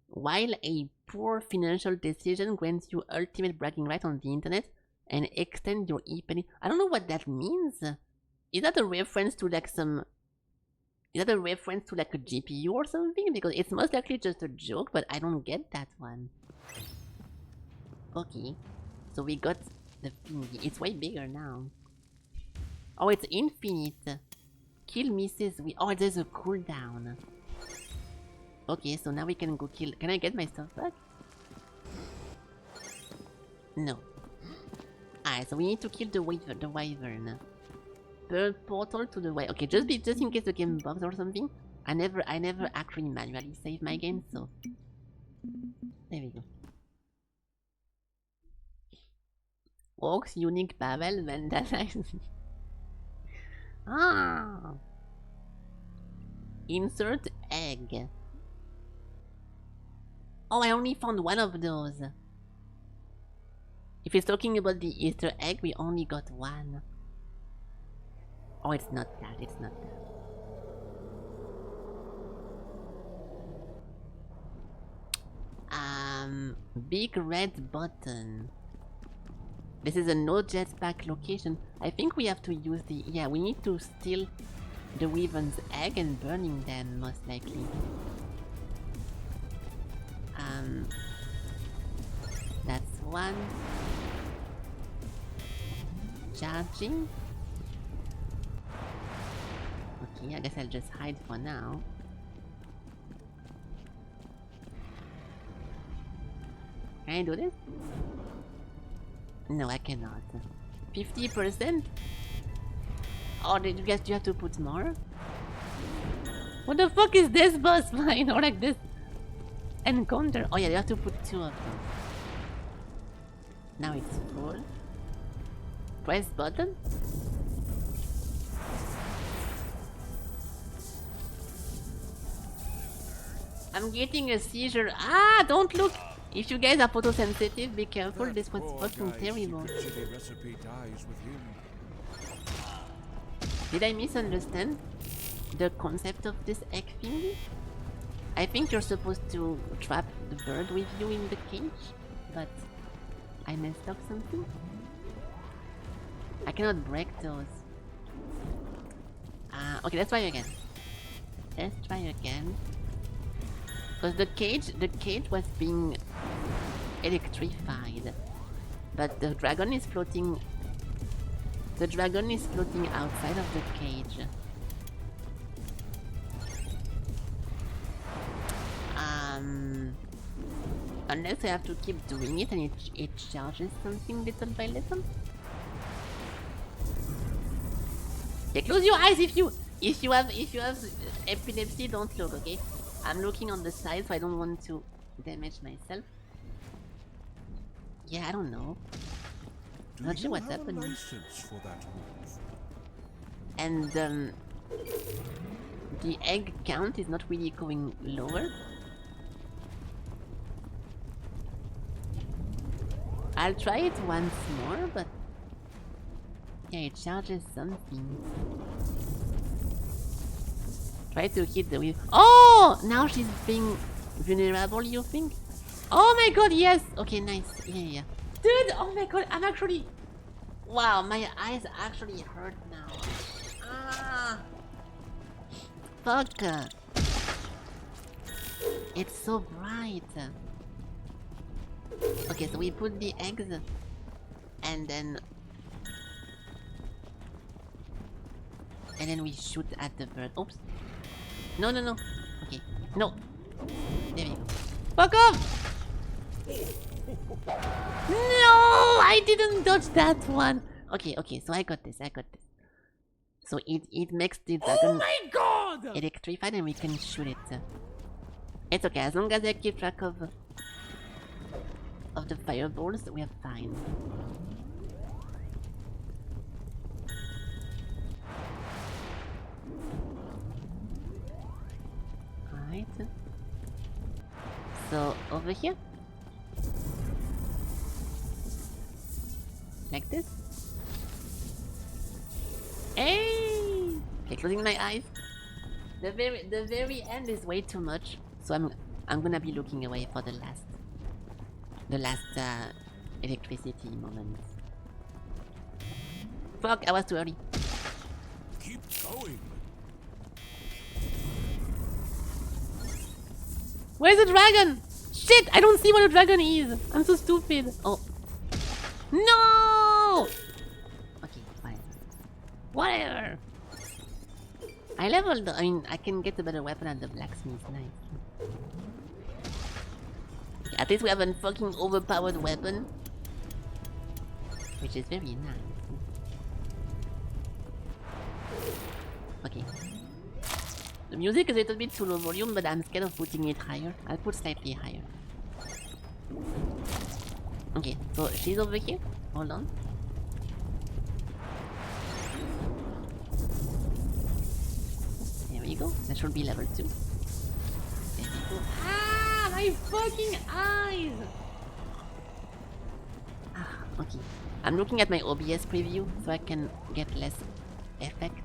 While a poor financial decision grants you ultimate bragging right on the internet and extend your e-penny. I don't know what that means. Is that a reference to like some... Is that a reference to like a GPU or something? Because it's most likely just a joke, but I don't get that one. Okay. So we got the thingy. It's way bigger now. Oh, it's infinite. Kill misses. Oh, there's a cooldown. Okay, so now we can go kill... Can I get my stuff back? No. Alright, so we need to kill the wyvern. Pearl portal to the way. Okay, just in case the game bugs or something. I never actually manually save my game, so there we go. Orcs, unique Babel, vandalize. Ah. Insert egg. Oh, I only found one of those. If it's talking about the Easter egg, we only got one. Oh, it's not that, it's not that. Big red button. This is a no jetpack location. I think we have to use the... Yeah, we need to steal the Wyvern's egg and burning them, most likely. That's one. Charging. Okay, I guess I'll just hide for now. Can I do this? No, I cannot. 50%? Oh, did you guys have to put more? What the fuck is this boss line? Or like this encounter? Oh yeah, you have to put 2 of them. Now it's full. Press button. I'm getting a seizure. Ah, don't look! If you guys are photosensitive, be careful. This was fucking terrible. Did I misunderstand the concept of this egg thing? I think you're supposed to trap the bird with you in the cage, but I messed up something. I cannot break those. Okay, let's try again. Let's try again. Because the cage was being electrified, but the dragon is floating. The dragon is floating outside of the cage. Unless I have to keep doing it and it charges something little by little. Yeah, close your eyes if you have epilepsy. Don't look, okay? I'm looking on the side, so I don't want to damage myself. Yeah, I don't know. Not sure what's happening. And the egg count is not really going lower. I'll try it once more, but yeah, it charges something. Try to hit the wheel. Oh! Now she's being vulnerable, you think? Oh my god, yes! Okay, nice. Yeah. Dude, oh my god, I'm actually... Wow, my eyes actually hurt now. Ah! Fuck. It's so bright. Okay, so we put the eggs and then we shoot at the bird. Oops. No. Okay. No. There we go. Fuck off! No! I didn't dodge that one. Okay, so I got this. So it makes the dragon electrified and we can shoot it. It's okay, as long as I keep track of the fireballs, we are fine. Alright. So, over here. Like this. Hey! Okay, closing my eyes. The very end is way too much, so I'm gonna be looking away for the last electricity moment. Fuck, I was too early. Keep going. Where's the dragon? Shit, I don't see what a dragon is. I'm so stupid. Oh. No! Okay, fine. Whatever. I leveled. I mean, I can get a better weapon at the blacksmith. Nice. Okay, at least we have a fucking overpowered weapon, which is very nice. Okay. The music is a little bit too low volume, but I'm scared of putting it higher. I'll put slightly higher. Okay, so she's over here. Hold on. There we go. That should be level 2. Ah, my fucking eyes! Ah, okay. I'm looking at my OBS preview so I can get less effect.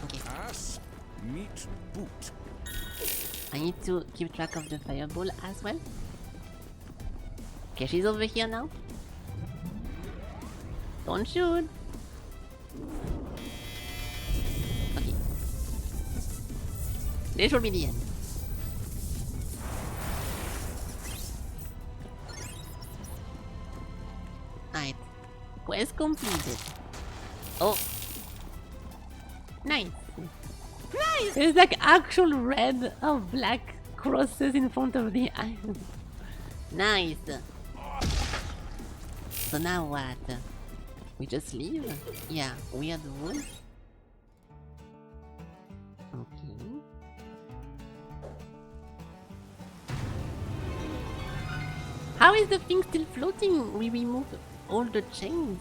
Okay. Ass, meat, boot. I need to keep track of the fireball as well. Okay, she's over here now. Don't shoot. Okay. This will be the end. Alright. Quest completed. Oh. Nice. Nice! There's like actual red or black crosses in front of the eye. Nice. So now what? We just leave? Yeah, weird wood. Okay. How is the thing still floating? We removed all the chains.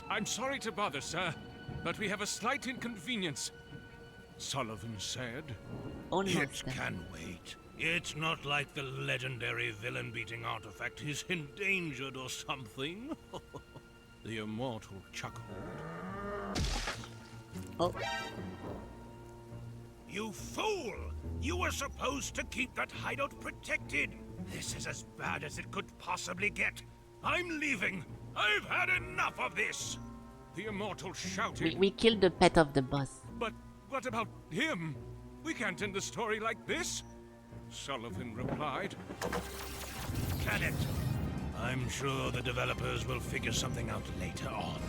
I'm sorry to bother, sir, but we have a slight inconvenience. Sullivan said. Almost. It can wait. It's not like the legendary villain-beating artifact is endangered or something. The Immortal chuckled. Oh. You fool! You were supposed to keep that hideout protected. This is as bad as it could possibly get. I'm leaving. I've had enough of this. The Immortal shouted. We killed the pet of the boss. But what about him? We can't end the story like this. Sullivan replied. Can it? I'm sure the developers will figure something out later on.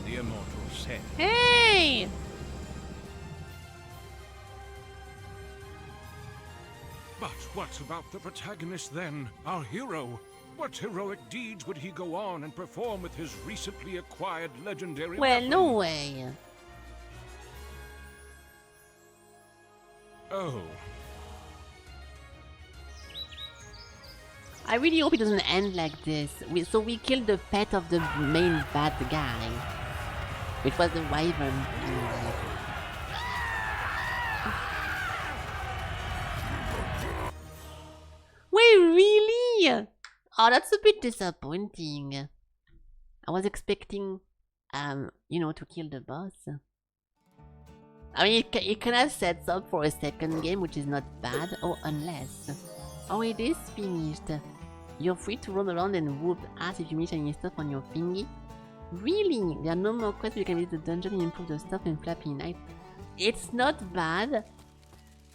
The Immortal said. Hey! But what about the protagonist then? Our hero? What heroic deeds would he go on and perform with his recently acquired legendary Well, weapon? no way. Oh. I really hope it doesn't end like this. So we killed the pet of the main bad guy, which was the wyvern. Wait, really? Oh, that's a bit disappointing. I was expecting, you know, to kill the boss. I mean, it kind of sets up for a second game, which is not bad. Oh, unless... Oh, it is finished. You're free to run around and whoop ass if you miss any stuff on your thingy. Really? There are no more quests. You can visit the dungeon and improve the stuff in Flappy Night. It's not bad.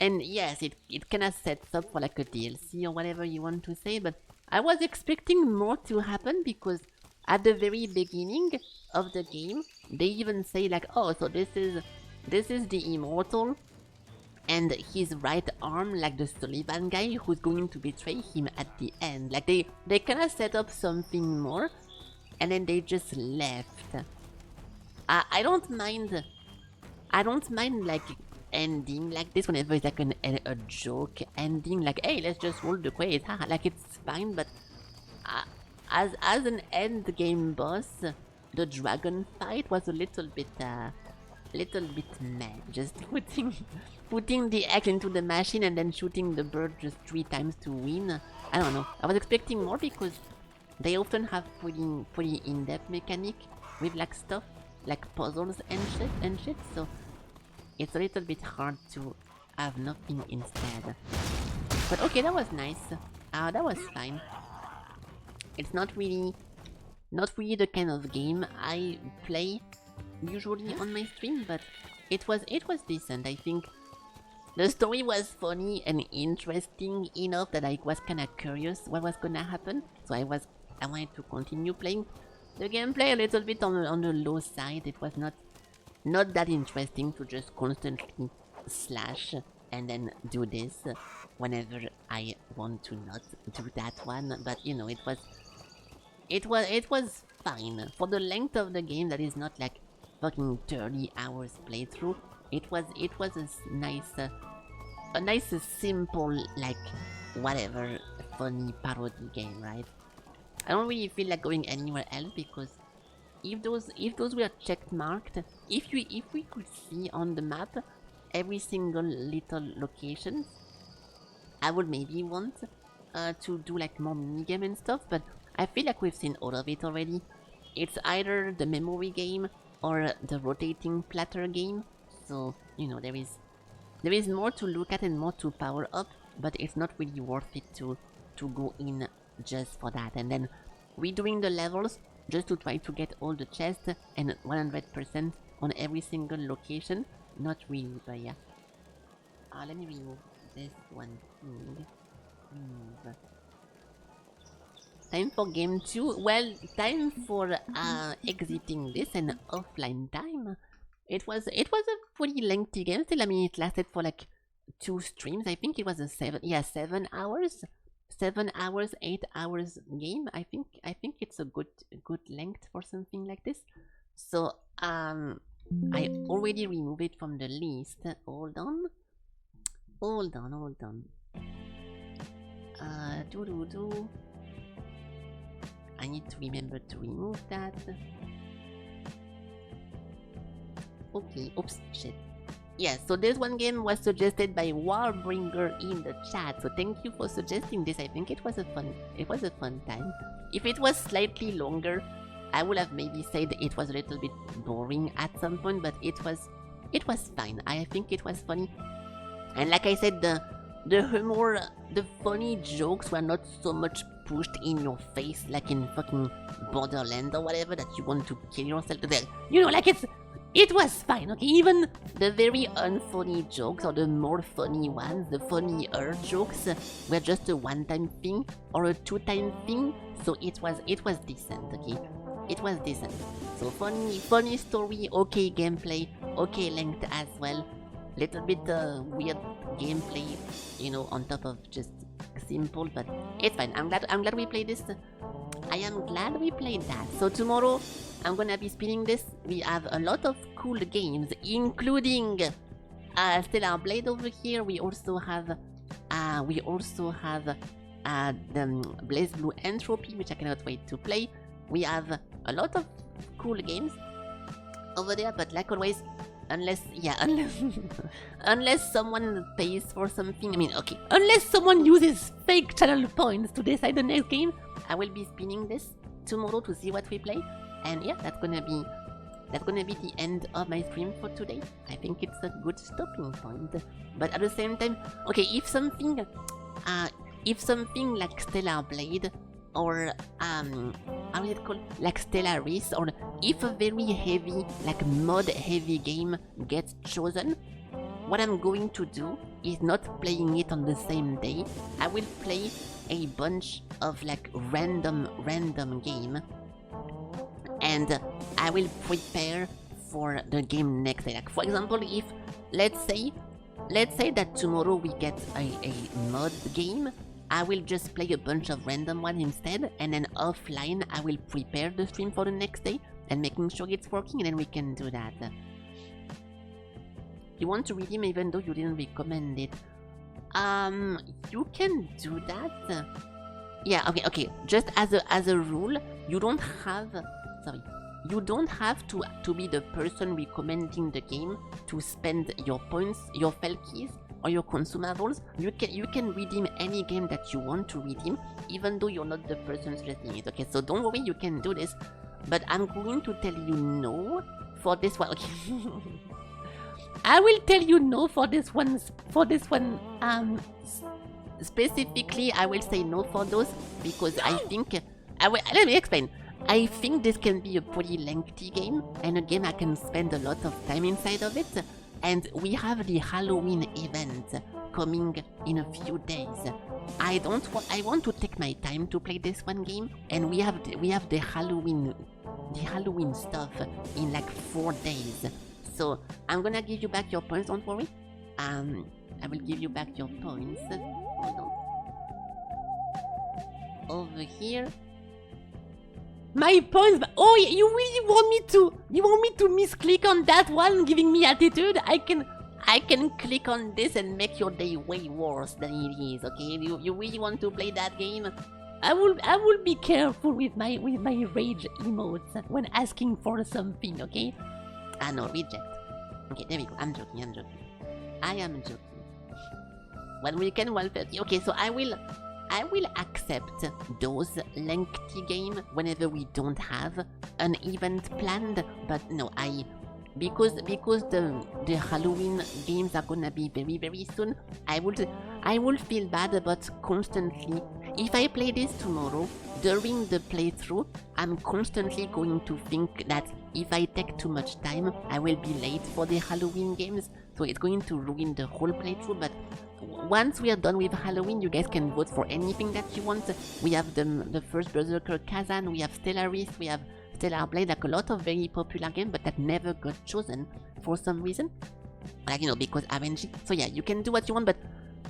And yes, it kind of sets up for like a DLC or whatever you want to say, but I was expecting more to happen because at the very beginning of the game, they even say like, oh, so this is the Immortal and his right arm, like the Sullivan guy who's going to betray him at the end. Like they kind of set up something more and then they just left. I don't mind like ending like this whenever it's like a joke ending, like hey, let's just roll the quest, haha, like it's fine, but as an end game boss, the dragon fight was a little bit meh. Just putting the egg into the machine and then shooting the bird just 3 times to win. I don't know. I was expecting more because they often have pretty in-depth mechanic with like stuff like puzzles and shit. So it's a little bit hard to have nothing instead. But okay, that was nice. That was fine. It's not really the kind of game I play usually on my stream, but it was decent. I think the story was funny and interesting enough that I was kind of curious what was gonna happen. So I wanted to continue playing. The gameplay a little bit on the low side. It was not that interesting to just constantly slash and then do this whenever I want to not do that one. But you know, it was fine for the length of the game. That is not like fucking 30 hours playthrough. It was a nice simple, like, whatever, funny parody game, right? I don't really feel like going anywhere else because if those were check marked, if we could see on the map every single little location, I would maybe want to do like more minigame and stuff, but I feel like we've seen all of it already. It's either the memory game or the rotating platter game, so you know there is more to look at and more to power up, but it's not really worth it to go in just for that. And then redoing the levels just to try to get all the chests and 100% on every single location, not really, but yeah. Let me remove this one thing. Remove. Time for game 2. Well, time for exiting this and offline time. It was a pretty lengthy game. Still, I mean, it lasted for like 2 streams. I think it was a 7 hours. 7 hours, 8 hours game. I think it's a good length for something like this. So I already removed it from the list. Hold on. I need to remember to remove that. Okay, oops, shit. Yeah, so this one game was suggested by Warbringer in the chat, so thank you for suggesting this. I think it was a fun time. If it was slightly longer, I would have maybe said it was a little bit boring at some point, but it was fine. I think it was funny. And like I said, the humor, the funny jokes were not so much pushed in your face like in fucking Borderlands or whatever that you want to kill yourself to death. You know, like it was fine, okay? Even the very unfunny jokes or the more funny ones, the funnier jokes were just a one-time thing or a two-time thing, so it was decent, okay? It was decent. So funny story, okay gameplay, okay length as well. Little bit weird gameplay, you know, on top of just simple, but it's fine. I'm glad we played this. I am glad we played that. So tomorrow I'm gonna be spinning this. We have a lot of cool games, including Stellar Blade over here. We also have the Blaze Blue Entropy, which I cannot wait to play. We have a lot of cool games over there, but like always, unless someone pays for something, I mean, okay, unless someone uses fake channel points to decide the next game, I will be spinning this tomorrow to see what we play. And yeah, that's gonna be the end of my stream for today. I think it's a good stopping point. But at the same time, okay, if something like Stellar Blade or how is it called, like Stellaris, or if a very heavy, like mod heavy game gets chosen, what I'm going to do is not playing it on the same day. I will play a bunch of like random game, and I will prepare for the game next day. Like for example, if let's say that tomorrow we get a mod game, I will just play a bunch of random ones instead, and then offline I will prepare the stream for the next day and making sure it's working, and then we can do that. You want to redeem even though you didn't recommend it? You can do that. Yeah, okay. Just as a rule, you don't have to be the person recommending the game to spend your points, your Felkies, or your consumables. You can redeem any game that you want to redeem, even though you're not the person suggesting it. Okay, so don't worry, you can do this. But I'm going to tell you no for this one. Okay. I will tell you no for this one. Specifically, I will say no for those because I think. Let me explain. I think this can be a pretty lengthy game, and a game I can spend a lot of time inside of it. And we have the Halloween event coming in a few days. I want to take my time to play this one game, and we have the Halloween stuff in like 4 days. So I'm gonna give you back your points. Don't worry. I will give you back your points. Hold on. Over here. My points. Oh, you really want me to? You want me to misclick on that one, giving me attitude? I I can click on this and make your day way worse than it is, okay? You really want to play that game? I will be careful with my rage emotes when asking for something, okay? Ah no, reject. Okay, there we go. I'm joking. I am joking. 1 weekend, 130. Okay, so I will accept those lengthy game whenever we don't have an event planned. But no, because the Halloween games are gonna be very, very soon, I will feel bad about constantly. If I play this tomorrow, during the playthrough, I'm constantly going to think that if I take too much time, I will be late for the Halloween games, so it's going to ruin the whole playthrough. But once we are done with Halloween, you guys can vote for anything that you want. We have the first Berserker Kazan, we have Stellaris, we have Stellar Blade, like a lot of very popular games, but that never got chosen for some reason. Like, you know, because RNG. So yeah, you can do what you want, but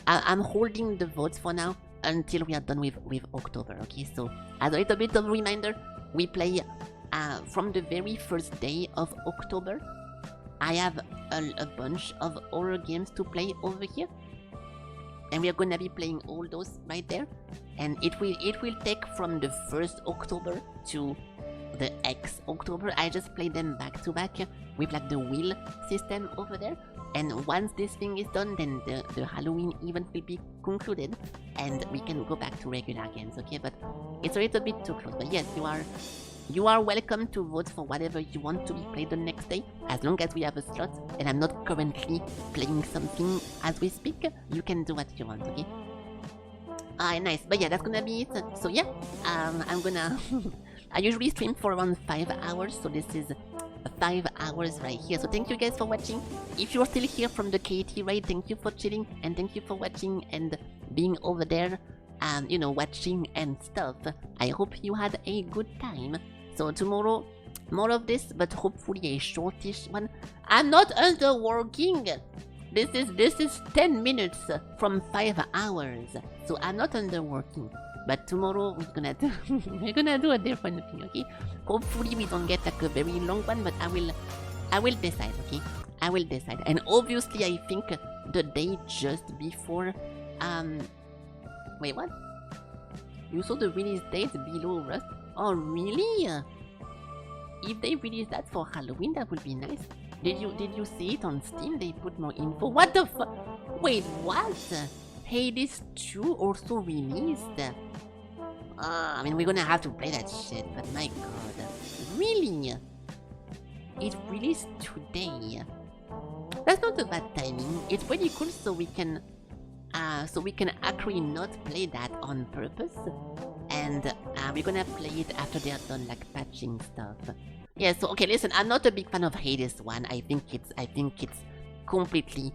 I'm holding the votes for now until we are done with October, okay? So, as a little bit of a reminder, we play from the very first day of October. I have a bunch of horror games to play over here. And we are gonna be playing all those right there. And it will take from the 1st October to the X October. I just play them back to back with like the wheel system over there. And once this thing is done, then the Halloween event will be concluded and we can go back to regular games, okay? But it's a little bit too close. But yes, you are welcome to vote for whatever you want to be played the next day, as long as we have a slot and I'm not currently playing something as we speak. You can do what you want, okay? Nice. But yeah, that's gonna be it. So yeah, I'm gonna... I usually stream for around 5 hours, so this is 5 hours right here. So thank you guys for watching. If you're still here from the KT raid, thank you for chilling, and thank you for watching and being over there, you know, watching and stuff. I hope you had a good time. So tomorrow, more of this, but hopefully a shortish one. I'm not underworking. This is 10 minutes from 5 hours, so I'm not underworking. But tomorrow we're gonna do a different thing, okay? Hopefully we don't get like a very long one, but I will decide, okay? I will decide. And obviously I think the day just before wait, what? You saw the release date below Rust? Oh really? If they release that for Halloween, that would be nice. Did you see it on Steam? They put more info. What the fuck? Wait, what? Hades 2 also released? I mean, we're gonna have to play that shit, but my god. Really? It released today. That's not a bad timing. It's pretty cool, so we can actually not play that on purpose. And we're gonna play it after they are done like patching stuff. Yeah, so okay, listen, I'm not a big fan of Hades 1. I think it's completely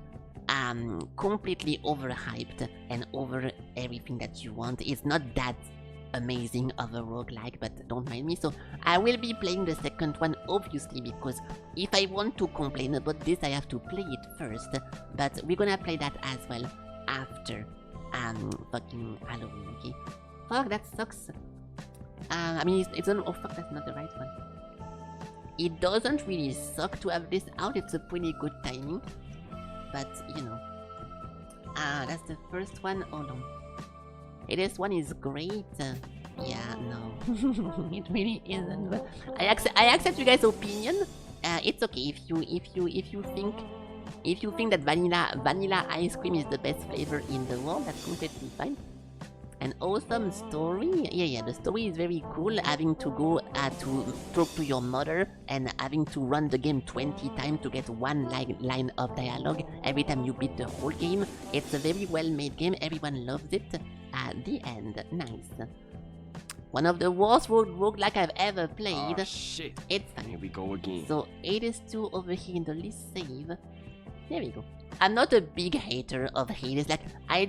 overhyped and over everything that you want. It's not that amazing of a roguelike, but don't mind me. So I will be playing the second one, obviously, because if I want to complain about this, I have to play it first. But we're gonna play that as well after fucking Halloween, okay? Fuck, that sucks. I mean, it's oh fuck, that's not the right one. It doesn't really suck to have this out. It's a pretty good timing. But, you know. That's the first one. Oh no. This one is great. Yeah, no. It really isn't. But I accept you guys' opinion. It's okay if you think that vanilla ice cream is the best flavor in the world. That's completely fine. An awesome story. Yeah, the story is very cool. Having to go to talk to your mother and having to run the game 20 times to get one line of dialogue every time you beat the whole game. It's a very well made game. Everyone loves it. At the end, nice. One of the worst roguelike I've ever played. Oh shit. It's fine. Here we go again. So 82 over here in the list save. There we go. I'm not a big hater of Hades. Like, I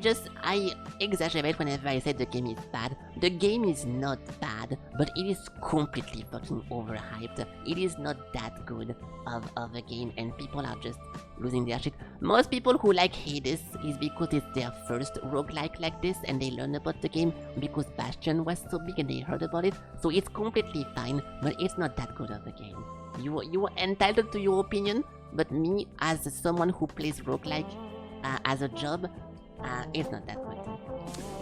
exaggerate whenever I say the game is bad. The game is not bad, but it is completely fucking overhyped. It is not that good of a game, and people are just losing their shit. Most people who like Hades is because it's their first roguelike like this, and they learn about the game because Bastion was so big and they heard about it. So it's completely fine, but it's not that good of a game. You are entitled to your opinion, but me as someone who plays roguelike as a job, it's not that good.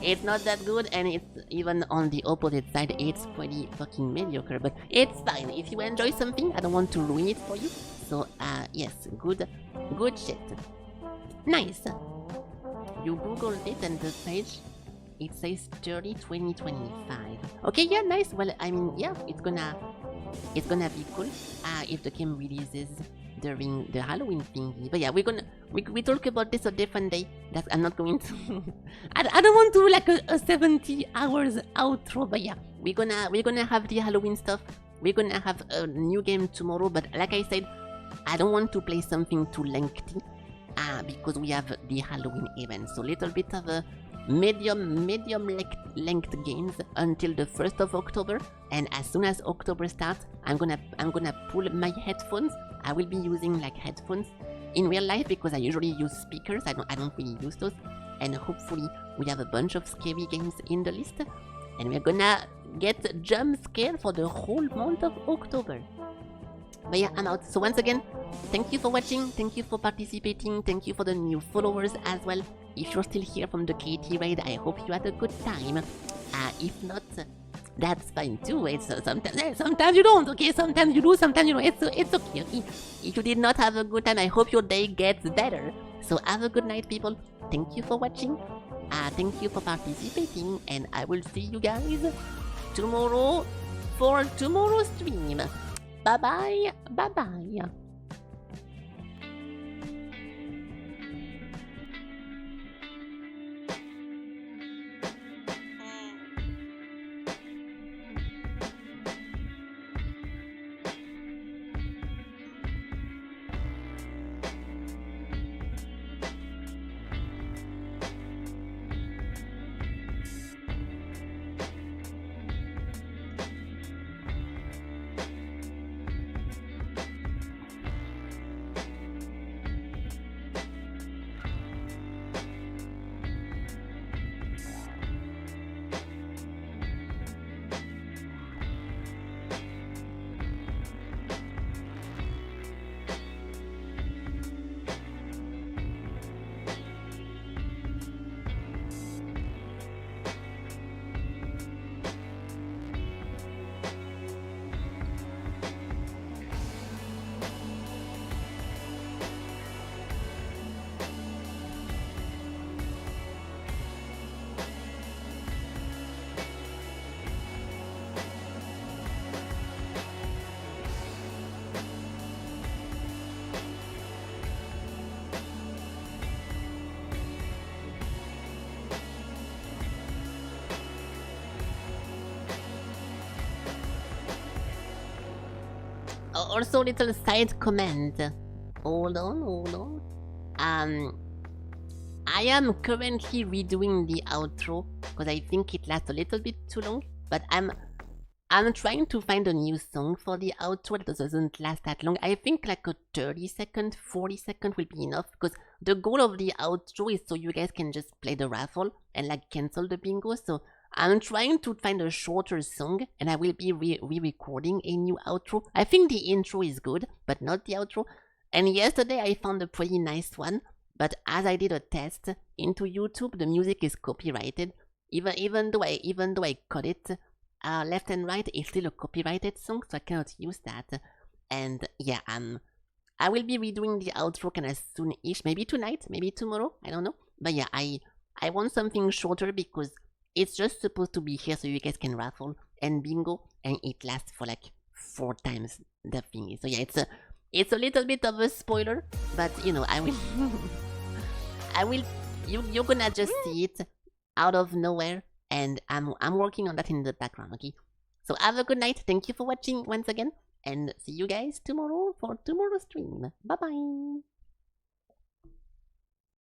It's not that good, and it's even on the opposite side, it's pretty fucking mediocre, but it's fine. If you enjoy something, I don't want to ruin it for you. So, yes, good shit. Nice. You googled it and the page, it says 2025. Okay, yeah, nice. Well, I mean, yeah, it's gonna be cool if the game releases during the Halloween thingy. But yeah, we talk about this a different day. That I'm not going to. I don't want to do like a 70 hours outro. But yeah, we're gonna have the Halloween stuff. We're gonna have a new game tomorrow. But like I said, I don't want to play something too lengthy. Because we have the Halloween event. So little bit of a medium length games until the 1st of October, and as soon as October starts, I'm gonna pull my headphones. I will be using like headphones in real life because I usually use speakers. I don't really use those, and hopefully we have a bunch of scary games in the list, and we're gonna get jump scared for the whole month of October. But yeah, I'm out. So once again, thank you for watching, thank you for participating, thank you for the new followers as well. If you're still here from the KT raid, I hope you had a good time. If not, that's fine too. It's sometimes you don't, okay? Sometimes you do, sometimes you don't. It's okay, okay? If you did not have a good time, I hope your day gets better. So have a good night, people. Thank you for watching. Thank you for participating, and I will see you guys tomorrow for tomorrow's stream. Bye-bye. Bye-bye. Also, little side comment. Hold on. I am currently redoing the outro because I think it lasts a little bit too long. But I'm trying to find a new song for the outro that doesn't last that long. I think like a 30-second, 40-second will be enough because the goal of the outro is so you guys can just play the raffle and like cancel the bingo. So I'm trying to find a shorter song, and I will be re-recording a new outro. I think the intro is good, but not the outro. And yesterday I found a pretty nice one, but as I did a test into YouTube, the music is copyrighted. Even though I cut it left and right, it's still a copyrighted song, so I cannot use that. And yeah, I will be redoing the outro kind of soon-ish, maybe tonight, maybe tomorrow, I don't know. But yeah, I want something shorter because it's just supposed to be here so you guys can raffle and bingo, and it lasts for like 4 times the thingy. So yeah, it's a little bit of a spoiler, but you know, you're gonna just see it out of nowhere, and I'm working on that in the background, okay? So have a good night, thank you for watching once again, and see you guys tomorrow for tomorrow's stream. Bye bye.